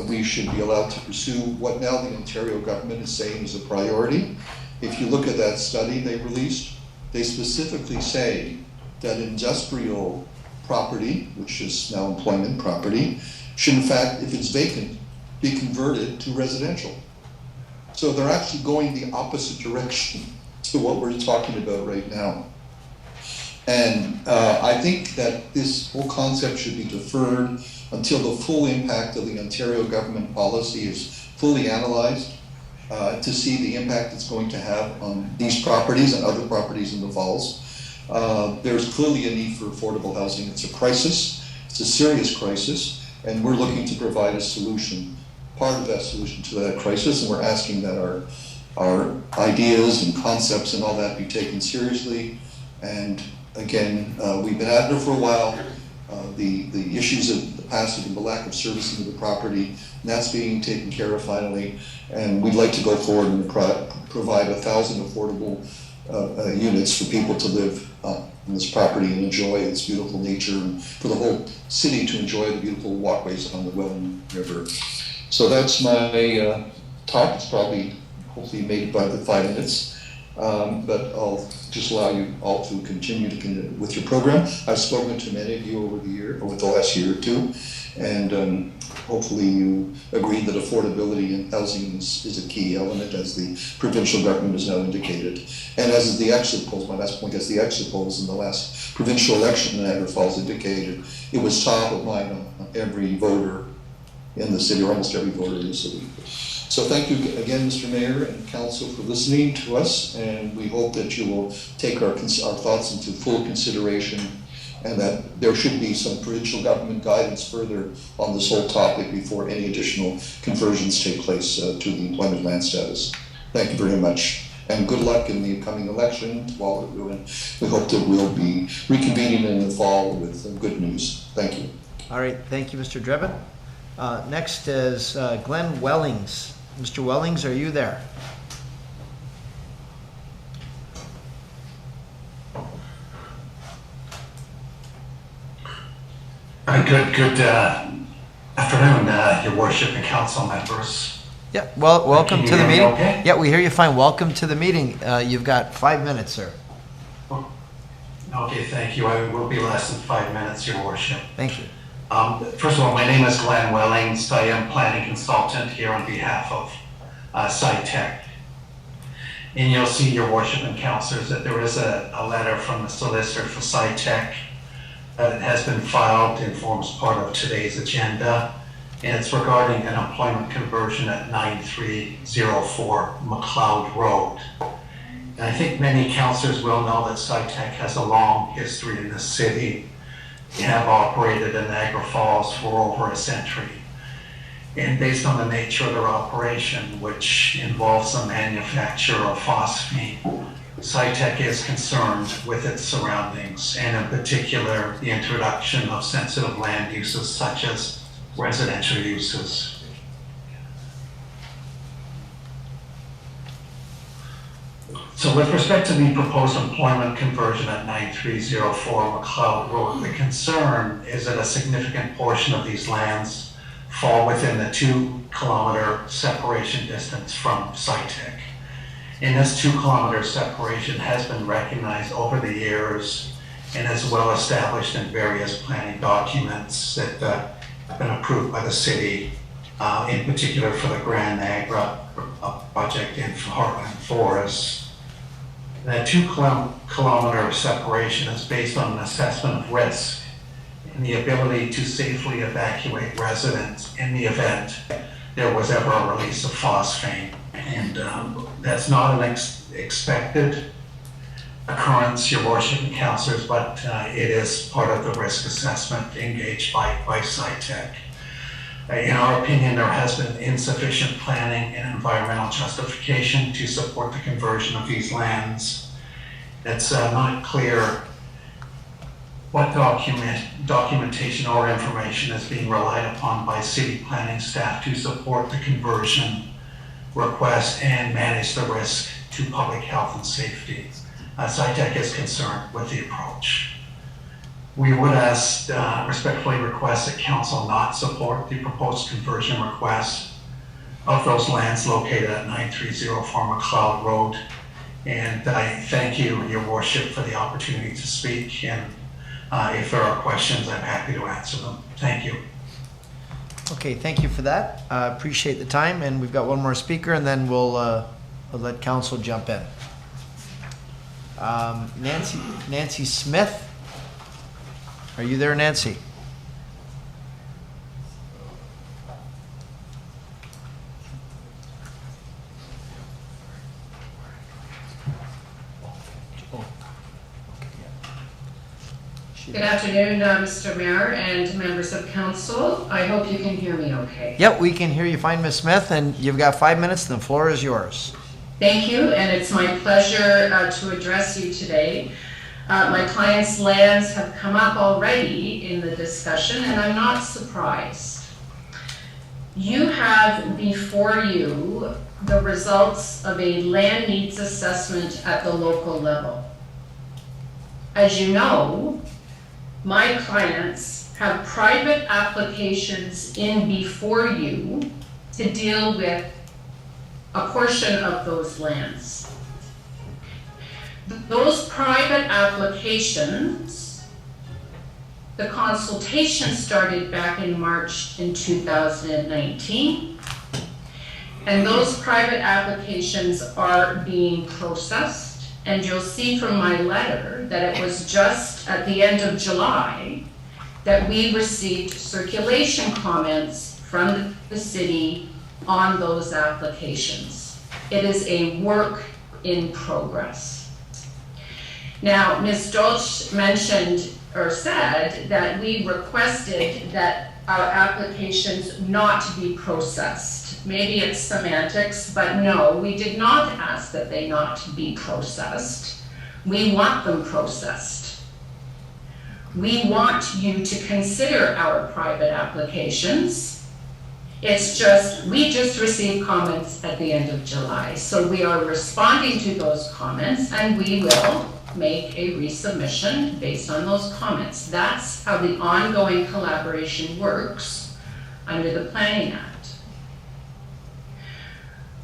we should be allowed to pursue what now the Ontario government is saying is a priority. If you look at that study they released, they specifically say that industrial property, which is now employment property, should in fact, if it's vacant, be converted to residential. So they're actually going the opposite direction to what we're talking about right now. And I think that this whole concept should be deferred until the full impact of the Ontario government policy is fully analyzed to see the impact it's going to have on these properties and other properties in the Falls. There's clearly a need for affordable housing. It's a crisis. It's a serious crisis, and we're looking to provide a solution. part of that solution to that crisis, and we're asking that our ideas and concepts and all that be taken seriously. And again, we've been at it for a while. The issues of the past and the lack of servicing of the property, and that's being taken care of finally. And we'd like to go forward and provide 1,000 affordable units for people to live on this property and enjoy its beautiful nature, and for the whole city to enjoy the beautiful walkways on the Welland River. So that's my talk. It's probably hopefully made by the 5 minutes. But I'll just allow you all to continue with your program. I've spoken to many of you over the last year or two, and hopefully you agree that affordability in housing is a key element, as the provincial government has now indicated. And as the exit polls, my last point, as the exit polls in the last provincial election in Niagara Falls indicated, it was top of mind on every voter in the city, or almost every voter in the city. So thank you again, Mr. Mayor and Council, for listening to us, and we hope that you will take our thoughts into full consideration, and that there should be some provincial government guidance further on this whole topic before any additional conversions take place to the employment land status. Thank you very much, and good luck in the upcoming election. While we're doing, we hope that we'll be reconvening in the fall with good news. Thank you. All right, thank you, Mr. Drebin. Next is Glenn Wellings. Mr. Wellings, are you there? Good afternoon, Your Worship and council members. Yeah, well, welcome to the meeting. Okay? Yeah, we hear you fine. Welcome to the meeting. You've got 5 minutes, sir. Okay, thank you. I will be less than 5 minutes, Your Worship. Thank you. First of all, my name is Glenn Wellings. I am planning consultant here on behalf of SciTech. And you'll see, Your Worship and councilors, that there is a letter from the solicitor for SciTech that has been filed and forms part of today's agenda. And it's regarding an employment conversion at 9304 McLeod Road. And I think many councilors will know that SciTech has a long history in this city. They have operated in Niagara Falls for over a century. And based on the nature of their operation, which involves the manufacture of phosphine, SciTech is concerned with its surroundings, and in particular, the introduction of sensitive land uses such as residential uses. So with respect to the proposed employment conversion at 9304 McLeod Road, the concern is that a significant portion of these lands fall within the 2-kilometer separation distance from SciTech. And this 2-kilometer separation has been recognized over the years and is well established in various planning documents that have been approved by the city, in particular for the Grand Niagara project in Heartland Forest. That 2-kilometer separation is based on an assessment of risk and the ability to safely evacuate residents in the event there was ever a release of phosphine. And that's not an expected occurrence, Your Worship and councilors, but it is part of the risk assessment engaged by SciTech. In our opinion, there has been insufficient planning and environmental justification to support the conversion of these lands. It's not clear what documentation or information is being relied upon by city planning staff to support the conversion request and manage the risk to public health and safety. SciTech is concerned with the approach. We would respectfully request that council not support the proposed conversion request of those lands located at 9304 McLeod Road. And I thank you, Your Worship, for the opportunity to speak. And if there are questions, I'm happy to answer them. Thank you. Okay, thank you for that. Appreciate the time. And we've got one more speaker, and then we'll let council jump in. Nancy Smith. Are you there, Nancy? Good afternoon, Mr. Mayor and members of council. I hope you can hear me okay. Yep, we can hear you fine, Ms. Smith, and you've got 5 minutes, and the floor is yours. Thank you, and it's my pleasure to address you today. My client's lands have come up already in the discussion, and I'm not surprised. You have before you the results of a land needs assessment at the local level. As you know, my clients have private applications in before you to deal with a portion of those lands. Those private applications, the consultation started back in March in 2019, and those private applications are being processed. And you'll see from my letter that it was just at the end of July that we received circulation comments from the city on those applications. It is a work in progress. Now, Ms. Dolch mentioned or said that we requested that our applications not be processed. Maybe it's semantics, but no, we did not ask that they not be processed. We want them processed. We want you to consider our private applications. It's just, we just received comments at the end of July. So we are responding to those comments, and we will make a resubmission based on those comments. That's how the ongoing collaboration works under the Planning Act.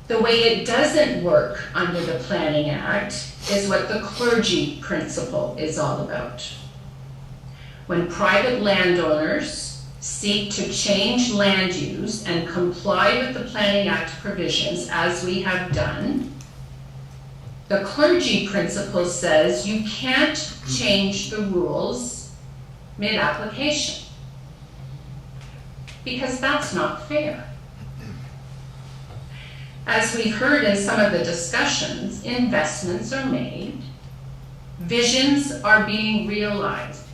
The way it doesn't work under the Planning Act is what the clergy principle is all about. When private landowners seek to change land use and comply with the Planning Act provisions, as we have done, the clergy principle says you can't change the rules mid-application, because that's not fair. As we've heard in some of the discussions, investments are made, visions are being realized.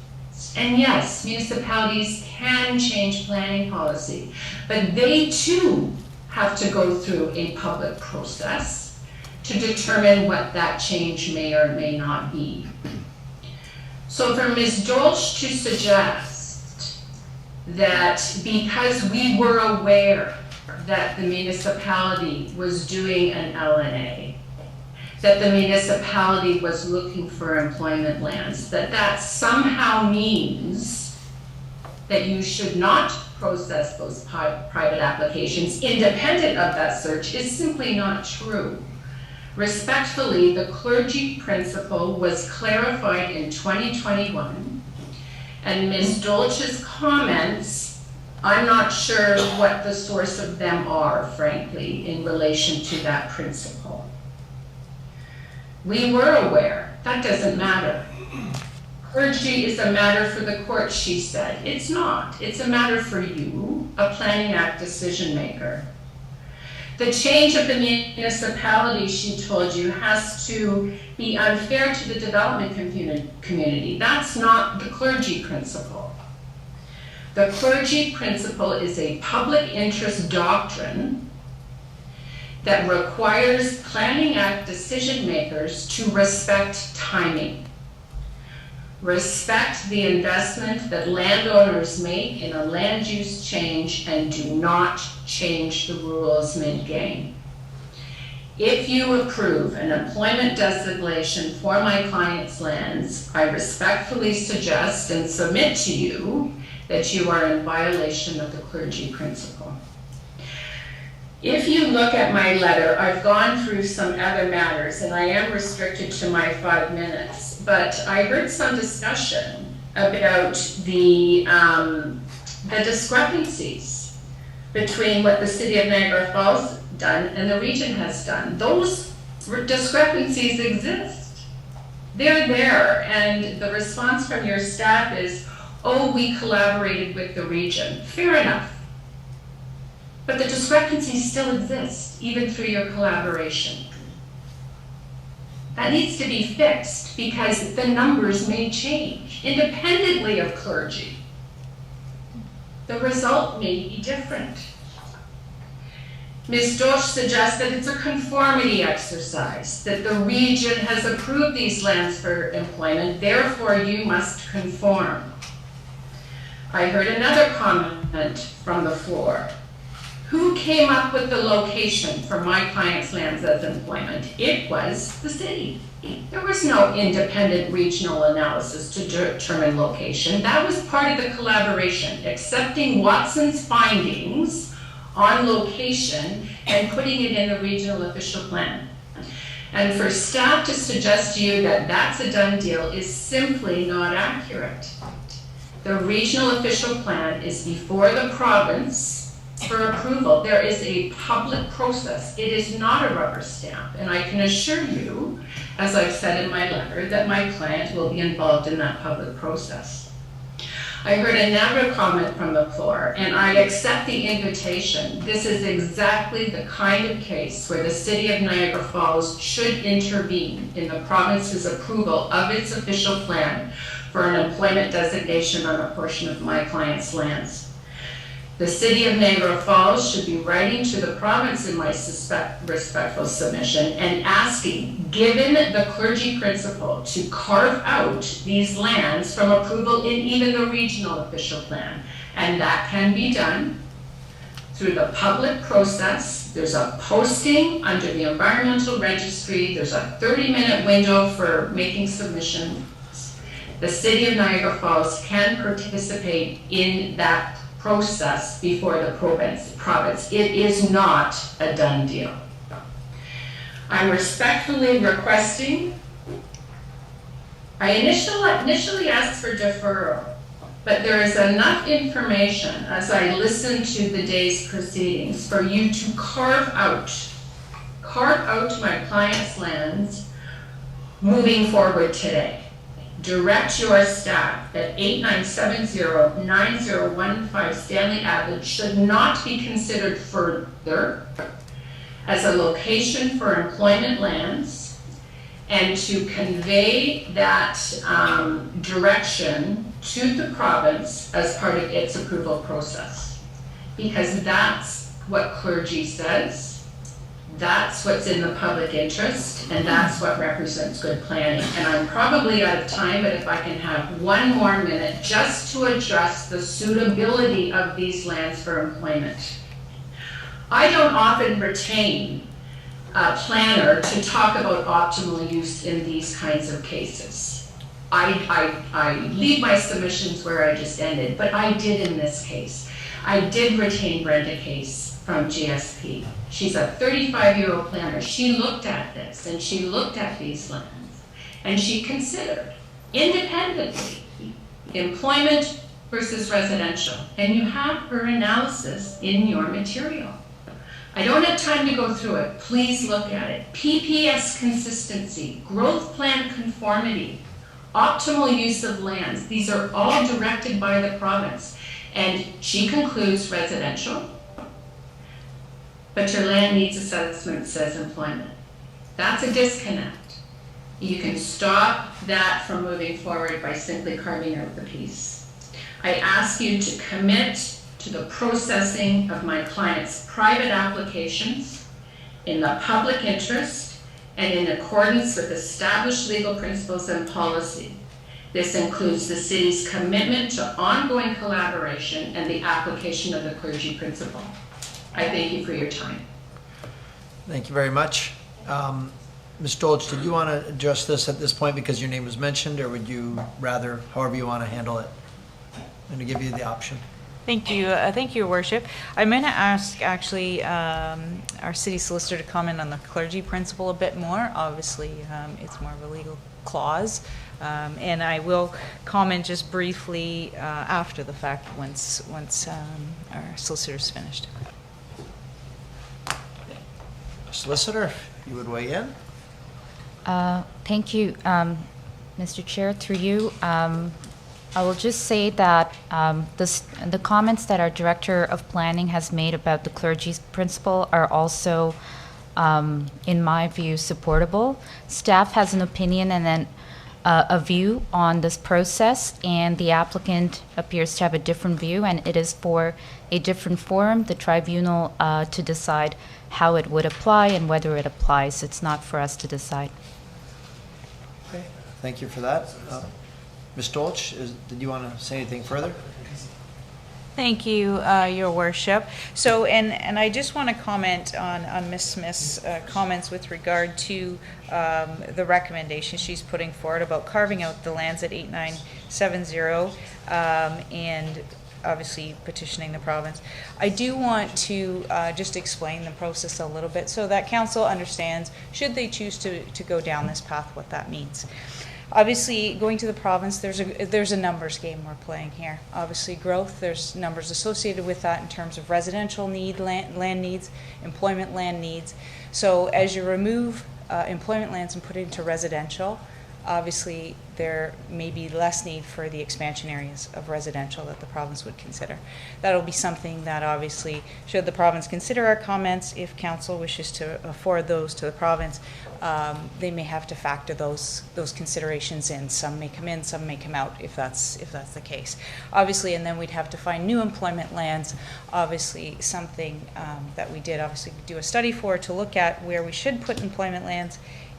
And yes, municipalities can change planning policy, but they too have to go through a public process to determine what that change may or may not be. So for Ms. Dolch to suggest that because we were aware that the municipality was doing an LNA, that the municipality was looking for employment lands, that somehow means that you should not process those private applications independent of that search is simply not true. Respectfully, the clergy principle was clarified in 2021, and Ms. Dolch's comments, I'm not sure what the source of them are, frankly, in relation to that principle. We were aware. That doesn't matter. Clergy is a matter for the court, she said. It's not. It's a matter for you, a Planning Act decision maker. The change of the municipality, she told you, has to be unfair to the development community. That's not the clergy principle. The clergy principle is a public interest doctrine that requires Planning Act decision makers to respect timing, respect the investment that landowners make in a land use change, and do not change the rules mid-game. If you approve an employment designation for my client's lands, I respectfully suggest and submit to you that you are in violation of the clergy principle. If you look at my letter, I've gone through some other matters, and I am restricted to my 5 minutes, but I heard some discussion about the discrepancies between what the City of Niagara Falls done and the region has done. Those discrepancies exist. They're there, and the response from your staff is, oh, we collaborated with the region. Fair enough. But the discrepancies still exist, even through your collaboration. That needs to be fixed because the numbers may change independently of clergy. The result may be different. Ms. Dorch suggests that it's a conformity exercise, that the region has approved these lands for employment, therefore you must conform. I heard another comment from the floor. Who came up with the location for my client's lands as employment? It was the city. There was no independent regional analysis to determine location. That was part of the collaboration, accepting Watson's findings on location and putting it in the regional official plan. And for staff to suggest to you that that's a done deal is simply not accurate. The regional official plan is before the province for approval. There is a public process. It is not a rubber stamp. And I can assure you, as I've said in my letter, that my client will be involved in that public process. I heard another comment from the floor, and I accept the invitation. This is exactly the kind of case where the City of Niagara Falls should intervene in the province's approval of its official plan for an employment designation on a portion of my client's lands. The City of Niagara Falls should be writing to the province in my respectful submission and asking, given the clergy principle, to carve out these lands from approval in even the regional official plan. And that can be done through the public process. There's a posting under the environmental registry. There's a 30-minute window for making submissions. The City of Niagara Falls can participate in that process before the province. It is not a done deal. I'm respectfully requesting, I initially asked for deferral, but there is enough information as I listen to the day's proceedings for you to carve out my client's lands moving forward today. Direct your staff that 8970-9015 Stanley Avenue should not be considered further as a location for employment lands, and to convey that direction to the province as part of its approval process. Because that's what clergy says, that's what's in the public interest, and that's what represents good planning. And I'm probably out of time, but if I can have one more minute just to address the suitability of these lands for employment. I don't often retain a planner to talk about optimal use in these kinds of cases. I leave my submissions where I just ended, but I did in this case. I did retain Brenda Case from GSP. She's a 35-year-old planner. She looked at this and she looked at these lands and she considered independently employment versus residential. And you have her analysis in your material. I don't have time to go through it. Please look at it. PPS consistency, growth plan conformity, optimal use of lands. These are all directed by the province. And she concludes residential, but your land needs assessment says employment. That's a disconnect. You can stop that from moving forward by simply carving out the piece. I ask you to commit to the processing of my client's private applications in the public interest and in accordance with established legal principles and policy. This includes the city's commitment to ongoing collaboration and the application of the clergy principle. I thank you for your time. Thank you very much. Ms. Dolch, did you want to address this at this point because your name was mentioned, or would you rather, however you want to handle it? I'm going to give you the option. Thank you, Your Worship. I'm going to ask actually our city solicitor to comment on the clergy principle a bit more. Obviously, it's more of a legal clause, and I will comment just briefly after the fact once our solicitor's finished. Solicitor, you would weigh in? Thank you, Mr. Chair. Through you, I will just say that the comments that our Director of Planning has made about the clergy's principle are also in my view, supportable. Staff has an opinion and then a view on this process, and the applicant appears to have a different view, and it is for a different forum, the tribunal, to decide how it would apply and whether it applies. It's not for us to decide. Okay, thank you for that. Ms. Dolch, did you want to say anything further? Thank you, Your Worship. So, and I just want to comment on Ms. Smith's comments with regard to the recommendation she's putting forward about carving out the lands at 8970 and obviously petitioning the province. I do want to just explain the process a little bit so that council understands, should they choose to go down this path, what that means. Obviously, going to the province, there's a numbers game we're playing here. Obviously, growth, there's numbers associated with that in terms of residential need, land needs, employment land needs. So as you remove employment lands and put it into residential, obviously there may be less need for the expansion areas of residential that the province would consider. That'll be something that obviously, should the province consider our comments, if council wishes to afford those to the province, they may have to factor those considerations in. Some may come in, some may come out if that's the case. Obviously, and then we'd have to find new employment lands. Obviously, something that we did obviously do a study for to look at where we should put employment lands,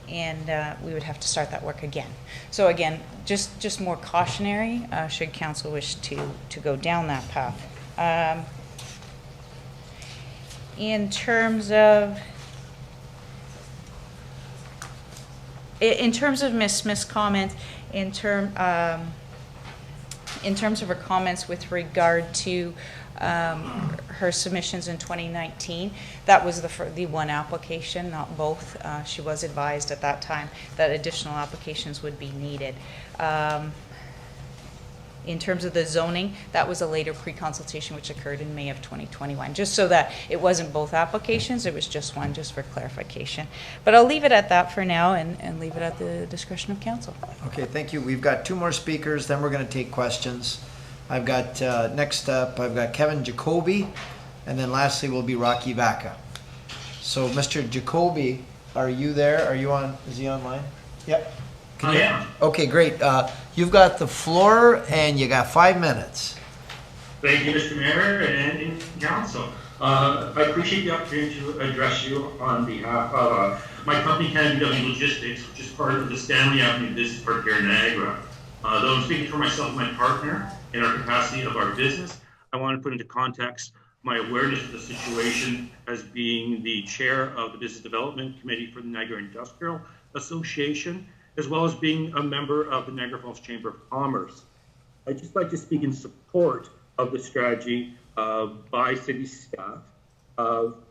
and we would have to start that work again. So again, just more cautionary should council wish to go down that path. In terms of Ms. Smith's comments, in terms of her comments with regard to her submissions in 2019, that was the one application, not both. She was advised at that time that additional applications would be needed. In terms of the zoning, that was a later pre-consultation which occurred in May of 2021, just so that it wasn't both applications, it was just one, just for clarification. But I'll leave it at that for now and leave it at the discretion of council. Okay, thank you. We've got two more speakers, then we're going to take questions. I've got, next up, I've got Kevin Jacoby, and then lastly will be Rocky Vaca. So Mr. Jacoby, are you there? Are you on, is he online? Yep. I am. Okay, great. You've got the floor and you got 5 minutes. Thank you, Mr. Mayor and Council. I appreciate the opportunity to address you on behalf of my company, Canada Logistics, which is part of the Stanley Avenue Business Park here in Niagara. Though I'm speaking for myself and my partner in our capacity of our business, I want to put into context my awareness of the situation as being the chair of the Business Development Committee for the Niagara Industrial Association, as well as being a member of the Niagara Falls Chamber of Commerce. I'd just like to speak in support of the strategy by city staff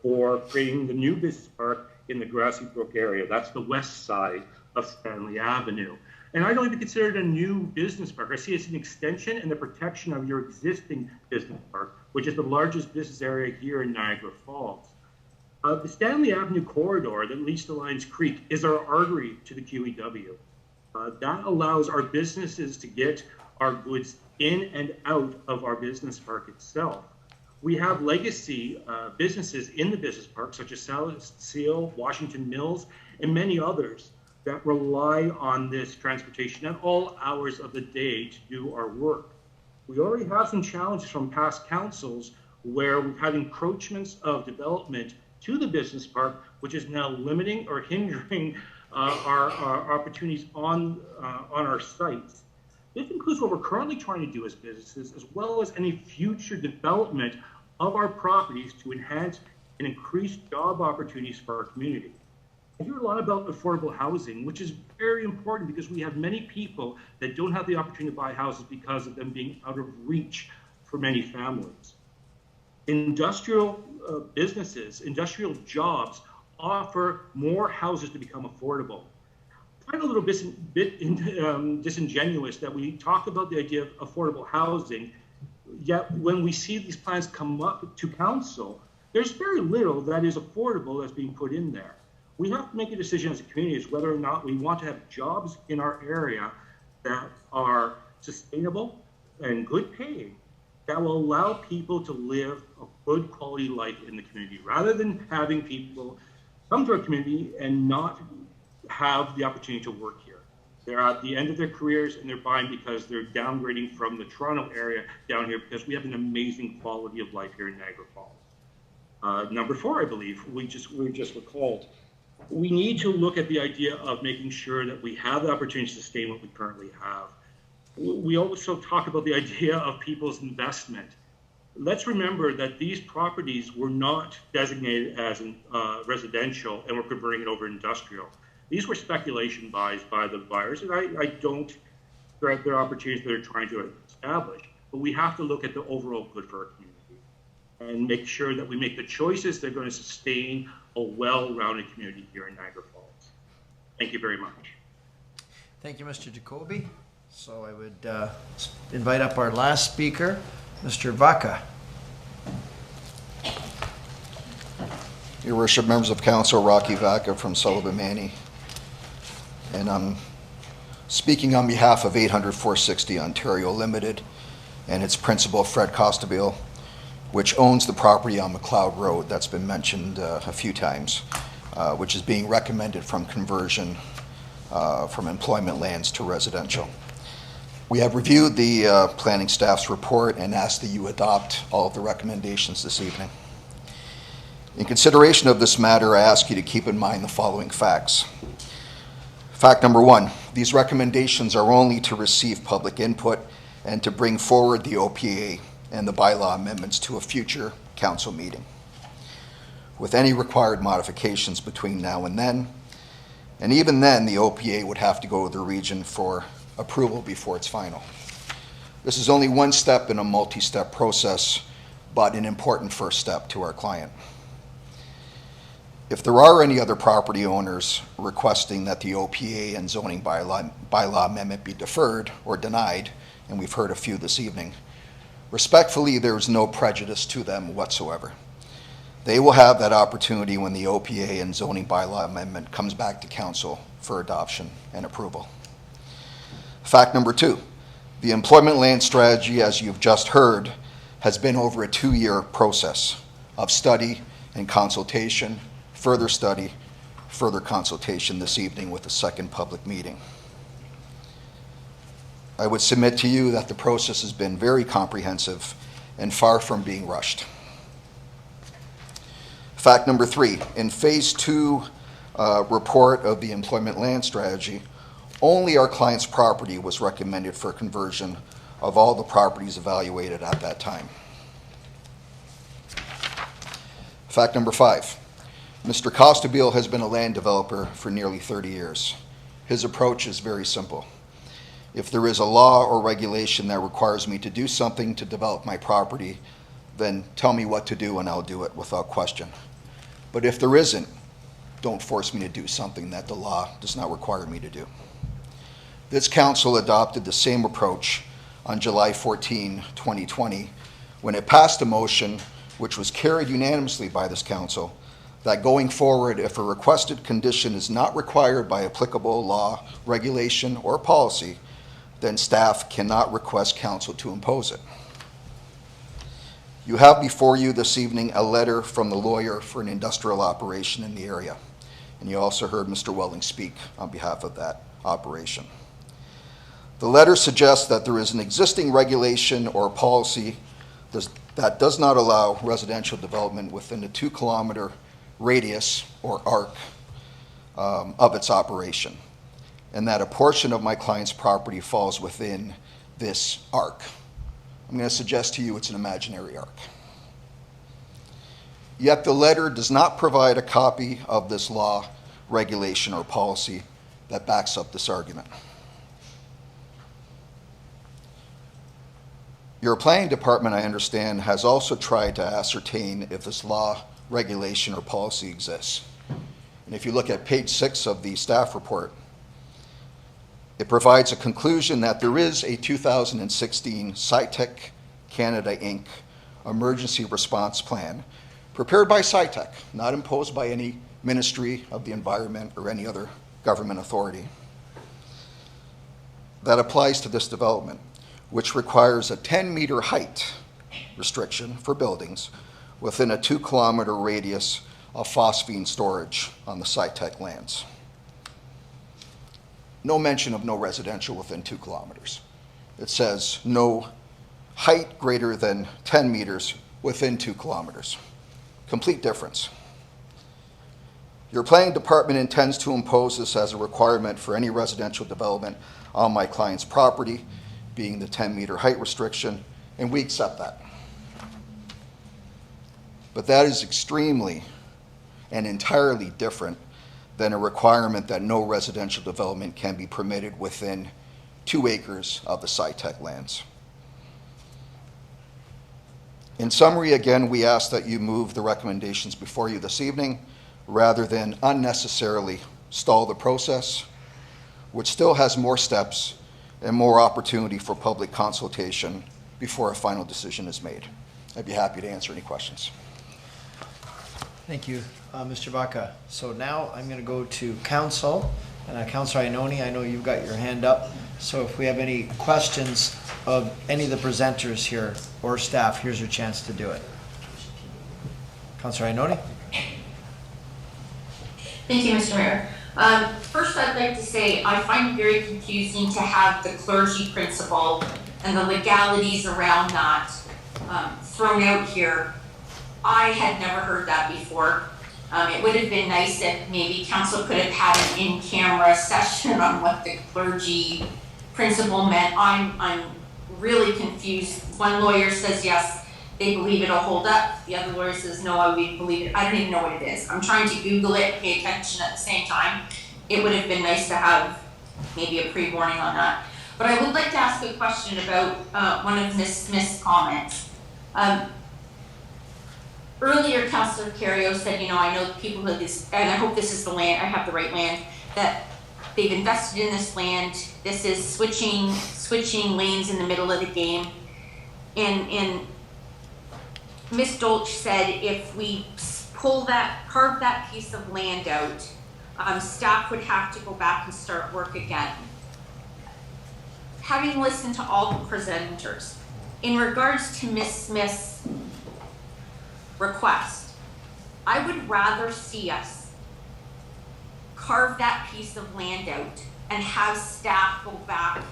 for creating the new business park in the Grassy Brook area. That's the west side of Stanley Avenue. And I don't even consider it a new business park. I see it as an extension and the protection of your existing business park, which is the largest business area here in Niagara Falls. The Stanley Avenue corridor that leads to Lions Creek is our artery to the QEW. That allows our businesses to get our goods in and out of our business park itself. We have legacy businesses in the business park, such as Seal, Washington Mills, and many others that rely on this transportation at all hours of the day to do our work. We already have some challenges from past councils where we've had encroachments of development to the business park, which is now limiting or hindering our opportunities on our sites. This includes what we're currently trying to do as businesses, as well as any future development of our properties to enhance and increase job opportunities for our community. I hear a lot about affordable housing, which is very important because we have many people that don't have the opportunity to buy houses because of them being out of reach for many families. Industrial businesses, industrial jobs offer more houses to become affordable. I find a little bit disingenuous that we talk about the idea of affordable housing, yet when we see these plans come up to council, there's very little that is affordable that's being put in there. We have to make a decision as a community as whether or not we want to have jobs in our area that are sustainable and good paying, that will allow people to live a good quality life in the community, rather than having people come to our community and not have the opportunity to work here. They're at the end of their careers and they're buying because they're downgrading from the Toronto area down here because we have an amazing quality of life here in Niagara Falls. Number 4, I believe, we just recalled. We need to look at the idea of making sure that we have the opportunity to sustain what we currently have. We also talk about the idea of people's investment. Let's remember that these properties were not designated as residential and we're converting it over industrial. These were speculation buys by the buyers, and I don't threat their opportunities that they're trying to establish. But we have to look at the overall good for our community and make sure that we make the choices that are going to sustain a well-rounded community here in Niagara Falls. Thank you very much. Thank you, Mr. Jacoby. So I would invite up our last speaker, Mr. Vaca. Your Worship, members of council, Rocky Vaca from Sullivan Manny. And I'm speaking on behalf of 800-460 Ontario Limited and its principal, Fred Costabile, which owns the property on McLeod Road that's been mentioned a few times, which is being recommended from conversion from employment lands to residential. We have reviewed the planning staff's report and ask that you adopt all of the recommendations this evening. In consideration of this matter, I ask you to keep in mind the following facts. Fact number 1, these recommendations are only to receive public input and to bring forward the OPA and the bylaw amendments to a future council meeting, with any required modifications between now and then. And even then, the OPA would have to go to the region for approval before it's final. This is only one step in a multi-step process, but an important first step to our client. If there are any other property owners requesting that the OPA and zoning bylaw amendment be deferred or denied, and we've heard a few this evening, respectfully, there is no prejudice to them whatsoever. They will have that opportunity when the OPA and zoning bylaw amendment comes back to council for adoption and approval. Fact number 2, the employment land strategy, as you've just heard, has been over a 2-year process of study and consultation, further study, further consultation this evening with a second public meeting. I would submit to you that the process has been very comprehensive and far from being rushed. Fact number 3, in phase 2 report of the employment land strategy, only our client's property was recommended for conversion of all the properties evaluated at that time. Fact number 5, Mr. Costabile has been a land developer for nearly 30 years. His approach is very simple. If there is a law or regulation that requires me to do something to develop my property, then tell me what to do and I'll do it without question. But if there isn't, don't force me to do something that the law does not require me to do. This council adopted the same approach on July 14, 2020, when it passed a motion which was carried unanimously by this council that going forward, if a requested condition is not required by applicable law, regulation, or policy, then staff cannot request council to impose it. You have before you this evening a letter from the lawyer for an industrial operation in the area, and you also heard Mr. Welling speak on behalf of that operation. The letter suggests that there is an existing regulation or policy that does not allow residential development within a 2-kilometer radius or arc of its operation, and that a portion of my client's property falls within this arc. I'm going to suggest to you it's an imaginary arc. Yet the letter does not provide a copy of this law, regulation, or policy that backs up this argument. Your planning department, I understand, has also tried to ascertain if this law, regulation, or policy exists. And if you look at page 6 of the staff report, it provides a conclusion that there is a 2016 SciTech Canada Inc. emergency response plan prepared by SciTech, not imposed by any Ministry of the Environment or any other government authority, that applies to this development, which requires a 10-meter height restriction for buildings within a 2-kilometer radius of phosphine storage on the SciTech lands. No mention of no residential within 2 kilometers. It says no height greater than 10 meters within 2 kilometers. Complete difference. Your planning department intends to impose this as a requirement for any residential development on my client's property, being the 10-meter height restriction, and we accept that. But that is extremely and entirely different than a requirement that no residential development can be permitted within 2 acres of the SciTech lands. In summary, again, we ask that you move the recommendations before you this evening rather than unnecessarily stall the process, which still has more steps and more opportunity for public consultation before a final decision is made. I'd be happy to answer any questions. Thank you, Mr. Vaca. So now I'm going to go to Council. Councilor Ioannoni, I know you've got your hand up. So if we have any questions of any of the presenters here or staff, here's your chance to do it. Councilor Ioannoni? Thank you, Mr. Mayor. First, I'd like to say I find it very confusing to have the clergy principle and the legalities around that thrown out here. I had never heard that before. It would have been nice if maybe council could have had an in-camera session on what the clergy principle meant. I'm really confused. One lawyer says yes, they believe it'll hold up. The other lawyer says no, I would believe it. I don't even know what it is. I'm trying to Google it, pay attention at the same time. It would have been nice to have maybe a pre-warning on that. But I would like to ask a question about one of Ms. Smith's comments. Earlier, Councillor Cario said, you know, I know people who this, and I hope this is the land, I have the right land, that they've invested in this land. This is switching lanes in the middle of the game. And Ms. Dolch said if we carve that piece of land out, staff would have to go back and start work again. Having listened to all the presenters, in regards to Ms. Smith's request, I would rather see us carve that piece of land out and have staff go back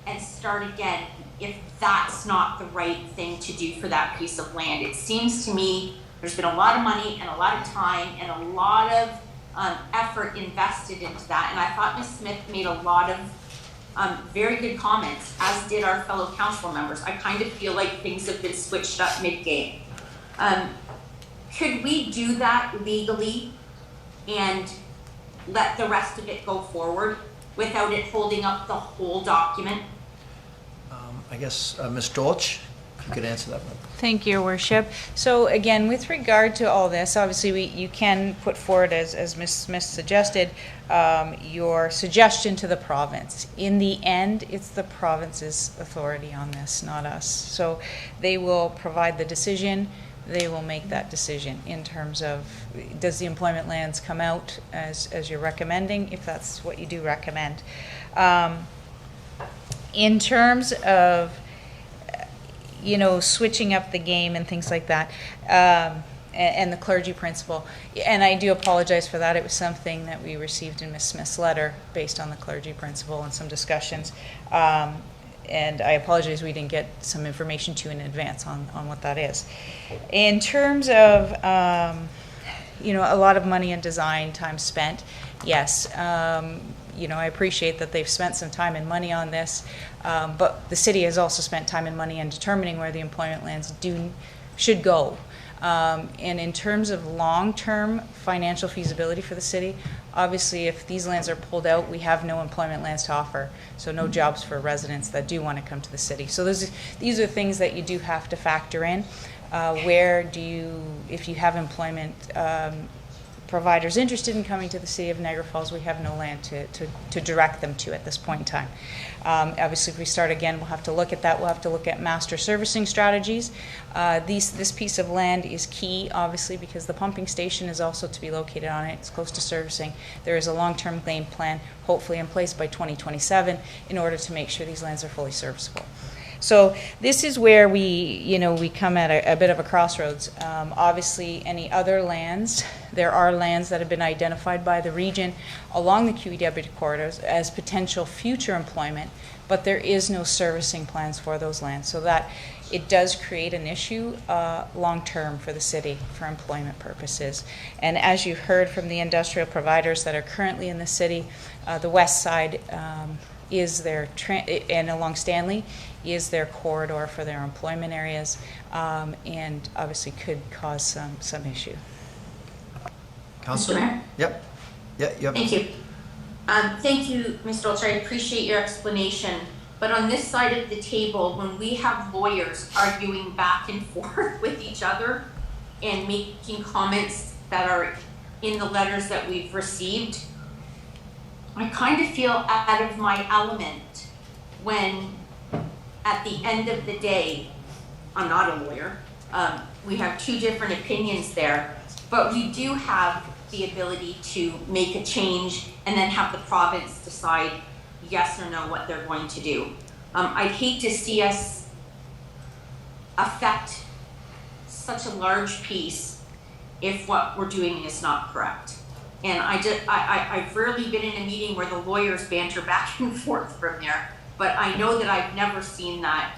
and start again if that's not the right thing to do for that piece of land. It seems to me there's been a lot of money and a lot of time and a lot of effort invested into that, and I thought Ms. Smith made a lot of very good comments, as did our fellow council members. I kind of feel like things have been switched up mid-game. Could we do that legally and let the rest of it go forward without it holding up the whole document? I guess Ms. Dolch, if you could answer that one. Thank you, Your Worship. So again, with regard to all this, obviously you can put forward, as Ms. Smith suggested, your suggestion to the province. In the end, it's the province's authority on this, not us. So they will provide the decision. They will make that decision in terms of, does the employment lands come out as you're recommending, if that's what you do recommend. In terms of, you know, switching up the game and things like that, and the clergy principle, and I do apologize for that. It was something that we received in Ms. Smith's letter based on the clergy principle and some discussions. And I apologize we didn't get some information to you in advance on what that is. In terms of, you know, a lot of money and design time spent, yes. You know, I appreciate that they've spent some time and money on this, but the city has also spent time and money in determining where the employment lands should go. And in terms of long-term financial feasibility for the city, obviously if these lands are pulled out, we have no employment lands to offer, so no jobs for residents that do want to come to the city. So these are things that you do have to factor in. If you have employment providers interested in coming to the city of Niagara Falls, we have no land to direct them to at this point in time. Obviously, if we start again, we'll have to look at that. We'll have to look at master servicing strategies. This piece of land is key, obviously, because the pumping station is also to be located on it. It's close to servicing. There is a long-term game plan, hopefully in place by 2027, in order to make sure these lands are fully serviceable. So this is where we come at a bit of a crossroads. Obviously, any other lands, there are lands that have been identified by the region along the QEW corridors as potential future employment, but there is no servicing plans for those lands. So that it does create an issue long-term for the city for employment purposes. And as you've heard from the industrial providers that are currently in the city, the west side is their, and along Stanley, is their corridor for their employment areas, and obviously could cause some issue. Councilor? Mr. Mayor? Yep. Yeah, yep. Thank you. Thank you, Ms. Dolce. I appreciate your explanation. But on this side of the table, when we have lawyers arguing back and forth with each other and making comments that are in the letters that we've received, I kind of feel out of my element when at the end of the day, I'm not a lawyer, we have two different opinions there, but we do have the ability to make a change and then have the province decide yes or no what they're going to do. I'd hate to see us affect such a large piece if what we're doing is not correct. And I've rarely been in a meeting where the lawyers banter back and forth from there, but I know that I've never seen that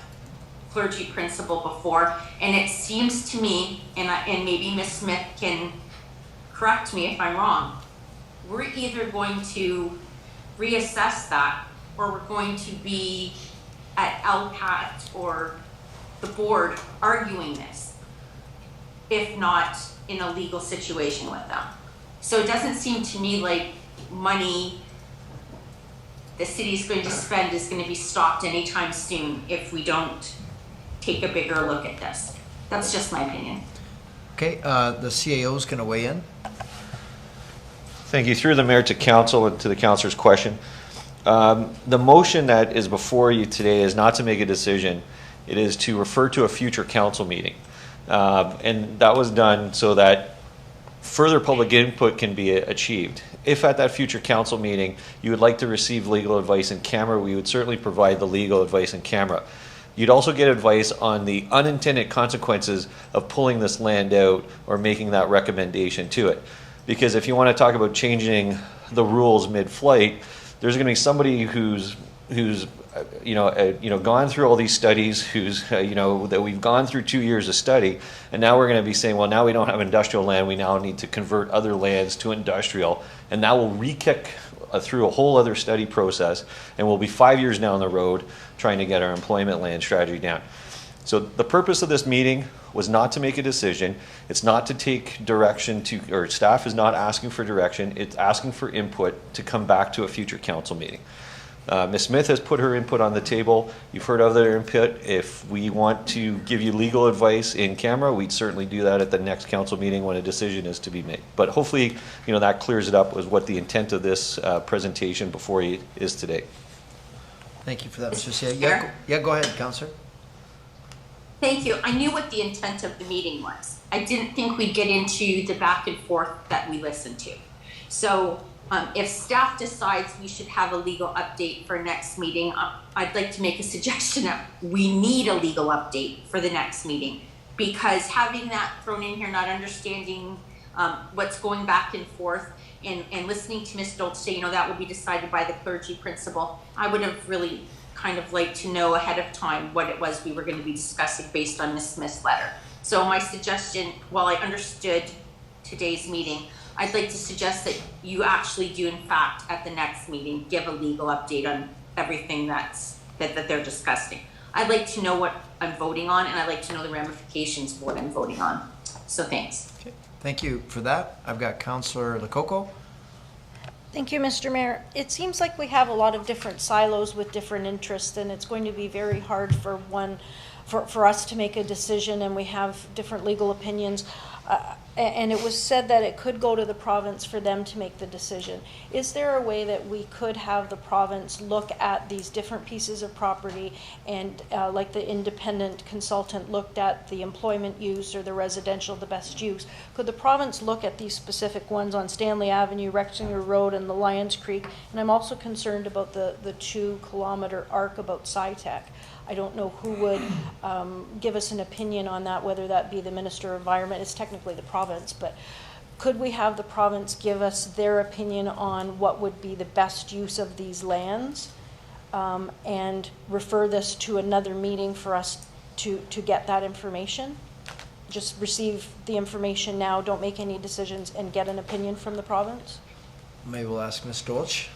clergy principle before, and it seems to me, and maybe Ms. Smith can correct me if I'm wrong, we're either going to reassess that or we're going to be at LPAT or the board arguing this, if not in a legal situation with them. So it doesn't seem to me like money the city's going to spend is going to be stopped anytime soon if we don't take a bigger look at this. That's just my opinion. Okay, the CAO is going to weigh in. Thank you. Through the mayor to council and to the councilor's question. The motion that is before you today is not to make a decision. It is to refer to a future council meeting. And that was done so that further public input can be achieved. If at that future council meeting you would like to receive legal advice in camera, we would certainly provide the legal advice in camera. You'd also get advice on the unintended consequences of pulling this land out or making that recommendation to it. Because if you want to talk about changing the rules mid-flight, there's going to be somebody who's gone through all these studies, that we've gone through 2 years of study, and now we're going to be saying, well, now we don't have industrial land, we now need to convert other lands to industrial, and that will re-kick through a whole other study process, and we'll be 5 years down the road trying to get our employment land strategy down. So the purpose of this meeting was not to make a decision. It's not to take direction or staff is not asking for direction. It's asking for input to come back to a future council meeting. Ms. Smith has put her input on the table. You've heard other input. If we want to give you legal advice in camera, we'd certainly do that at the next council meeting when a decision is to be made. But hopefully, that clears it up with what the intent of this presentation before you is today. Thank you for that, Mr. Sia. Yeah, go ahead, Councillor. Thank you. I knew what the intent of the meeting was. I didn't think we'd get into the back and forth that we listened to. So if staff decides we should have a legal update for next meeting, I'd like to make a suggestion that we need a legal update for the next meeting, because having that thrown in here, not understanding what's going back and forth, and listening to Ms. Dolce, that will be decided by the clergy principal. I would have really kind of liked to know ahead of time what it was we were going to be discussing based on Ms. Smith's letter. So my suggestion, while I understood today's meeting, I'd like to suggest that you actually do, in fact, at the next meeting, give a legal update on everything that they're discussing. I'd like to know what I'm voting on, and I'd like to know the ramifications of what I'm voting on. So thanks. Okay. Thank you for that. I've got Councillor Lococo. Thank you, Mr. Mayor. It seems like we have a lot of different silos with different interests, and it's going to be very hard for us to make a decision, and we have different legal opinions. And it was said that it could go to the province for them to make the decision. Is there a way that we could have the province look at these different pieces of property and like the independent consultant looked at the employment use or the residential, the best use? Could the province look at these specific ones on Stanley Avenue, Rexinger Road, and the Lions Creek? And I'm also concerned about the 2 kilometer arc about SciTech. I don't know who would give us an opinion on that, whether that be the Minister of Environment. It's technically the province, but could we have the province give us their opinion on what would be the best use of these lands, and refer this to another meeting for us to get that information? Just receive the information now, don't make any decisions, and get an opinion from the province? Maybe we'll ask Ms. Dolch.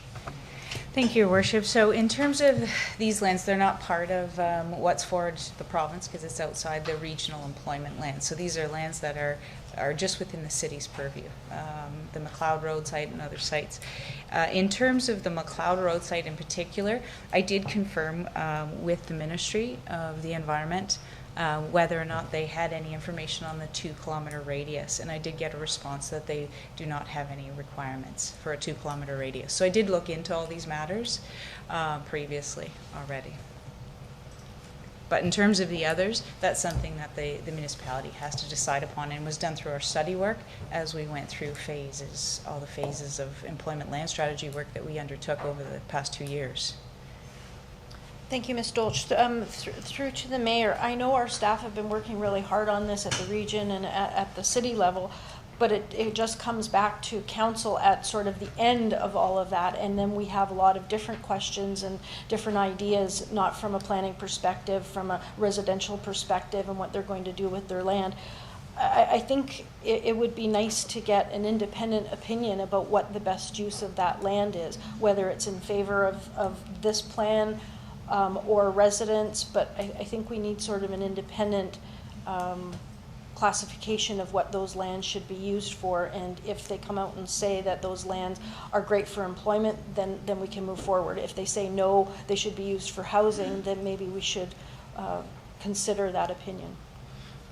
Thank you, Your Worship. So in terms of these lands, they're not part of what's forwarded to the province because it's outside the regional employment lands. So these are lands that are just within the city's purview, the McLeod Road site and other sites. In terms of the McLeod Road site in particular, I did confirm with the Ministry of the Environment whether or not they had any information on the 2-kilometer radius, and I did get a response that they do not have any requirements for a 2-kilometer radius. So I did look into all these matters previously already. But in terms of the others, that's something that the municipality has to decide upon, and was done through our study work as we went through phases, all the phases of employment land strategy work that we undertook over the past 2 years. Thank you, Ms. Dolch. Through to the mayor, I know our staff have been working really hard on this at the region and at the city level, but it just comes back to council at sort of the end of all of that, and then we have a lot of different questions and different ideas, not from a planning perspective, from a residential perspective, and what they're going to do with their land. I think it would be nice to get an independent opinion about what the best use of that land is, whether it's in favor of this plan or residents, but I think we need sort of an independent classification of what those lands should be used for, and if they come out and say that those lands are great for employment, then we can move forward. If they say no, they should be used for housing, then maybe we should consider that opinion.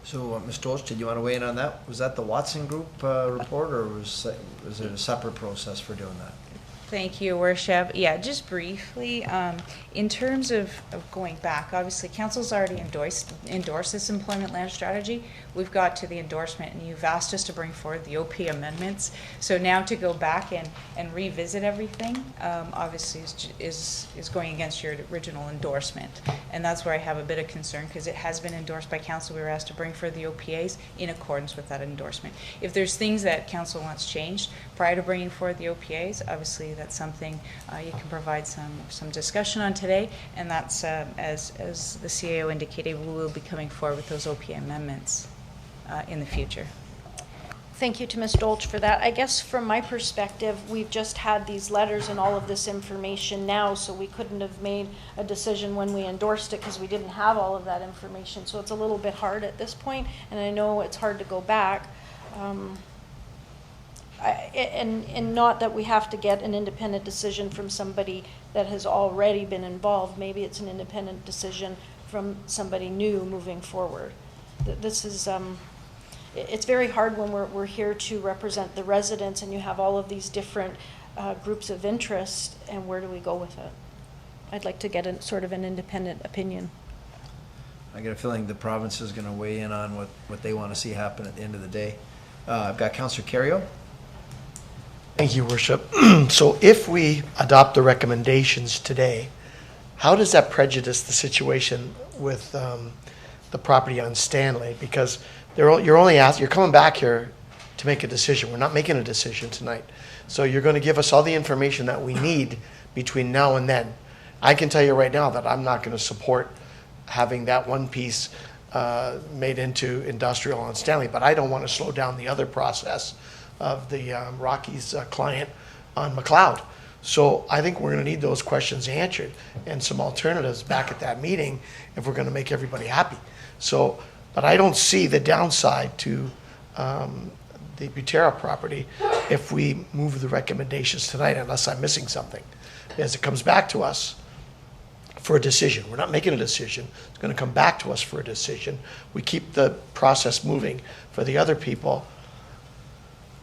So, Ms. Dolch, did you want to weigh in on that? Was that the Watson Group report, or was it a separate process for doing that? Thank you, Your Worship. Yeah, just briefly, in terms of going back, obviously council's already endorsed this employment land strategy. We've got to the endorsement, and you've asked us to bring forward the OP amendments. So now to go back and revisit everything, obviously is going against your original endorsement. And that's where I have a bit of concern, because it has been endorsed by council. We were asked to bring forward the OPAs in accordance with that endorsement. If there's things that council wants changed prior to bringing forward the OPAs, obviously that's something you can provide some discussion on today, and that's as the CAO indicated, we will be coming forward with those OPA amendments in the future. Thank you to Ms. Dolch for that. I guess from my perspective, we've just had these letters and all of this information now, so we couldn't have made a decision when we endorsed it because we didn't have all of that information. So it's a little bit hard at this point, and I know it's hard to go back. And not that we have to get an independent decision from somebody that has already been involved. Maybe it's an independent decision from somebody new moving forward. This is, it's very hard when we're here to represent the residents and you have all of these different groups of interest, and where do we go with it? I'd like to get sort of an independent opinion. I get a feeling the province is going to weigh in on what they want to see happen at the end of the day. I've got Councillor Carrio. Thank you, Worship. So if we adopt the recommendations today, how does that prejudice the situation with the property on Stanley? Because you're coming back here to make a decision. We're not making a decision tonight. So you're going to give us all the information that we need between now and then. I can tell you right now that I'm not going to support having that one piece made into industrial on Stanley, but I don't want to slow down the other process of the Rockies client on McLeod. So I think we're going to need those questions answered and some alternatives back at that meeting if we're going to make everybody happy. So, but I don't see the downside to the Butera property if we move the recommendations tonight, unless I'm missing something. As it comes back to us for a decision. We're not making a decision. It's going to come back to us for a decision. We keep the process moving for the other people.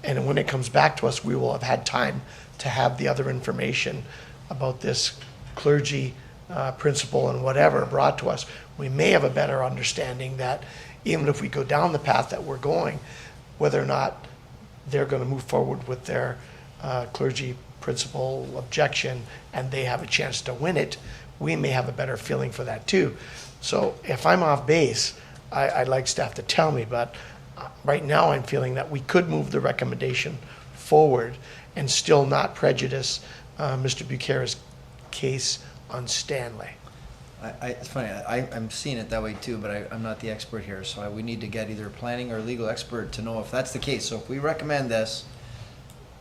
And when it comes back to us, we will have had time to have the other information about this clergy principle and whatever brought to us. We may have a better understanding that even if we go down the path that we're going, whether or not they're going to move forward with their clergy principle objection and they have a chance to win it, we may have a better feeling for that too. So if I'm off base, I'd like staff to tell me, but right now I'm feeling that we could move the recommendation forward and still not prejudice Mr. Bucara's case on Stanley. It's funny, I'm seeing it that way too, but I'm not the expert here, so we need to get either a planning or legal expert to know if that's the case. So if we recommend this,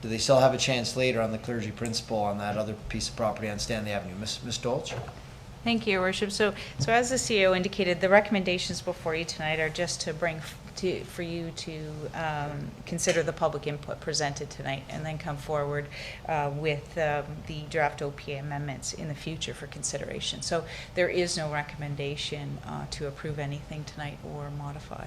do they still have a chance later on the clergy principle on that other piece of property on Stanley Avenue? Ms. Dolch? Thank you, Your Worship. So as the CEO indicated, the recommendations before you tonight are just to bring for you to consider the public input presented tonight and then come forward with the draft OPA amendments in the future for consideration. So there is no recommendation to approve anything tonight or modify.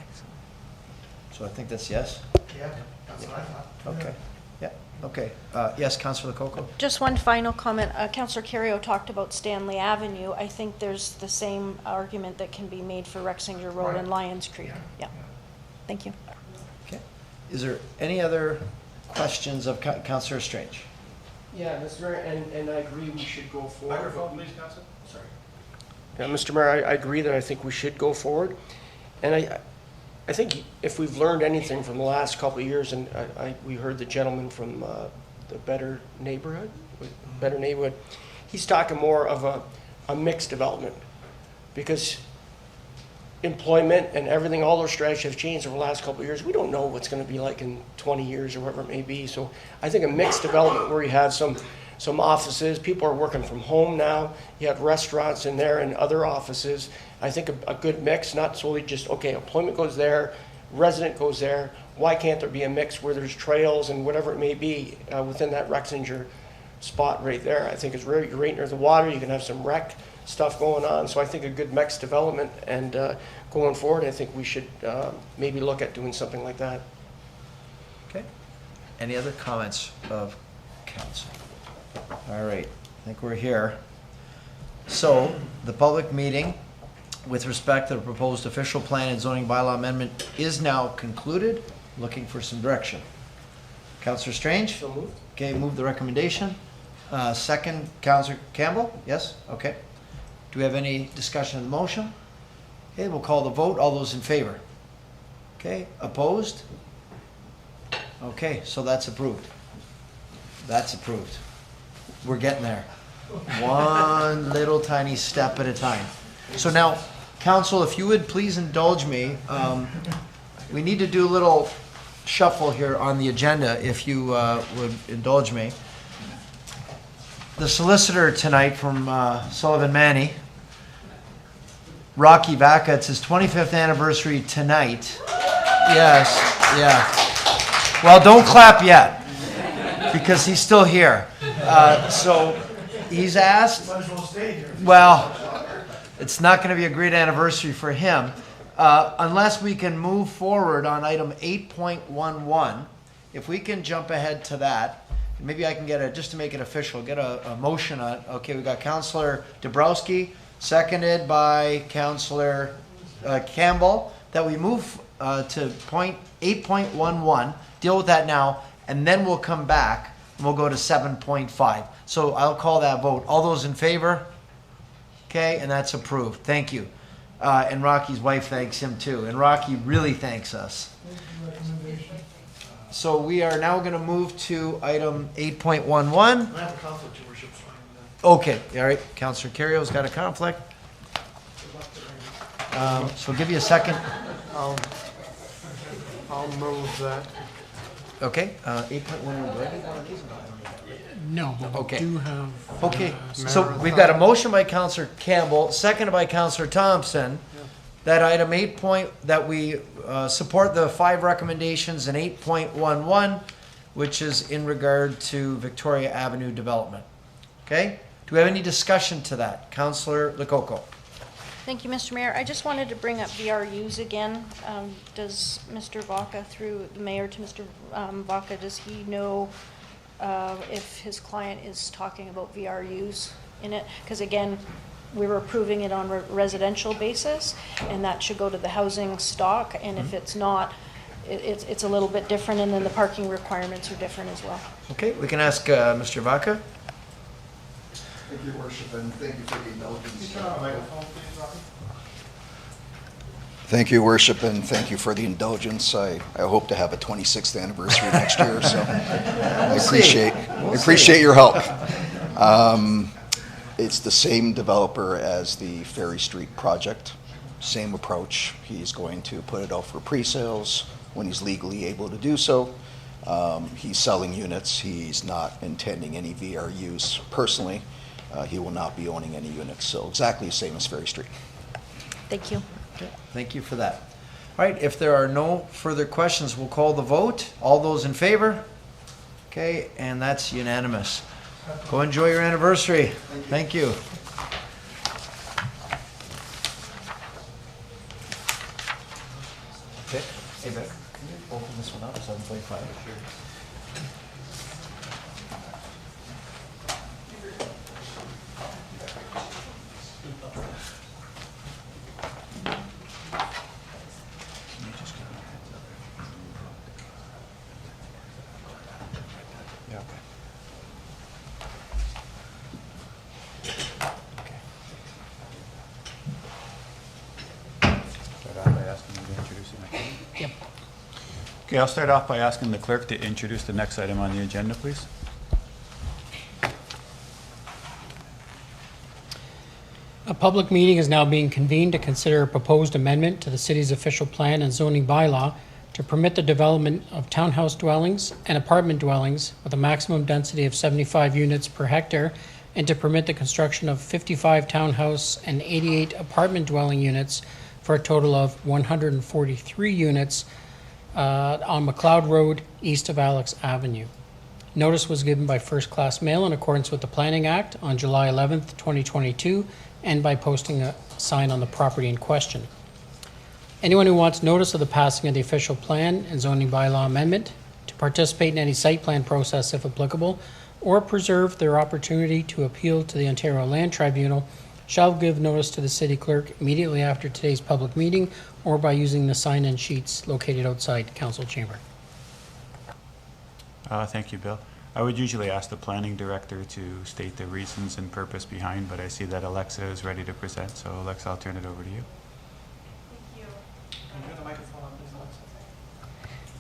So I think that's yes? Yeah, that's what I thought. Okay. Yeah, okay. Yes, Councillor Lococo? Just one final comment. Councillor Carrio talked about Stanley Avenue. I think there's the same argument that can be made for Rexinger Road and Lions Creek. Yeah. Thank you. Okay. Is there any other questions of Councillor Strange? Yeah, Mr. Mayor, and I agree we should go forward. Microphone, please, Councillor. Sorry. Yeah, Mr. Mayor, I agree that I think we should go forward. And I think if we've learned anything from the last couple of years, and we heard the gentleman from the Better Neighborhood, he's talking more of a mixed development, because employment and everything, all those strategies have changed over the last couple of years. We don't know what's going to be like in 20 years or whatever it may be. So I think a mixed development where you have some offices, people are working from home now, you have restaurants in there and other offices. I think a good mix, not solely just, okay, employment goes there, resident goes there. Why can't there be a mix where there's trails and whatever it may be within that Rexinger spot right there? I think it's rare. You're right near the water. You can have some rec stuff going on. So I think a good mixed development, and going forward, I think we should maybe look at doing something like that. Okay. Any other comments of council? All right, I think we're here. So the public meeting with respect to the proposed official plan and zoning bylaw amendment is now concluded. Looking for some direction. Councillor Strange? So moved. Okay, move the recommendation. Second, Councillor Campbell? Yes? Okay. Do we have any discussion of the motion? Okay, we'll call the vote. All those in favor? Okay, opposed? Okay, so that's approved. That's approved. We're getting there. One little tiny step at a time. So now, council, if you would please indulge me, we need to do a little shuffle here on the agenda, if you would indulge me. The solicitor tonight from Sullivan Manny, Rocky Vaca, it's his 25th anniversary tonight. Yes, yeah. Well, don't clap yet, because he's still here. So he's asked, well, it's not going to be a great anniversary for him, unless we can move forward on item 8.11. If we can jump ahead to that, maybe I can get just to make it official, get a motion on. Okay, we got Councillor Dabrowski, seconded by Councillor Campbell, that we move to 8.11, deal with that now, and then we'll come back and we'll go to 7.5. So I'll call that vote. All those in favor? Okay, and that's approved. Thank you. And Rocky's wife thanks him too. And Rocky really thanks us. So we are now going to move to item 8.11. I have a conflict, Your Worship. Okay, all right. Councillor Carrio's got a conflict. So give you a second. I'll move that. Okay, 8.11. Do I need one of these? No, but we Okay. do have. Okay, so we've got a motion by Councillor Campbell, seconded by Councillor Thompson, that item that we support the 5 recommendations in 8.11, which is in regard to Victoria Avenue development. Okay? Do we have any discussion to that? Councillor Lococo. Thank you, Mr. Mayor. I just wanted to bring up VRUs again. Does Mr. Vaca, through the mayor to Mr. Vaca, does he know if his client is talking about VRUs in it? Because again, we were approving it on a residential basis, and that should go to the housing stock, and if it's not, it's a little bit different, and then the parking requirements are different as well. Okay, we can ask Mr. Vaca. Thank you, Your Worship, and thank you for the indulgence. Thank you, Your Worship, and thank you for the indulgence. I hope to have a 26th anniversary next year, so I appreciate your help. It's the same developer as the Ferry Street project, same approach. He's going to put it out for pre-sales when he's legally able to do so. He's selling units. He's not intending any VRUs personally. He will not be owning any units, so exactly the same as Ferry Street. Thank you. Okay, thank you for that. All right, if there are no further questions, we'll call the vote. All those in favor? Okay, and that's unanimous. Go enjoy your anniversary. Thank you. Okay, hey Vic, can you open this one up, 7.5? Sure. Okay, I'll start off by asking the clerk to introduce the next item on the agenda, please. A public meeting is now being convened to consider a proposed amendment to the city's official plan and zoning bylaw to permit the development of townhouse dwellings and apartment dwellings with a maximum density of 75 units per hectare, and to permit the construction of 55 townhouse and 88 apartment dwelling units for a total of 143 units on McLeod Road, east of Alex Avenue. Notice was given by first-class mail in accordance with the Planning Act on July 11th, 2022, and by posting a sign on the property in question. Anyone who wants notice of the passing of the official plan and zoning bylaw amendment, to participate in any site plan process if applicable, or preserve their opportunity to appeal to the Ontario Land Tribunal, shall give notice to the city clerk immediately after today's public meeting or by using the sign-in sheets located outside council chamber. Thank you, Bill. I would usually ask the planning director to state the reasons and purpose behind, but I see that Alexa is ready to present, so Alexa, I'll turn it over to you.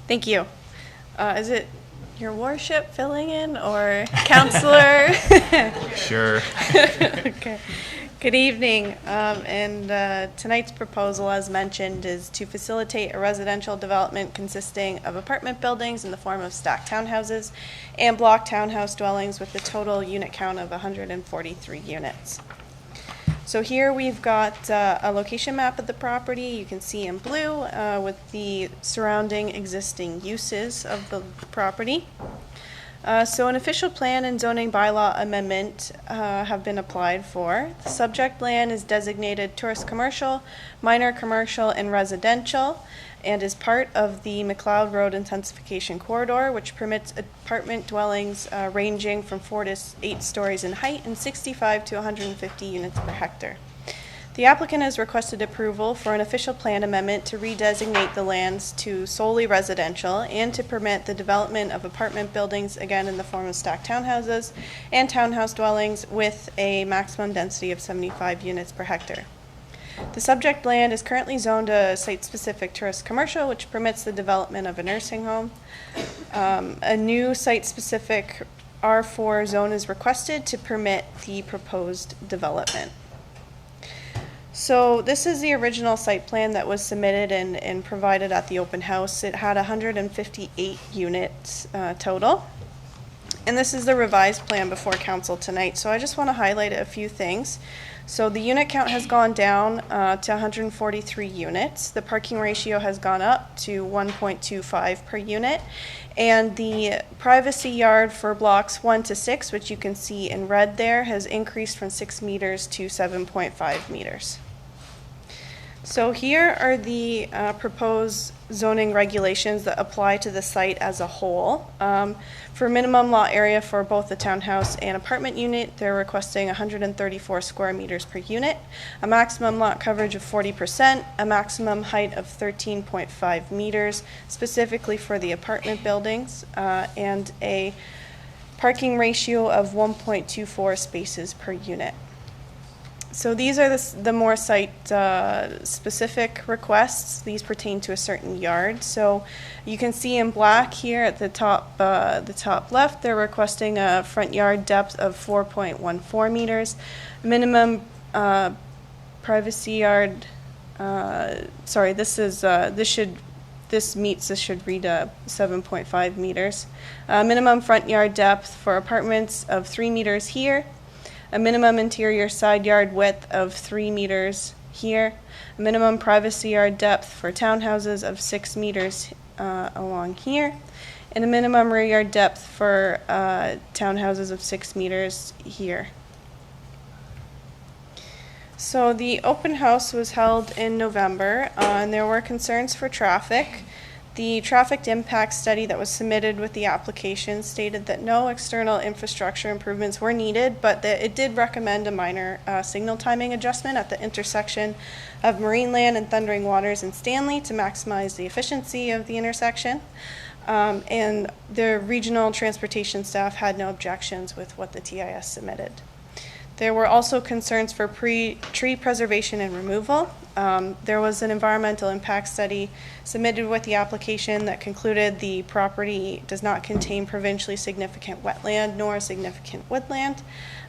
Thank you. Is it Your Worship filling in or Counselor? Sure. Okay. Good evening. Tonight's proposal, as mentioned, is to facilitate a residential development consisting of apartment buildings in the form of stacked townhouses and block townhouse dwellings with a total unit count of 143 units. So here we've got a location map of the property. You can see in blue with the surrounding existing uses of the property. So an official plan and zoning bylaw amendment have been applied for. The subject land is designated tourist commercial, minor commercial, and residential, and is part of the McLeod Road Intensification Corridor, which permits apartment dwellings ranging from 4 to 8 stories in height and 65 to 150 units per hectare. The applicant has requested approval for an official plan amendment to redesignate the lands to solely residential and to permit the development of apartment buildings, again in the form of stacked townhouses, and townhouse dwellings with a maximum density of 75 units per hectare. The subject land is currently zoned a site-specific tourist commercial, which permits the development of a nursing home. A new site-specific R4 zone is requested to permit the proposed development. So this is the original site plan that was submitted and provided at the open house. It had 158 units total. And this is the revised plan before council tonight. So I just want to highlight a few things. So the unit count has gone down to 143 units. The parking ratio has gone up to 1.25 per unit. And the privacy yard for blocks 1 to 6, which you can see in red there, has increased from 6 meters to 7.5 meters. So here are the proposed zoning regulations that apply to the site as a whole. For minimum lot area for both the townhouse and apartment unit, they're requesting 134 square meters per unit, a maximum lot coverage of 40%, a maximum height of 13.5 meters, specifically for the apartment buildings, and a parking ratio of 1.24 spaces per unit. So these are the more site-specific requests. These pertain to a certain yard. So you can see in black here at the top left, they're requesting a front yard depth of 4.14 meters, minimum privacy yard. Sorry, this should read 7.5 meters. Minimum front yard depth for apartments of 3 meters here. A minimum interior side yard width of 3 meters here. A minimum privacy yard depth for townhouses of 6 meters along here. And a minimum rear yard depth for townhouses of 6 meters here. So the open house was held in November, and there were concerns for traffic. The traffic impact study that was submitted with the application stated that no external infrastructure improvements were needed, but that it did recommend a minor signal timing adjustment at the intersection of Marine Land and Thundering Waters in Stanley to maximize the efficiency of the intersection. And the regional transportation staff had no objections with what the TIS submitted. There were also concerns for tree preservation and removal. There was an environmental impact study submitted with the application that concluded the property does not contain provincially significant wetland nor significant woodland.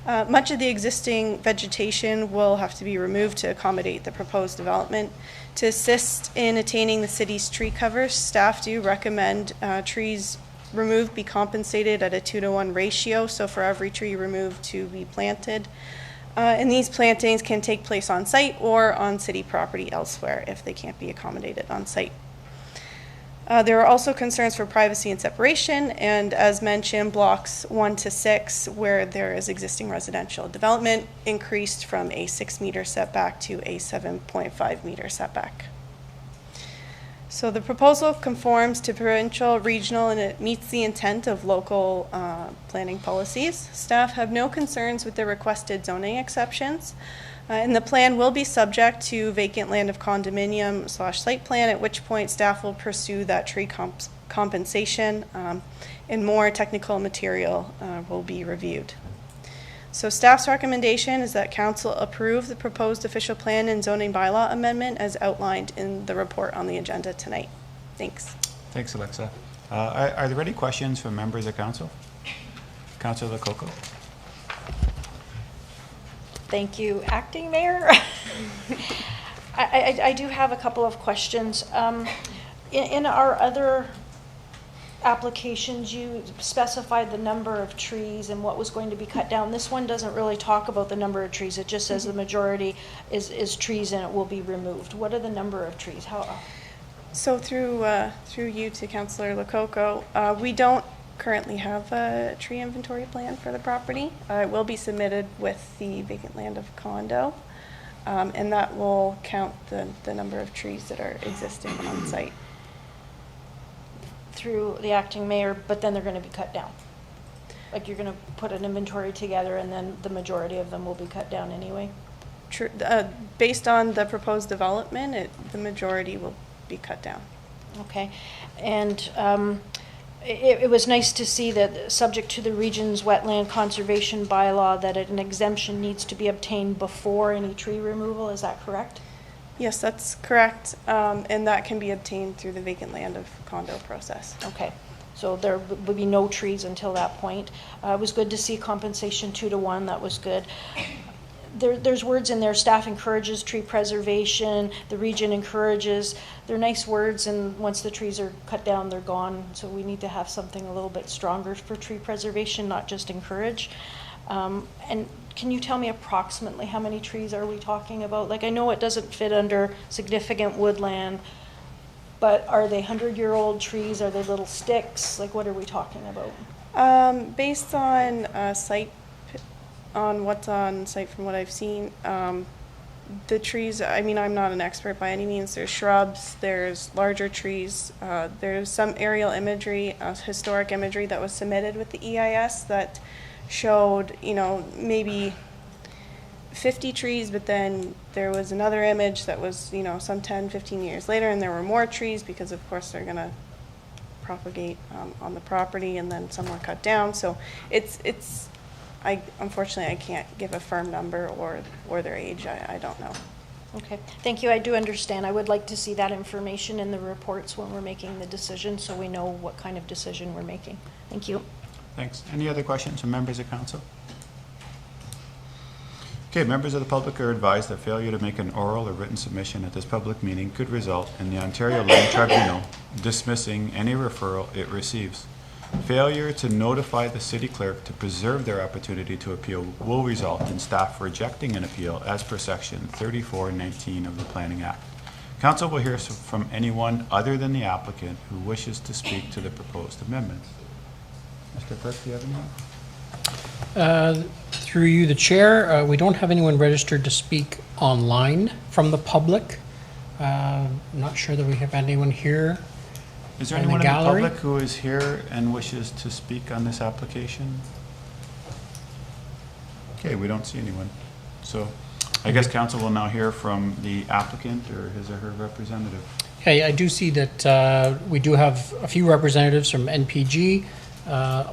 Much of the existing vegetation will have to be removed to accommodate the proposed development. To assist in attaining the city's tree covers, staff do recommend trees removed be compensated at a 2-to-1 ratio, so for every tree removed to be planted. And these plantings can take place on site or on city property elsewhere if they can't be accommodated on site. There are also concerns for privacy and separation, and as mentioned, blocks 1 to 6, where there is existing residential development, increased from a 6-meter setback to a 7.5-meter setback. So the proposal conforms to provincial, regional, and it meets the intent of local planning policies. Staff have no concerns with the requested zoning exceptions. And the plan will be subject to vacant land of condominium / site plan, at which point staff will pursue that tree compensation and more technical material will be reviewed. So staff's recommendation is that council approve the proposed official plan and zoning bylaw amendment as outlined in the report on the agenda tonight. Thanks. Thanks, Alexa. Are there any questions from members of council? Councilor Lococo. Thank you, Acting Mayor. I do have a couple of questions. In our other applications, you specified the number of trees and what was going to be cut down. This one doesn't really talk about the number of trees. It just says the majority is trees and it will be removed. What are the number of trees? So through you to Councillor Lococo, we don't currently have a tree inventory plan for the property. It will be submitted with the vacant land of condo, and that will count the number of trees that are existing on site. Through the acting mayor, but then they're going to be cut down. Like you're going to put an inventory together and then the majority of them will be cut down anyway? True. Based on the proposed development, the majority will be cut down. Okay. And it was nice to see that subject to the region's wetland conservation bylaw that an exemption needs to be obtained before any tree removal. Is that correct? Yes, that's correct, and that can be obtained through the vacant land of condo process. Okay, so there would be no trees until that point. It was good to see compensation 2-to-1, that was good. There's words in there, staff encourages tree preservation, the region encourages. They're nice words, and once the trees are cut down, they're gone. So we need to have something a little bit stronger for tree preservation, not just encourage. And can you tell me approximately how many trees are we talking about? Like, I know it doesn't fit under significant woodland, but are they 100-year-old trees? Are they little sticks? Like, what are we talking about? Based on what's on site from what I've seen, the trees, I mean, I'm not an expert by any means. There's shrubs, there's larger trees, there's some aerial imagery, historic imagery that was submitted with the EIS that showed, maybe 50 trees, but then there was another image that was, some 10, 15 years later, and there were more trees because, of course, they're going to propagate on the property, and then some were cut down. So unfortunately, I can't give a firm number or their age. I don't know. Okay, thank you. I do understand. I would like to see that information in the reports when we're making the decision, so we know what kind of decision we're making. Thank you. Thanks. Any other questions from members of council? Okay, members of the public are advised that failure to make an oral or written submission at this public meeting could result in the Ontario Land Tribunal dismissing any referral it receives. Failure to notify the city clerk to preserve their opportunity to appeal will result in staff rejecting an appeal as per section 3419 of the Planning Act. Council will hear from anyone other than the applicant who wishes to speak to the proposed amendments. Mr. Clerk, do you have anything? Through you, the chair, we don't have anyone registered to speak online from the public. Not sure that we have anyone here. Is there in the anyone in the gallery. public who is here and wishes to speak on this application? Okay, we don't see anyone. So I guess council will now hear from the applicant or his or her representative. Okay, I do see that we do have a few representatives from NPG,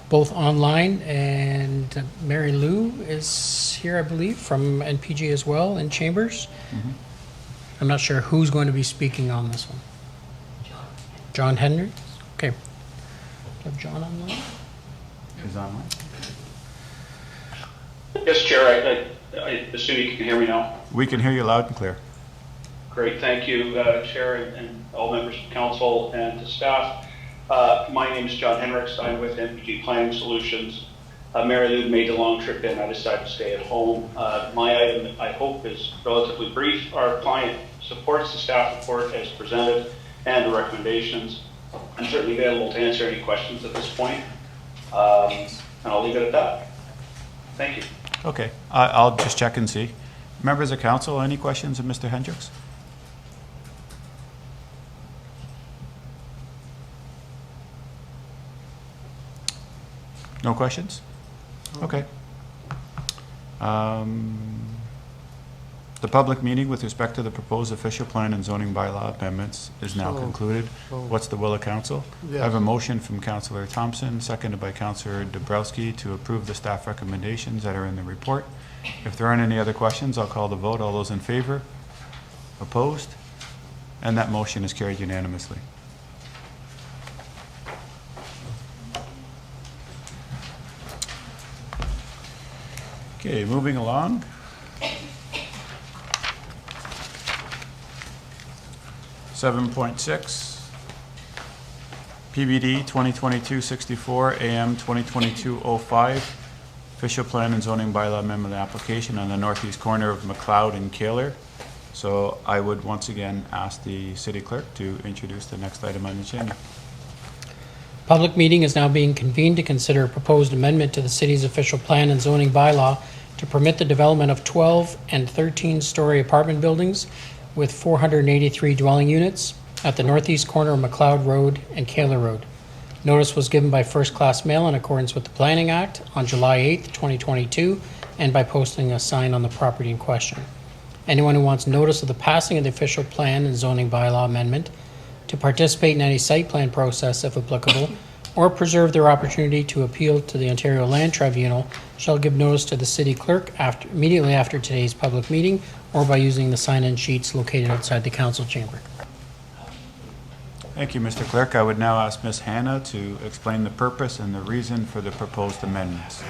both online, and Mary Lou is here, I believe, from NPG as well in chambers. I'm not sure who's going to be speaking on this one. John Henry? Okay. Do you have John online? Is online. Yes, Chair, I assume you can hear me now. We can hear you loud and clear. Great, thank you, Chair and all members of council and to staff. My name is John Henricks. I'm with NPG Planning Solutions. Mary Lou made the long trip in. I decided to stay at home. My item, I hope, is relatively brief. Our client supports the staff report as presented and the recommendations. I'm certainly available to answer any questions at this point. And I'll leave it at that. Thank you. Okay, I'll just check and see. Members of council, any questions of Mr. Hendricks? No questions? Okay. The public meeting with respect to the proposed official plan and zoning bylaw amendments is now concluded. What's the will of council? I have a motion from Councillor Thompson, seconded by Councillor Dabrowski, to approve the staff recommendations that are in the report. If there aren't any other questions, I'll call the vote. All those in favor? Opposed? And that motion is carried unanimously. Okay, moving along. Seven point six, PBD 2022-64, AM 2022-05, official plan and zoning bylaw amendment application on the northeast corner of McLeod and Kaler. So I would once again ask the city clerk to introduce the next item on the agenda. Public meeting is now being convened to consider a proposed amendment to the city's official plan and zoning bylaw to permit the development of 12 and 13-story apartment buildings with 483 dwelling units at the northeast corner of McLeod Road and Kaler Road. Notice was given by first-class mail in accordance with the Planning Act on July 8th, 2022, and by posting a sign on the property in question. Anyone who wants notice of the passing of the official plan and zoning bylaw amendment to participate in any site plan process, if applicable, or preserve their opportunity to appeal to the Ontario Land Tribunal shall give notice to the city clerk immediately after today's public meeting or by using the sign-in sheets located outside the council chamber. Thank you, Mr. Clerk. I would now ask Ms. Hannah to explain the purpose and the reason for the proposed amendments.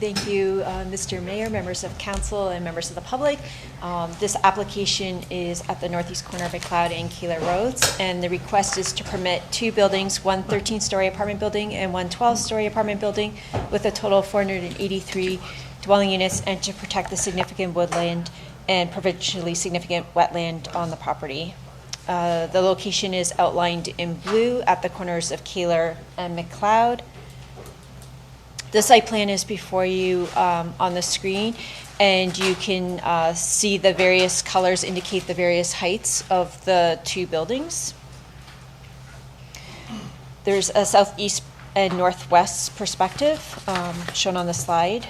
Thank you, Mr. Mayor, members of council, and members of the public. This application is at the northeast corner of McLeod and Kaler Roads, and the request is to permit two buildings, one 13-story apartment building and one 12-story apartment building with a total of 483 dwelling units, and to protect the significant woodland and provincially significant wetland on the property. The location is outlined in blue at the corners of Kaler and McLeod. The site plan is before you on the screen, and you can see the various colors indicate the various heights of the two buildings. There's a southeast and northwest perspective shown on the slide.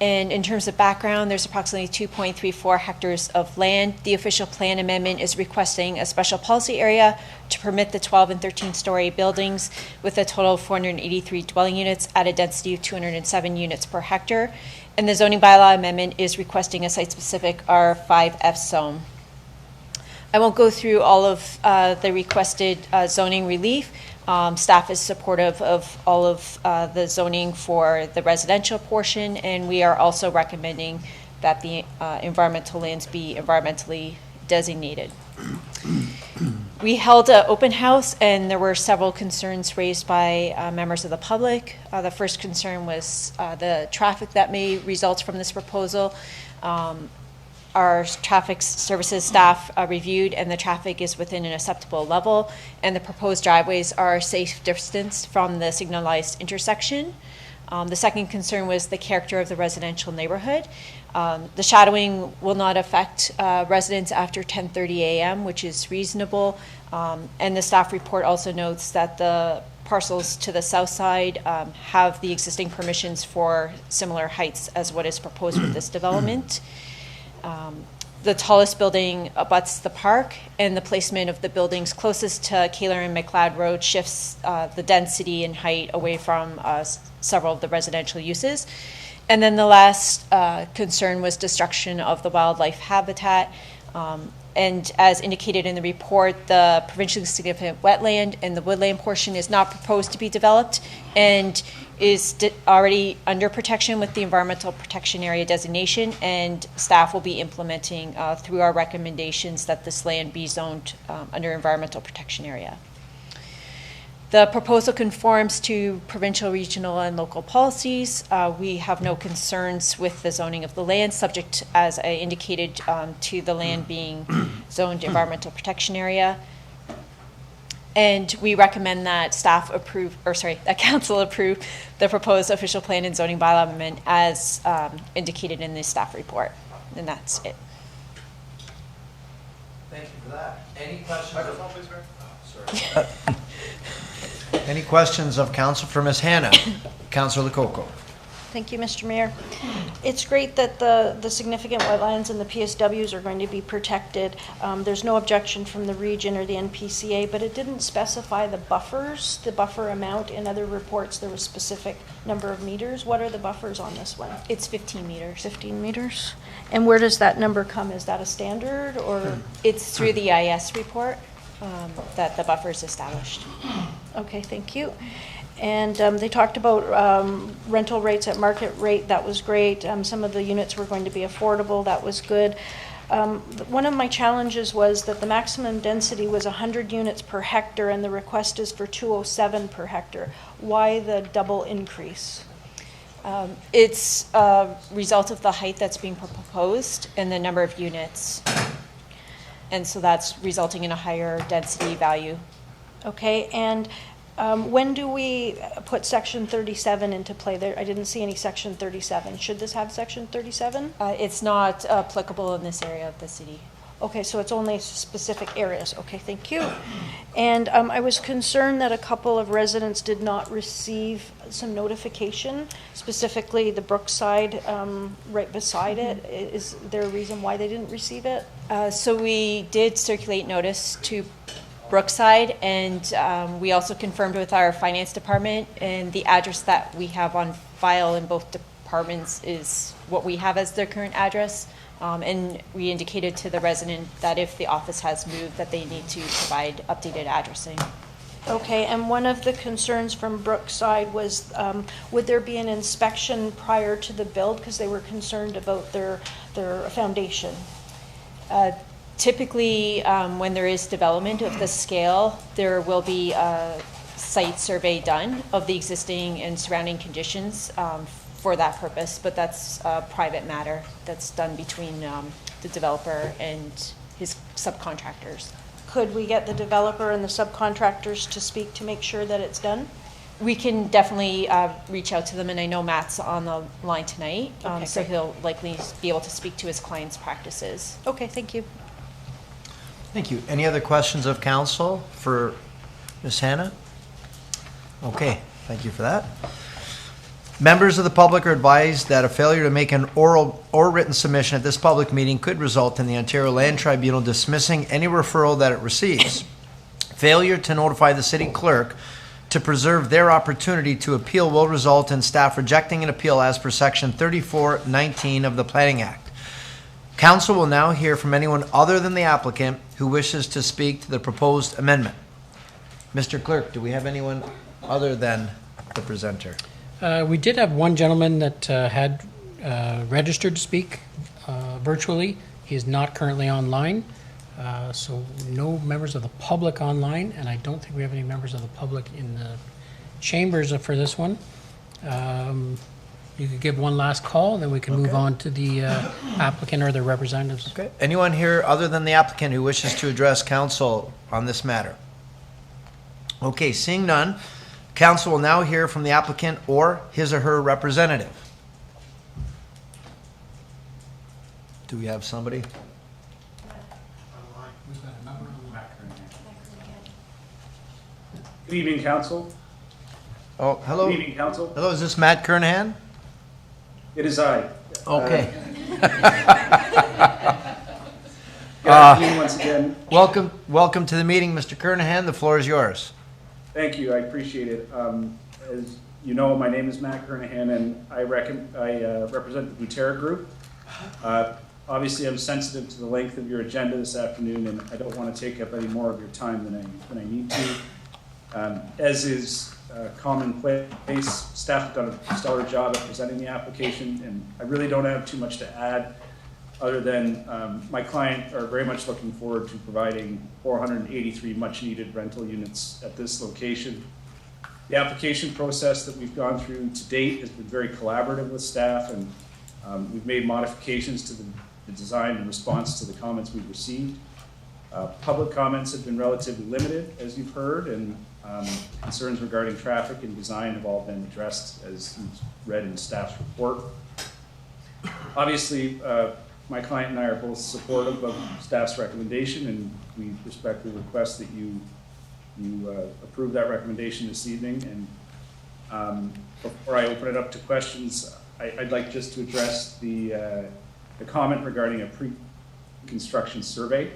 And in terms of background, there's approximately 2.34 hectares of land. The official plan amendment is requesting a special policy area to permit the 12 and 13-story buildings with a total of 483 dwelling units at a density of 207 units per hectare. And the zoning bylaw amendment is requesting a site-specific R5F zone. I won't go through all of the requested zoning relief. Staff is supportive of all of the zoning for the residential portion, and we are also recommending that the environmental lands be environmentally designated. We held an open house, and there were several concerns raised by members of the public. The first concern was the traffic that may result from this proposal. Our traffic services staff reviewed, and the traffic is within an acceptable level, and the proposed driveways are a safe distance from the signalized intersection. The second concern was the character of the residential neighborhood. The shadowing will not affect residents after 10:30 a.m., which is reasonable. And the staff report also notes that the parcels to the south side have the existing permissions for similar heights as what is proposed with this development. The tallest building abuts the park, and the placement of the buildings closest to Kaler and McLeod Road shifts the density and height away from several of the residential uses. And then the last concern was destruction of the wildlife habitat. And as indicated in the report, the provincially significant wetland and the woodland portion is not proposed to be developed and is already under protection with the environmental protection area designation, and staff will be implementing through our recommendations that this land be zoned under environmental protection area. The proposal conforms to provincial, regional, and local policies. We have no concerns with the zoning of the land, subject, as I indicated, to the land being zoned environmental protection area. And we recommend that that council approve the proposed official plan and zoning bylaw amendment as indicated in the staff report. And that's it. Thank you for that. Any questions? Sorry. Any questions of council for Ms. Hannah? Councilor Lococo. Thank you, Mr. Mayor. It's great that the significant wetlands and the PSWs are going to be protected. There's no objection from the region or the NPCA, but it didn't specify the buffers, the buffer amount. In other reports, there was specific number of meters. What are the buffers on this one? It's 15 meters. 15 meters. And where does that number come? Is that a standard, or? It's through the IS report that the buffer is established. Okay, thank you. And they talked about rental rates at market rate. That was great. Some of the units were going to be affordable. That was good. One of my challenges was that the maximum density was 100 units per hectare, and the request is for 207 per hectare. Why the double increase? It's a result of the height that's being proposed and the number of units. And so that's resulting in a higher density value. Okay, and when do we put Section 37 into play? There, I didn't see any Section 37. Should this have Section 37? It's not applicable in this area of the city. Okay, so it's only specific areas. Okay, thank you. And I was concerned that a couple of residents did not receive some notification, specifically the Brookside right beside it. Is there a reason why they didn't receive it? So we did circulate notice to Brookside, and we also confirmed with our finance department, and the address that we have on file in both departments is what we have as their current address. And we indicated to the resident that if the office has moved, that they need to provide updated addressing. Okay, and one of the concerns from Brookside was would there be an inspection prior to the build, because they were concerned about their foundation? Typically, when there is development of this scale, there will be a site survey done of the existing and surrounding conditions for that purpose, but that's a private matter that's done between the developer and his subcontractors. Could we get the developer and the subcontractors to speak to make sure that it's done? We can definitely reach out to them, and I know Matt's on the line tonight, Okay, so great. he'll likely be able to speak to his client's practices. Okay, thank you. Thank you. Any other questions of council for Ms. Hannah? Okay, thank you for that. Members of the public are advised that a failure to make an oral or written submission at this public meeting could result in the Ontario Land Tribunal dismissing any referral that it receives. Failure to notify the city clerk to preserve their opportunity to appeal will result in staff rejecting an appeal as per section 3419 of the Planning Act. Council will now hear from anyone other than the applicant who wishes to speak to the proposed amendment. Mr. Clerk, do we have anyone other than the presenter? We did have one gentleman that had registered to speak virtually. He is not currently online, so no members of the public online, and I don't think we have any members of the public in the chambers for this one. You could give one last call, and then we can move on to the applicant or their representatives. Okay. Anyone here other than the applicant who wishes to address council on this matter? Okay, seeing none, council will now hear from the applicant or his or her representative. Do we have somebody? Good evening, council. Oh, hello. Good evening, council. Hello, is this Matt Kernahan? It is I. Okay. Good afternoon once again. Welcome to the meeting, Mr. Kernahan. The floor is yours. Thank you. I appreciate it. As you know, my name is Matt Kernahan, and I represent the Butera Group. Obviously, I'm sensitive to the length of your agenda this afternoon, and I don't want to take up any more of your time than I need to. As is commonplace, staff have done a stellar job at presenting the application, and I really don't have too much to add other than my client are very much looking forward to providing 483 much-needed rental units at this location. The application process that we've gone through to date has been very collaborative with staff, and we've made modifications to the design in response to the comments we've received. Public comments have been relatively limited, as you've heard, and concerns regarding traffic and design have all been addressed, as you've read in staff's report. Obviously, my client and I are both supportive of staff's recommendation, and we respectfully request that you approve that recommendation this evening. And before I open it up to questions, I'd like just to address the comment regarding a pre-construction survey.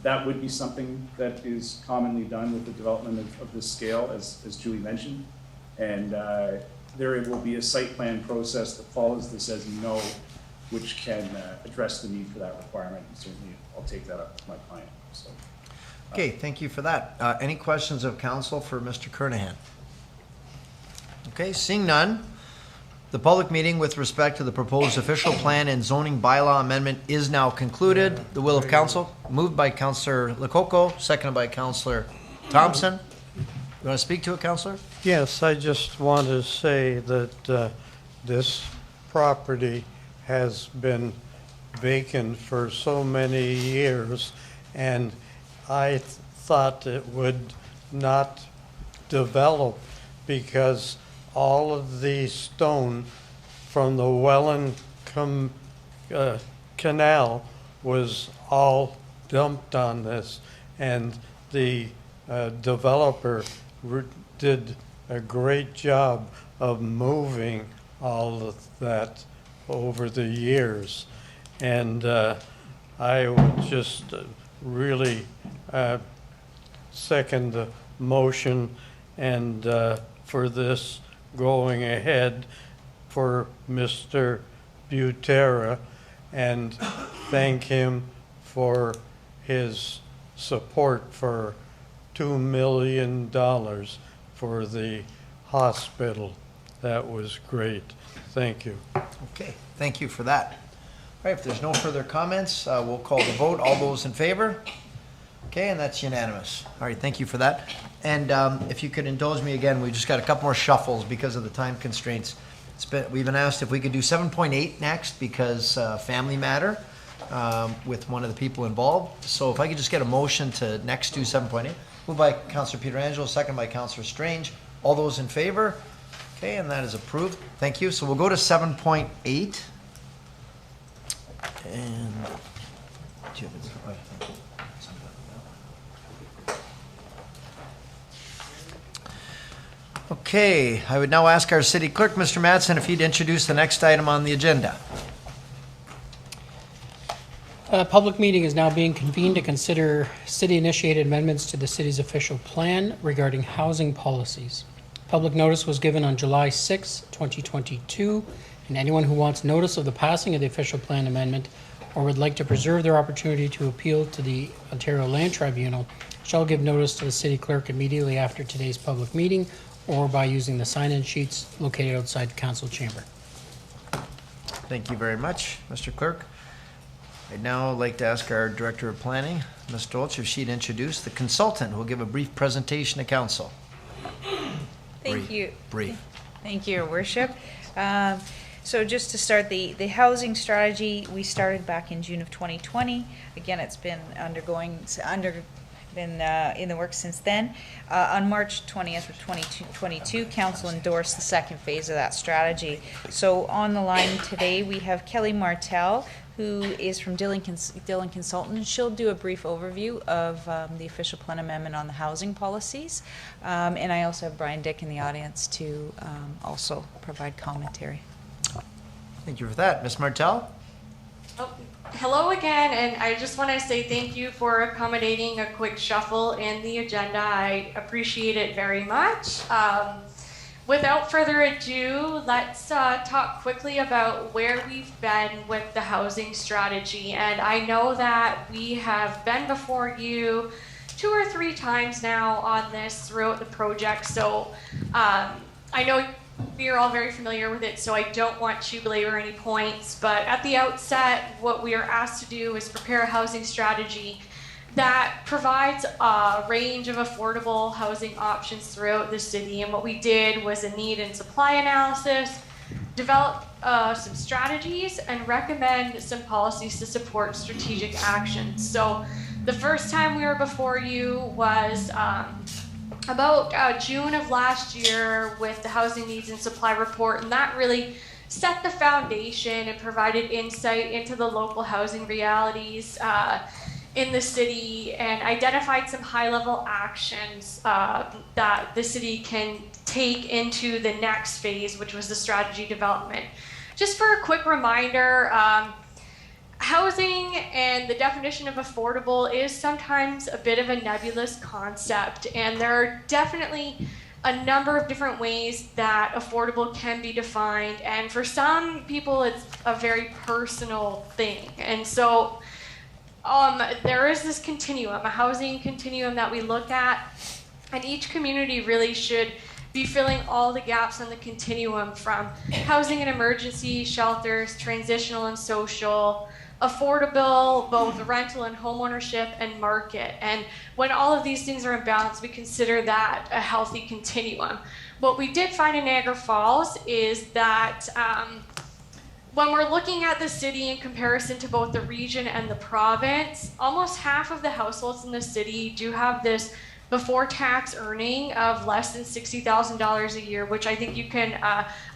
That would be something that is commonly done with the development of this scale, as Julie mentioned. And there will be a site plan process that follows this, as you know, which can address the need for that requirement. And certainly, I'll take that up with my client. So, Okay, thank you for that. Any questions of council for Mr. Kernahan? Okay, seeing none, the public meeting with respect to the proposed official plan and zoning bylaw amendment is now concluded. The will of council, moved by Councillor Lococo, seconded by Councillor Thompson. You want to speak to it, Councillor? Yes, I just want to say that this property has been vacant for so many years, and I thought it would not develop because all of the stone from the Welland Canal was all dumped on this, and the developer did a great job of moving all of that over the years. And I would just really second the motion and for this going ahead for Mr. Butera, and thank him for his support for $2 million for the hospital. That was great. Thank you. Okay, thank you for that. All right, if there's no further comments, we'll call the vote. All those in favor? Okay, and that's unanimous. All right, thank you for that. And if you could indulge me again, we just got a couple more shuffles because of the time constraints. We've been asked if we could do 7.8 next because family matter with one of the people involved. So if I could just get a motion to next do 7.8. Moved by Councillor Pietrangelo, second by Councillor Strange. All those in favor? Okay, and that is approved. Thank you. So we'll go to 7.8. And do you have it? Okay, I would now ask our city clerk, Mr. Mattson, if he'd introduce the next item on the agenda. A public meeting is now being convened to consider city-initiated amendments to the city's official plan regarding housing policies. Public notice was given on July 6, 2022, and anyone who wants notice of the passing of the official plan amendment or would like to preserve their opportunity to appeal to the Ontario Land Tribunal shall give notice to the city clerk immediately after today's public meeting or by using the sign-in sheets located outside the council chamber. Thank you very much, Mr. Clerk. I'd now like to ask our Director of Planning, Ms. Dolch, if she'd introduce the consultant who will give a brief presentation to council. Thank you. Brief. Thank you, Your Worship. So just to start, the housing strategy, we started back in June of 2020. Again, it's been in the works since then. On March 20th of 2022, Council endorsed the second phase of that strategy. So on the line today, we have Kelly Martell, who is from Dillon Consultants. She'll do a brief overview of the official plan amendment on the housing policies. And I also have Brian Dick in the audience to also provide commentary. Thank you for that. Ms. Martell? Oh, hello again, and I just want to say thank you for accommodating a quick shuffle in the agenda. I appreciate it very much. Without further ado, let's talk quickly about where we've been with the housing strategy. And I know that we have been before you 2 or 3 times now on this throughout the project. So I know we are all very familiar with it, so I don't want to belabor any points. But at the outset, what we are asked to do is prepare a housing strategy that provides a range of affordable housing options throughout the city. And what we did was a need and supply analysis, develop some strategies, and recommend some policies to support strategic actions. So the first time we were before you was about June of last year with the Housing Needs and Supply Report, and that really set the foundation and provided insight into the local housing realities in the city and identified some high-level actions that the city can take into the next phase, which was the strategy development. Just for a quick reminder, housing and the definition of affordable is sometimes a bit of a nebulous concept, and there are definitely a number of different ways that affordable can be defined, and for some people it's a very personal thing. And so there is this continuum, a housing continuum that we look at, and each community really should be filling all the gaps on the continuum from housing and emergency, shelters, transitional and social, affordable, both rental and homeownership, and market. And when all of these things are in balance, we consider that a healthy continuum. What we did find in Niagara Falls is that when we're looking at the city in comparison to both the region and the province, almost half of the households in the city do have this before tax earning of less than $60,000 a year, which I think you can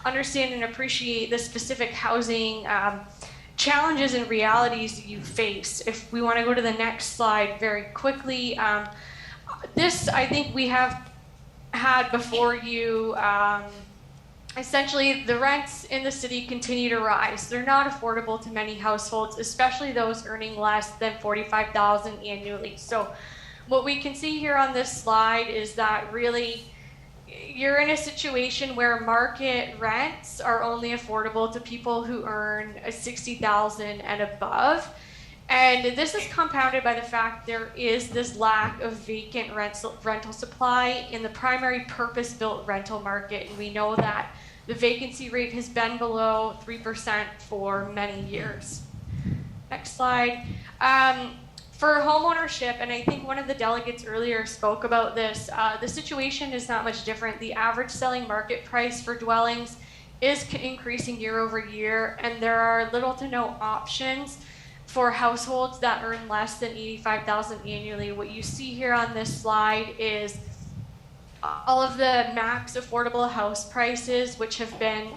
understand and appreciate the specific housing challenges and realities you face. If we want to go to the next slide very quickly, this I think we have had before you. Essentially, the rents in the city continue to rise. They're not affordable to many households, especially those earning less than $45,000 annually. So what we can see here on this slide is that really you're in a situation where market rents are only affordable to people who earn $60,000 and above. And this is compounded by the fact there is this lack of vacant rental supply in the primary purpose-built rental market. And we know that the vacancy rate has been below 3% for many years. Next slide. For homeownership, and I think one of the delegates earlier spoke about this, the situation is not much different. The average selling market price for dwellings is increasing year over year, and there are little to no options for households that earn less than $85,000 annually. What you see here on this slide is all of the max affordable house prices, which have been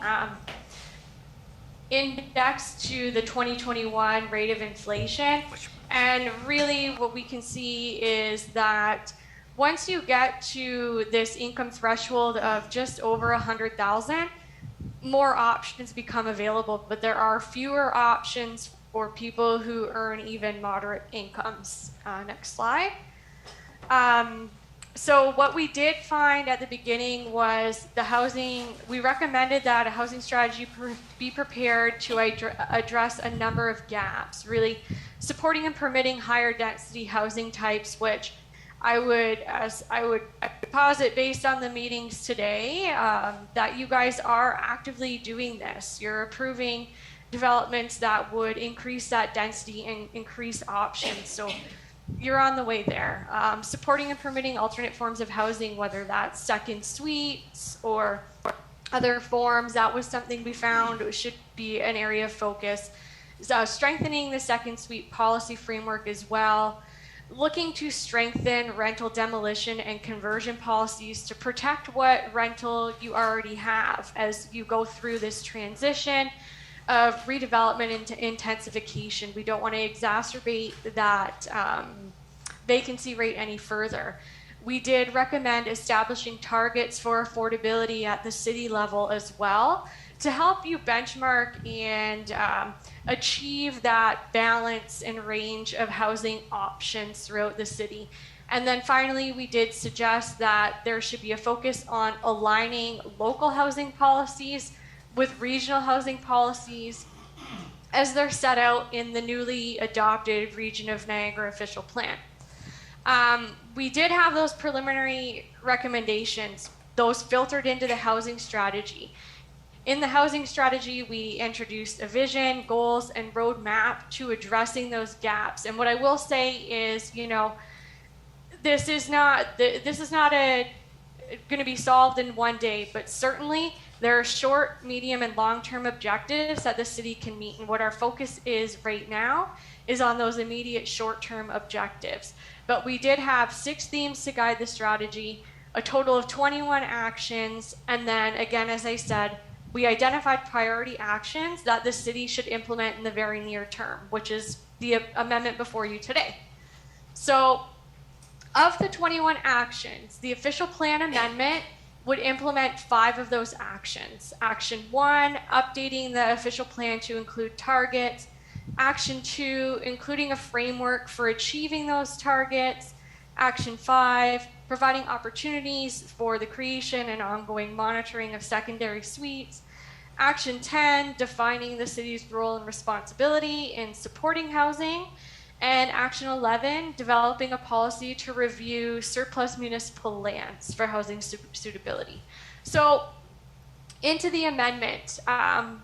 indexed to the 2021 rate of inflation. And really what we can see is that once you get to this income threshold of just over 100,000, more options become available, but there are fewer options for people who earn even moderate incomes. Next slide. So what we did find at the beginning was we recommended that a housing strategy be prepared to address a number of gaps, really supporting and permitting higher density housing types, which I would posit based on the meetings today, that you guys are actively doing this. You're approving developments that would increase that density and increase options. So you're on the way there. Supporting and permitting alternate forms of housing, whether that's second suites or other forms, that was something we found should be an area of focus. Strengthening the second suite policy framework as well. Looking to strengthen rental demolition and conversion policies to protect what rental you already have as you go through this transition of redevelopment into intensification. We don't want to exacerbate that vacancy rate any further. We did recommend establishing targets for affordability at the city level as well to help you benchmark and achieve that balance and range of housing options throughout the city. And then finally, we did suggest that there should be a focus on aligning local housing policies with regional housing policies as they're set out in the newly adopted Region of Niagara official plan. We did have those preliminary recommendations, those filtered into the housing strategy. In the housing strategy, we introduced a vision, goals, and roadmap to addressing those gaps. And what I will say is, this is not going to be solved in one day, but certainly there are short, medium, and long-term objectives that the city can meet. And what our focus is right now is on those immediate short-term objectives. But we did have 6 themes to guide the strategy, a total of 21 actions, and then again, as I said, we identified priority actions that the city should implement in the very near term, which is the amendment before you today. So, of the 21 actions, the official plan amendment would implement 5 of those actions. Action 1, updating the official plan to include targets. Action 2, including a framework for achieving those targets. Action 5, providing opportunities for the creation and ongoing monitoring of secondary suites. Action 10, defining the city's role and responsibility in supporting housing. And Action 11, developing a policy to review surplus municipal lands for housing suitability. So, into the amendment,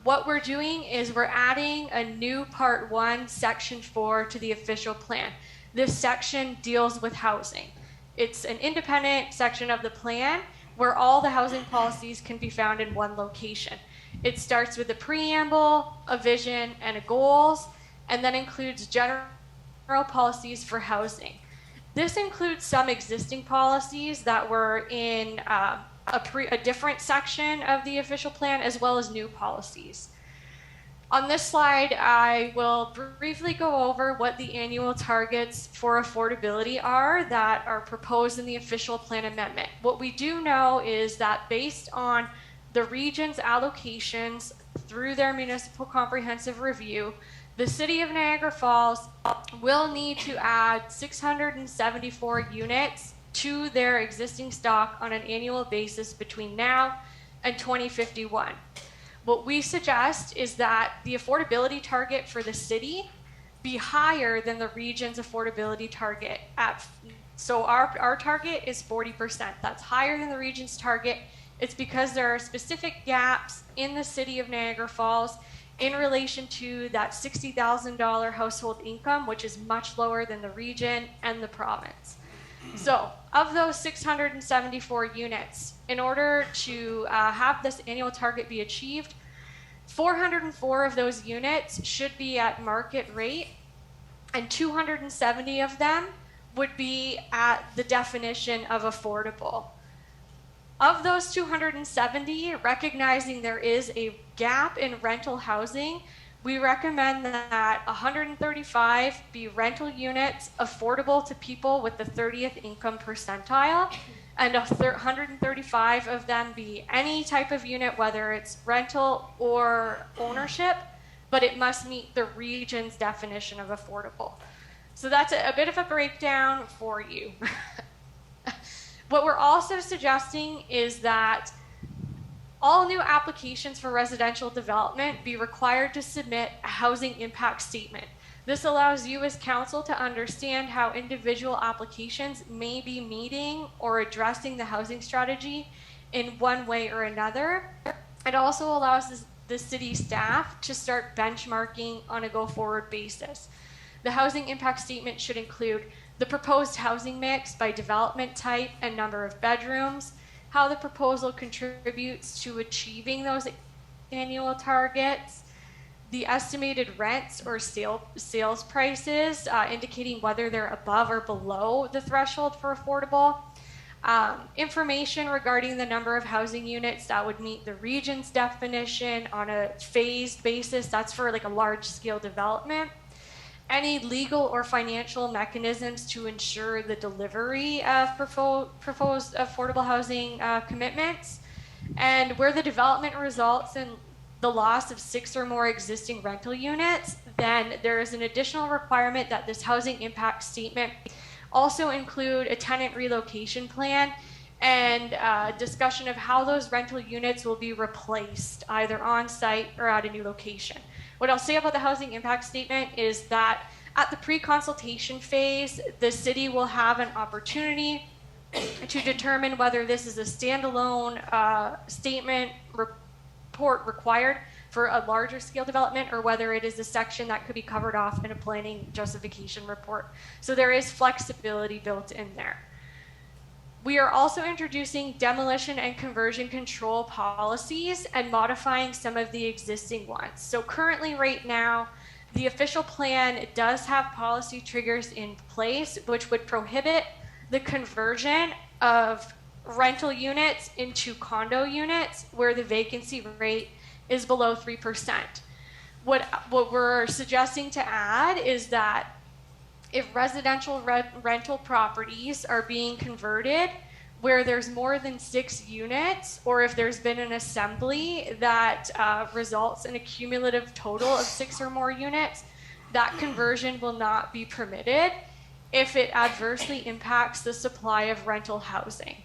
what we're doing is we're adding a new Part 1, Section 4 to the official plan. This section deals with housing. It's an independent section of the plan where all the housing policies can be found in one location. It starts with a preamble, a vision, and a goals, and then includes general policies for housing. This includes some existing policies that were in a different section of the official plan, as well as new policies. On this slide, I will briefly go over what the annual targets for affordability are that are proposed in the official plan amendment. What we do know is that based on the region's allocations through their municipal comprehensive review, the City of Niagara Falls will need to add 674 units to their existing stock on an annual basis between now and 2051. What we suggest is that the affordability target for the city be higher than the region's affordability target. So our target is 40%. That's higher than the region's target. It's because there are specific gaps in the City of Niagara Falls in relation to that $60,000 household income, which is much lower than the region and the province. So, of those 674 units, in order to have this annual target be achieved, 404 of those units should be at market rate, and 270 of them would be at the definition of affordable. Of those 270, recognizing there is a gap in rental housing, We recommend that 135 be rental units affordable to people with the 30th income percentile, and 135 of them be any type of unit, whether it's rental or ownership, but it must meet the region's definition of affordable. So that's a bit of a breakdown for you. What we're also suggesting is that all new applications for residential development be required to submit a housing impact statement. This allows you as council to understand how individual applications may be meeting or addressing the housing strategy in one way or another. It also allows the city staff to start benchmarking on a go-forward basis. The housing impact statement should include the proposed housing mix by development type and number of bedrooms, how the proposal contributes to achieving those annual targets, the estimated rents or sales prices, indicating whether they're above or below the threshold for affordable, information regarding the number of housing units that would meet the region's definition on a phased basis. That's for like a large scale development. Any legal or financial mechanisms to ensure the delivery of proposed affordable housing commitments, and where the development results in the loss of 6 or more existing rental units, then there is an additional requirement that this housing impact statement also include a tenant relocation plan and discussion of how those rental units will be replaced, either on site or at a new location. What I'll say about the housing impact statement is that at the pre-consultation phase, the city will have an opportunity to determine whether this is a standalone statement report required for a larger scale development or whether it is a section that could be covered off in a planning justification report. So there is flexibility built in there. We are also introducing demolition and conversion control policies and modifying some of the existing ones. So currently right now, the official plan does have policy triggers in place which would prohibit the conversion of rental units into condo units where the vacancy rate is below 3%. What we're suggesting to add is that if residential rental properties are being converted where there's more than 6 units, or if there's been an assembly that results in a cumulative total of 6 or more units, that conversion will not be permitted if it adversely impacts the supply of rental housing.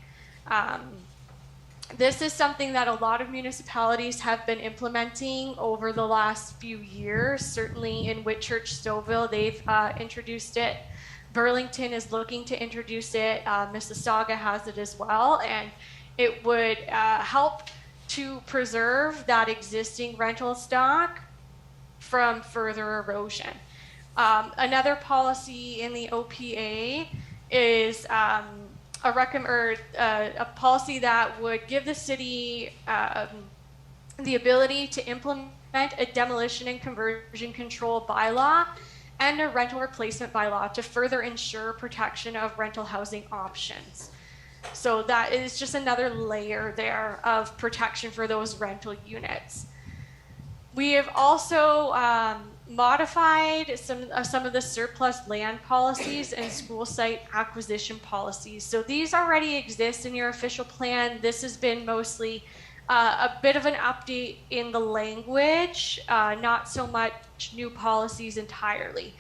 This is something that a lot of municipalities have been implementing over the last few years. Certainly in Whitchurch, Stouffville, they've introduced it. Burlington is looking to introduce it. Mississauga has it as well. And it would help to preserve that existing rental stock from further erosion. Another policy in the OPA is a policy that would give the city the ability to implement a demolition and conversion control bylaw and a rental replacement bylaw to further ensure protection of rental housing options. So that is just another layer there of protection for those rental units. We have also modified some of the surplus land policies and school site acquisition policies. So these already exist in your official plan. This has been mostly a bit of an update in the language, not so much new policies entirely.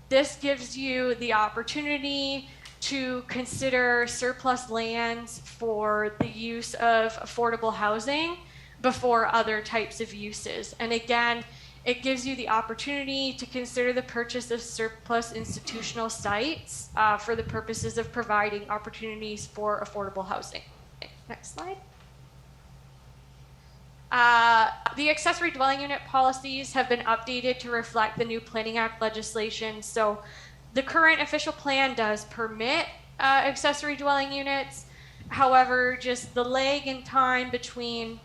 This gives you the opportunity to consider surplus lands for the use of affordable housing before other types of uses. And again, it gives you the opportunity to consider the purchase of surplus institutional sites for the purposes of providing opportunities for affordable housing. Next slide. The accessory dwelling unit policies have been updated to reflect the new Planning Act legislation. So the current official plan does permit accessory dwelling units. However, just the lag in time between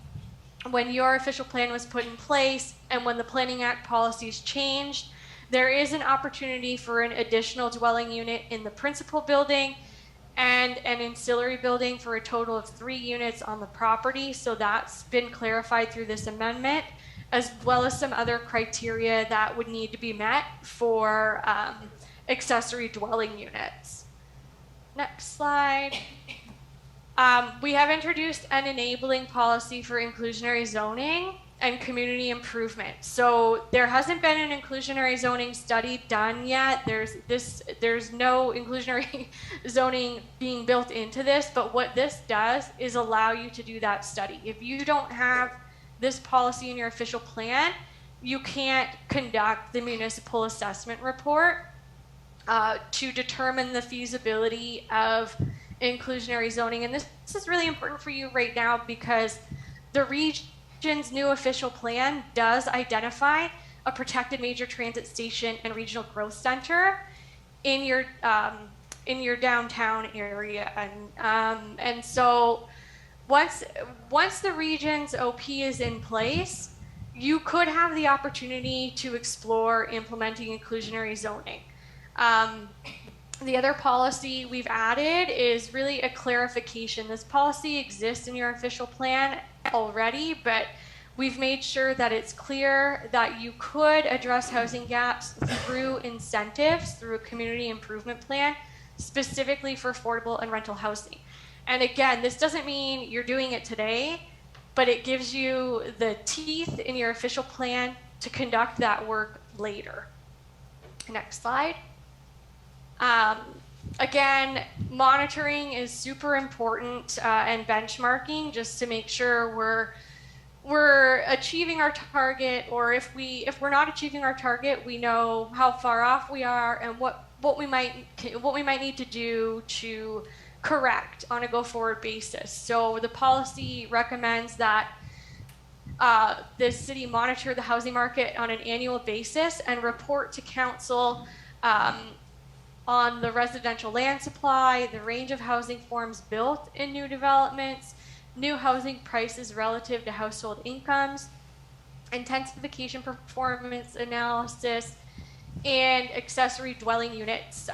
when your official plan was put in place and when the Planning Act policies changed, there is an opportunity for an additional dwelling unit in the principal building and an ancillary building for a total of 3 units on the property. So that's been clarified through this amendment. as well as some other criteria that would need to be met for accessory dwelling units. Next slide. We have introduced an enabling policy for inclusionary zoning and community improvement. So there hasn't been an inclusionary zoning study done yet. There's no inclusionary zoning being built into this, but what this does is allow you to do that study. If you don't have this policy in your official plan, you can't conduct the municipal assessment report to determine the feasibility of inclusionary zoning. And this is really important for you right now because the region's new official plan does identify a protected major transit station and regional growth center in your downtown area. And so once the region's OP is in place, you could have the opportunity to explore implementing inclusionary zoning. The other policy we've added is really a clarification. This policy exists in your official plan already, but we've made sure that it's clear that you could address housing gaps through incentives, through a community improvement plan, specifically for affordable and rental housing. And again, this doesn't mean you're doing it today, but it gives you the teeth in your official plan to conduct that work later. Next slide. Again, monitoring is super important and benchmarking just to make sure we're achieving our target, or if we're not achieving our target, we know how far off we are and what we might need to do to correct on a go-forward basis. So the policy recommends that the city monitor the housing market on an annual basis and report to council on the residential land supply, the range of housing forms built in new developments, new housing prices relative to household incomes, intensification performance analysis, and accessory dwelling units,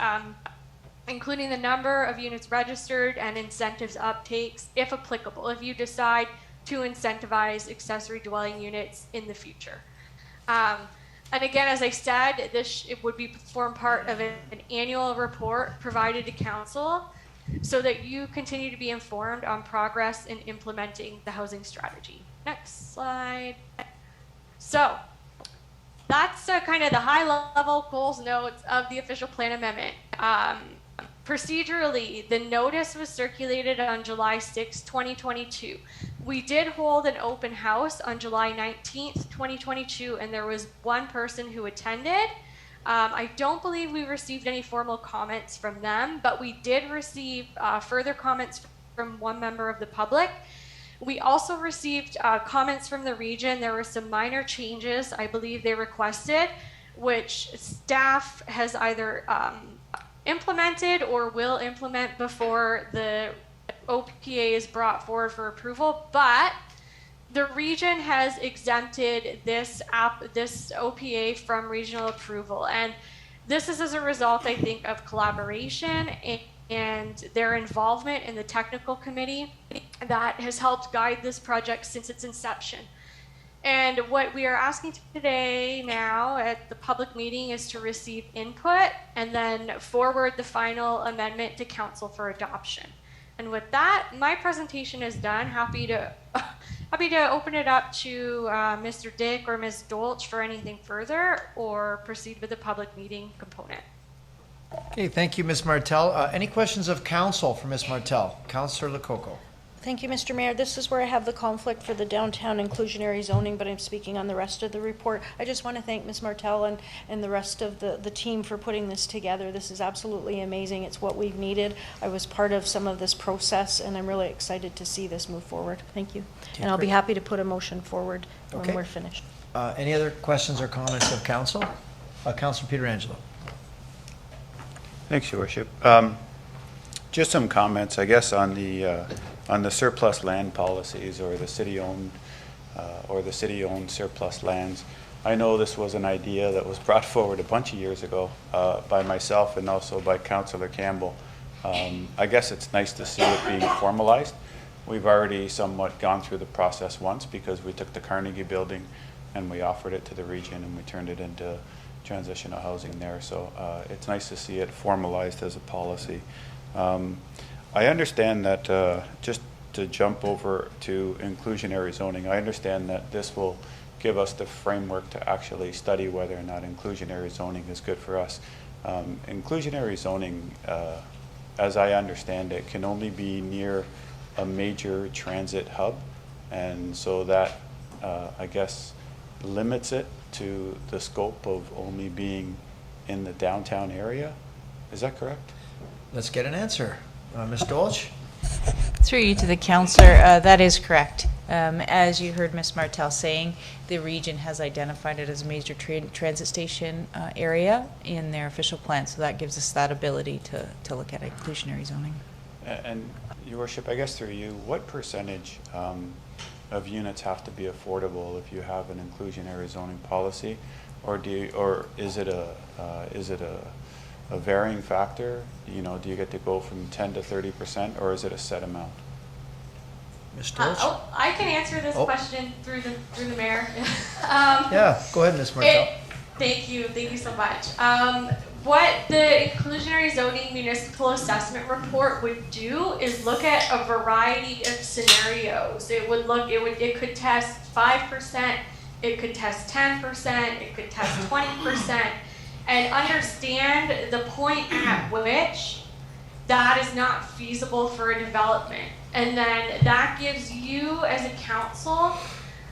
including the number of units registered and incentives uptakes, if applicable, if you decide to incentivize accessory dwelling units in the future. And again, as I said, it would form part of an annual report provided to council so that you continue to be informed on progress in implementing the housing strategy. Next slide. So that's kind of the high-level goals notes of the official plan amendment. Procedurally, the notice was circulated on July 6, 2022. We did hold an open house on July 19th, 2022, and there was one person who attended. I don't believe we received any formal comments from them, but we did receive further comments from one member of the public. We also received comments from the region. There were some minor changes I believe they requested, which staff has either implemented or will implement before the OPA is brought forward for approval, but the region has exempted this OPA from regional approval, and this is as a result, I think, of collaboration and their involvement in the technical committee that has helped guide this project since its inception. And what we are asking today now at the public meeting is to receive input and then forward the final amendment to council for adoption. And with that, my presentation is done. Happy to open it up to Mr. Dick or Ms. Dolch for anything further, or proceed with the public meeting component. Okay, thank you, Ms. Martel. Any questions of council for Ms. Martel? Councillor Lococo. Thank you, Mr. Mayor. This is where I have the conflict for the downtown inclusionary zoning, but I'm speaking on the rest of the report. I just want to thank Ms. Martel and the rest of the team for putting this together. This is absolutely amazing. It's what we've needed. I was part of some of this process, and I'm really excited to see this move forward. Thank you. Okay, and I'll be great. happy to put a motion forward when Okay. we're finished. Any other questions or comments of council? Councillor Pietrangelo. Thanks, Your Worship. Just some comments, I guess, on the surplus land policies or the city-owned surplus lands. I know this was an idea that was brought forward a bunch of years ago by myself and also by Councillor Campbell. I guess it's nice to see it being formalized. We've already somewhat gone through the process once because we took the Carnegie building and we offered it to the region, and we turned it into transitional housing there. So it's nice to see it formalized as a policy. I understand that, just to jump over to inclusionary zoning, I understand that this will give us the framework to actually study whether or not inclusionary zoning is good for us. Inclusionary zoning, as I understand it, can only be near a major transit hub, and so that, I guess, limits it to the scope of only being in the downtown area. Is that correct? Let's get an answer. Ms. Dolch? Through you to the councillor, that is correct. As you heard Ms. Martel saying, the region has identified it as a major transit station area in their official plan, so that gives us that ability to look at inclusionary zoning. And Your Worship, I guess through you, what percentage of units have to be affordable if you have an inclusionary zoning policy, or is it a varying factor? You know, do you get to go from 10 to 30%, or is it a set amount? Ms. Dolch? I can answer this question through the mayor. Yeah, go ahead, Ms. Martel. Thank you so much. What the inclusionary zoning municipal assessment report would do is look at a variety of scenarios. It could test 5%, it could test 10%, it could test 20%, and understand the point at which that is not feasible for a development. And then that gives you as a council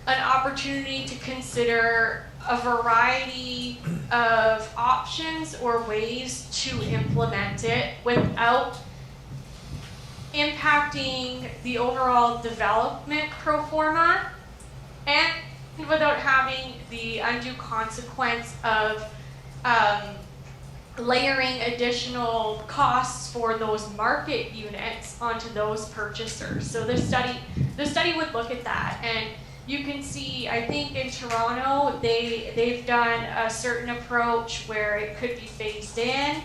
an opportunity to consider a variety of options or ways to implement it without impacting the overall development pro forma and without having the undue consequence of layering additional costs for those market units onto those purchasers. So the study would look at that, and you can see, I think in Toronto, they've done a certain approach where it could be phased in,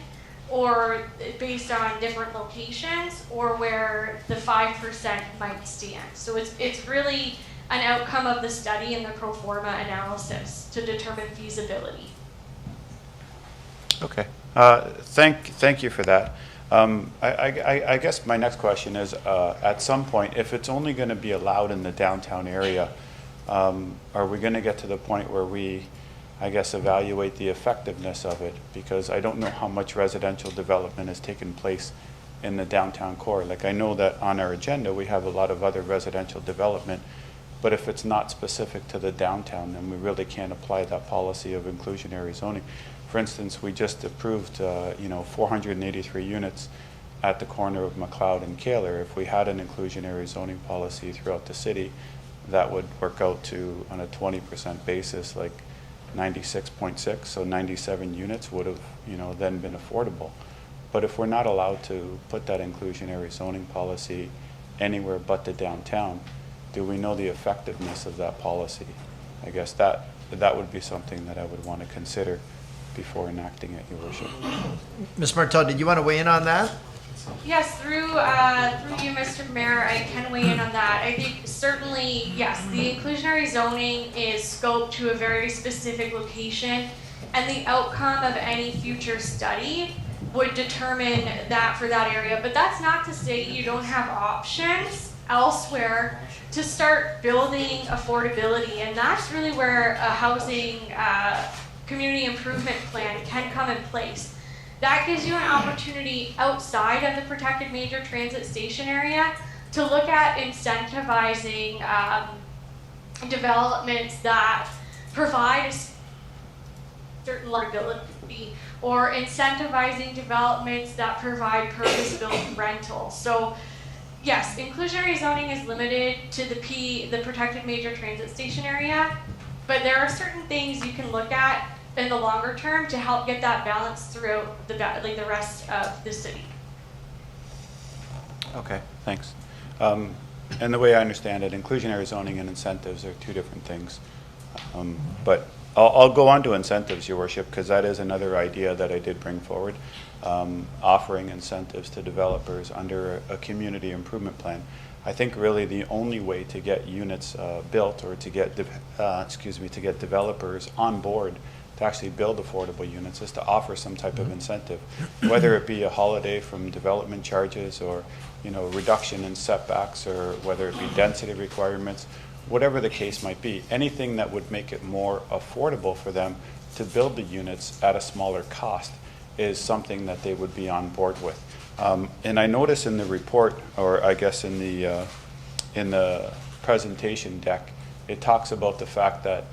or based on different locations, or where the 5% might stand. So it's really an outcome of the study and the pro forma analysis to determine feasibility. Okay. Thank you for that. I guess my next question is, at some point, if it's only going to be allowed in the downtown area, are we going to get to the point where we, I guess, evaluate the effectiveness of it? Because I don't know how much residential development has taken place in the downtown core. Like, I know that on our agenda we have a lot of other residential development, but if it's not specific to the downtown, then we really can't apply that policy of inclusionary zoning. For instance, we just approved 483 units at the corner of McLeod and Kaler. If we had an inclusionary zoning policy throughout the city, that would work out to, on a 20% basis, like 96.6, so 97 units would have, then been affordable. But if we're not allowed to put that inclusionary zoning policy anywhere but the downtown, do we know the effectiveness of that policy? I guess that would be something that I would want to consider before enacting it, Your Worship. Ms. Martel, did you want to weigh in on that? Yes, through you, Mr. Mayor, I can weigh in on that. I think certainly, yes, the inclusionary zoning is scoped to a very specific location, and the outcome of any future study would determine that for that area. But that's not to say you don't have options elsewhere to start building affordability, and that's really where a housing community improvement plan can come in place. That gives you an opportunity outside of the protected major transit station area to look at incentivizing developments that provide a certain liability, or incentivizing developments that provide purpose-built rentals. So yes, inclusionary zoning is limited to the protected major transit station area, but there are certain things you can look at in the longer term to help get that balance throughout the rest of the city. Okay, thanks. And the way I understand it, inclusionary zoning and incentives are two different things. But I'll go on to incentives, Your Worship, because that is another idea that I did bring forward, offering incentives to developers under a community improvement plan. I think really the only way to get units built or to get, to get developers on board to actually build affordable units is to offer some type of incentive, whether it be a holiday from development charges or, you know, reduction in setbacks, or whether it be density requirements, whatever the case might be, anything that would make it more affordable for them to build the units at a smaller cost is something that they would be on board with. And I notice in the report, or I guess in the presentation deck, it talks about the fact that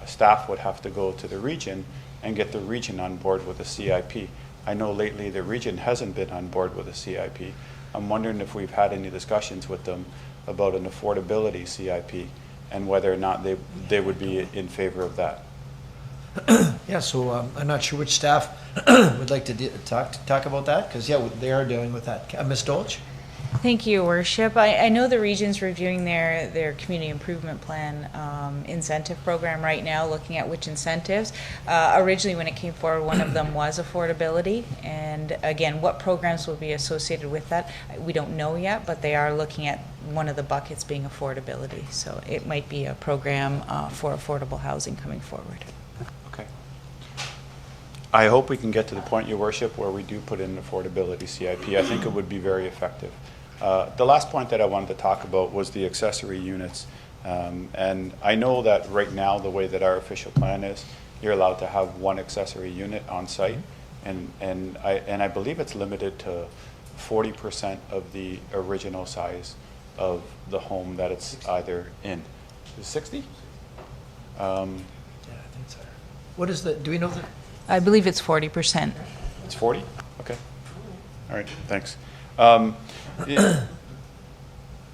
staff would have to go to the region and get the region on board with a CIP. I know lately the region hasn't been on board with a CIP. I'm wondering if we've had any discussions with them about an affordability CIP and whether or not they would be in favor of that. Yeah, so I'm not sure which staff would like to talk about that, because, yeah, they are dealing with that. Ms. Dolch? Thank you, Your Worship. I know the region's reviewing their community improvement plan incentive program right now, looking at which incentives. Originally, when it came forward, one of them was affordability. And again, what programs will be associated with that, we don't know yet, but they are looking at one of the buckets being affordability. So it might be a program for affordable housing coming forward. Okay. I hope we can get to the point, Your Worship, where we do put in an affordability CIP. I think it would be very effective. The last point that I wanted to talk about was the accessory units. And I know that right now, the way that our official plan is, you're allowed to have one accessory unit on site. And I believe it's limited to 40% of the original size of the home that it's either in. Is it 60? Yeah, I think so. What is the, do we know the? I believe it's 40%. It's 40? Okay. All right, thanks.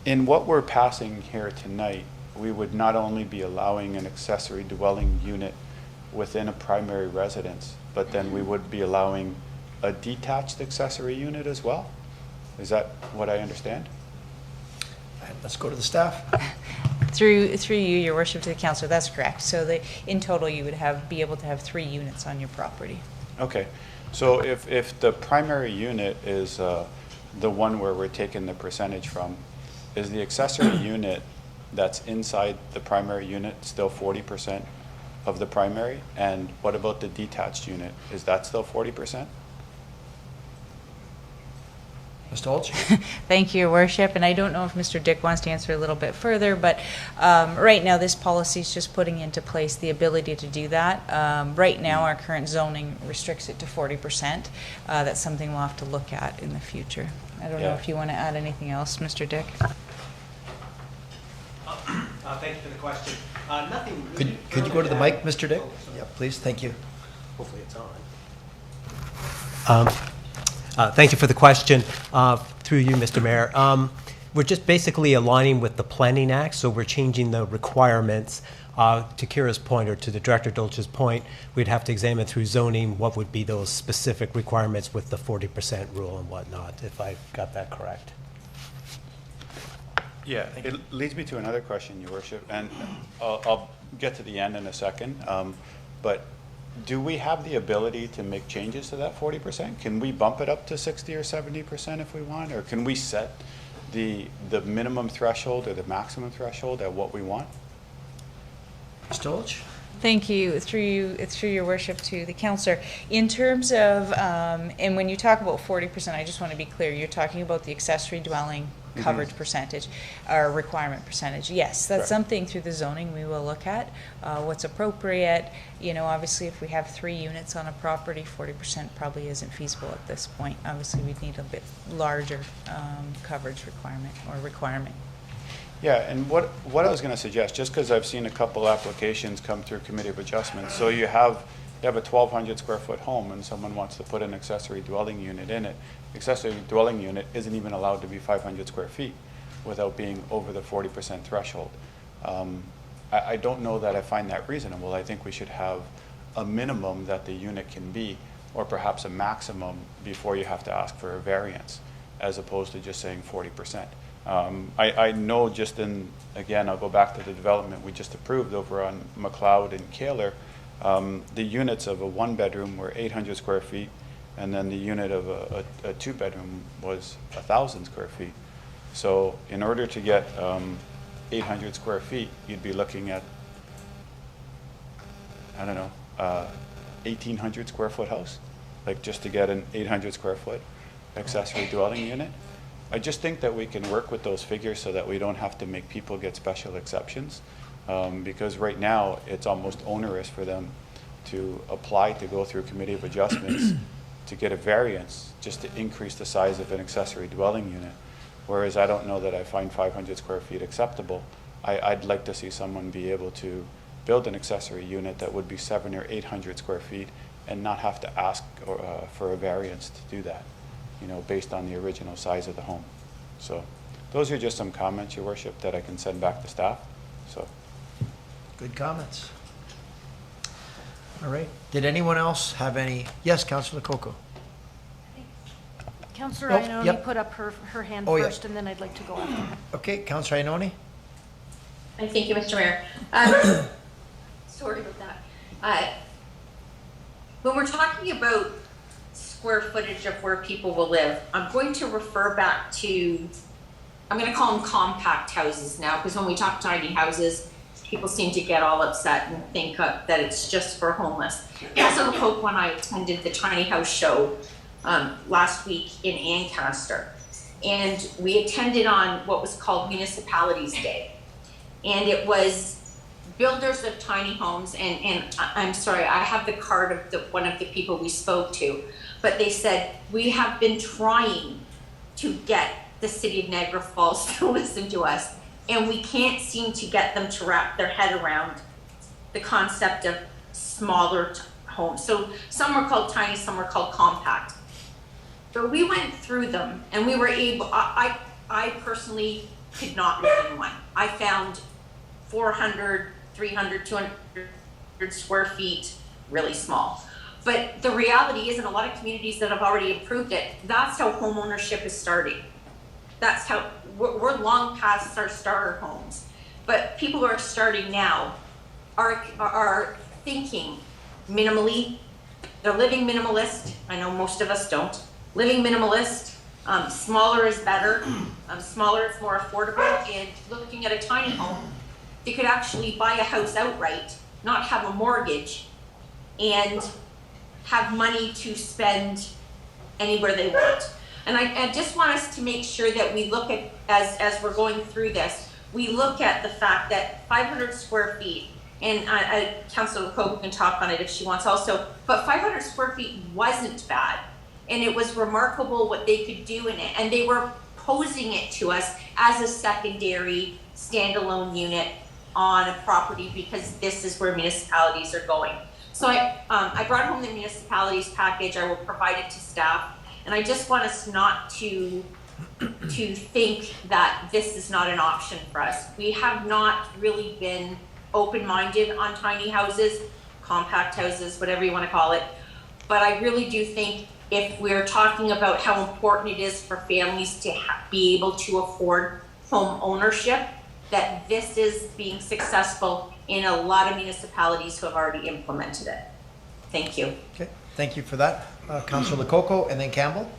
In what we're passing here tonight, we would not only be allowing an accessory dwelling unit within a primary residence, but then we would be allowing a detached accessory unit as well? Is that what I understand? Let's go to the staff. Through you, Your Worship, to the councillor, that's correct. So in total, you would be able to have 3 units on your property. Okay, so if the primary unit is the one where we're taking the percentage from, is the accessory unit that's inside the primary unit still 40% of the primary? And what about the detached unit? Is that still 40%? Ms. Dolch? Thank you, Your Worship. And I don't know if Mr. Dick wants to answer a little bit further, but right now this policy is just putting into place the ability to do that. Right now our current zoning restricts it to 40%. That's something we'll have to look at in the future. I don't know if you want to add anything else, Mr. Dick. Thank you for the question. Nothing really. Could you go to the mic, Mr. Dick? Yeah, please, thank you. Hopefully it's on. Thank you for the question. Through you, Mr. Mayor. We're just basically aligning with the Planning Act, so we're changing the requirements. To Kira's point, or to the Director Dolch's point, we'd have to examine through zoning what would be those specific requirements with the 40% rule and whatnot, if I got that correct. Yeah, it leads me to another question, Your Worship, and I'll get to the end in a second. But do we have the ability to make changes to that 40%? Can we bump it up to 60 or 70% if we want? Or can we set the minimum threshold or the maximum threshold at what we want? Ms. Dolch? Thank you. Through Your Worship, to the councillor. In terms of, and when you talk about 40%, I just want to be clear, you're talking about the accessory dwelling coverage percentage, or requirement percentage. Yes, that's something through the zoning we will look at, what's appropriate. You know, obviously if we have 3 units on a property, 40% probably isn't feasible at this point. Obviously we'd need a bit larger coverage requirement. Yeah, and what I was going to suggest, just because I've seen a couple applications come through Committee of Adjustment, so you have a 1,200 square foot home and someone wants to put an accessory dwelling unit in it. Accessory dwelling unit isn't even allowed to be 500 square feet without being over the 40% threshold. I don't know that I find that reasonable. I think we should have a minimum that the unit can be, or perhaps a maximum before you have to ask for a variance, as opposed to just saying 40%. I know just again, I'll go back to the development we just approved over on McLeod and Kaler. The units of a 1-bedroom were 800 square feet, and then the unit of a 2-bedroom was 1,000 square feet. So in order to get 800 square feet, you'd be looking at, I don't know, 1,800 square foot house, like just to get an 800 square foot accessory dwelling unit. I just think that we can work with those figures so that we don't have to make people get special exceptions, because right now it's almost onerous for them to apply to go through Committee of Adjustments to get a variance just to increase the size of an accessory dwelling unit. Whereas I don't know that I find 500 square feet acceptable. I'd like to see someone be able to build an accessory unit that would be 700 or 800 square feet and not have to ask for a variance to do that, you know, based on the original size of the home. So those are just some comments, Your Worship, that I can send back to staff. So, Good comments. All right. Did anyone else have any? Yes, Councillor Coco. Councillor Oh, Iononi yep. put up her hand Oh, yeah. first, and then I'd like to go after her. Okay, Councillor Iononi? Thank you, Mr. Mayor. Sorry about that. When we're talking about square footage of where people will live, I'm going to refer back to, I'm going to call them compact houses now, because when we talk tiny houses, people seem to get all upset and think that it's just for homeless. Councillor Pope and I attended the tiny house show last week in Ancaster, and we attended on what was called Municipalities Day. And it was builders of tiny homes, and I'm sorry, I have the card of one of the people we spoke to, but they said, we have been trying to get the city of Niagara Falls to listen to us, and we can't seem to get them to wrap their head around the concept of smaller homes. So some were called tiny, some were called compact. But we went through them, and we were able, I personally could not live in one. I found 400, 300, 200 square feet, really small. But the reality is, in a lot of communities that have already improved it, that's how home ownership is starting. That's how, we're long past our starter homes. But people who are starting now are thinking minimally. They're living minimalist. I know most of us don't. Living minimalist, smaller is better. Smaller is more affordable. And looking at a tiny home, they could actually buy a house outright, not have a mortgage, and have money to spend anywhere they want. And I just want us to make sure that we look at, as we're going through this, we look at the fact that 500 square feet, and Councilor Cope can talk on it if she wants also, but 500 square feet wasn't bad. And it was remarkable what they could do in it. And they were posing it to us as a secondary standalone unit on a property, because this is where municipalities are going. So I brought home the municipalities package. I will provide it to staff. And I just want us not to think that this is not an option for us. We have not really been open-minded on tiny houses, compact houses, whatever you want to call it. But I really do think if we're talking about how important it is for families to be able to afford home ownership, that this is being successful in a lot of municipalities who have already implemented it. Thank you. Okay, thank you for that. Councillor Lococo, and then Campbell.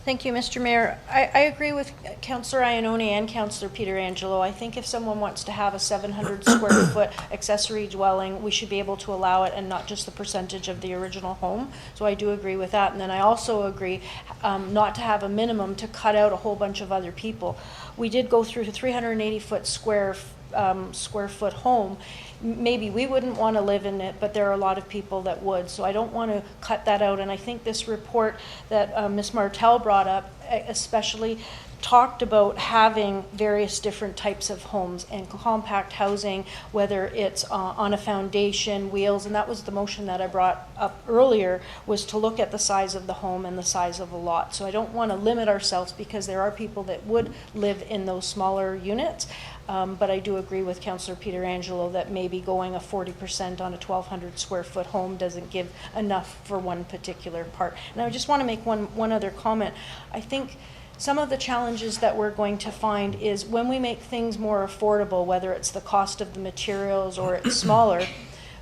Thank you, Mr. Mayor. I agree with Councillor Iononi and Councillor Pietrangelo. I think if someone wants to have a 700 square foot accessory dwelling, we should be able to allow it and not just the percentage of the original home. So I do agree with that. And then I also agree not to have a minimum to cut out a whole bunch of other people. We did go through a 380 foot square foot home. Maybe we wouldn't want to live in it, but there are a lot of people that would. So I don't want to cut that out. And I think this report that Ms. Martel brought up especially talked about having various different types of homes and compact housing, whether it's on a foundation, wheels, and that was the motion that I brought up earlier, was to look at the size of the home and the size of the lot. So I don't want to limit ourselves, because there are people that would live in those smaller units. But I do agree with Councillor Pietrangelo that maybe going a 40% on a 1,200 square foot home doesn't give enough for one particular part. And I just want to make one other comment. I think some of the challenges that we're going to find is when we make things more affordable, whether it's the cost of the materials or it's smaller,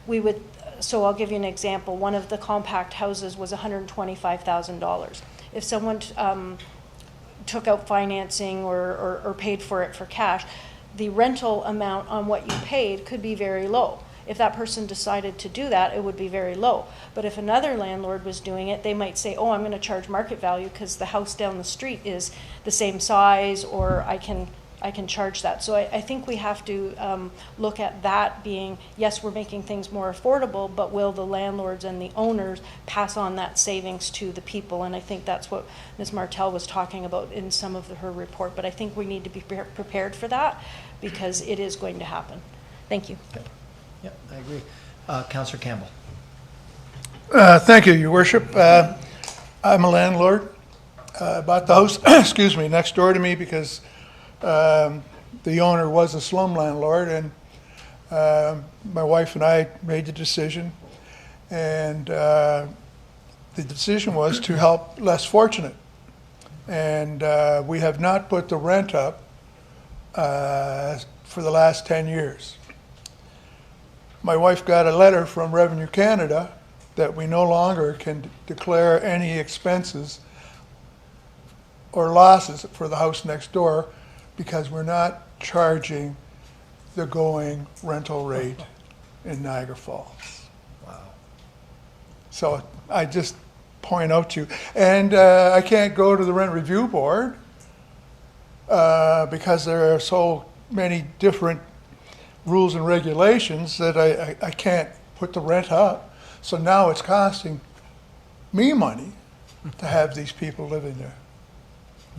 we would, so I'll give you an example. One of the compact houses was $125,000. If someone took out financing or paid for it for cash, the rental amount on what you paid could be very low. If that person decided to do that, it would be very low. But if another landlord was doing it, they might say, oh, I'm going to charge market value because the house down the street is the same size, or I can charge that. So I think we have to look at that being, yes, we're making things more affordable, but will the landlords and the owners pass on that savings to the people? And I think that's what Ms. Martell was talking about in some of her report. But I think we need to be prepared for that because it is going to happen. Thank you. Okay. Yep, I agree. Councillor Campbell. Thank you, Your Worship. I'm a landlord. Bought the house, excuse me, next door to me because the owner was a slum landlord, and my wife and I made the decision, and the decision was to help less fortunate. And we have not put the rent up for the last 10 years. My wife got a letter from Revenue Canada that we no longer can declare any expenses or losses for the house next door because we're not charging the going rental rate in Niagara Falls. Wow. So I just point out to you. And I can't go to the Rent Review Board because there are so many different rules and regulations that I can't put the rent up. So now it's costing me money to have these people living there.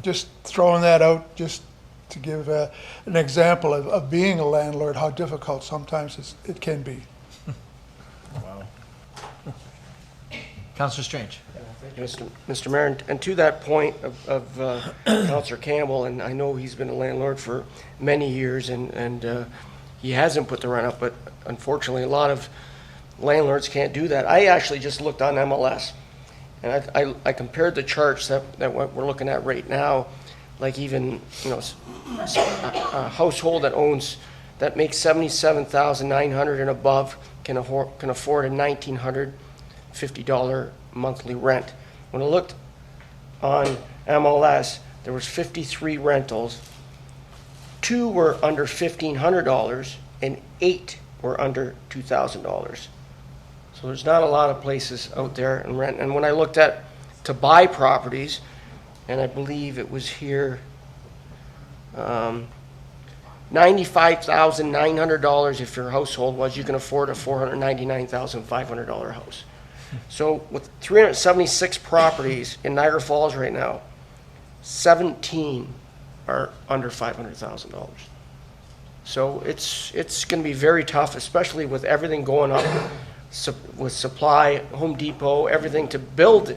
Just throwing that out just to give an example of being a landlord, how difficult sometimes it can be. Wow. Councillor Strange. Mr. Mayor, and to that point of Councillor Campbell, and I know he's been a landlord for many years, and he hasn't put the rent up, but unfortunately a lot of landlords can't do that. I actually just looked on MLS, and I compared the charts that we're looking at right now, like even, you know, a household that makes $77,900 and above can afford a $1,950 monthly rent. When I looked on MLS, there was 53 rentals. 2 were under $1,500 and 8 were under $2,000. So there's not a lot of places out there in rent. And when I looked at to buy properties, and I believe it was here, $95,900 if your household was, you can afford a $499,500 house. So with 376 properties in Niagara Falls right now, 17 are under $500,000. So it's going to be very tough, especially with everything going up with supply, Home Depot, everything to build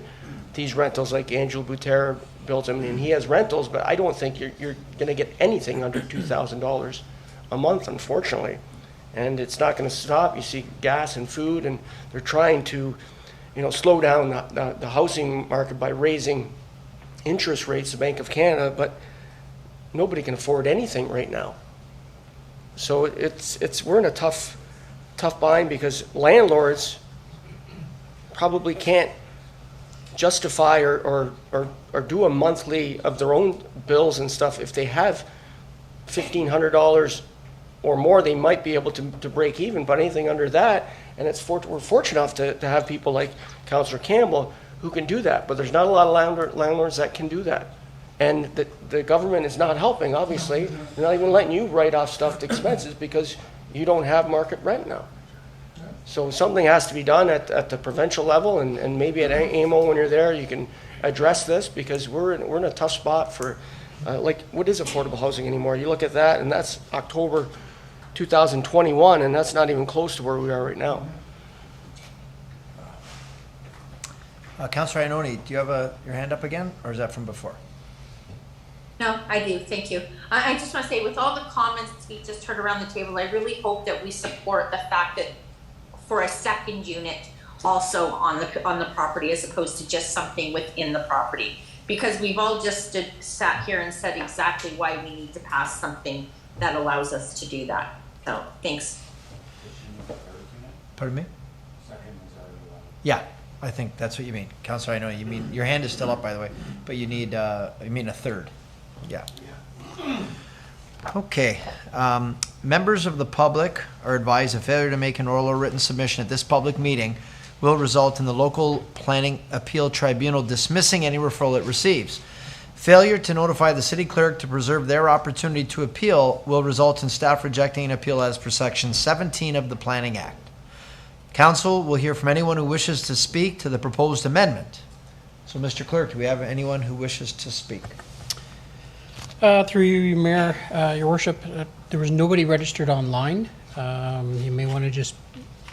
these rentals like Angelo Butera builds them. And he has rentals, but I don't think you're going to get anything under $2,000 a month, unfortunately. And it's not going to stop. You see gas and food, and they're trying to, slow down the housing market by raising interest rates, the Bank of Canada, but nobody can afford anything right now. So we're in a tough bind because landlords probably can't justify or do a monthly of their own bills and stuff. If they have $1,500 or more, they might be able to break even, but anything under that, and we're fortunate enough to have people like Councillor Campbell who can do that, but there's not a lot of landlords that can do that. And the government is not helping, obviously. They're not even letting you write off stuffed expenses because you don't have market rent now. So something has to be done at the provincial level, and maybe at AMO when you're there, you can address this, because we're in a tough spot for, what is affordable housing anymore? You look at that, and that's October 2021, and that's not even close to where we are right now. Councillor Ioannoni, do you have your hand up again, or is that from before? No, I do. Thank you. I just want to say, with all the comments we just heard around the table, I really hope that we support the fact that for a second unit also on the property, as opposed to just something within the property, because we've all just sat here and said exactly why we need to pass something that allows us to do that. So thanks. Pardon me? Yeah, I think that's what you mean. Councillor, I know you mean, your hand is still up, by the way, but you need, you mean a third. Yeah. Okay. Members of the public are advised that failure to make an oral or written submission at this public meeting will result in the local planning appeal tribunal dismissing any referral it receives. Failure to notify the city clerk to preserve their opportunity to appeal will result in staff rejecting an appeal as per section 17 of the Planning Act. Council will hear from anyone who wishes to speak to the proposed amendment. So, Mr. Clerk, do we have anyone who wishes to speak? Through you, Mayor, Your Worship, there was nobody registered online. You may want to just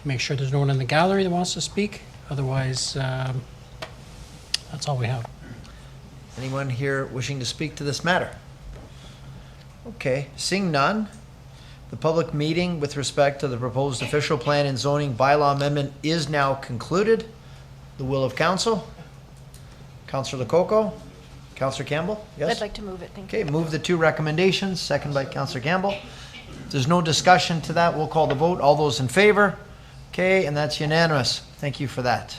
make sure there's no one in the gallery that wants to speak. Otherwise, that's all we have. Anyone here wishing to speak to this matter? Okay, seeing none, the public meeting with respect to the proposed official plan and zoning bylaw amendment is now concluded. The will of council. Councillor Lococo, Councillor Campbell, yes? I'd like to move it, thank you. Okay, move the two recommendations, second by Councillor Campbell. If there's no discussion to that, we'll call the vote. All those in favor? Okay, and that's unanimous. Thank you for that.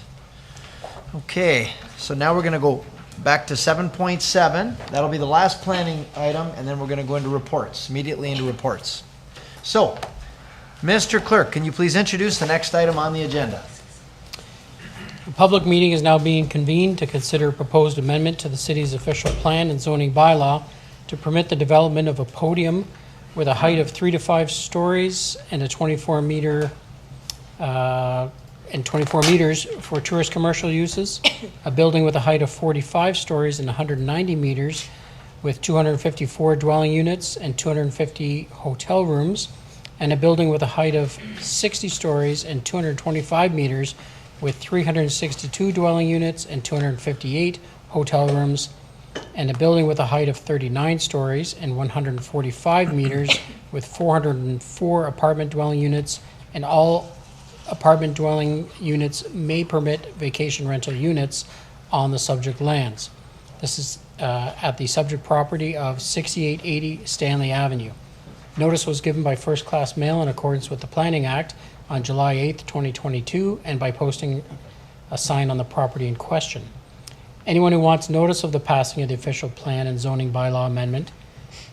Okay, so now we're going to go back to 7.7. That'll be the last planning item, and then we're going to go into reports, immediately into reports. So, Mr. Clerk, can you please introduce the next item on the agenda? A public meeting is now being convened to consider a proposed amendment to the city's official plan and zoning bylaw to permit the development of a podium with a height of 3 to 5 stories and a 24 meters for tourist commercial uses, a building with a height of 45 stories and 190 meters with 254 dwelling units and 250 hotel rooms, and a building with a height of 60 stories and 225 meters with 362 dwelling units and 258 hotel rooms, and a building with a height of 39 stories and 145 meters with 404 apartment dwelling units, and all apartment dwelling units may permit vacation rental units on the subject lands. This is at the subject property of 6880 Stanley Avenue. Notice was given by first class mail in accordance with the Planning Act on July 8th, 2022, and by posting a sign on the property in question. Anyone who wants notice of the passing of the official plan and zoning bylaw amendment,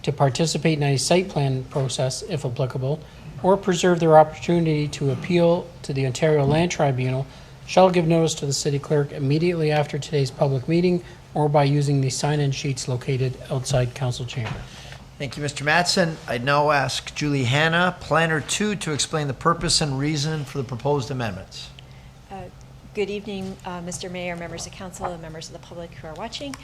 to participate in any site plan process, if applicable, or preserve their opportunity to appeal to the Ontario Land Tribunal, shall give notice to the city clerk immediately after today's public meeting or by using the sign-in sheets located outside council chamber. Thank you, Mr. Mattson. I'd now ask Julie Hanna, Planner 2, to explain the purpose and reason for the proposed amendments. Good evening, Mr. Mayor, members of council, and members of the public who are watching.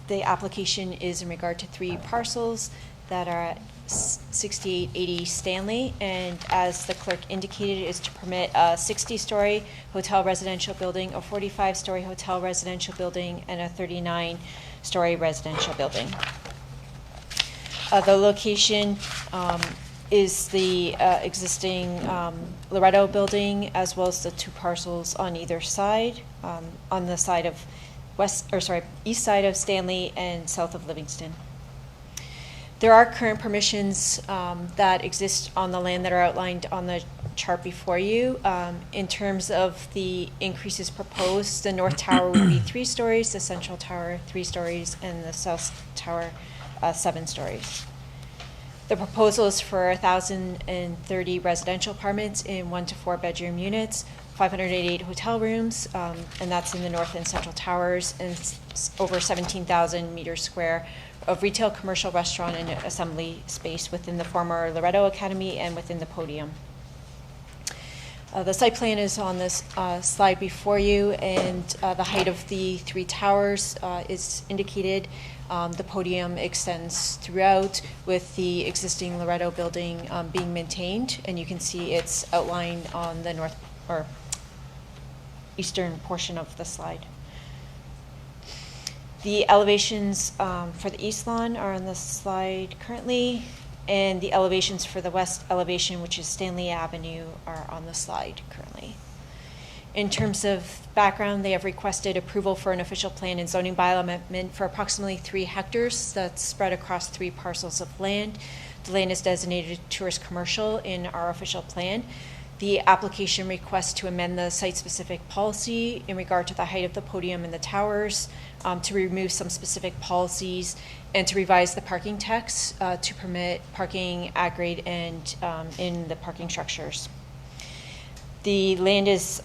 The application is in regard to 3 parcels that are at 6880 Stanley, and as the clerk indicated, is to permit a 60-story hotel residential building, a 45-story hotel residential building, and a 39-story residential building. The location is the existing Loretto building, as well as the 2 parcels on either side, on the side of east side of Stanley and south of Livingston. There are current permissions that exist on the land that are outlined on the chart before you. In terms of the increases proposed, the north tower would be 3 stories, the central tower 3 stories, and the south tower 7 stories. The proposal is for 1,030 residential apartments in 1 to 4 bedroom units, 588 hotel rooms, and that's in the north and central towers, and over 17,000 meters square of retail, commercial, restaurant, and assembly space within the former Loretto Academy and within the podium. The site plan is on this slide before you, and the height of the 3 towers is indicated. The podium extends throughout, with the existing Loretto building being maintained, and you can see it's outlined on the north or eastern portion of the slide. The elevations for the east lawn are on the slide currently, and the elevations for the west elevation, which is Stanley Avenue, are on the slide currently. In terms of background, they have requested approval for an official plan and zoning bylaw amendment for approximately 3 hectares that's spread across 3 parcels of land. The land is designated tourist commercial in our official plan. The application requests to amend the site-specific policy in regard to the height of the podium and the towers, to remove some specific policies, and to revise the parking text to permit parking at grade and in the parking structures. The land is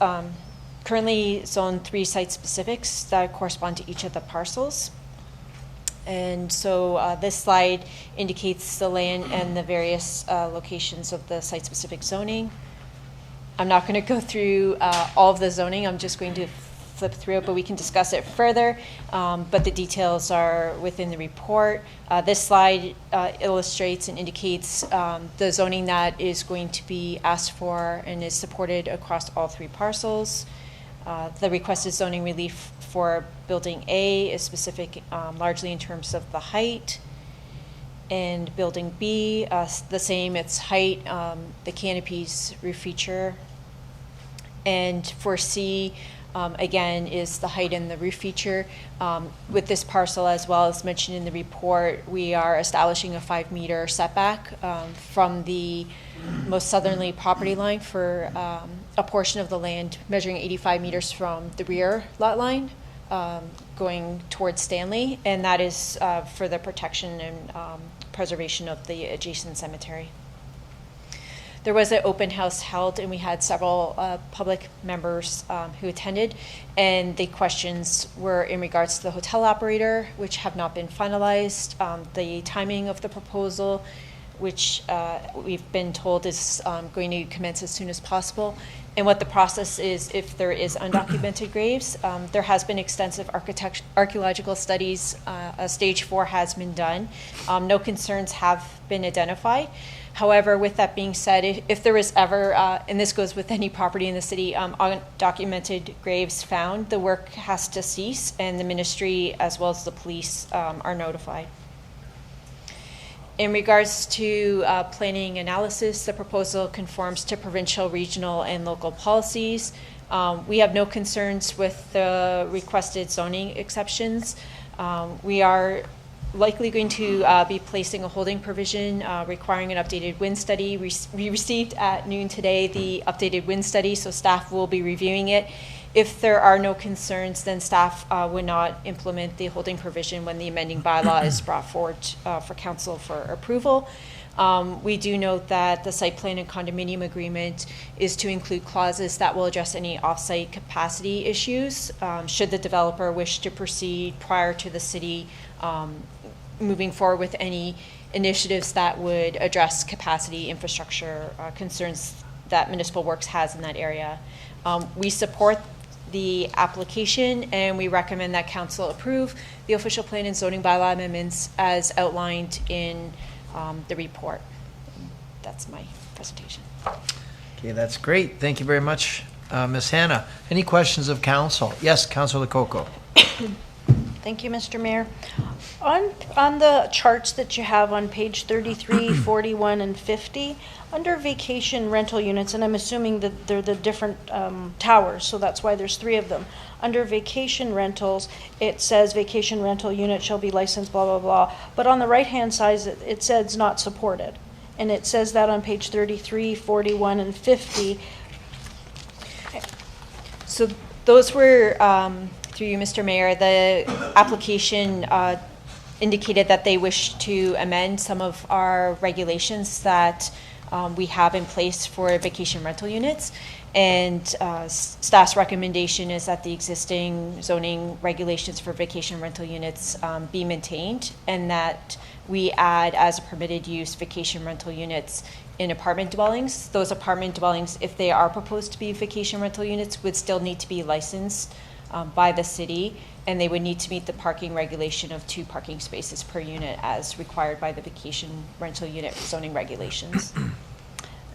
currently zoned 3 site specifics that correspond to each of the parcels. And so this slide indicates the land and the various locations of the site-specific zoning. I'm not going to go through all of the zoning. I'm just going to flip through it, but we can discuss it further. But the details are within the report. This slide illustrates and indicates the zoning that is going to be asked for and is supported across all 3 parcels. The requested zoning relief for Building A is specific largely in terms of the height. And Building B, the same, its height, the canopies, roof feature. And for C, again, is the height and the roof feature. With this parcel, as well as mentioned in the report, we are establishing a 5-meter setback from the most southerly property line for a portion of the land measuring 85 meters from the rear lot line going towards Stanley, and that is for the protection and preservation of the adjacent cemetery. There was an open house held, and we had several public members who attended, and the questions were in regards to the hotel operator, which have not been finalized, the timing of the proposal, which we've been told is going to commence as soon as possible, and what the process is if there is undocumented graves. There has been extensive archaeological studies. A stage 4 has been done. No concerns have been identified. However, with that being said, if there is ever, and this goes with any property in the city, undocumented graves found, the work has to cease, and the ministry as well as the police are notified. In regards to planning analysis, the proposal conforms to provincial, regional, and local policies. We have no concerns with the requested zoning exceptions. We are likely going to be placing a holding provision requiring an updated wind study. We received at noon today the updated wind study, so staff will be reviewing it. If there are no concerns, then staff would not implement the holding provision when the amending bylaw is brought forward for council for approval. We do note that the site plan and condominium agreement is to include clauses that will address any off-site capacity issues should the developer wish to proceed prior to the city moving forward with any initiatives that would address capacity infrastructure concerns that Municipal Works has in that area. We support the application, and we recommend that council approve the official plan and zoning bylaw amendments as outlined in the report. That's my presentation. Okay, that's great. Thank you very much, Ms. Hannah. Any questions of council? Yes, Councilor Lococo. Thank you, Mr. Mayor. On the charts that you have on page 33, 41, and 50, under vacation rental units, and I'm assuming that they're the different towers, so that's why there's 3 of them. Under vacation rentals, it says vacation rental unit shall be licensed, blah, blah, blah. But on the right-hand side, it says not supported. And it says that on page 33, 41, and 50. So those were, through you, Mr. Mayor, the application indicated that they wish to amend some of our regulations that we have in place for vacation rental units. And staff's recommendation is that the existing zoning regulations for vacation rental units be maintained, and that we add as a permitted use vacation rental units in apartment dwellings. Those apartment dwellings, if they are proposed to be vacation rental units, would still need to be licensed by the city, and they would need to meet the parking regulation of 2 parking spaces per unit as required by the vacation rental unit zoning regulations.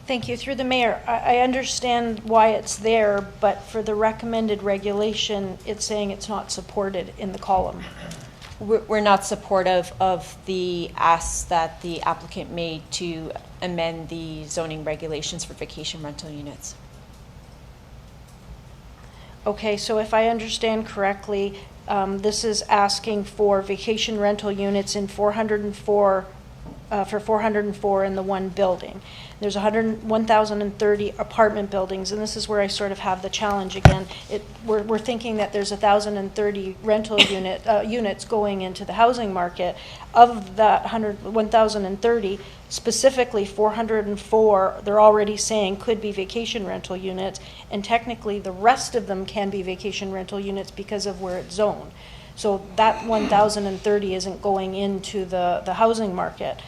Thank you. Through the mayor, I understand why it's there, but for the recommended regulation, it's saying it's not supported in the column. We're not supportive of the ask that the applicant made to amend the zoning regulations for vacation rental units. Okay, so if I understand correctly, this is asking for vacation rental units in 404 for 404 in the one building. There's 1,030 apartment buildings, and this is where I sort of have the challenge again. We're thinking that there's 1,030 rental units going into the housing market. Of that 1,030, specifically 404, they're already saying could be vacation rental units, and technically the rest of them can be vacation rental units because of where it's zoned. So that 1,030 isn't going into the housing market.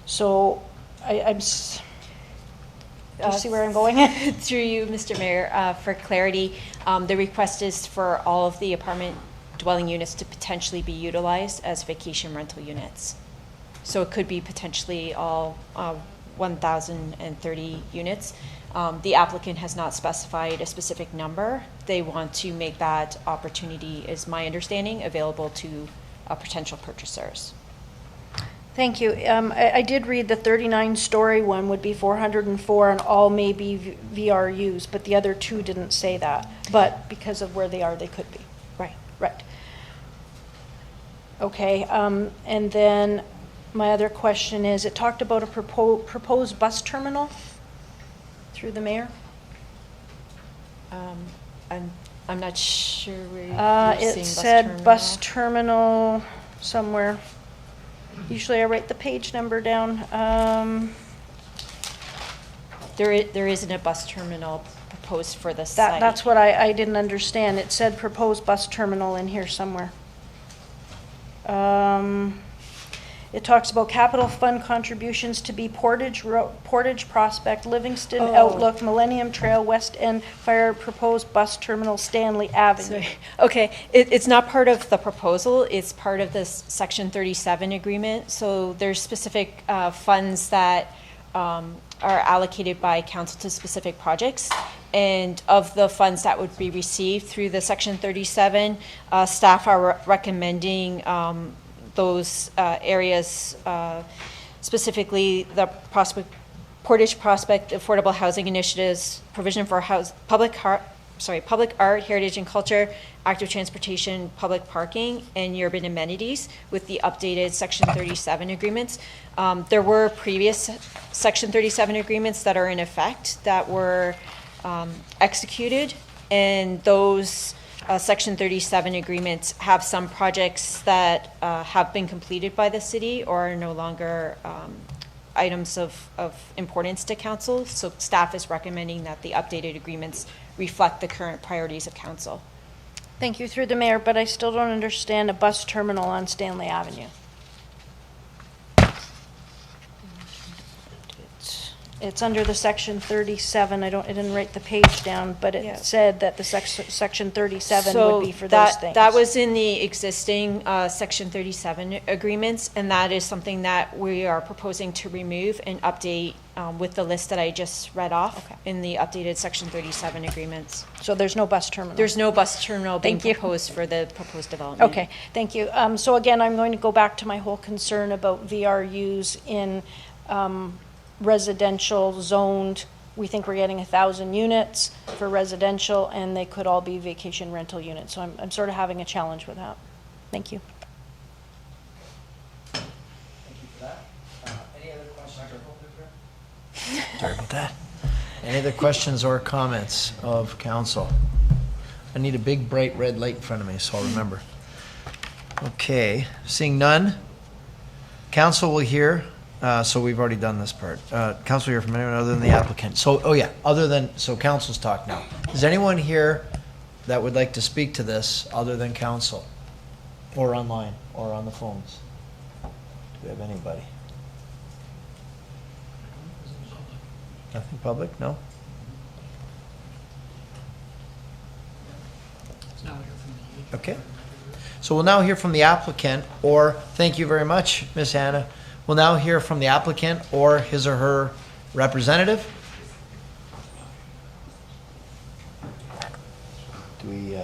So do you see where I'm going? Through you, Mr. Mayor, for clarity, the request is for all of the apartment dwelling units to potentially be utilized as vacation rental units. So it could be potentially all 1,030 units. The applicant has not specified a specific number. They want to make that opportunity, is my understanding, available to potential purchasers. Thank you. I did read the 39-story one would be 404 and all may be VRUs, but the other two didn't say that. But because of where they are, they could be. Right. Right. Okay, and then my other question is, it talked about a proposed bus terminal through the mayor? I'm not sure where you're seeing it bus said terminal. bus terminal somewhere. Usually I write the page number down. There isn't a bus terminal proposed for the site. That's what I didn't understand. It said proposed bus terminal in here somewhere. It talks about capital fund contributions to be Portage, Prospect, Livingston, Outlook, Millennium Trail, West End Fire, proposed bus terminal, Stanley Avenue. Sorry. Okay, it's not part of the proposal, it's part of this Section 37 agreement. So there's specific funds that are allocated by council to specific projects. And of the funds that would be received through the Section 37, staff are recommending those areas, specifically the Portage Prospect Affordable Housing Initiatives, provision for public art, heritage and culture, active transportation, public parking, and urban amenities with the updated Section 37 agreements. There were previous Section 37 agreements that are in effect that were executed, and those Section 37 agreements have some projects that have been completed by the city or are no longer items of importance to council. So staff is recommending that the updated agreements reflect the current priorities of council. Thank you, through the mayor, but I still don't understand a bus terminal on Stanley Avenue. It's under the Section 37. I didn't write the page down, but it said that the Section 37 would be for those things. That was in the existing Section 37 agreements, and that is something that we are proposing to remove and update with the list that I just read off in the updated Section 37 agreements. So there's no bus terminal? There's no bus terminal being Thank you. proposed for the proposed development. Okay, thank you. So again, I'm going to go back to my whole concern about VRUs in residential zoned. We think we're getting 1,000 units for residential, and they could all be vacation rental units. So I'm sort of having a challenge with that. Thank you. Thank you for that. Any other questions? Sorry about that. Any other questions or comments of council? I need a big bright red light in front of me, so I'll remember. Okay, seeing none, council will hear. So we've already done this part. Council here from anyone other than the applicant. So, so council's talk now. Is anyone here that would like to speak to this other than council? Or online, or on the phones? Do we have anybody? Nothing public, no? Okay. So we'll now hear from the applicant, or, thank you very much, Miss Hannah. We'll now hear from the applicant or his or her representative. Do we?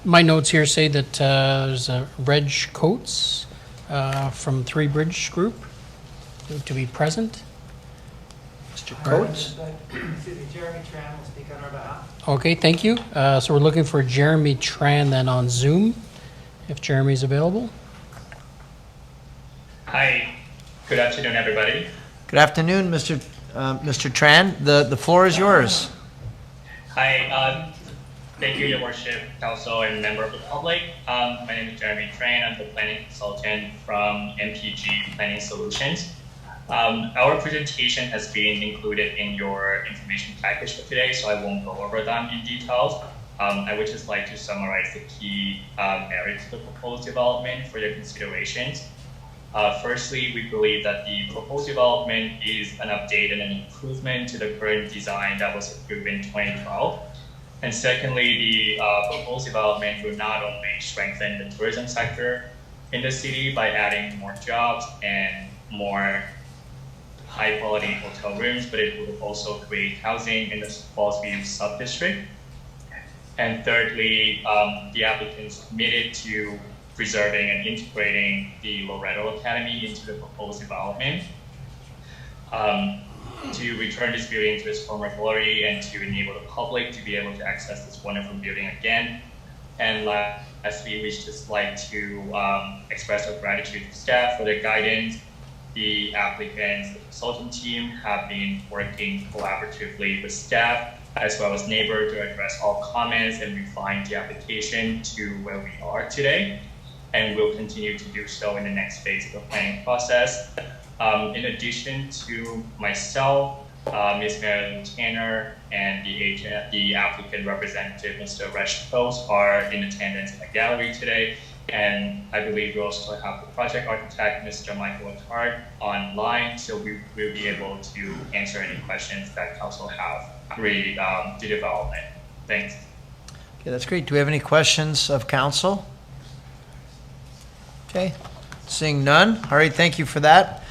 My notes here say that there's Reg Coates from Three Bridge Group to be present. Mr. Coates? Jeremy Tran will speak on our behalf. Okay, thank you. So we're looking for Jeremy Tran then on Zoom, if Jeremy's available. Hi. Good afternoon, everybody. Good afternoon, Mr. Tran. The floor is yours. Hi, thank you, Your Worship, Council, and member of the public. My name is Jeremy Tran. I'm the planning consultant from MPG Planning Solutions. Our presentation has been included in your information package for today, so I won't go over them in details. I would just like to summarize the key areas of the proposed development for your considerations. Firstly, we believe that the proposed development is an update and an improvement to the current design that was approved in 2012. And secondly, the proposed development will not only strengthen the tourism sector in the city by adding more jobs and more high-quality hotel rooms, but it will also create housing in the Fallsview sub-district. And thirdly, the applicants committed to preserving and integrating the Loretto Academy into the proposed development to return this building to its former glory and to enable the public to be able to access this wonderful building again. And lastly, we just like to express our gratitude to staff for their guidance. The applicants, the consultant team have been working collaboratively with staff as well as neighbor to address all comments and refine the application to where we are today. And we'll continue to do so in the next phase of the planning process. In addition to myself, Ms. Mary Letourneau and the applicant representative, Mr. Recipient, are in attendance in the gallery today. And I believe we also have the project architect, Mr. Maggie Letourneau, online, so we will be able to answer any questions that council have regarding the development. Thanks. Okay, that's great. Do we have any questions of council? Okay, seeing none. All right, thank you for that.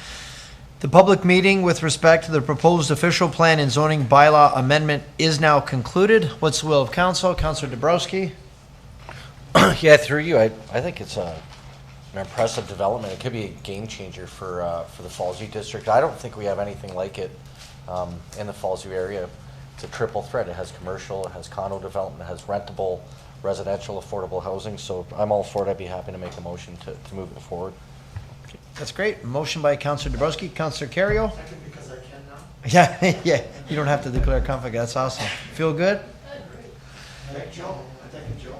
The public meeting with respect to the proposed official plan and zoning bylaw amendment is now concluded. What's the will of council? Councilor Dabrowski? Yeah, through you, I think it's an impressive development. It could be a game changer for the Fallsview district. I don't think we have anything like it in the Fallsview area. It's a triple threat. It has commercial, it has condo development, it has rentable, residential, affordable housing. So I'm all for it. I'd be happy to make a motion to move it forward. That's great. Motion by Councilor Dabrowski. Councilor Carrió? Second, because I can now. Yeah, you don't have to declare conflict. That's awesome. Feel good? Thank Joe. Thank you, Joe.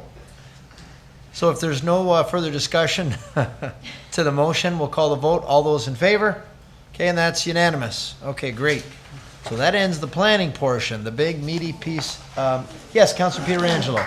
So if there's no further discussion to the motion, we'll call the vote. All those in favor? Okay, and that's unanimous. Okay, great. So that ends the planning portion, the big meaty piece. Yes, Councilor Pietrangelo.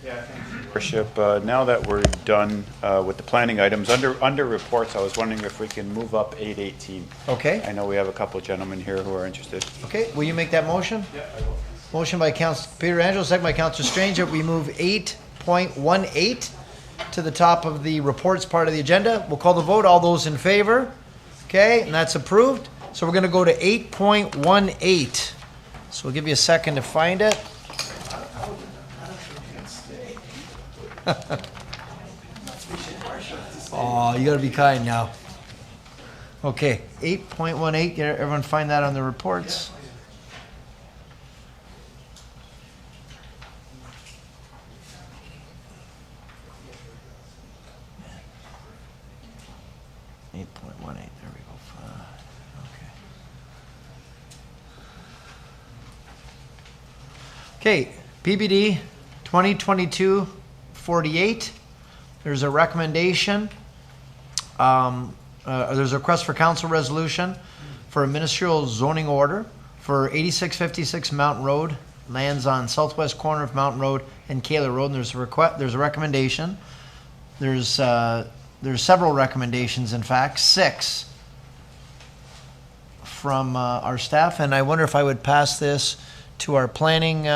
Yeah, thank you, Worship. Now that we're done with the planning items, under reports, I was wondering if we can move up 818. Okay. I know we have a couple gentlemen here who are interested. Okay, will you make that motion? Yeah, I will. Motion by Councilor Pietrangelo, second by Councilor Strange, that we move 8.18 to the top of the reports part of the agenda. We'll call the vote. All those in favor? Okay, and that's approved. So we're going to go to 8.18. So we'll give you a second to find it. Oh, you got to be kind now. Okay, 8.18. Can everyone find that on the reports? Okay, PBD 2022-48. There's a recommendation. There's a request for council resolution for a ministerial zoning order for 8656 Mountain Road, lands on southwest corner of Mountain Road and Kaler Road. And there's a request. There's a recommendation. There's several recommendations. In fact, 6 from our staff. And I wonder if I would pass this to our planning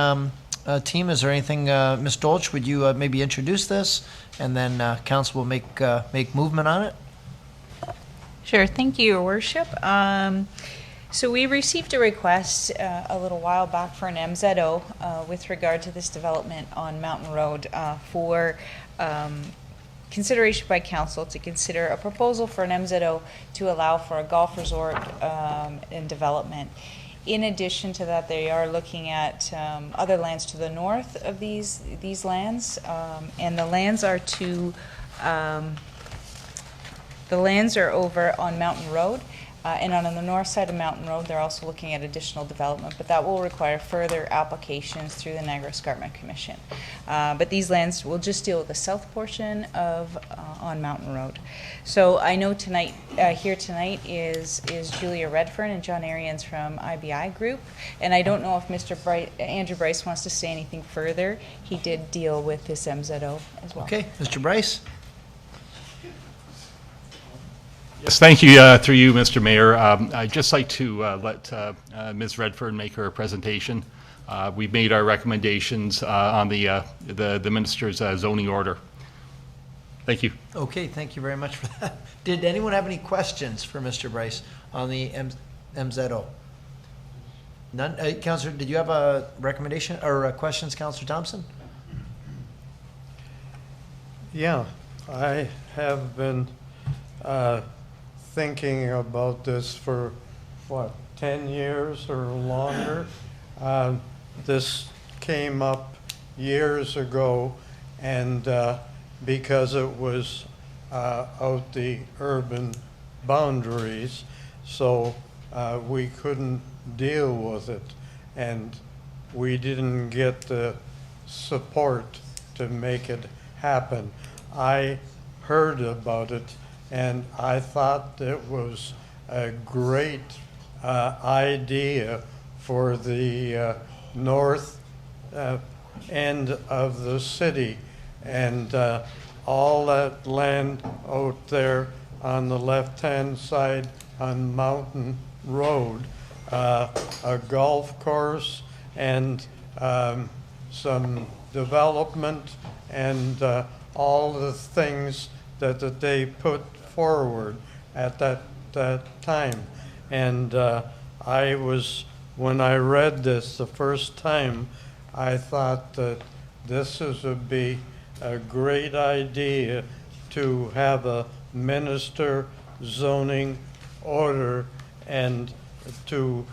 team. Is there anything, Ms. Dolch, would you maybe introduce this, and then council will make movement on it? Sure, thank you, Your Worship. So we received a request a little while back for an MZO with regard to this development on Mountain Road for consideration by council to consider a proposal for an MZO to allow for a golf resort and development. In addition to that, they are looking at other lands to the north of these lands, and the lands are to The lands are over on Mountain Road, and on the north side of Mountain Road, they're also looking at additional development, but that will require further applications through the Niagara Escarpment Commission. But these lands will just deal with the south portion of on Mountain Road. So I know tonight, here tonight is Julia Redfern and John Arians from IBI Group, and I don't know if Mr. Andrew Bryce wants to say anything further. He did deal with this MZO as well. Okay, Mr. Bryce? Yes, thank you. Through you, Mr. Mayor. I'd just like to let Ms. Redfern make her presentation. We've made our recommendations on the minister's zoning order. Thank you. Okay, thank you very much for that. Did anyone have any questions for Mr. Bryce on the MZO? None? Councillor, did you have a recommendation or questions, Councillor Thompson? Yeah, I have been thinking about this for, 10 years or longer. This came up years ago, and because it was out the urban boundaries, so we couldn't deal with it, and we didn't get the support to make it happen. I heard about it, and I thought it was a great idea for the north end of the city, and all that land out there on the left-hand side on Mountain Road, a golf course and some development and all the things that they put forward at that time. And when I read this the first time, I thought that this would be a great idea to have a minister zoning order and to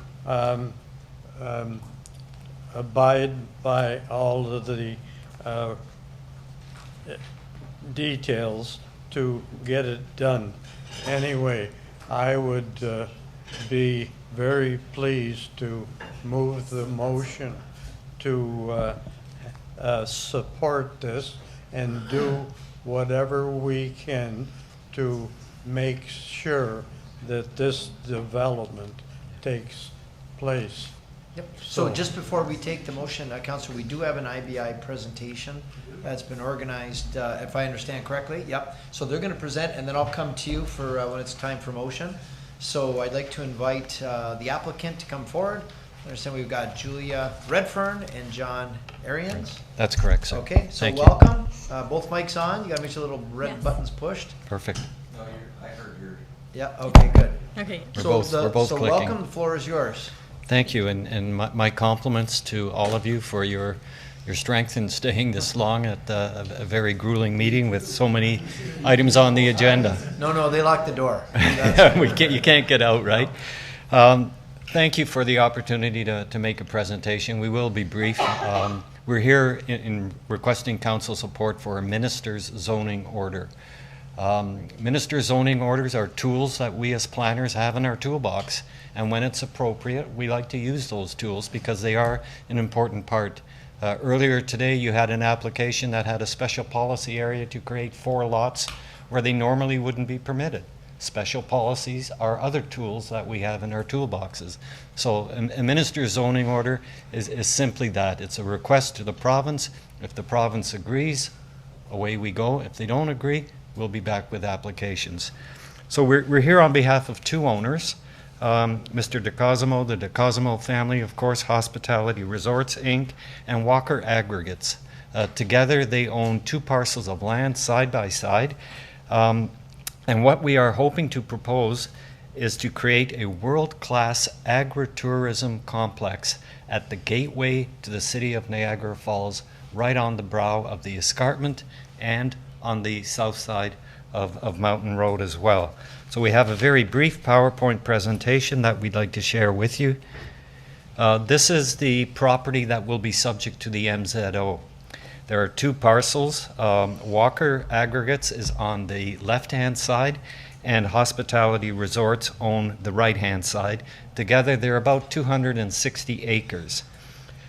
abide by all of the details to get it done. Anyway, I would be very pleased to move the motion to support this and do whatever we can to make sure that this development takes place. Yep. So just before we take the motion, Councillor, we do have an IBI presentation that's been organized, if I understand correctly. Yep. So they're going to present, and then I'll come to you for when it's time for motion. So I'd like to invite the applicant to come forward. I understand we've got Julia Redfern and John Arians. That's correct, sir. Okay, so Thank you. welcome. Both mics on. You got to make sure the little red buttons pushed. Perfect. No, I heard your. Yeah. Okay. Good. Okay. We're both so clicking. welcome. The floor is yours. Thank you, and my compliments to all of you for your strength in staying this long at a very grueling meeting with so many items on the agenda. No, they locked the door. You can't get out, right? Thank you for the opportunity to make a presentation. We will be brief. We're here in requesting council support for a minister's zoning order. Minister's zoning orders are tools that we as planners have in our toolbox, and when it's appropriate, we like to use those tools because they are an important part. Earlier today, you had an application that had a special policy area to create 4 lots where they normally wouldn't be permitted. Special policies are other tools that we have in our toolboxes. So a minister's zoning order is simply that. It's a request to the province. If the province agrees, away we go. If they don't agree, we'll be back with applications. So we're here on behalf of 2 owners. Mr. DeCosimo, the DeCosimo family, of course, Hospitality Resorts, Inc., and Walker Aggregates. Together, they own 2 parcels of land side by side. And what we are hoping to propose is to create a world-class agritourism complex at the gateway to the city of Niagara Falls, right on the brow of the escarpment and on the south side of Mountain Road as well. So we have a very brief PowerPoint presentation that we'd like to share with you. This is the property that will be subject to the MZO. There are 2 parcels. Walker Aggregates is on the left-hand side, and Hospitality Resorts own the right-hand side. Together, they're about 260 acres.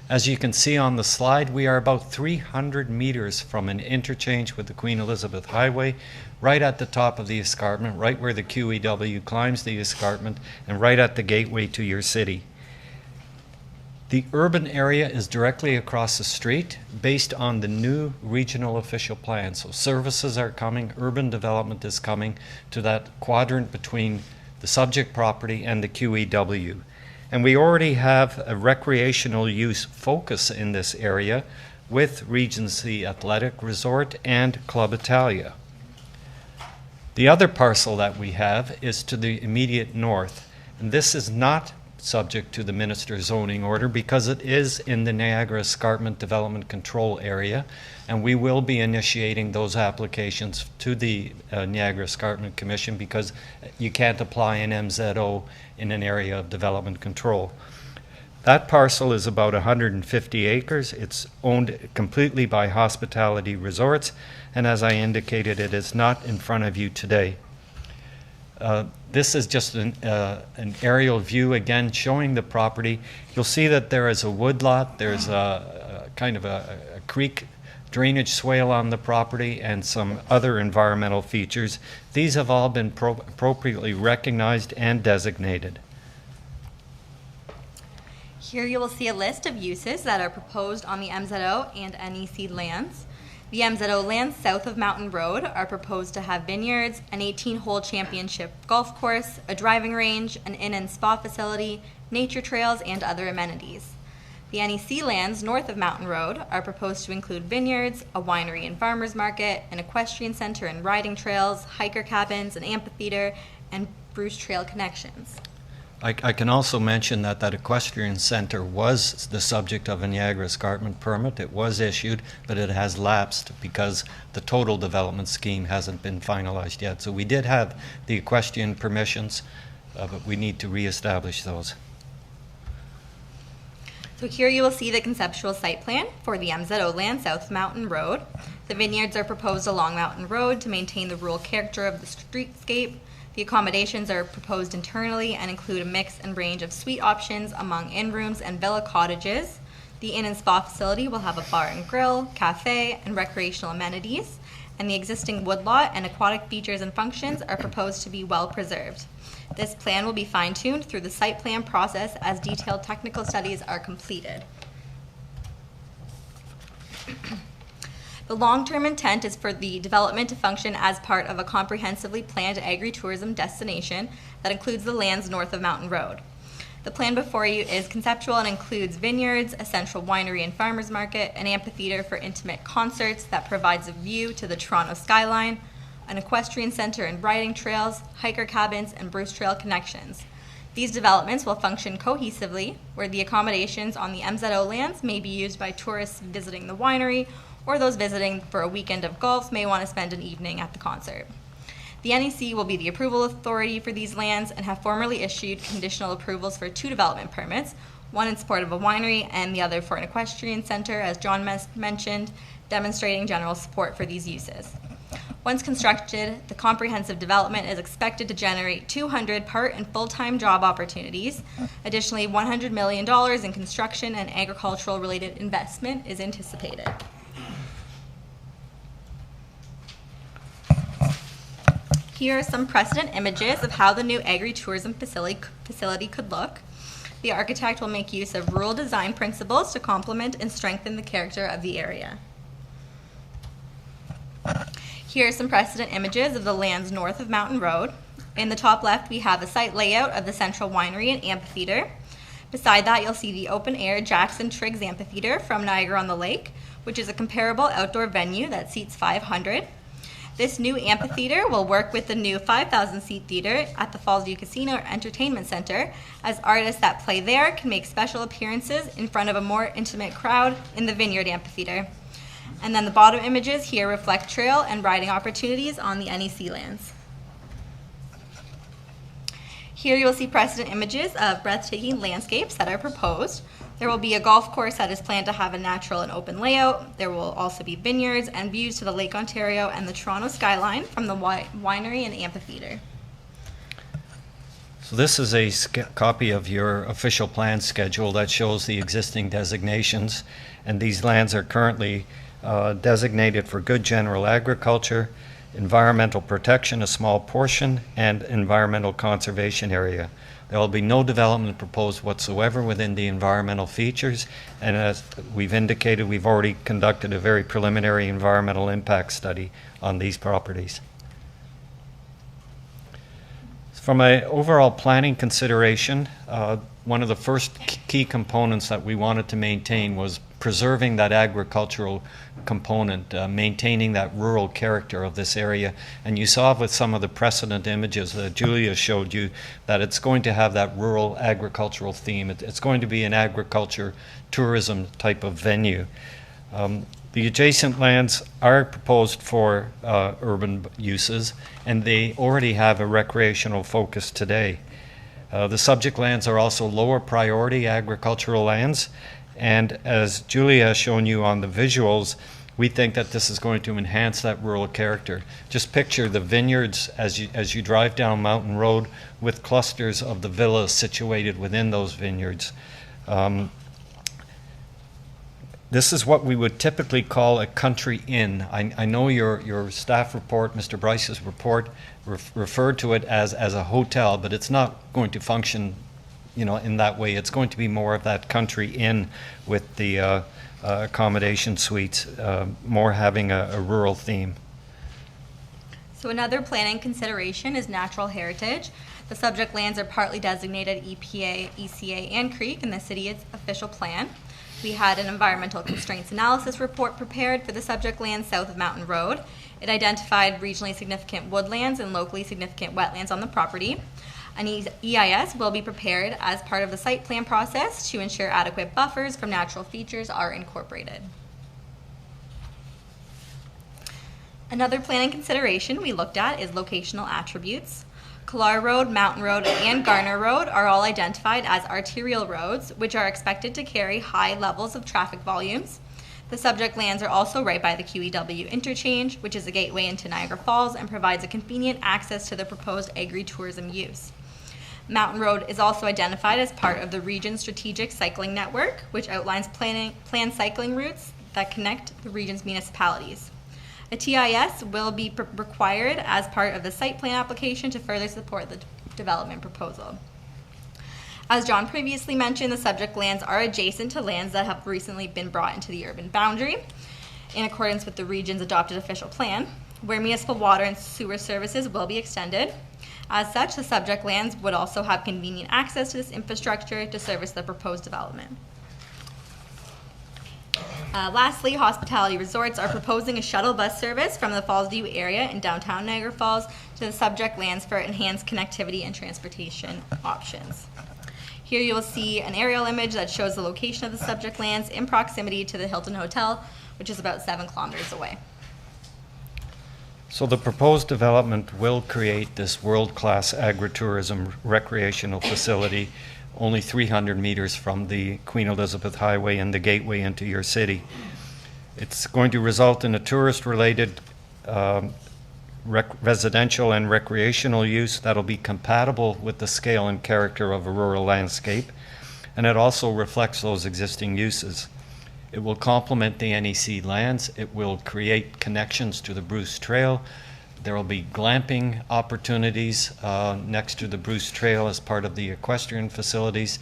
As you can see on the slide, we are about 300 meters from an interchange with the Queen Elizabeth Highway, right at the top of the escarpment, right where the QEW climbs the escarpment, and right at the gateway to your city. The urban area is directly across the street based on the new regional official plan. So services are coming, urban development is coming to that quadrant between the subject property and the QEW. And we already have a recreational use focus in this area with Regency Athletic Resort and Club Italia. The other parcel that we have is to the immediate north, and this is not subject to the minister's zoning order because it is in the Niagara Escarpment Development Control Area, and we will be initiating those applications to the Niagara Escarpment Commission because you can't apply an MZO in an area of development control. That parcel is about 150 acres. It's owned completely by Hospitality Resorts, and as I indicated, it is not in front of you today. This is just an aerial view, again, showing the property. You'll see that there is a woodlot, there's a kind of a creek drainage swale on the property, and some other environmental features. These have all been appropriately recognized and designated. Here you will see a list of uses that are proposed on the MZO and NEC lands. The MZO lands south of Mountain Road are proposed to have vineyards, an 18-hole championship golf course, a driving range, an inn and spa facility, nature trails, and other amenities. The NEC lands north of Mountain Road are proposed to include vineyards, a winery and farmers market, an equestrian center and riding trails, hiker cabins, an amphitheater, and Bruce Trail connections. I can also mention that that equestrian center was the subject of a Niagara Escarpment permit. It was issued, but it has lapsed because the total development scheme hasn't been finalized yet. So we did have the equestrian permissions, but we need to reestablish those. So here you will see the conceptual site plan for the MZO land south of Mountain Road. The vineyards are proposed along Mountain Road to maintain the rural character of the streetscape. The accommodations are proposed internally and include a mix and range of suite options among inn rooms and villa cottages. The inn and spa facility will have a bar and grill, cafe, and recreational amenities, and the existing woodlot and aquatic features and functions are proposed to be well preserved. This plan will be fine-tuned through the site plan process as detailed technical studies are completed. The long-term intent is for the development to function as part of a comprehensively planned agri-tourism destination that includes the lands north of Mountain Road. The plan before you is conceptual and includes vineyards, a central winery and farmers market, an amphitheater for intimate concerts that provides a view to the Toronto skyline, an equestrian center and riding trails, hiker cabins, and Bruce Trail connections. These developments will function cohesively, where the accommodations on the MZO lands may be used by tourists visiting the winery, or those visiting for a weekend of golf may want to spend an evening at the concert. The NEC will be the approval authority for these lands and have formally issued conditional approvals for 2 development permits, one in support of a winery and the other for an equestrian center, as John mentioned, demonstrating general support for these uses. Once constructed, the comprehensive development is expected to generate 200 part and full-time job opportunities. Additionally, $100 million in construction and agricultural-related investment is anticipated. Here are some precedent images of how the new agri-tourism facility could look. The architect will make use of rural design principles to complement and strengthen the character of the area. Here are some precedent images of the lands north of Mountain Road. In the top left, we have a site layout of the central winery and amphitheater. Beside that, you'll see the open-air Jackson Triggs Amphitheater from Niagara-on-the-Lake, which is a comparable outdoor venue that seats 500. This new amphitheater will work with the new 5,000-seat theater at the Fallsview Casino Entertainment Center, as artists that play there can make special appearances in front of a more intimate crowd in the Vineyard Amphitheater. And then the bottom images here reflect trail and riding opportunities on the NEC lands. Here you will see precedent images of breathtaking landscapes that are proposed. There will be a golf course that is planned to have a natural and open layout. There will also be vineyards and views to the Lake Ontario and the Toronto skyline from the winery and amphitheater. So this is a copy of your official plan schedule that shows the existing designations, and these lands are currently designated for good general agriculture, environmental protection, a small portion, and environmental conservation area. There will be no development proposed whatsoever within the environmental features, and as we've indicated, we've already conducted a very preliminary environmental impact study on these properties. From an overall planning consideration, one of the first key components that we wanted to maintain was preserving that agricultural component, maintaining that rural character of this area. And you saw with some of the precedent images that Julia showed you that it's going to have that rural agricultural theme. It's going to be an agriculture tourism type of venue. The adjacent lands are proposed for urban uses, and they already have a recreational focus today. The subject lands are also lower priority agricultural lands, and as Julia has shown you on the visuals, we think that this is going to enhance that rural character. Just picture the vineyards as you drive down Mountain Road with clusters of the villas situated within those vineyards. This is what we would typically call a country inn. I know your staff report, Mr. Bryce's report, referred to it as a hotel, but it's not going to function, in that way. It's going to be more of that country inn with the accommodation suites, more having a rural theme. So another planning consideration is natural heritage. The subject lands are partly designated EPA, ECA, and Creek in the city's official plan. We had an environmental constraints analysis report prepared for the subject land south of Mountain Road. It identified regionally significant woodlands and locally significant wetlands on the property. An EIS will be prepared as part of the site plan process to ensure adequate buffers from natural features are incorporated. Another planning consideration we looked at is locational attributes. Killar Road, Mountain Road, and Garner Road are all identified as arterial roads, which are expected to carry high levels of traffic volumes. The subject lands are also right by the QEW interchange, which is a gateway into Niagara Falls and provides a convenient access to the proposed agri-tourism use. Mountain Road is also identified as part of the region's strategic cycling network, which outlines planned cycling routes that connect the region's municipalities. A TIS will be required as part of the site plan application to further support the development proposal. As John previously mentioned, the subject lands are adjacent to lands that have recently been brought into the urban boundary in accordance with the region's adopted official plan, where municipal water and sewer services will be extended. As such, the subject lands would also have convenient access to this infrastructure to service the proposed development. Lastly, Hospitality Resorts are proposing a shuttle bus service from the Fallsview area in downtown Niagara Falls to the subject lands for enhanced connectivity and transportation options. Here you will see an aerial image that shows the location of the subject lands in proximity to the Hilton Hotel, which is about 7 kilometers away. So the proposed development will create this world-class agritourism recreational facility only 300 meters from the Queen Elizabeth Highway and the gateway into your city. It's going to result in a tourist-related residential and recreational use that'll be compatible with the scale and character of a rural landscape, and it also reflects those existing uses. It will complement the NEC lands. It will create connections to the Bruce Trail. There will be glamping opportunities next to the Bruce Trail as part of the equestrian facilities.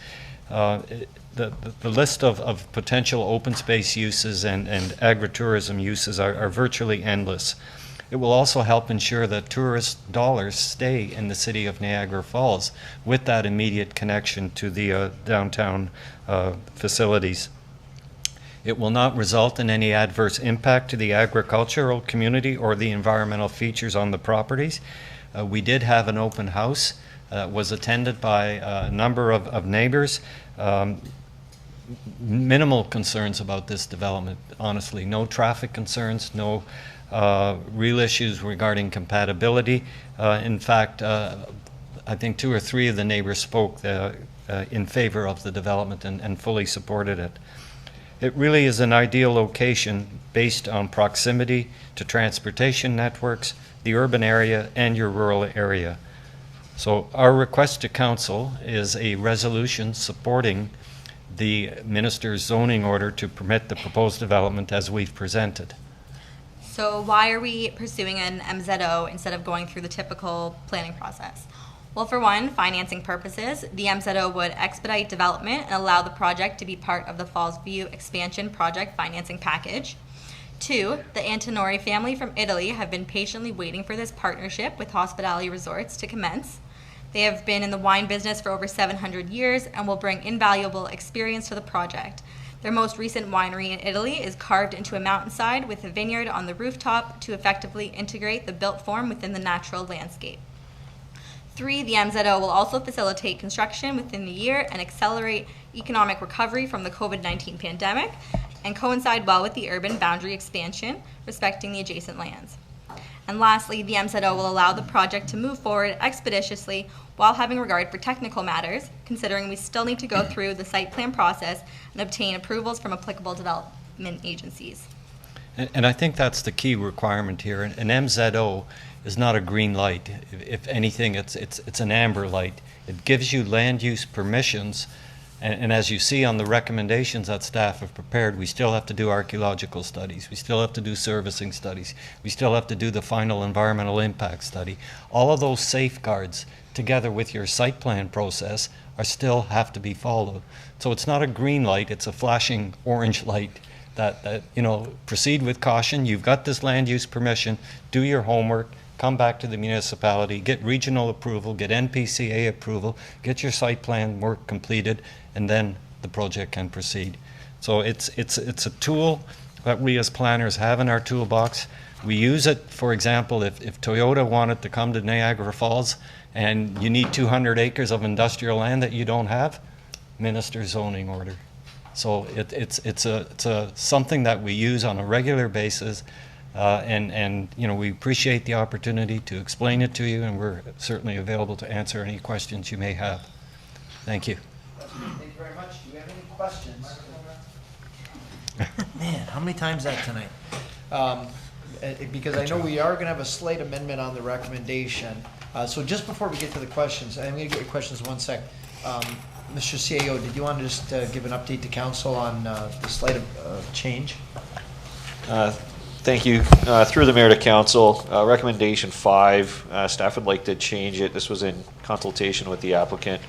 The list of potential open space uses and agritourism uses are virtually endless. It will also help ensure that tourist dollars stay in the city of Niagara Falls with that immediate connection to the downtown facilities. It will not result in any adverse impact to the agricultural community or the environmental features on the properties. We did have an open house, was attended by a number of neighbors. Minimal concerns about this development, honestly. No traffic concerns, no real issues regarding compatibility. In fact, I think 2 or 3 of the neighbors spoke in favor of the development and fully supported it. It really is an ideal location based on proximity to transportation networks, the urban area, and your rural area. So our request to council is a resolution supporting the minister's zoning order to permit the proposed development as we've presented. So why are we pursuing an MZO instead of going through the typical planning process? Well, for one, financing purposes, the MZO would expedite development and allow the project to be part of the Falls View expansion project financing package. Two, the Antonori family from Italy have been patiently waiting for this partnership with Hospitality Resorts to commence. They have been in the wine business for over 700 years and will bring invaluable experience to the project. Their most recent winery in Italy is carved into a mountainside with a vineyard on the rooftop to effectively integrate the built form within the natural landscape. Three, the MZO will also facilitate construction within the year and accelerate economic recovery from the COVID-19 pandemic and coincide well with the urban boundary expansion, respecting the adjacent lands. And lastly, the MZO will allow the project to move forward expeditiously while having regard for technical matters, considering we still need to go through the site plan process and obtain approvals from applicable development agencies. And I think that's the key requirement here. An MZO is not a green light. If anything, it's an amber light. It gives you land use permissions, and as you see on the recommendations that staff have prepared, we still have to do archaeological studies. We still have to do servicing studies. We still have to do the final environmental impact study. All of those safeguards, together with your site plan process, are still have to be followed. So it's not a green light, it's a flashing orange light that proceed with caution. You've got this land use permission, do your homework, come back to the municipality, get regional approval, get NPCA approval, get your site plan work completed, and then the project can proceed. So it's a tool that we as planners have in our toolbox. We use it, for example, if Toyota wanted to come to Niagara Falls and you need 200 acres of industrial land that you don't have, minister's zoning order. So it's something that we use on a regular basis, and we appreciate the opportunity to explain it to you, and we're certainly available to answer any questions you may have. Thank you. Thank you very much. Do you have any questions? Man, how many times that tonight? Because I know we are going to have a slight amendment on the recommendation. So just before we get to the questions, I'm going to get your questions in 1 sec. Mr. CAO, did you want to just give an update to council on the slight of change? Thank you. Through the mayor to council, recommendation 5, staff would like to change it. This was in consultation with the applicant.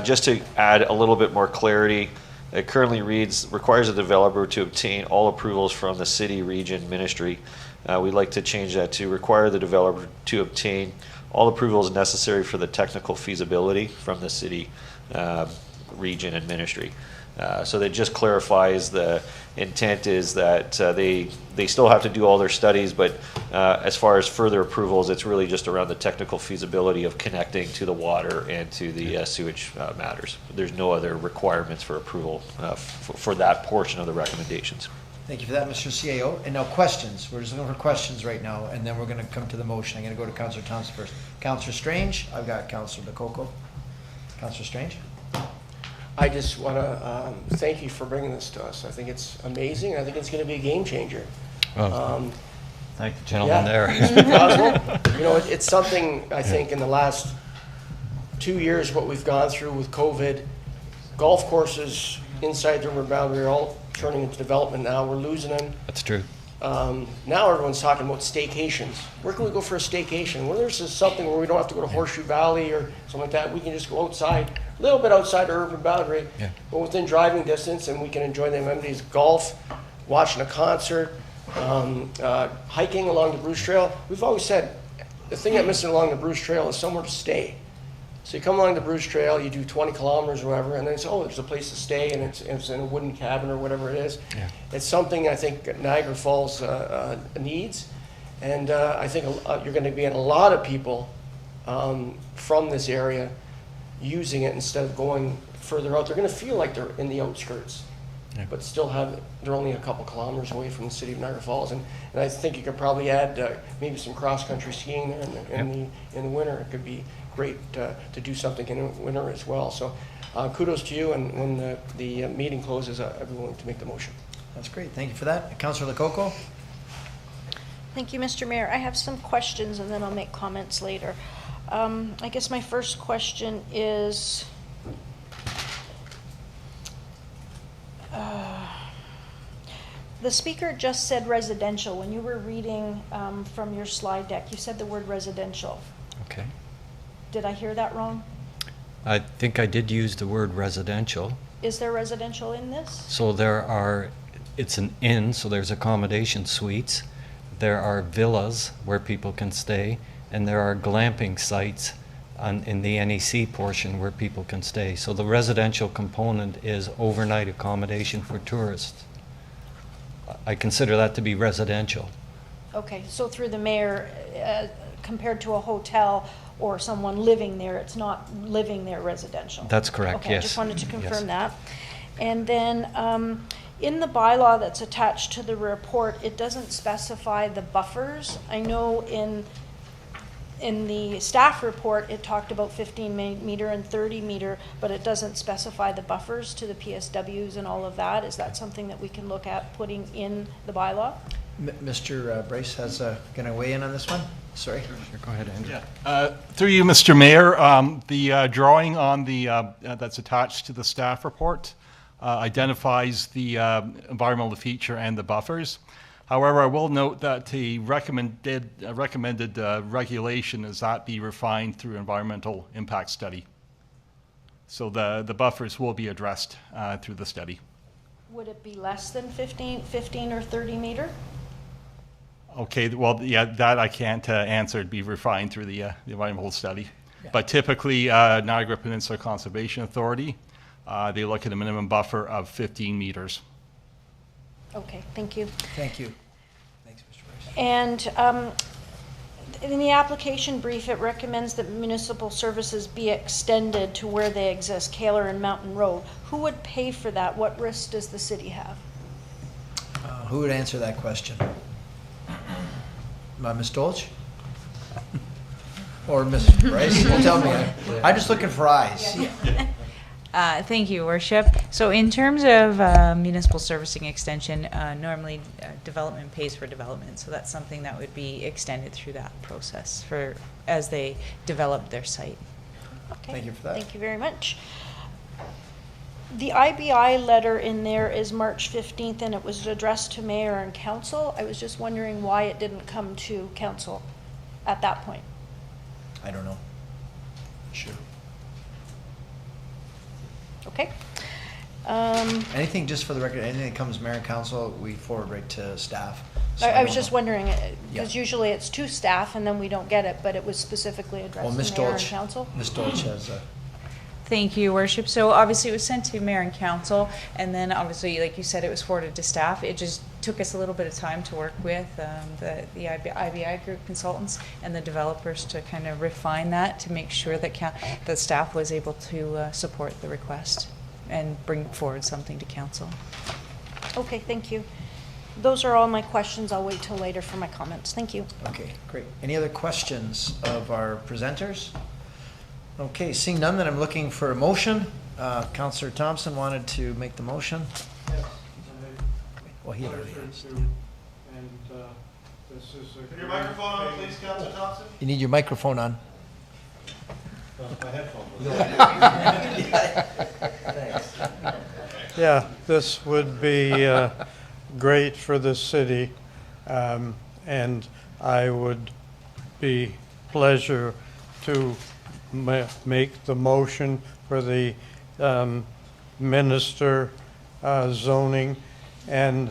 Just to add a little bit more clarity, it currently reads, requires a developer to obtain all approvals from the city, region, ministry. We'd like to change that to require the developer to obtain all approvals necessary for the technical feasibility from the city, region, and ministry. So that just clarifies the intent is that they still have to do all their studies, but as far as further approvals, it's really just around the technical feasibility of connecting to the water and to the sewage matters. There's no other requirements for approval for that portion of the recommendations. Thank you for that, Mr. CAO. And now questions. We're just looking for questions right now, and then we're going to come to the motion. I'm going to go to Councillor Thompson first. Councillor Strange, I've got Councillor DeCoco. Councillor Strange. I just want to thank you for bringing this to us. I think it's amazing. I think it's going to be a game changer. Thank the gentleman there. Mr. Cosmo, it's something I think in the last 2 years, what we've gone through with COVID, golf courses inside the urban boundary are all turning into development now. We're losing them. That's true. Now everyone's talking about staycations. Where can we go for a staycation? Well, there's just something where we don't have to go to Horseshoe Valley or something like that. We can just go outside, a little bit outside our urban boundary, but within driving distance, and we can enjoy the amenities, golf, watching a concert, hiking along the Bruce Trail. We've always said the thing that's missing along the Bruce Trail is somewhere to stay. So you come along the Bruce Trail, you do 20 kilometers or whatever, and then it's, there's a place to stay, and it's in a wooden cabin or whatever it is. Yeah. It's something I think Niagara Falls needs, and I think you're going to be in a lot of people from this area using it instead of going further out. They're going to feel like they're in the outskirts, but still they're only a couple kilometers away from the city of Niagara Falls, and I think you could probably add maybe some cross-country skiing there in the winter. It could be great to do something in the winter as well. So kudos to you, and when the meeting closes, I'd be willing to make the motion. That's great. Thank you for that. Councillor Lococo. Thank you, Mr. Mayor. I have some questions and then I'll make comments later. I guess my first question is, the speaker just said residential. When you were reading from your slide deck, you said the word residential. Okay. Did I hear that wrong? I think I did use the word residential. Is there residential in this? So it's an inn, so there's accommodation suites. There are villas where people can stay, and there are glamping sites in the NEC portion where people can stay. So the residential component is overnight accommodation for tourists. I consider that to be residential. Okay, so through the mayor, compared to a hotel or someone living there, it's not living there residential? That's correct, Okay, yes. I just wanted to confirm Yes. that. And then, in the bylaw that's attached to the report, it doesn't specify the buffers. I know in the staff report, it talked about 15 meter and 30 meter, but it doesn't specify the buffers to the PSWs and all of that. Is that something that we can look at putting in the bylaw? Mr. Brace has, going to weigh in on this one? Sorry. Sure, go ahead, Andrew. Through you, Mr. Mayor, the drawing on the that's attached to the staff report identifies the environmental feature and the buffers. However, I will note that the recommended regulation is that be refined through environmental impact study. So the buffers will be addressed through the study. Would it be less than 15 or 30 meter? Okay, well, yeah, that I can't answer. It'd be refined through the environmental study. Yeah. But typically, Niagara Peninsula Conservation Authority, they look at a minimum buffer of 15 meters. Okay, thank you. Thank you. Thanks, Mr. Brace. And in the application brief, it recommends that municipal services be extended to where they exist, Kaler and Mountain Road. Who would pay for that? What risk does the city have? Who would answer that question? Ms. Dolch? Or Ms. Bryce? Don't tell me. I'm just looking for eyes. Thank you, Worship. So in terms of municipal servicing extension, normally development pays for development. So that's something that would be extended through that process as they develop their site. Okay. Thank you for that. Thank you very much. The IBI letter in there is March 15th, and it was addressed to mayor and council. I was just wondering why it didn't come to council at that point. I don't know. Sure. Okay. Anything, just for the record, anything that comes mayor and council, we forward right to staff. So I was don't just know. wondering, because usually it's to staff and then we don't get it, but it was specifically Well, addressed Ms. to mayor and Dolch, council. Ms. Dolch has a. Thank you, Worship. So obviously it was sent to mayor and council, and then obviously, like you said, it was forwarded to staff. It just took us a little bit of time to work with the IBI group consultants and the developers to kind of refine that to make sure that the staff was able to support the request and bring forward something to council. Okay, thank you. Those are all my questions. I'll wait till later for my comments. Thank you. Okay, great. Any other questions of our presenters? Okay, seeing none, then I'm looking for a motion. Councillor Thompson wanted to make the motion. Yes. Well, he had already asked. And this is a. Your microphone on, please, Councilor Thompson. You need your microphone on. My headphones. Thanks. Yeah, this would be great for the city, and I would be pleasure to make the motion for the minister zoning, and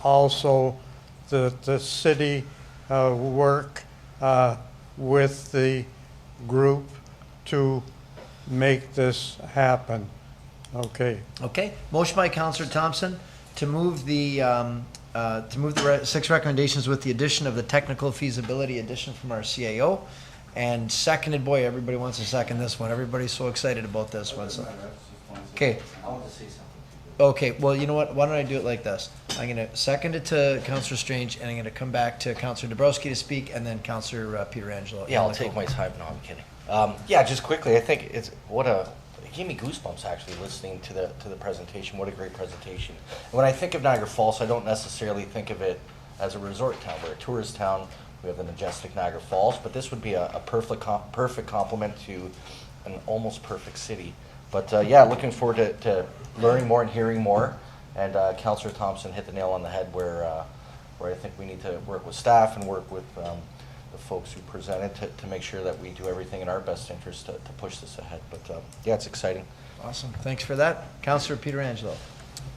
also the city work with the group to make this happen. Okay. Okay, motion by Councillor Thompson to move the 6 recommendations with the addition of the technical feasibility addition from our CAO, and seconded, boy, everybody wants to second this one. Everybody's so excited about this one. So. Okay. I want to say something. Okay, well, you know what? Why don't I do it like this? I'm going to second it to Councillor Strange, and I'm going to come back to Councillor Dabrowski to speak, and then Councillor Pietrangelo. Yeah, I'll take my time. No, I'm kidding. Yeah, just quickly, I think it gave me goosebumps actually listening to the presentation. What a great presentation. And when I think of Niagara Falls, I don't necessarily think of it as a resort town. We're a tourist town. we have the majestic Niagara Falls, but this would be a perfect complement to an almost perfect city. But yeah, looking forward to learning more and hearing more. And Councillor Thompson hit the nail on the head where I think we need to work with staff and work with the folks who presented to make sure that we do everything in our best interest to push this ahead. But yeah, it's exciting. Awesome. Thanks for that. Councillor Pietrangelo.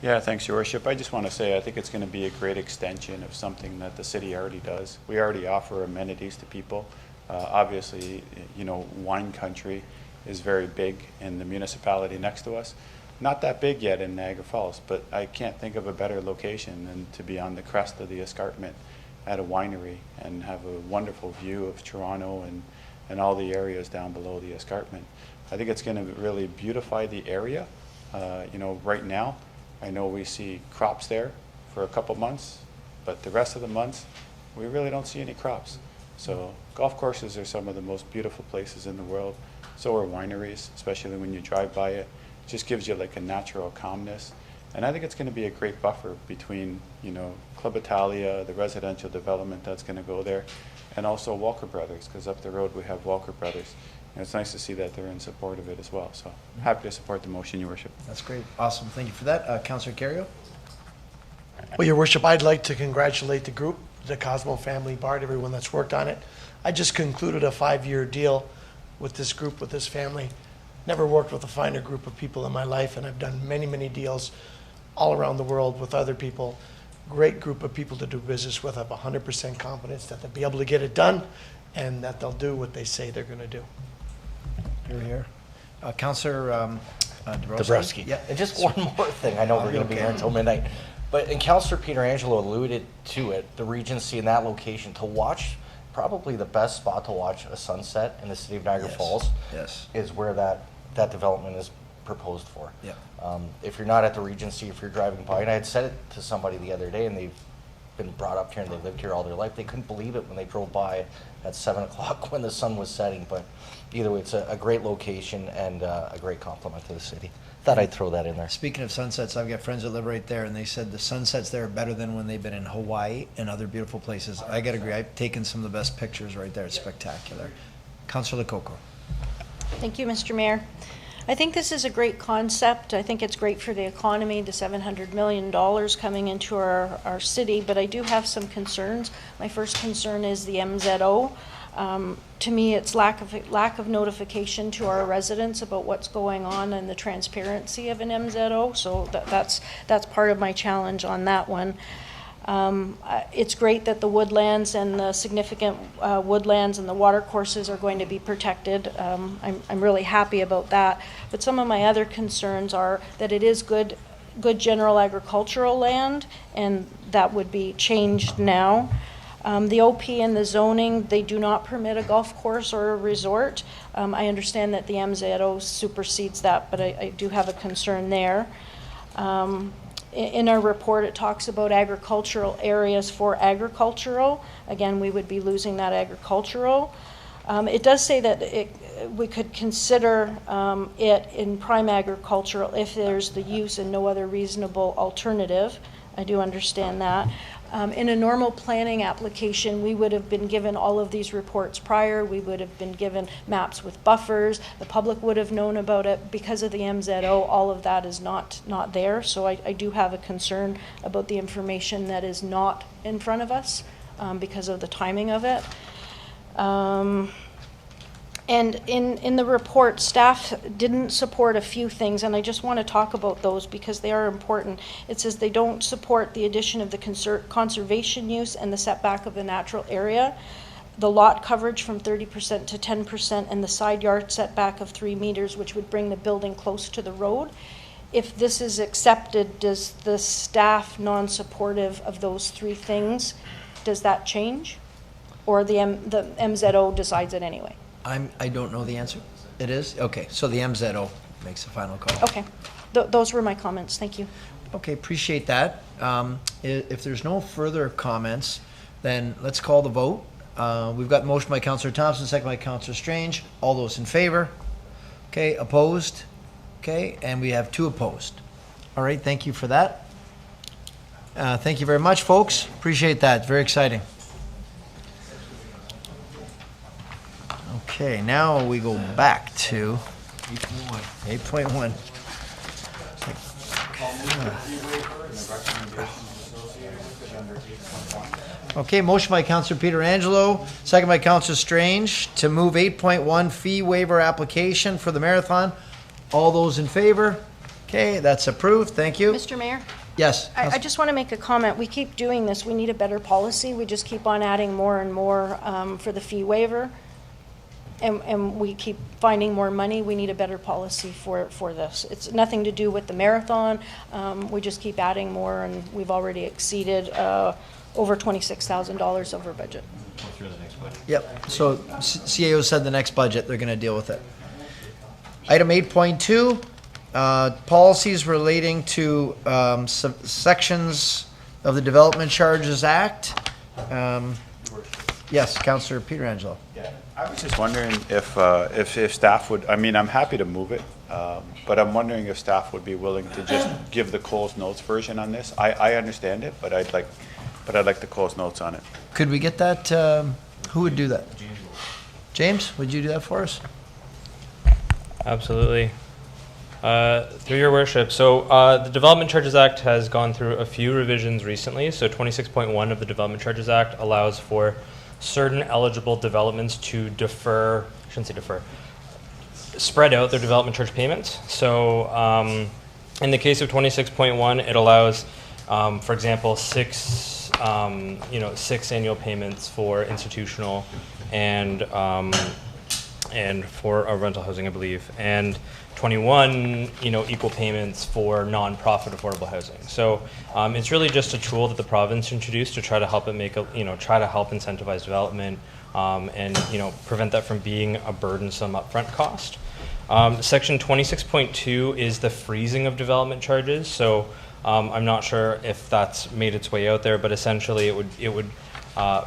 Yeah, thanks, Your Worship. I just want to say I think it's going to be a great extension of something that the city already does. We already offer amenities to people. Obviously, you know, wine country is very big in the municipality next to us. Not that big yet in Niagara Falls, but I can't think of a better location than to be on the crest of the escarpment at a winery and have a wonderful view of Toronto and all the areas down below the escarpment. I think it's going to really beautify the area. You know, right now, I know we see crops there for a couple months, but the rest of the months, we really don't see any crops. So golf courses are some of the most beautiful places in the world. So are wineries, especially when you drive by it. It just gives you like a natural calmness. And I think it's going to be a great buffer between, you know, Club Italia, the residential development that's going to go there, and also Walker Brothers, because up the road we have Walker Brothers. And it's nice to see that they're in support of it as well. So I'm happy to support the motion, Your Worship. That's great. Awesome. Thank you for that. Councillor Carrio. Well, Your Worship, I'd like to congratulate the group, the Cosmo family, Bart, everyone that's worked on it. I just concluded a 5-year deal with this group, with this family. Never worked with a finer group of people in my life, and I've done many, many deals all around the world with other people. Great group of people to do business with. I have 100% confidence that they'll be able to get it done and that they'll do what they say they're going to do. Here. Councillor Dabrowski. Yeah. And just one more thing. I know we're going to be here until midnight. But, and Councillor Pietrangelo alluded to it, the Regency in that location, to watch, probably the best spot to watch a sunset in the city of Niagara Falls is where that development is proposed for. Yeah. If you're not at the Regency, if you're driving by, and I had said it to somebody the other day, and they've been brought up here and they lived here all their life, they couldn't believe it when they drove by at 7 o'clock when the sun was setting. But either way, it's a great location and a great compliment to the city. Thought I'd throw that in there. Speaking of sunsets, I've got friends that live right there, and they said the sunsets there are better than when they've been in Hawaii and other beautiful places. I got to agree. I've taken some of the best pictures right there. It's spectacular. Councillor Lococo. Thank you, Mr. Mayor. I think this is a great concept. I think it's great for the economy, the $700 million coming into our city, but I do have some concerns. My first concern is the MZO. To me, it's lack of notification to our residents about what's going on and the transparency of an MZO, so that's part of my challenge on that one. It's great that the woodlands and the significant woodlands and the water courses are going to be protected. I'm really happy about that. But some of my other concerns are that it is good general agricultural land, and that would be changed now. The OP and the zoning, they do not permit a golf course or a resort. I understand that the MZO supersedes that, but I do have a concern there. In our report, it talks about agricultural areas for agricultural. Again, we would be losing that agricultural. It does say that we could consider it in prime agricultural if there's the use and no other reasonable alternative. I do understand that. In a normal planning application, we would have been given all of these reports prior. We would have been given maps with buffers. The public would have known about it. Because of the MZO, all of that is not there. So I do have a concern about the information that is not in front of us because of the timing of it. And in the report, staff didn't support a few things, and I just want to talk about those because they are important. It says they don't support the addition of the conservation use and the setback of the natural area, the lot coverage from 30% to 10%, and the side yard setback of 3 meters, which would bring the building close to the road. If this is accepted, does the staff non-supportive of those 3 things, does that change? Or the MZO decides it anyway? I don't know the answer. It is? Okay, so the MZO makes the final call. Okay, those were my comments. Thank you. Okay, appreciate that. If there's no further comments, then let's call the vote. We've got motion by Councillor Thompson, second by Councillor Strange. All those in favor? Okay, opposed? Okay, and we have 2 opposed. All right, thank you for that. Thank you very much, folks. Appreciate that. Very exciting. Okay, now we go back to 8.1. Okay, motion by Councillor Peter Angelo, second by Councillor Strange, to move 8.1 fee waiver application for the marathon. All those in favor? Okay, that's approved. Thank you. Mr. Mayor? Yes. I just want to make a comment. We keep doing this. We need a better policy. We just keep on adding more and more for the fee waiver. And we keep finding more money. We need a better policy for this. It's nothing to do with the marathon. We just keep adding more, and we've already exceeded over $26,000 over budget. Yep, so CAO said the next budget, they're going to deal with it. Item 8.2, policies relating to sections of the Development Charges Act. Yes, Councillor Peter Angelo. Yeah, I was just wondering if staff would, I mean, I'm happy to move it, but I'm wondering if staff would be willing to just give the Coles Notes version on this. I understand it, but I'd like the Coles Notes on it. Could we get that, who would do that? James, would you do that for us? Absolutely. Through your worship, so the Development Charges Act has gone through a few revisions recently. So 26.1 of the Development Charges Act allows for certain eligible developments to defer, I shouldn't say defer, spread out their development charge payments. So in the case of 26.1, it allows, for example, six annual payments for institutional and for rental housing, I believe, and 21, equal payments for non-profit affordable housing. So it's really just a tool that the province introduced to try to help it try to help incentivize development and prevent that from being a burdensome upfront cost. Section 26.2 is the freezing of development charges. So I'm not sure if that's made its way out there, but essentially it would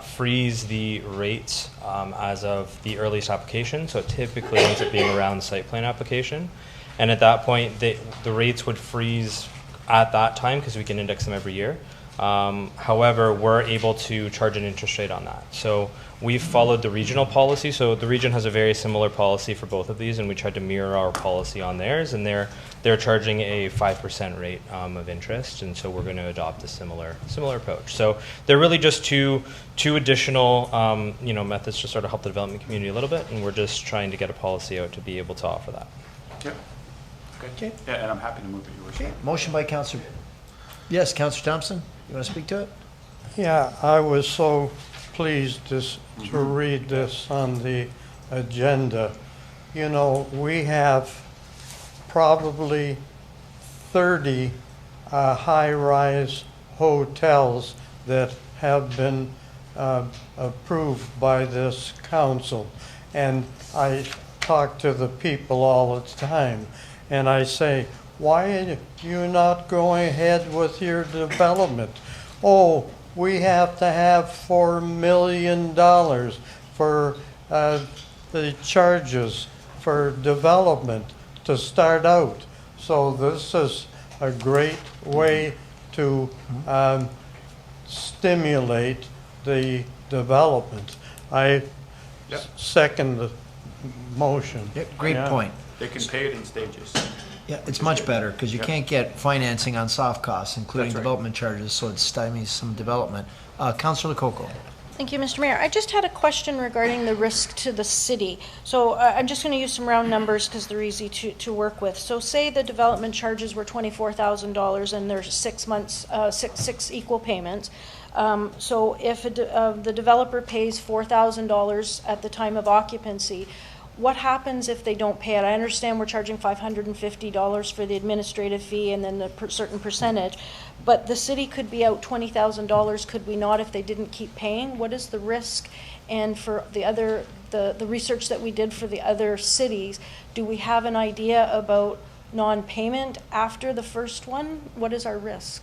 freeze the rates as of the earliest application. So it typically ends up being around site plan application. And at that point, the rates would freeze at that time because we can index them every year. However, we're able to charge an interest rate on that. So we've followed the regional policy. So the region has a very similar policy for both of these, and we tried to mirror our policy on theirs. And they're charging a 5% rate of interest, and so we're going to adopt a similar approach. So they're really just two additional methods to sort of help the development community a little bit, and we're just trying to get a policy out to be able to offer that. Yep. Okay. Yeah, and I'm happy to move it, Your Worship. Motion by Councillor. Yes, Councillor Thompson, you want to speak to it? Yeah, I was so pleased to read this on the agenda. We have probably 30 high-rise hotels that have been approved by this council. And I talk to the people all the time, and I say, why are you not going ahead with your development? Oh, we have to have $4 million for the charges for development to start out. So this is a great way to stimulate the development. I second the motion. Great point. They can pay it in stages. Yeah, it's much better because you can't get financing on soft costs, including That's right. development charges, so it stymies some development. Councillor Lococo. Thank you, Mr. Mayor. I just had a question regarding the risk to the city. So I'm just going to use some round numbers because they're easy to work with. So say the development charges were $24,000 and there's 6 months, six equal payments. So if the developer pays $4,000 at the time of occupancy, what happens if they don't pay it? I understand we're charging $550 for the administrative fee and then the certain percentage, but the city could be out $20,000, could we not, if they didn't keep paying? What is the risk? And for the research that we did for the other cities, do we have an idea about non-payment after the first one? What is our risk?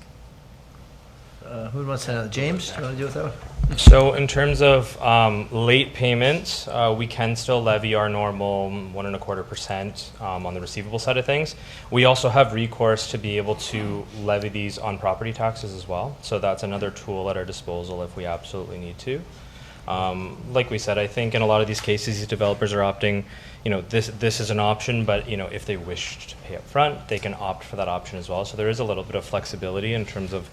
Who wants to know? James, do you want to deal with that one? So in terms of late payments, we can still levy our normal 1.25% on the receivable side of things. We also have recourse to be able to levy these on property taxes as well. So that's another tool at our disposal if we absolutely need to. Like we said, I think in a lot of these cases, these developers are opting, this is an option, but, if they wish to pay up front, they can opt for that option as well. So there is a little bit of flexibility in terms of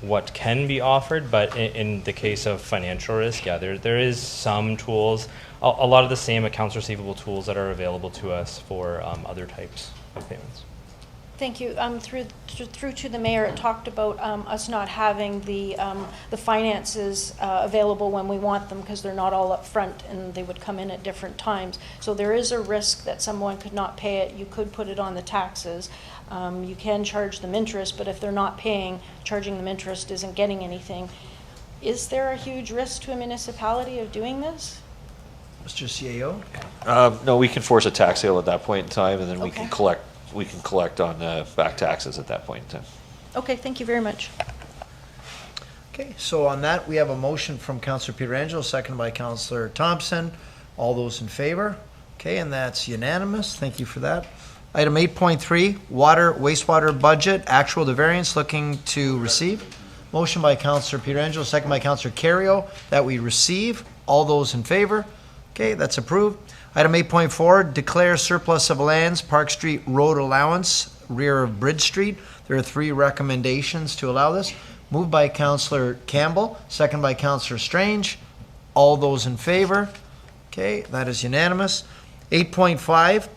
what can be offered, but in the case of financial risk, yeah, there is some tools, a lot of the same accounts receivable tools that are available to us for other types of payments. Thank you. Through to the mayor, it talked about us not having the finances available when we want them because they're not all up front and they would come in at different times. So there is a risk that someone could not pay it. You could put it on the taxes. You can charge them interest, but if they're not paying, charging them interest isn't getting anything. Is there a huge risk to a municipality of doing this? Mr. CAO? No, we can force a tax sale at that point in time, and then we can Okay. collect on back taxes at that point in time. Okay, thank you very much. Okay, so on that, we have a motion from Councillor Pietrangelo, seconded by Councillor Thompson. All those in favor? Okay, and that's unanimous. Thank you for that. Item 8.3, water, wastewater budget, actual to variance, looking to receive. Motion by Councillor Pietrangelo, second by Councillor Carrio, that we receive. All those in favor? Okay, that's approved. Item 8.4, declare surplus of lands, Park Street Road allowance, rear of Bridge Street. There are 3 recommendations to allow this. Moved by Councillor Campbell, second by Councillor Strange. All those in favor? Okay, that is unanimous. 8.5,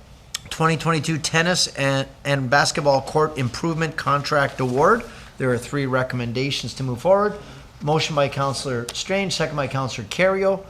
2022 tennis and basketball court improvement contract award. There are 3 recommendations to move forward. Motion by Councillor Strange, second by Councillor Carrio.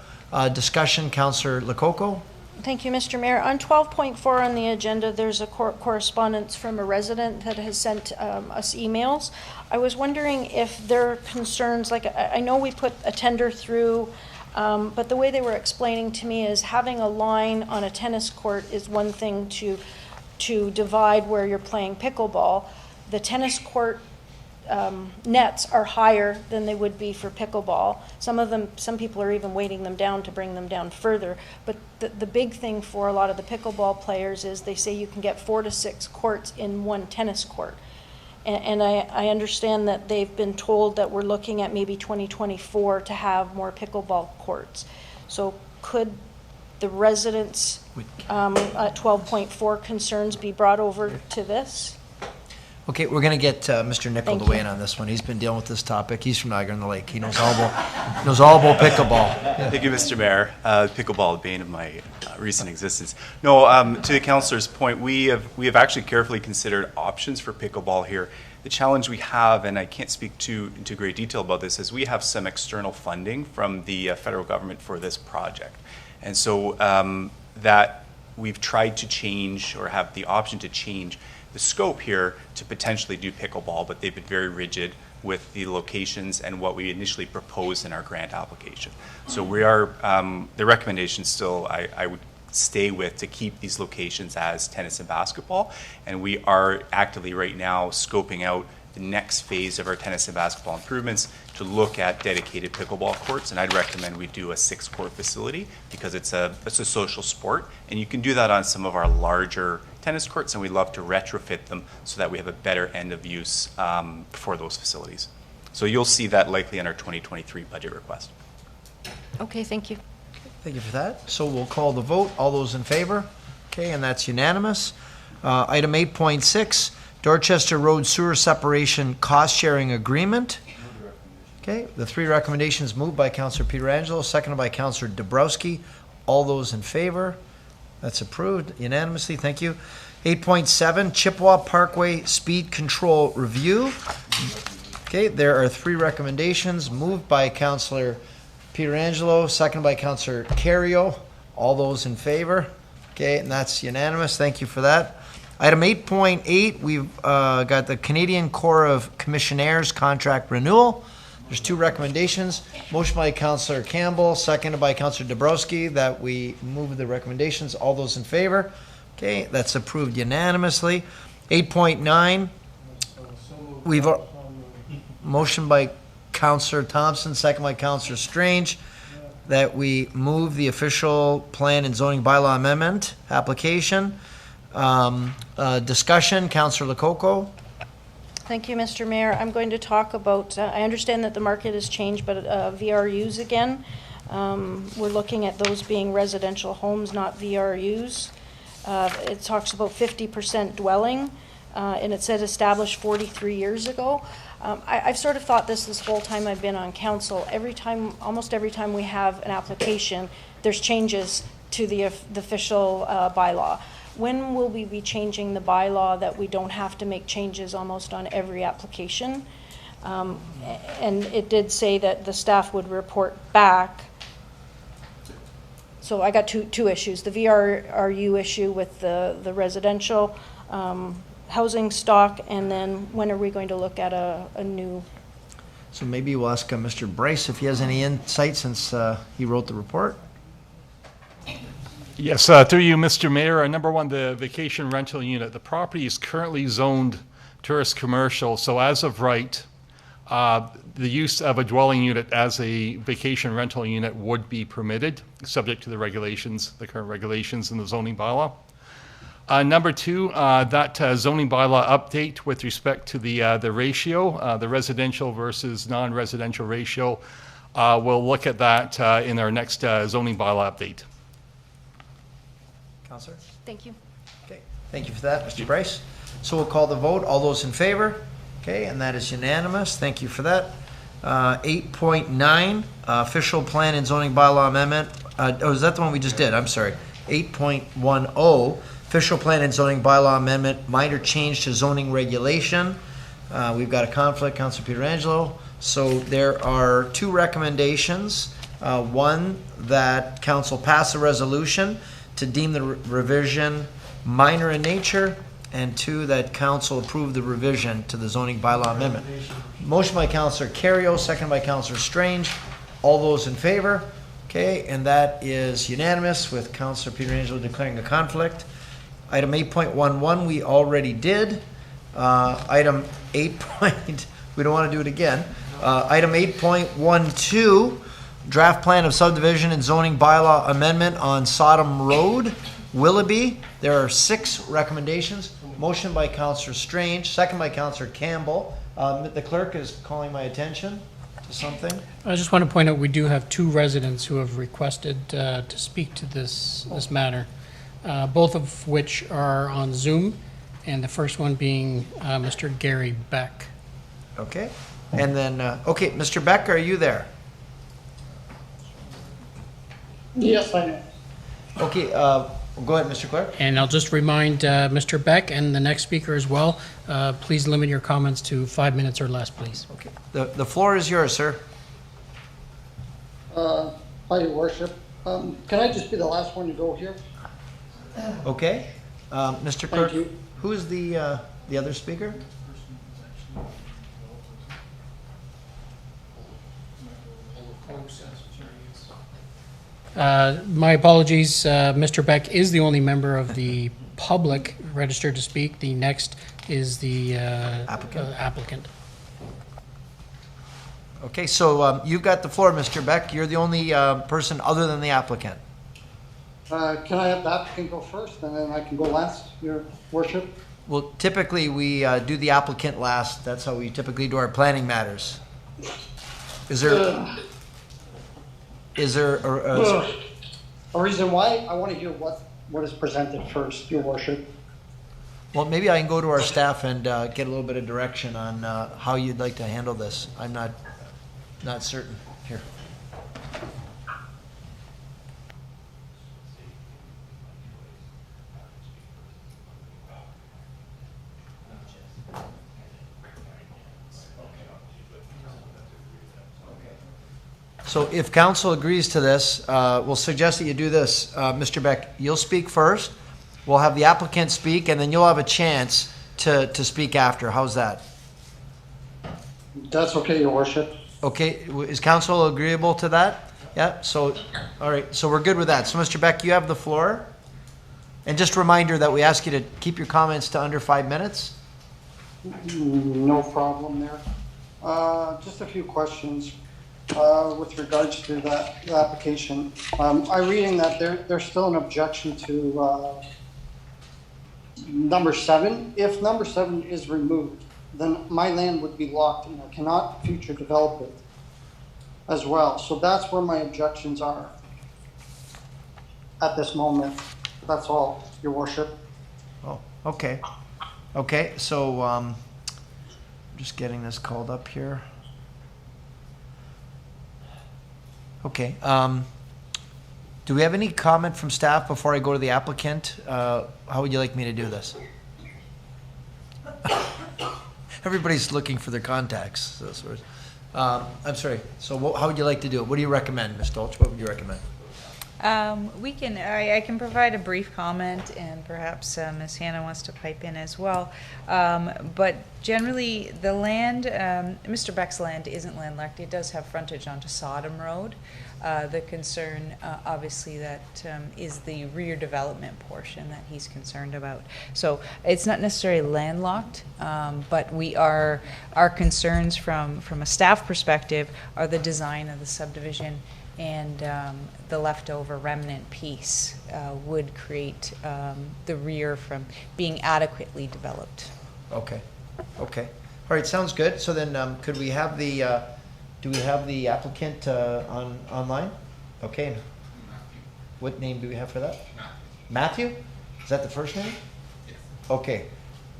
Discussion, Councillor Lococo. Thank you, Mr. Mayor. On 12.4 on the agenda, there's a correspondence from a resident that has sent us emails. I was wondering if their concerns, like I know we put a tender through, but the way they were explaining to me is having a line on a tennis court is one thing to divide where you're playing pickleball. The tennis court nets are higher than they would be for pickleball. Some people are even weighting them down to bring them down further. But the big thing for a lot of the pickleball players is they say you can get 4 to 6 courts in one tennis court. And I understand that they've been told that we're looking at maybe 2024 to have more pickleball courts. So could the residents at 12.4 concerns be brought over to this? Okay, we're going to get Mr. Nickel Thank to weigh you. in on this one. He's been dealing with this topic. He's from Niagara on the Lake. He knows all about pickleball. Thank you, Mr. Mayor. Pickleball, the bane of my recent existence. No, to the councillor's point, we have actually carefully considered options for pickleball here. The challenge we have, and I can't speak into great detail about this, is we have some external funding from the federal government for this project. And so that we've tried to change or have the option to change the scope here to potentially do pickleball, but they've been very rigid with the locations and what we initially proposed in our grant application. So we are, the recommendation still, I would stay with to keep these locations as tennis and basketball. And we are actively right now scoping out the next phase of our tennis and basketball improvements to look at dedicated pickleball courts. And I'd recommend we do a 6-court facility because it's a social sport. And you can do that on some of our larger tennis courts, and we love to retrofit them so that we have a better end of use for those facilities. So you'll see that likely in our 2023 budget request. Okay, thank you. Thank you for that. So we'll call the vote. All those in favor? Okay, and that's unanimous. Item 8.6, Dorchester Road Sewer Separation Cost Sharing Agreement. Okay, the 3 recommendations moved by Councillor Pietrangelo, seconded by Councillor Dabrowski. All those in favor? That's approved unanimously. Thank you. 8.7, Chippewa Parkway Speed Control Review. Okay, there are 3 recommendations moved by Councillor Pietrangelo, seconded by Councillor Carrio. All those in favor? Okay, and that's unanimous. Thank you for that. Item 8.8, we've got the Canadian Corps of Commissionaires contract renewal. There's 2 recommendations. Motion by Councillor Campbell, seconded by Councillor Dabrowski, that we move the recommendations. All those in favor? Okay, that's approved unanimously. 8.9, we've motion by Councillor Thompson, second by Councillor Strange, that we move the official plan and zoning bylaw amendment application. Discussion, Councillor Lococo. Thank you, Mr. Mayor. I'm going to talk about, I understand that the market has changed, but VRUs again. We're looking at those being residential homes, not VRUs. It talks about 50% dwelling, and it said established 43 years ago. I've sort of thought this whole time I've been on council. Almost every time we have an application, there's changes to the official bylaw. When will we be changing the bylaw that we don't have to make changes almost on every application? And it did say that the staff would report back. So I got two issues, the VRU issue with the residential housing stock, and then when are we going to look at a new? So maybe we'll ask Mr. Bryce if he has any insight since he wrote the report. Yes, through you, Mr. Mayor. Number one, the vacation rental unit. The property is currently zoned tourist commercial, so as of right, the use of a dwelling unit as a vacation rental unit would be permitted, subject to the regulations, the current regulations in the zoning bylaw. Number two, that zoning bylaw update with respect to the ratio, the residential versus non-residential ratio, we'll look at that in our next zoning bylaw update. Counselor? Thank you. Okay, thank you for that, Mr. Bryce. So we'll call the vote. All those in favor? Okay, and that is unanimous. Thank you for that. 8.9, official plan and zoning bylaw amendment. Oh, is that the one we just did? I'm sorry. 8.10, official plan and zoning bylaw amendment, minor change to zoning regulation. We've got a conflict, Councilor Pietrangelo. So there are two recommendations. One, that council pass a resolution to deem the revision minor in nature, and two, that council approve the revision to the zoning bylaw amendment. Motion by Councilor Carrio, second by Councilor Strange. All those in favor? Okay, and that is unanimous with Councilor Pietrangelo declaring a conflict. Item 8.11 we already did. Item 8. We don't want to do it again. Item 8.12, draft plan of subdivision and zoning bylaw amendment on Sodom Road, Willoughby. There are 6 recommendations. Motion by Councilor Strange, second by Councilor Campbell. The clerk is calling my attention to something. I just want to point out we do have 2 residents who have requested to speak to this matter, both of which are on Zoom, and the first one being Mr. Gary Beck. Okay, and then, okay, Mr. Beck, are you there? Yes, I am. Okay, go ahead, Mr. Clerk. And I'll just remind Mr. Beck and the next speaker as well, please limit your comments to 5 minutes or less, please. Okay, the floor is yours, sir. Hi, Your Worship. Can I just be the last one to go here? Okay, Mr. Clerk, you. who is the other speaker? My apologies, Mr. Beck is the only member of the public registered to speak. The next is the applicant. Okay, so you've got the floor, Mr. Beck. You're the only person other than the applicant. Can I have the applicant go first, and then I can go last, Your Worship? Well, typically we do the applicant last. That's how we typically do our planning matters. Is there a reason why? I want to hear what is presented first, Your Worship. Well, maybe I can go to our staff and get a little bit of direction on how you'd like to handle this. I'm not certain here. So if council agrees to this, we'll suggest that you do this. Mr. Beck, you'll speak first. We'll have the applicant speak, and then you'll have a chance to speak after. How's that? That's okay, Your Worship. Okay, is council agreeable to that? Yeah, so, all right, so we're good with that. So Mr. Beck, you have the floor. And just a reminder that we ask you to keep your comments to under 5 minutes. No problem there. Just a few questions. With regards to the application. I'm reading that there's still an objection to number 7. If number 7 is removed, then my land would be locked and I cannot future develop it. as well. So that's where my objections are at this moment. That's all, Your Worship. Oh, okay. Okay, so, just getting this called up here. Okay, do we have any comment from staff before I go to the applicant? How would you like me to do this? Everybody's looking for their contacts. So sort of. I'm sorry, so how would you like to do it? What do you recommend, Ms. Dolch? What would you recommend? I can provide a brief comment, and perhaps Ms. Hannah wants to pipe in as well. But generally, the land, Mr. Beck's land isn't landlocked. It does have frontage onto Sodom Road. The concern, obviously, that is the rear development portion that he's concerned about. So it's not necessarily landlocked, but our concerns from a staff perspective are the design of the subdivision, and the leftover remnant piece would create the rear from being adequately developed. Okay, okay. All right, sounds good. So then, could we have the, do we have the applicant online? Okay. What name do we have for that? Matthew? Is that the first name? Yes. Okay.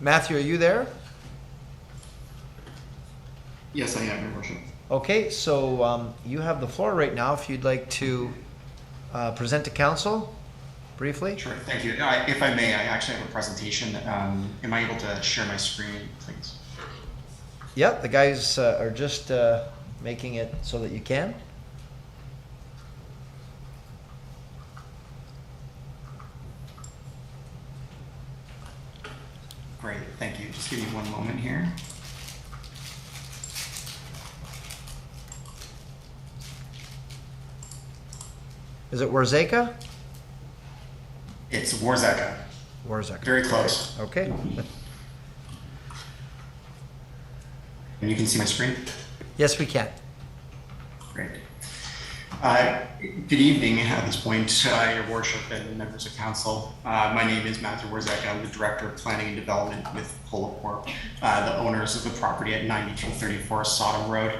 Matthew, are you there? Yes, I am, Your Worship. Okay, so you have the floor right now if you'd like to present to council briefly. Sure, thank you. If I may, I actually have a presentation. Am I able to share my screen, please? Yeah, the guys are just making it so that you can. Great, thank you. Just give me one moment here. Is it Warzeka? It's Warzeka. Warzeka. Very close. Okay. And you can see my screen? Yes, we can. Great. Good evening at this point, Your Worship and members of council. My name is Matthew Warzeka. I'm the Director of Planning and Development with Polo Corp, the owners of the property at 9234 Sodom Road.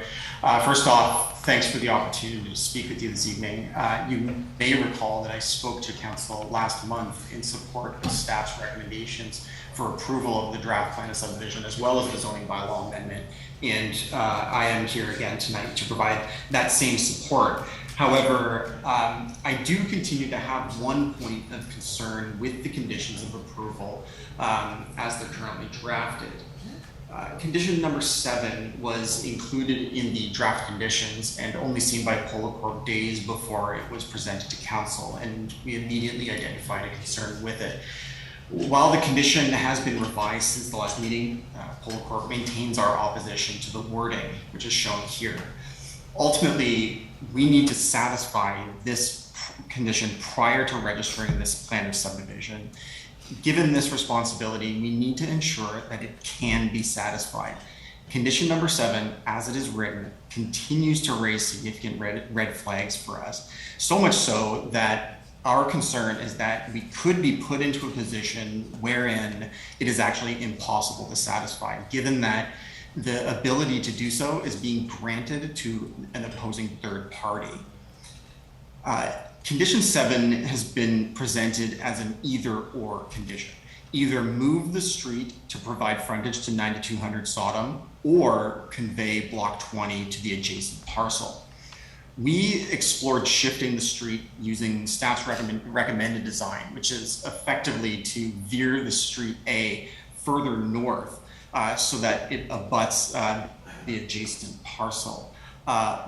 First off, thanks for the opportunity to speak with you this evening. You may recall that I spoke to council last month in support of staff's recommendations for approval of the draft plan of subdivision as well as the zoning bylaw amendment. And I am here again tonight to provide that same support. However, I do continue to have one point of concern with the conditions of approval as they're currently drafted. Condition number 7 was included in the draft conditions and only seen by Polo Corp days before it was presented to council, and we immediately identified a concern with it. While the condition has been revised since the last meeting, Polo Corp maintains our opposition to the wording, which is shown here. Ultimately, we need to satisfy this condition prior to registering this plan of subdivision. Given this responsibility, we need to ensure that it can be satisfied. Condition number 7, as it is written, continues to raise significant red flags for us. So much so that our concern is that we could be put into a position wherein it is actually impossible to satisfy, given that the ability to do so is being granted to an opposing third party. Condition 7 has been presented as an either-or condition. Either move the street to provide frontage to 9200 Sodom or convey block 20 to the adjacent parcel. We explored shifting the street using staff's recommended design, which is effectively to veer the street A further north so that it abuts the adjacent parcel.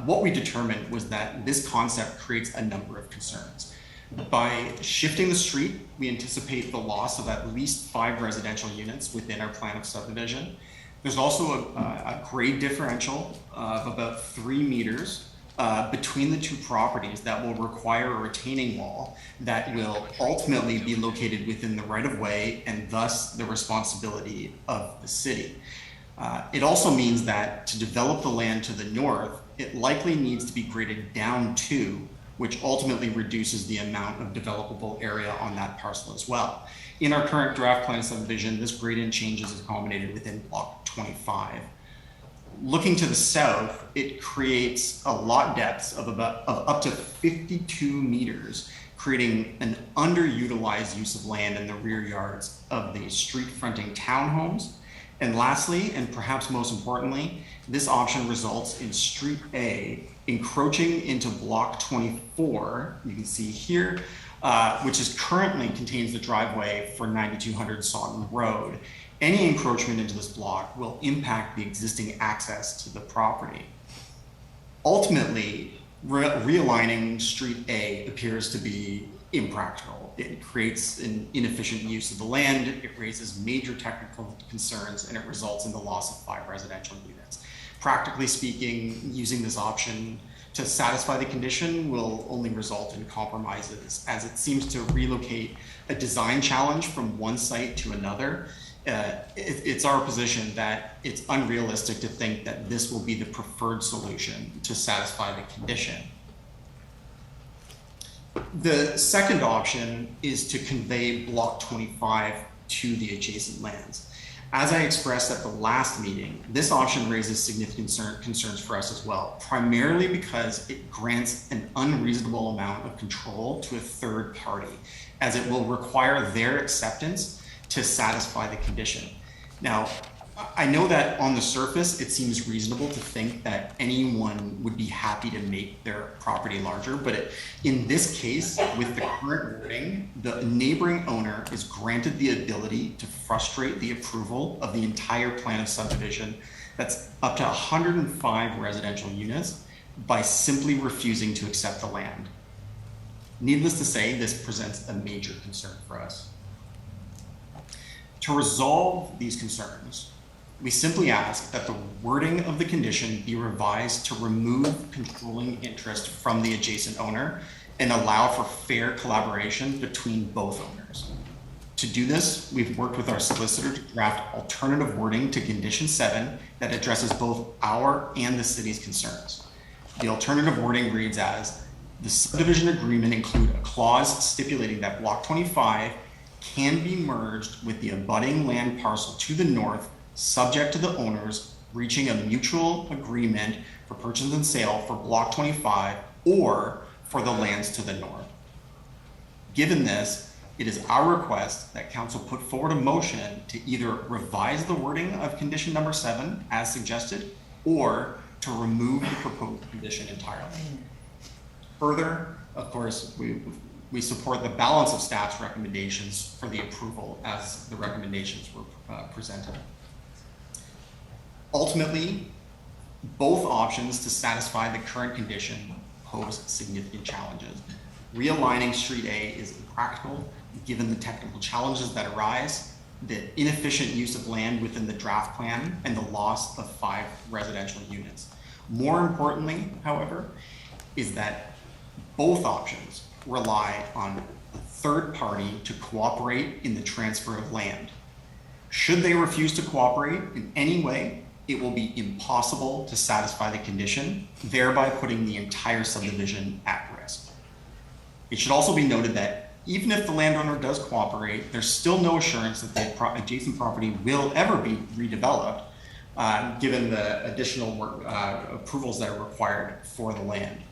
What we determined was that this concept creates a number of concerns. By shifting the street, we anticipate the loss of at least 5 residential units within our plan of subdivision. There's also a grade differential of about 3 meters between the two properties that will require a retaining wall that will ultimately be located within the right-of-way and thus the responsibility of the city. It also means that to develop the land to the north, it likely needs to be graded down to, which ultimately reduces the amount of developable area on that parcel as well. In our current draft plan subdivision, this gradient change is accommodated within block 25. Looking to the south, it creates a lot depths of up to 52 meters, creating an underutilized use of land in the rear yards of the street fronting townhomes. And lastly, and perhaps most importantly, this option results in Street A encroaching into Block 24, you can see here, which is currently contains the driveway for 9200 Sodom Road. Any encroachment into this block will impact the existing access to the property. Ultimately, realigning Street A appears to be impractical. It creates an inefficient use of the land, it raises major technical concerns, and it results in the loss of 5 residential units. Practically speaking, using this option to satisfy the condition will only result in compromises, as it seems to relocate a design challenge from one site to another. It's our position that it's unrealistic to think that this will be the preferred solution to satisfy the condition. The second option is to convey Block 25 to the adjacent lands. As I expressed at the last meeting, this option raises significant concerns for us as well, primarily because it grants an unreasonable amount of control to a third party, as it will require their acceptance to satisfy the condition. Now, I know that on the surface, it seems reasonable to think that anyone would be happy to make their property larger, but in this case, with the current wording, the neighboring owner is granted the ability to frustrate the approval of the entire plan of subdivision that's up to 105 residential units by simply refusing to accept the land. Needless to say, this presents a major concern for us. To resolve these concerns, we simply ask that the wording of the condition be revised to remove controlling interest from the adjacent owner and allow for fair collaboration between both owners. To do this, we've worked with our solicitor to draft alternative wording to Condition 7 that addresses both our and the city's concerns. The alternative wording reads as, the subdivision agreement include a clause stipulating that Block 25 can be merged with the abutting land parcel to the north, subject to the owners reaching a mutual agreement for purchase and sale for Block 25 or for the lands to the north. Given this, it is our request that council put forward a motion to either revise the wording of condition number 7 as suggested, or to remove the proposed condition entirely. Further, of course, we support the balance of staff's recommendations for the approval as the recommendations were presented. Ultimately, both options to satisfy the current condition pose significant challenges. Realigning Street A is impractical given the technical challenges that arise, the inefficient use of land within the draft plan, and the loss of 5 residential units. More importantly, however, is that both options rely on a third party to cooperate in the transfer of land. Should they refuse to cooperate in any way, it will be impossible to satisfy the condition, thereby putting the entire subdivision at risk. It should also be noted that even if the landowner does cooperate, there's still no assurance that the adjacent property will ever be redeveloped, given the additional approvals that are required for the land.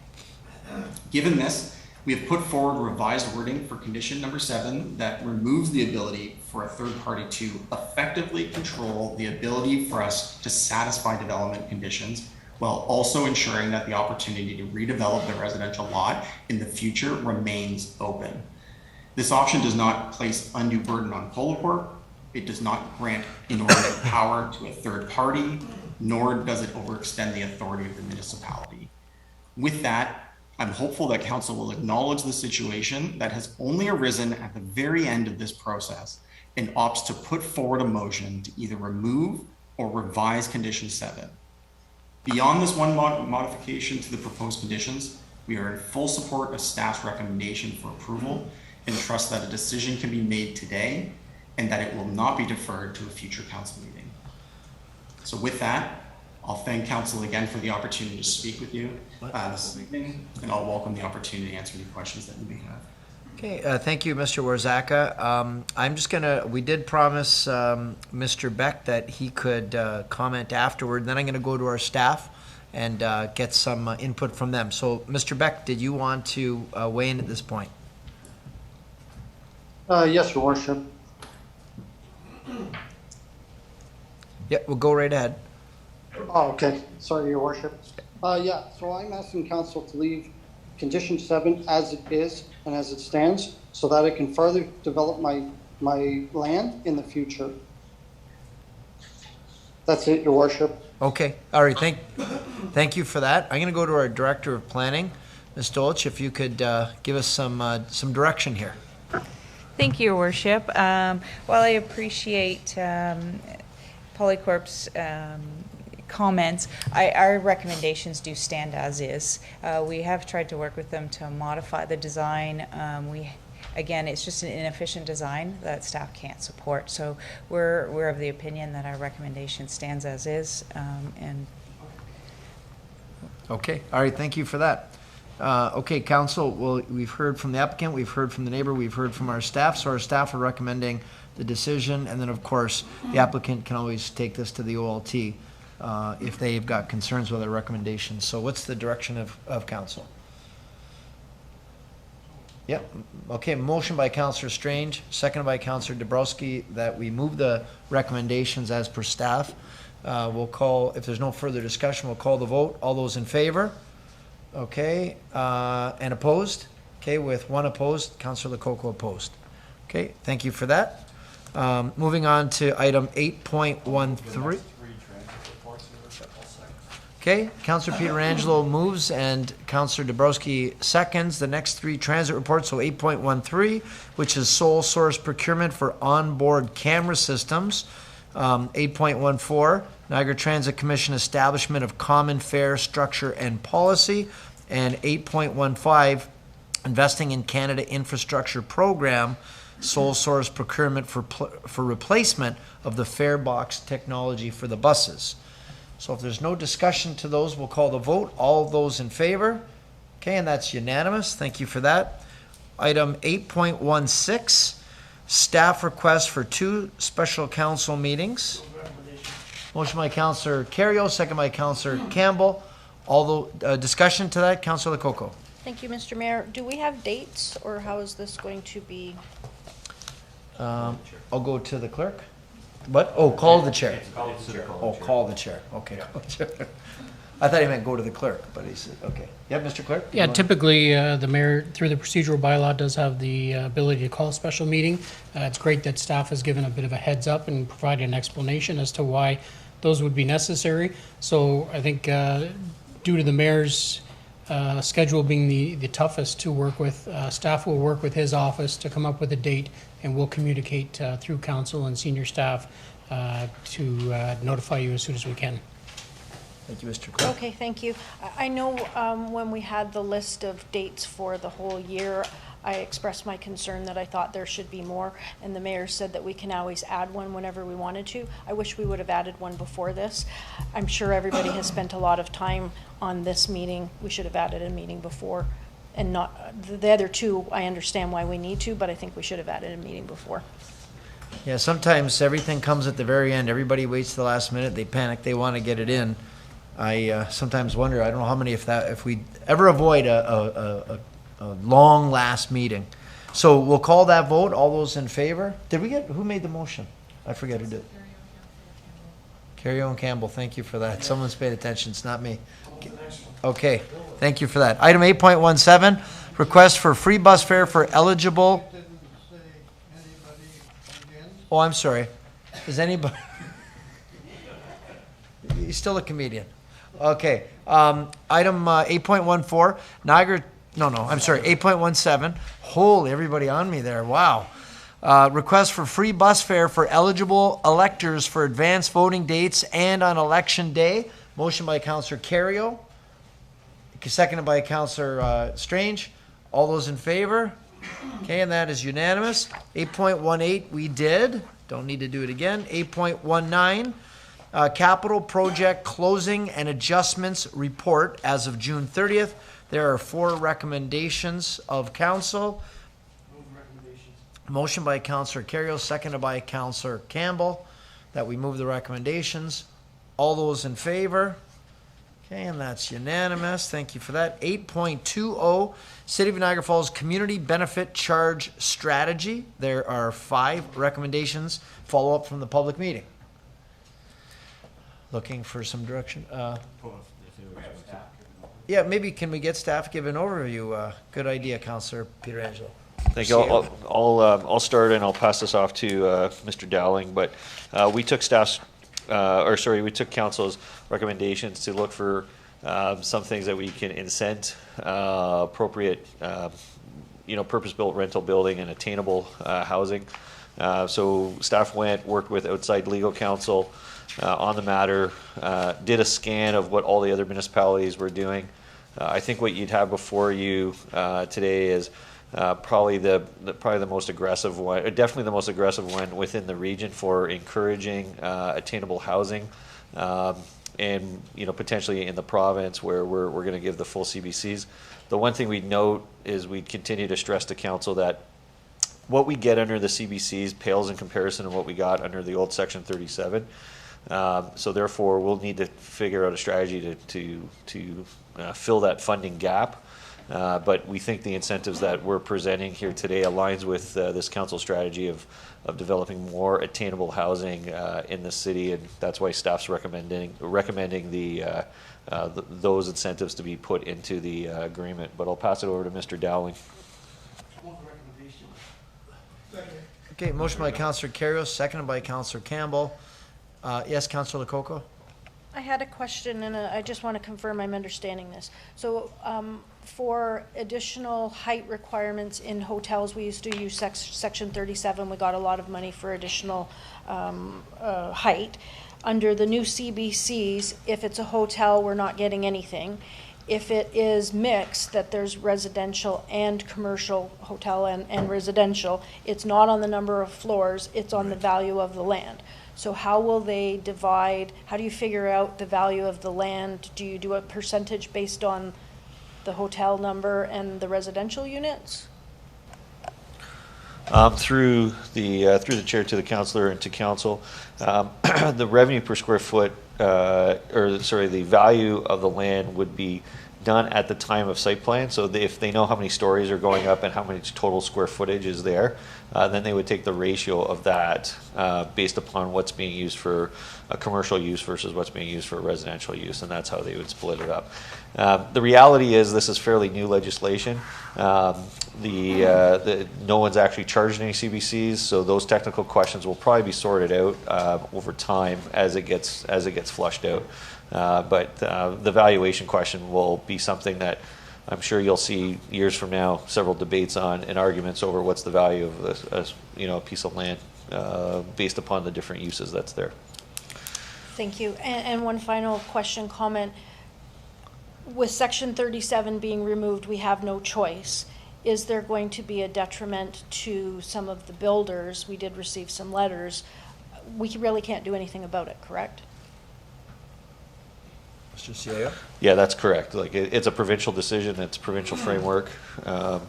Given this, we have put forward revised wording for condition number 7 that removes the ability for a third party to effectively control the ability for us to satisfy development conditions, while also ensuring that the opportunity to redevelop the residential lot in the future remains open. This option does not place undue burden on Polacorp. It does not grant inordinate power to a third party, nor does it overextend the authority of the municipality. With that, I'm hopeful that council will acknowledge the situation that has only arisen at the very end of this process and opts to put forward a motion to either remove or revise condition 7. Beyond this one modification to the proposed conditions, we are in full support of staff's recommendation for approval and trust that a decision can be made today and that it will not be deferred to a future council meeting. So with that, I'll thank council again for the opportunity to speak with you this evening, and I'll welcome the opportunity to answer any questions that you may have. Okay, thank you, Mr. Warzaka. I'm just gonna, we did promise Mr. Beck that he could comment afterward. Then I'm gonna go to our staff and get some input from them. So, Mr. Beck, did you want to weigh in at this point? Yes, Your Worship. Yeah, we'll go right ahead. Oh, okay. Sorry, Your Worship. Yeah, so I'm asking council to leave condition 7 as it is and as it stands so that I can further develop my land in the future. That's it, Your Worship. Okay, all right, thank you for that. I'm gonna go to our Director of Planning, Ms. Dolch, if you could give us some direction here. Thank you, Your Worship. While I appreciate Polycorp's comments, our recommendations do stand as is. We have tried to work with them to modify the design. Again, it's just an inefficient design that staff can't support. So we're of the opinion that our recommendation stands as is. Okay, all right, thank you for that. Okay, council, well, we've heard from the applicant, we've heard from the neighbor, we've heard from our staff. So our staff are recommending the decision, and then of course, the applicant can always take this to the OLT if they've got concerns with our recommendations. So what's the direction of council? Yep, okay, motion by Councillor Strange, seconded by Councillor Dabrowski, that we move the recommendations as per staff. We'll call, if there's no further discussion, we'll call the vote. All those in favor? Okay, and opposed? Okay, with one opposed, Councillor Lococo opposed. Okay, thank you for that. Moving on to item 8.13. Okay, Councillor Pietrangelo moves and Councillor Dabrowski seconds the next 3 transit reports. So 8.13, which is sole source procurement for onboard camera systems. 8.14, Niagara Transit Commission establishment of common fare structure and policy. And 8.15, investing in Canada infrastructure program, sole source procurement for replacement of the fare box technology for the buses. So if there's no discussion to those, we'll call the vote. All those in favor? Okay, and that's unanimous. Thank you for that. Item 8.16, staff request for 2 special council meetings. Motion by Councillor Carrio, second by Councillor Campbell. All the discussion to that, Councillor Lococo. Thank you, Mr. Mayor. Do we have dates, or how is this going to be? I'll go to the clerk. What? Oh, call the chair. Oh, call the chair. Okay. I thought he meant go to the clerk, but he said, okay. Yep, Mr. Clerk? Yeah, typically, the mayor, through the procedural bylaw, does have the ability to call a special meeting. It's great that staff has given a bit of a heads up and provided an explanation as to why those would be necessary. So I think due to the mayor's schedule being the toughest to work with, staff will work with his office to come up with a date, and we'll communicate through council and senior staff to notify you as soon as we can. Thank you, Mr. Clerk. Okay, thank you. I know when we had the list of dates for the whole year, I expressed my concern that I thought there should be more, and the mayor said that we can always add one whenever we wanted to. I wish we would have added one before this. I'm sure everybody has spent a lot of time on this meeting. We should have added a meeting before, and not the other 2. I understand why we need to, but I think we should have added a meeting before. Yeah, sometimes everything comes at the very end. Everybody waits to the last minute. They panic. They want to get it in. I sometimes wonder, I don't know how many, if we ever avoid a long last meeting. So we'll call that vote. All those in favor? Who made the motion? I forget who did. Carrio and Campbell, thank you for that. Someone's paid attention, it's not me. Okay, thank you for that. Item 8.17, request for free bus fare for eligible. Oh, I'm sorry. Is anybody? He's still a comedian. Okay. Item 8.14, Niagara. No, I'm sorry. 8.17. Holy, everybody on me there. Wow. Request for free bus fare for eligible electors for advanced voting dates and on election day. Motion by Councillor Carrio. Seconded by Councillor Strange. All those in favor? Okay, and that is unanimous. 8.18 we did. Don't need to do it again. 8.19. Capital project closing and adjustments report as of June 30th. There are 4 recommendations of council. Motion by Counselor Kerrio, seconded by Counselor Campbell, that we move the recommendations. All those in favor? Okay, and that's unanimous. Thank you for that. 8.20, City of Niagara Falls Community Benefit Charge Strategy. There are 5 recommendations. Follow up from the public meeting. Looking for some direction. Yeah, maybe can we get staff to give an overview? Good idea, Councillor Pietrangelo. Thank you. I'll start and I'll pass this off to Mr. Dowling. But we took we took council's recommendations to look for some things that we can incent appropriate, purpose-built rental building and attainable housing. So staff worked with outside legal counsel on the matter, did a scan of what all the other municipalities were doing. I think what you'd have before you today is probably the most aggressive one, or definitely the most aggressive one within the region for encouraging attainable housing, and potentially in the province where we're going to give the full CBCs. The one thing we note is we continue to stress to council that what we get under the CBCs pales in comparison to what we got under the old Section 37. So therefore, we'll need to figure out a strategy to fill that funding gap. But we think the incentives that we're presenting here today aligns with this council strategy of developing more attainable housing in the city, and that's why staff's recommending those incentives to be put into the agreement. But I'll pass it over to Mr. Dowling. Okay, motion by Councillor Kerrio, seconded by Councillor Campbell. Yes, Councillor Lococo? I had a question, and I just want to confirm I'm understanding this. So for additional height requirements in hotels, we used to use Section 37. We got a lot of money for additional height. Under the new CBCs, if it's a hotel, we're not getting anything. If it is mixed, that there's residential and commercial, hotel and residential, it's not on the number of floors, it's on the value of the land. So how will they divide, how do you figure out the value of the land? Do you do a percentage based on the hotel number and the residential units? Through the chair to the councillor and to council, the revenue per square foot, the value of the land would be done at the time of site plan. So if they know how many stories are going up and how much total square footage is there, then they would take the ratio of that based upon what's being used for a commercial use versus what's being used for residential use, and that's how they would split it up. The reality is this is fairly new legislation. No one's actually charged any CBCs, so those technical questions will probably be sorted out over time as it gets flushed out. But the valuation question will be something that I'm sure you'll see years from now several debates on and arguments over what's the value of a piece of land based upon the different uses that's there. Thank you. And one final question, comment. With Section 37 being removed, we have no choice. Is there going to be a detriment to some of the builders? We did receive some letters. We really can't do anything about it, correct? Mr. Cieo? Yeah, that's correct. Like it's a provincial decision. It's a provincial framework, some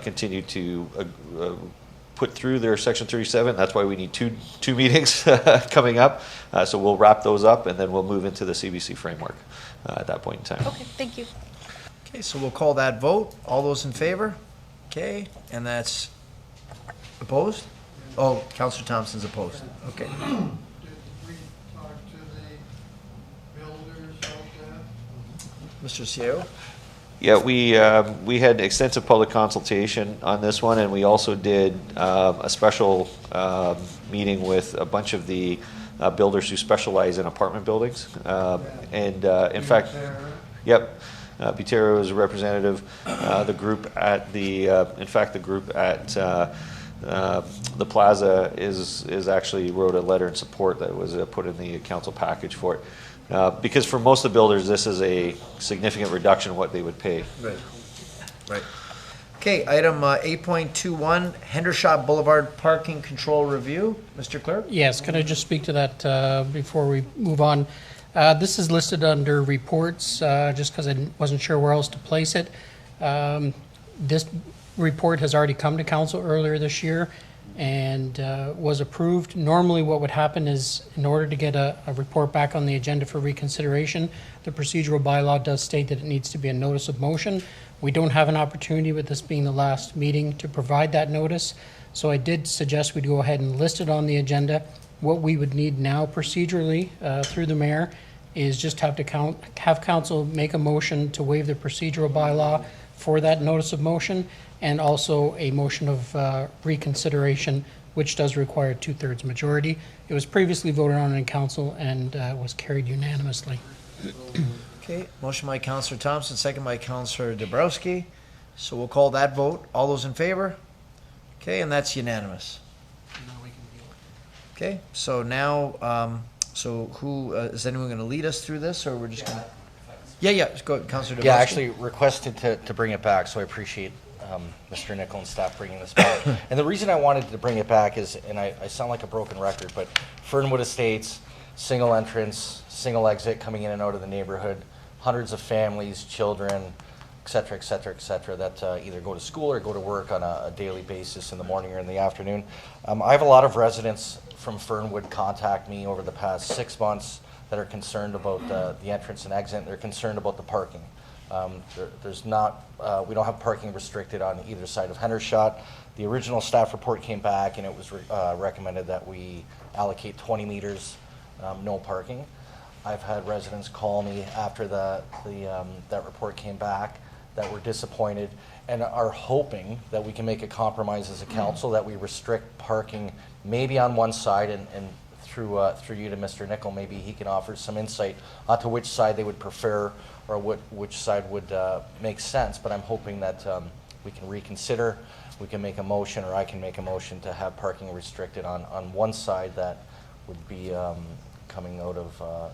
continue to put through their Section 37. That's why we need two meetings coming up. So we'll wrap those up, and then we'll move into the CBC framework at that point in time. Okay, thank you. Okay, so we'll call that vote. All those in favor? Okay, and that's opposed? Oh, Councillor Thompson's opposed. Okay. Mr. Cieo? Yeah, we had extensive public consultation on this one, and we also did a special meeting with a bunch of the builders who specialize in apartment buildings. In fact, yep, Butero is a representative. The group at the Plaza is actually wrote a letter in support that was put in the council package for it. Because for most of the builders, this is a significant reduction in what they would pay. Right. Okay, item 8.21, Hendershot Boulevard Parking Control Review. Mr. Clerk? Yes, can I just speak to that before we move on? This is listed under reports, just because I wasn't sure where else to place it. This report has already come to council earlier this year and was approved. Normally what would happen is, in order to get a report back on the agenda for reconsideration, the procedural bylaw does state that it needs to be a notice of motion. We don't have an opportunity, with this being the last meeting, to provide that notice. So I did suggest we go ahead and list it on the agenda. What we would need now procedurally through the mayor is just have council make a motion to waive the procedural bylaw for that notice of motion, and also a motion of reconsideration, which does require a 2/3 majority. It was previously voted on in council and was carried unanimously. Okay, motion by Councillor Thompson, second by Councillor Dabrowski. So we'll call that vote. All those in favor? Okay, and that's unanimous. Okay, so now, so who, is anyone going to lead us through this, or we're just going to? Yeah, go ahead, Councillor Dabrowski. Yeah, actually requested to bring it back, so I appreciate Mr. Nickel and staff bringing this back. And the reason I wanted to bring it back is, and I sound like a broken record, but Fernwood Estates, single entrance, single exit coming in and out of the neighborhood, hundreds of families, children, et cetera, that either go to school or go to work on a daily basis in the morning or in the afternoon. I have a lot of residents from Fernwood contact me over the past 6 months that are concerned about the entrance and exit. They're concerned about the parking. There's not, we don't have parking restricted on either side of Hendershot. The original staff report came back and it was recommended that we allocate 20 meters, no parking. I've had residents call me after that report came back that were disappointed and are hoping that we can make a compromise as a council, that we restrict parking maybe on one side, and through you to Mr. Nickel, maybe he can offer some insight onto which side they would prefer or which side would make sense. But I'm hoping that we can reconsider, we can make a motion, or I can make a motion to have parking restricted on one side that would be coming out of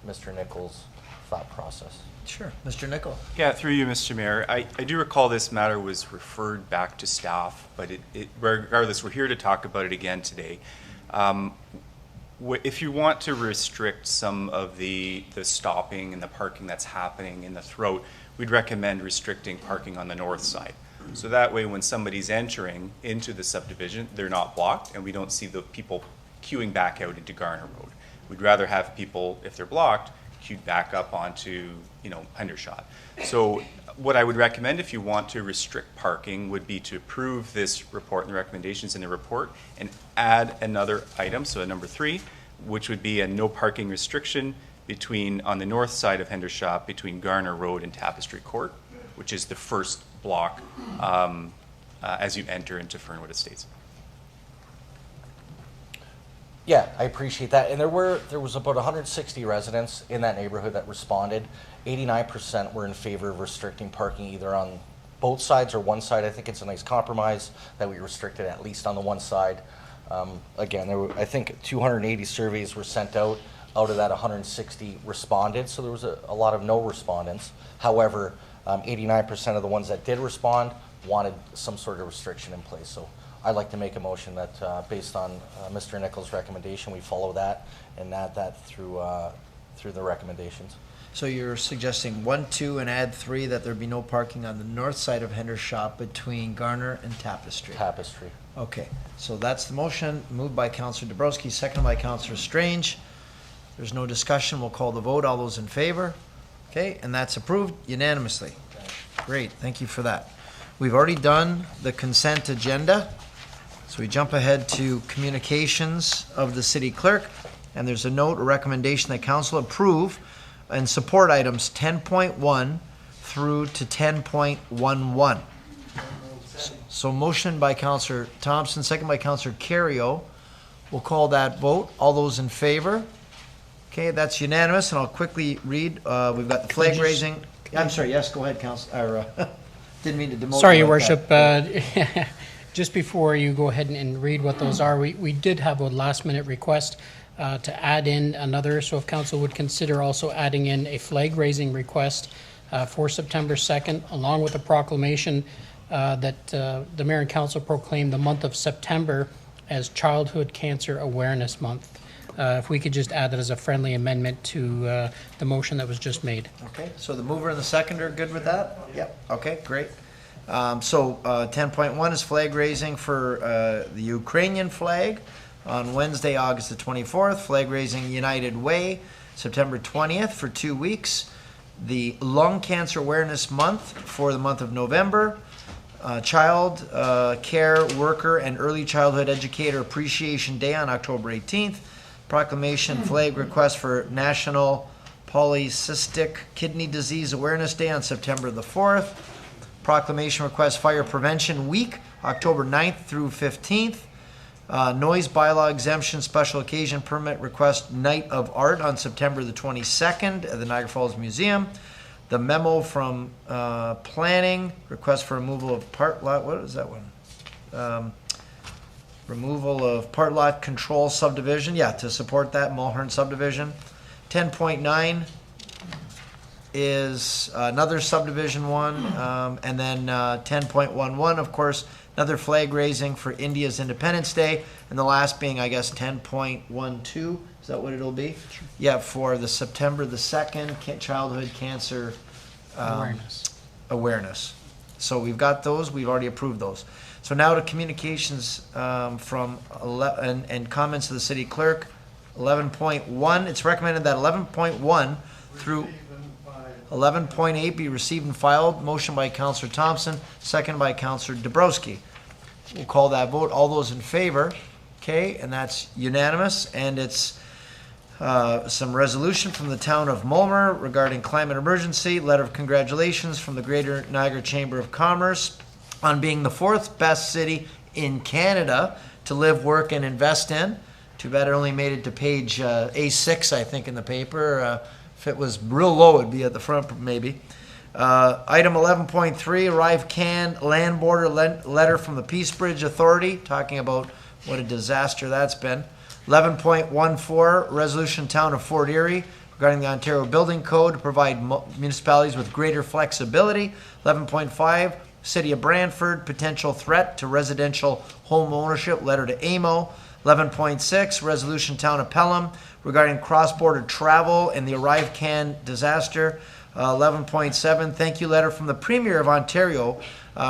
Mr. Nickel's thought process. Sure, Mr. Nickel. Yeah, through you, Mr. Mayor. I do recall this matter was referred back to staff, but regardless, we're here to talk about it again today. If you want to restrict some of the stopping and the parking that's happening in the throat, we'd recommend restricting parking on the north side. So that way, when somebody's entering into the subdivision, they're not blocked, and we don't see the people queuing back out into Garner Road. We'd rather have people, if they're blocked, queued back up onto, Hendershot. So what I would recommend, if you want to restrict parking, would be to approve this report and the recommendations in the report and add another item, so number 3, which would be a no parking restriction on the north side of Hendershot between Garner Road and Tapestry Court, which is the first block as you enter into Fernwood Estates. Yeah, I appreciate that. And there was about 160 residents in that neighborhood that responded. 89% were in favor of restricting parking either on both sides or one side. I think it's a nice compromise that we restricted at least on the one side. Again, I think 280 surveys were sent out. Out of that, 160 responded, so there was a lot of no respondents. However, 89% of the ones that did respond wanted some sort of restriction in place. So I'd like to make a motion that, based on Mr. Nickel's recommendation, we follow that and add that through the recommendations. So you're suggesting 1, 2, and add 3, that there be no parking on the north side of Hendershot between Garner and Tapestry. Tapestry. Okay, so that's the motion, moved by Councillor Dabrowski, seconded by Councillor Strange. There's no discussion, we'll call the vote. All those in favor? Okay, and that's approved unanimously. Great, thank you for that. We've already done the consent agenda, so we jump ahead to communications of the city clerk, and there's a note, a recommendation that council approve and support items 10.1 through to 10.11. So motion by Councillor Thompson, second by Councillor Carrio. We'll call that vote. All those in favor? Okay, that's unanimous, and I'll quickly read. We've got the flag raising. I'm sorry, yes, go ahead, Councillor. Didn't mean to demote. Sorry, you Your like Worship. Just before you go ahead and read what those are, we did have a last-minute request to add in another, so if council would consider also adding in a flag-raising request for September 2nd, along with a proclamation that the Mayor and Council proclaimed the month of September as Childhood Cancer Awareness Month. If we could just add that as a friendly amendment to the motion that was just made. Okay, so the mover and the seconder are good with that? Yep. Okay, great. So 10.1 is flag raising for the Ukrainian flag on Wednesday, August the 24th. Flag raising United Way, September 20th for 2 weeks. The Lung Cancer Awareness Month for the month of November. Child Care Worker and Early Childhood Educator Appreciation Day on October 18th. Proclamation flag request for National Polycystic Kidney Disease Awareness Day on September the 4th. Proclamation request Fire Prevention Week, October 9th through 15th. Noise bylaw exemption special occasion permit request Night of Art on September the 22nd at the Niagara Falls Museum. The memo from planning, request for removal of part lot, what is that one? Removal of part lot control subdivision, yeah, to support that Mulhern subdivision. 10.9 is another subdivision one, and then 10.11, of course, another flag raising for India's Independence Day, and the last being, I guess, 10.12. Is that what it'll be? Sure. Yeah, for the September the 2nd childhood cancer awareness. So we've got those. We've already approved those. So now to communications from and comments of the city clerk. 11.1. It's recommended that 11.1 through 11.8 be received and filed. Motion by Councillor Thompson, second by Councillor Dabrowski. We'll call that vote. All those in favor? Okay, and that's unanimous. And it's some resolution from the town of Mulmer regarding climate emergency. Letter of congratulations from the Greater Niagara Chamber of Commerce on being the 4th best city in Canada to live, work, and invest in. Too bad it only made it to page A6, I think, in the paper. If it was real low, it'd be at the front, maybe. Item 11.3, arrived canned land border letter from the Peace Bridge Authority, talking about what a disaster that's been. 11.14, resolution town of Fort Erie regarding the Ontario Building Code to provide municipalities with greater flexibility. 11.5, City of Brantford, potential threat to residential home ownership, letter to AMO. 11.6, resolution town of Pelham regarding cross-border travel and the arrived can disaster. 11.7, thank you letter from the Premier of Ontario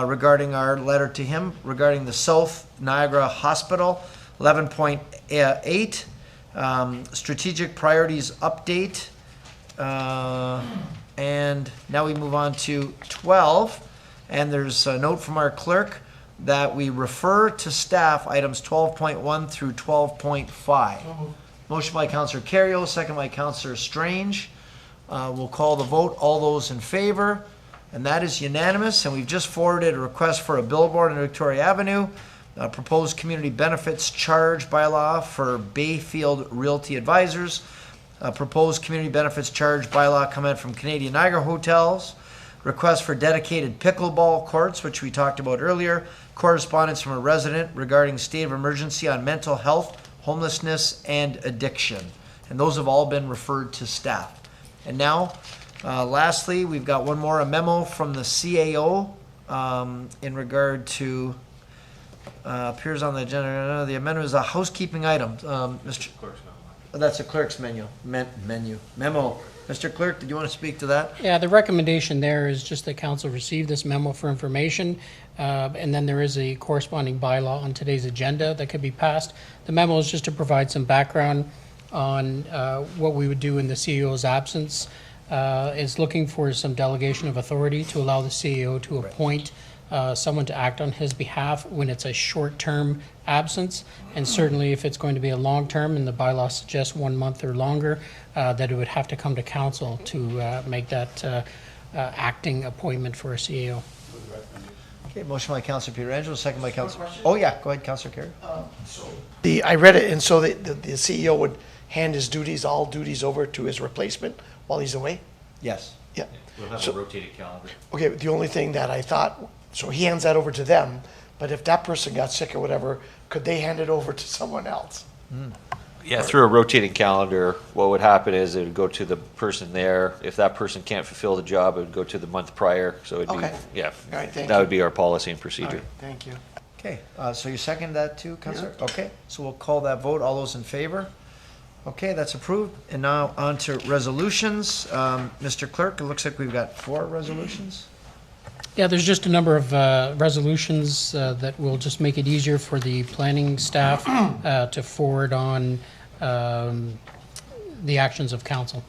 regarding our letter to him regarding the South Niagara Hospital. 11.8, strategic priorities update. And now we move on to 12. And there's a note from our clerk that we refer to staff items 12.1 through 12.5. Motion by Councillor Carrier, second by Councillor Strange. We'll call the vote. All those in favor, and that is unanimous. And we've just forwarded a request for a billboard on Victoria Avenue, proposed community benefits charge bylaw for Bayfield Realty Advisors, proposed community benefits charge bylaw comment from Canadian Niagara Hotels, request for dedicated pickleball courts, which we talked about earlier, correspondence from a resident regarding state of emergency on mental health, homelessness, and addiction. And those have all been referred to staff. And now, lastly, we've got one more, a memo from the CAO in regard to, appears on the agenda, the amendment is a housekeeping item. Mr. Clerk's memo. That's a clerk's memo. Mr. Clerk, did you want to speak to that? Yeah, the recommendation there is just that council receive this memo for information, and then there is a corresponding bylaw on today's agenda that could be passed. The memo is just to provide some background on what we would do in the CEO's absence. Is looking for some delegation of authority to allow the CEO to appoint someone to act on his behalf when it's a short-term absence, and certainly if it's going to be a long-term, and the bylaw suggests 1 month or longer, that it would have to come to council to make that acting appointment for a CEO. Okay, motion by Councillor Pietrangelo, second by Councillor. Oh yeah, go ahead, Councillor Carey. I read it, and so the CEO would hand his duties, all duties, over to his replacement while he's away? Yes. Yeah. We'll have a rotated calendar. Okay, the only thing that I thought, so he hands that over to them, but if that person got sick or whatever, could they hand it over to someone else? Yeah, through a rotating calendar, what would happen is it would go to the person there. If that person can't fulfill the job, it would go to the month prior. So it'd Okay. be, yeah, All right, thank that you. would be our policy and All procedure. right, thank you. Okay, so you second that too, Councillor? Okay, so we'll call that vote. All those in favor? Okay, that's approved. And now on to resolutions. Mr. Clerk, it looks like we've got 4 resolutions. Yeah, there's just a number of resolutions that will just make it easier for the planning staff to forward on the actions of council.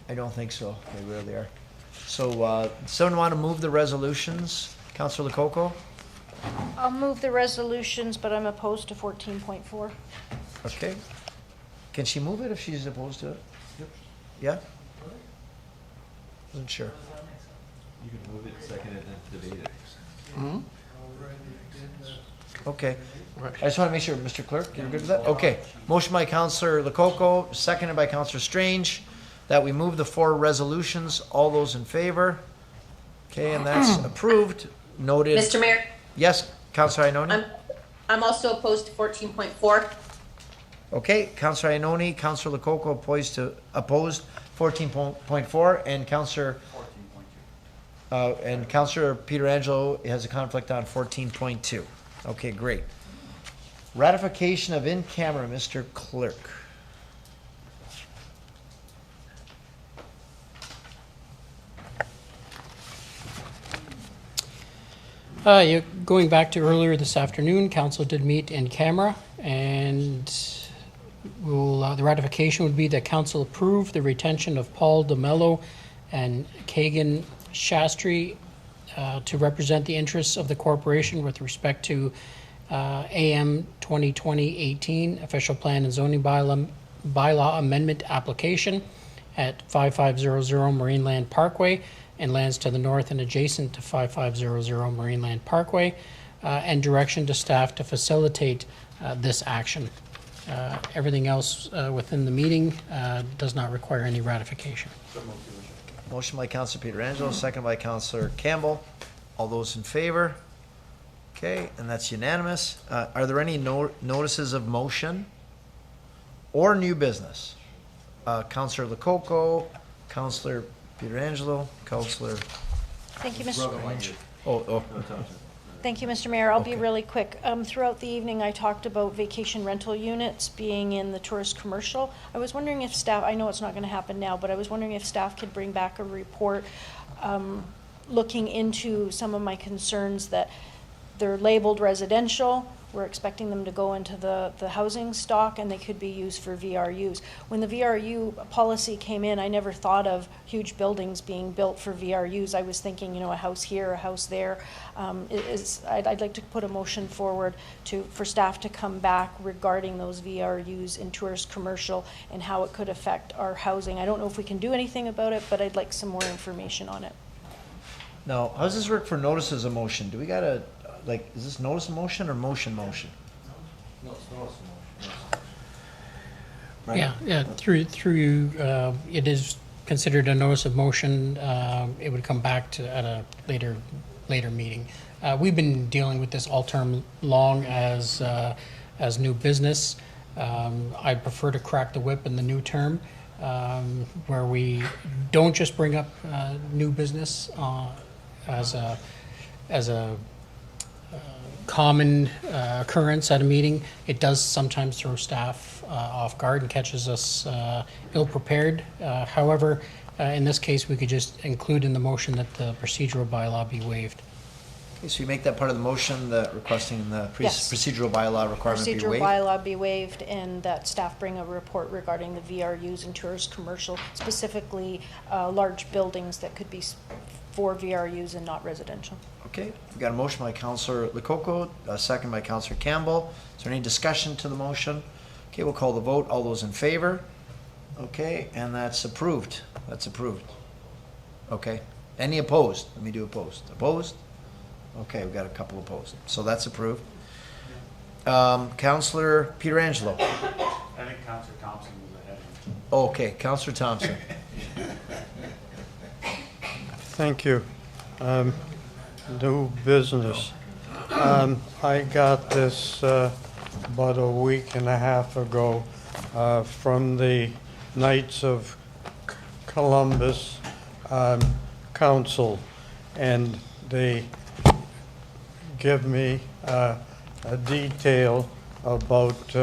I don't think so. They rarely are. So, someone want to move the resolutions? Councillor Lococo? I'll move the resolutions, but I'm opposed to 14.4. Okay. Can she move it if she's opposed to it? Yeah? Wasn't sure. You can move it, second it, and debate it. Hmm? Okay. I just want to make sure, Mr. Clerk, you're good with that? Okay. Motion by Councillor Lococo, seconded by Councillor Strange, that we move the 4 resolutions. All those in favor? Okay, and that's approved. Noted. Mr. Mayor, Yes, Councillor Ioannoni? I'm also opposed to 14.4. Okay, Councillor Ioannoni, Councillor Lococo opposed 14.4, and Councillor Pietrangelo has a conflict on 14.2. Okay, great. Ratification of in-camera, Mr. Clerk. Going back to earlier this afternoon, council did meet in camera, and the ratification would be that council approve the retention of Paul DeMello and Kagan Shastri to represent the interests of the corporation with respect to AM 2020-18 official plan and zoning bylaw amendment application at 5500 Marineland Parkway and lands to the north and adjacent to 5500 Marineland Parkway, and direction to staff to facilitate this action. Everything else within the meeting does not require any ratification. Motion by Councillor Pietrangelo, second by Councillor Campbell. All those in favor? Okay, and that's unanimous. Are there any notices of motion or new business? Councillor Lococo, Councillor Pietrangelo, Councillor. Thank you, Mr. Oh. Thank you, Mr. Mayor. I'll be really quick. Throughout the evening, I talked about vacation rental units being in the tourist commercial. I was wondering if staff, I know it's not going to happen now, but I was wondering if staff could bring back a report looking into some of my concerns that they're labeled residential. We're expecting them to go into the housing stock, and they could be used for VRUs. When the VRU policy came in, I never thought of huge buildings being built for VRUs. I was thinking, a house here, a house there. I'd like to put a motion forward for staff to come back regarding those VRUs in tourist commercial and how it could affect our housing. I don't know if we can do anything about it, but I'd like some more information on it. Now, how does this work for notices of motion? Do we gotta, is this notice of motion or motion? No, it's notice of motion. Yeah, through it is considered a notice of motion. It would come back at a later meeting. We've been dealing with this all term long as new business. I prefer to crack the whip in the new term, where we don't just bring up new business as a common occurrence at a meeting. It does sometimes throw staff off guard and catches us ill-prepared. However, in this case, we could just include in the motion that the procedural bylaw be waived. Okay, so you make that part of the motion, requesting the Yes. procedural bylaw requirement be Procedural waived? bylaw be waived, and that staff bring a report regarding the VRUs and tourist commercial, specifically large buildings that could be for VRUs and not residential. Okay, we've got a motion by Councillor Lococo, a second by Councillor Campbell. Is there any discussion to the motion? Okay, we'll call the vote. All those in favor? Okay, and that's approved. That's approved. Okay. Any opposed? Let me do opposed. Opposed? Okay, we've got a couple opposed. So that's approved. Councillor Pietrangelo. I think Councillor Thompson was ahead of me. Okay, Councillor Thompson. Thank you. New business. I got this about a week and a half ago from the Knights of Columbus Council, and they give me a detail about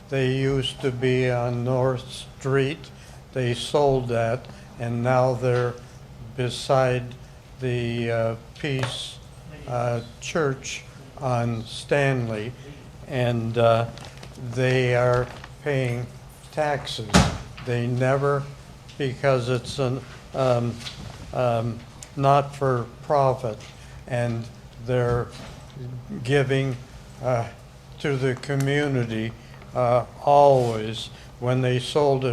they used to be on North Street. They sold that, and now they're beside the Peace Church on Stanley, and they are paying taxes. They never, because it's an not-for-profit, and they're giving to the community always. When they sold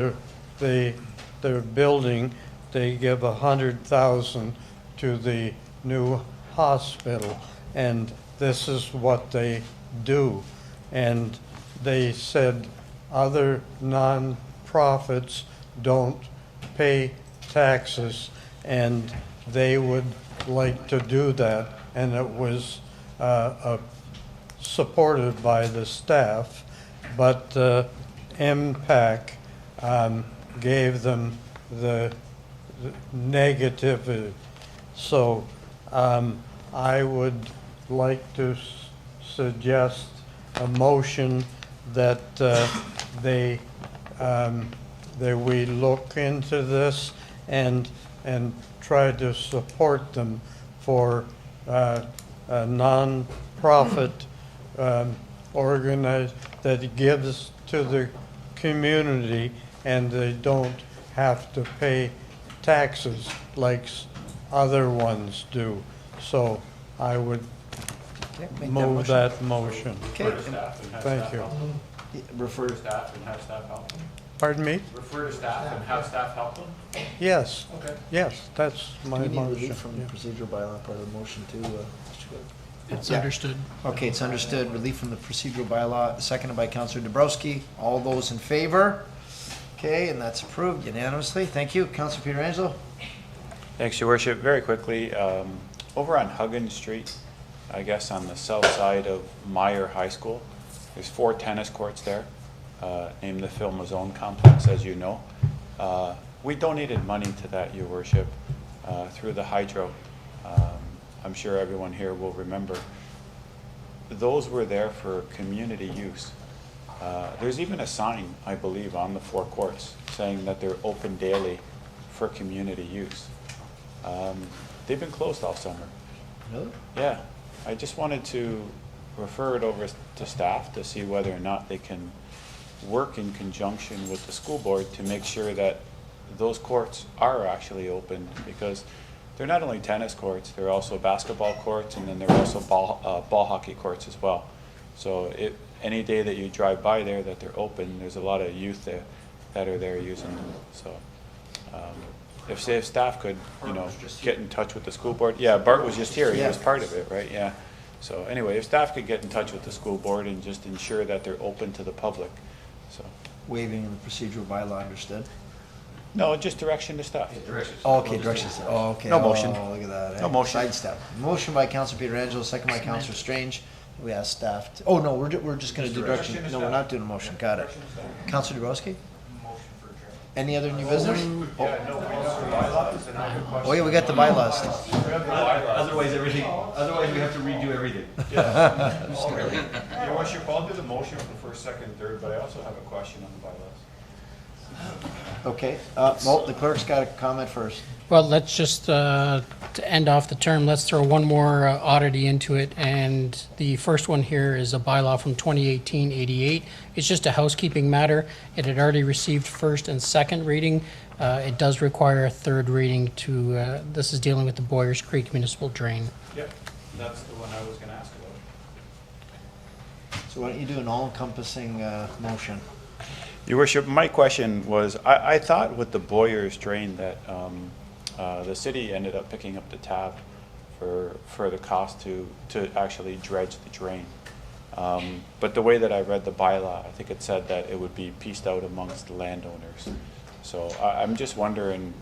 their building, they give $100,000 to the new hospital, and this is what they do. And they said other non-profits don't pay taxes, and they would like to do that, and it was supported by the staff, but MPAC gave them the negative. So I would like to suggest a motion that we look into this and try to support them for a non-profit organized that gives to the community, and they don't have to pay taxes like other ones do. So I would move that motion. Okay. Thank you. Refer to staff and have staff help them? Pardon me? Refer to staff and have staff help them? Yes. Okay. Yes, that's my Do we need motion. relief from the procedural bylaw part of the motion too, Mr. Clerk? It's Yeah. understood. Okay, it's understood. Relief from the procedural bylaw, seconded by Councillor Dabrowski. All those in favor? Okay, and that's approved unanimously. Thank you. Councillor Pietrangelo? Thanks, Your Worship. Very quickly, over on Huggins Street, I guess on the south side of Meyer High School, there's 4 tennis courts there, named the Film Zone Complex, as you know. We donated money to that, Your Worship, through the hydro. I'm sure everyone here will remember. Those were there for community use. There's even a sign, I believe, on the 4 courts saying that they're open daily for community use. They've been closed all summer. Really? Yeah. I just wanted to refer it over to staff to see whether or not they can work in conjunction with the school board to make sure that those courts are actually open, because they're not only tennis courts, they're also basketball courts, and then they're also ball hockey courts as well. So any day that you drive by there that they're open, there's a lot of youth there that are there using them. So if staff could, get in touch with the school board. Yeah, Bart was just here. He was part of it, right? Yeah. So anyway, if staff could get in touch with the school board and just ensure that they're open to the public. So Waiving the procedural bylaw, understood? no, just direction to staff. Oh, okay, directions. Oh, okay. No motion. Oh, look at that. No motion. Sidestep. Motion by Councilor Pietrangelo, second by Councilor Strange. We ask staff to, oh, no, we're just gonna do direction. No, we're not doing a motion. Got it. Councilor Dabrowski? Any other new business? Oh, yeah, we got the bylaws. Otherwise we have to redo everything. Your Worship, I'll do the motion for first, second, third, but I also have a question on the bylaws. Okay, well, the clerk's got a comment first. Well, let's just, to end off the term, let's throw one more oddity into it. And the first one here is a bylaw from 2018-88. It's just a housekeeping matter. It had already received first and second reading. It does require a third reading to, this is dealing with the Boyers Creek Municipal Drain. Yep, that's the one I was gonna ask about. So why don't you do an all-encompassing motion? Your Worship, my question was, I thought with the Boyers drain that the city ended up picking up the tab for the cost to actually dredge the drain. But the way that I read the bylaw, I think it said that it would be pieced out amongst the landowners. So I'm just wondering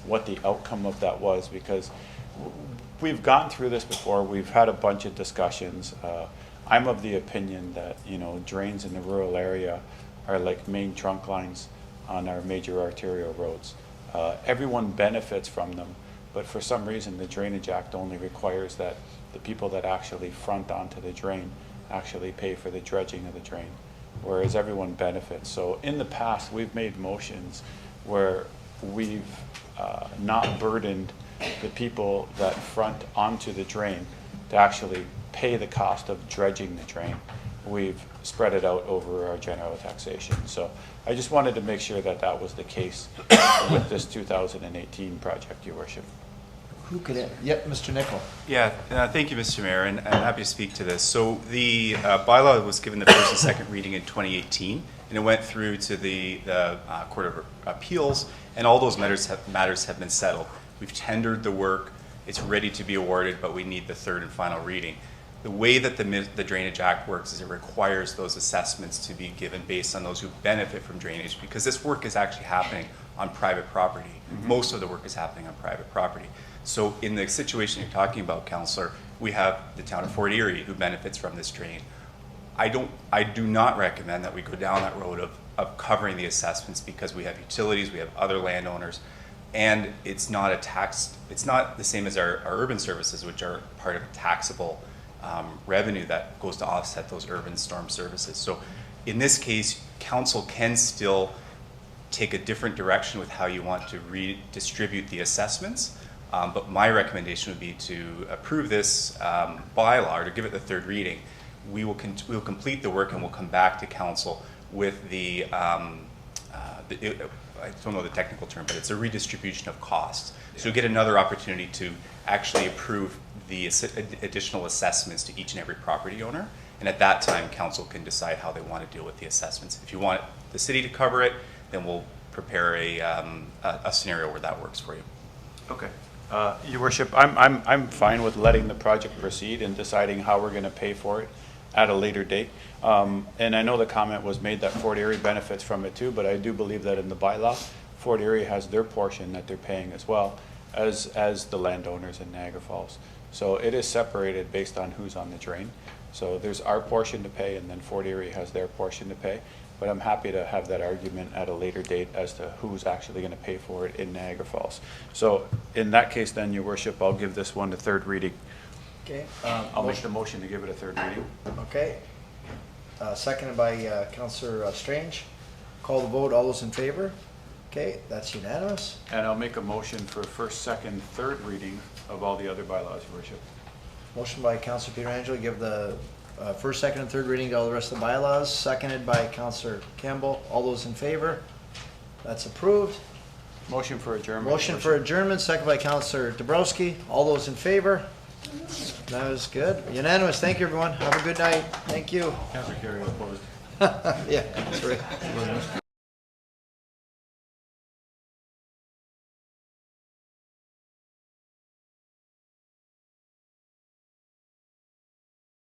what the outcome of that was, because we've gone through this before. We've had a bunch of discussions. I'm of the opinion that, drains in the rural area are like main trunk lines on our major arterial roads. Everyone benefits from them, but for some reason the Drainage Act only requires that the people that actually front onto the drain actually pay for the dredging of the drain, whereas everyone benefits. So in the past, we've made motions where we've not burdened the people that front onto the drain to actually pay the cost of dredging the drain. We've spread it out over our general taxation. So I just wanted to make sure that that was the case with this 2018 project, Your Worship. Who could it? Yep, Mr. Nichol. Yeah, thank you, Mr. Mayor, and I'm happy to speak to this. So the bylaw was given the first and second reading in 2018, and it went through to the Court of Appeals, and all those matters have been settled. We've tendered the work, it's ready to be awarded, but we need the third and final reading. The way that the Drainage Act works is it requires those assessments to be given based on those who benefit from drainage, because this work is actually happening on private property. Most of the work is happening on private property. So in the situation you're talking about, Councillor, we have the town of Fort Erie who benefits from this drain. I do not recommend that we go down that road of covering the assessments, because we have utilities, we have other landowners, and it's not it's not the same as our urban services, which are part of a taxable revenue that goes to offset those urban storm services. So in this case, council can still take a different direction with how you want to redistribute the assessments. But my recommendation would be to approve this bylaw, or to give it the third reading. We will complete the work, and we'll come back to council with the I don't know the technical term, but it's a redistribution of costs. So you'll get another opportunity to actually approve the additional assessments to each and every property owner. And at that time, council can decide how they want to deal with the assessments. If you want the city to cover it, then we'll prepare a scenario where that works for you. Okay. Your Worship, I'm fine with letting the project proceed and deciding how we're going to pay for it at a later date. And I know the comment was made that Fort Erie benefits from it too, but I do believe that in the bylaw, Fort Erie has their portion that they're paying as well as the landowners in Niagara Falls. So it is separated based on who's on the drain. So there's our portion to pay, and then Fort Erie has their portion to pay. But I'm happy to have that argument at a later date as to who's actually going to pay for it in Niagara Falls. So in that case, then, Your Worship, I'll give this one the third reading. Okay. I'll make the motion to give it a third reading. Okay. Seconded by Councillor Strange. Call the vote. All those in favor? Okay, that's unanimous. And I'll make a motion for first, second, third reading of all the other bylaws, Your Worship. Motion by Councillor Pietrangelo, give the first, second, and third reading to all the rest of the bylaws. Seconded by Councillor Campbell. All those in favor? That's approved. Motion for adjournment. Motion for adjournment, second by Councillor Dabrowski. All those in favor? That was good. Unanimous. Thank you, everyone. Have a good night. Thank you. Councillor Carey opposed. Yeah, that's right.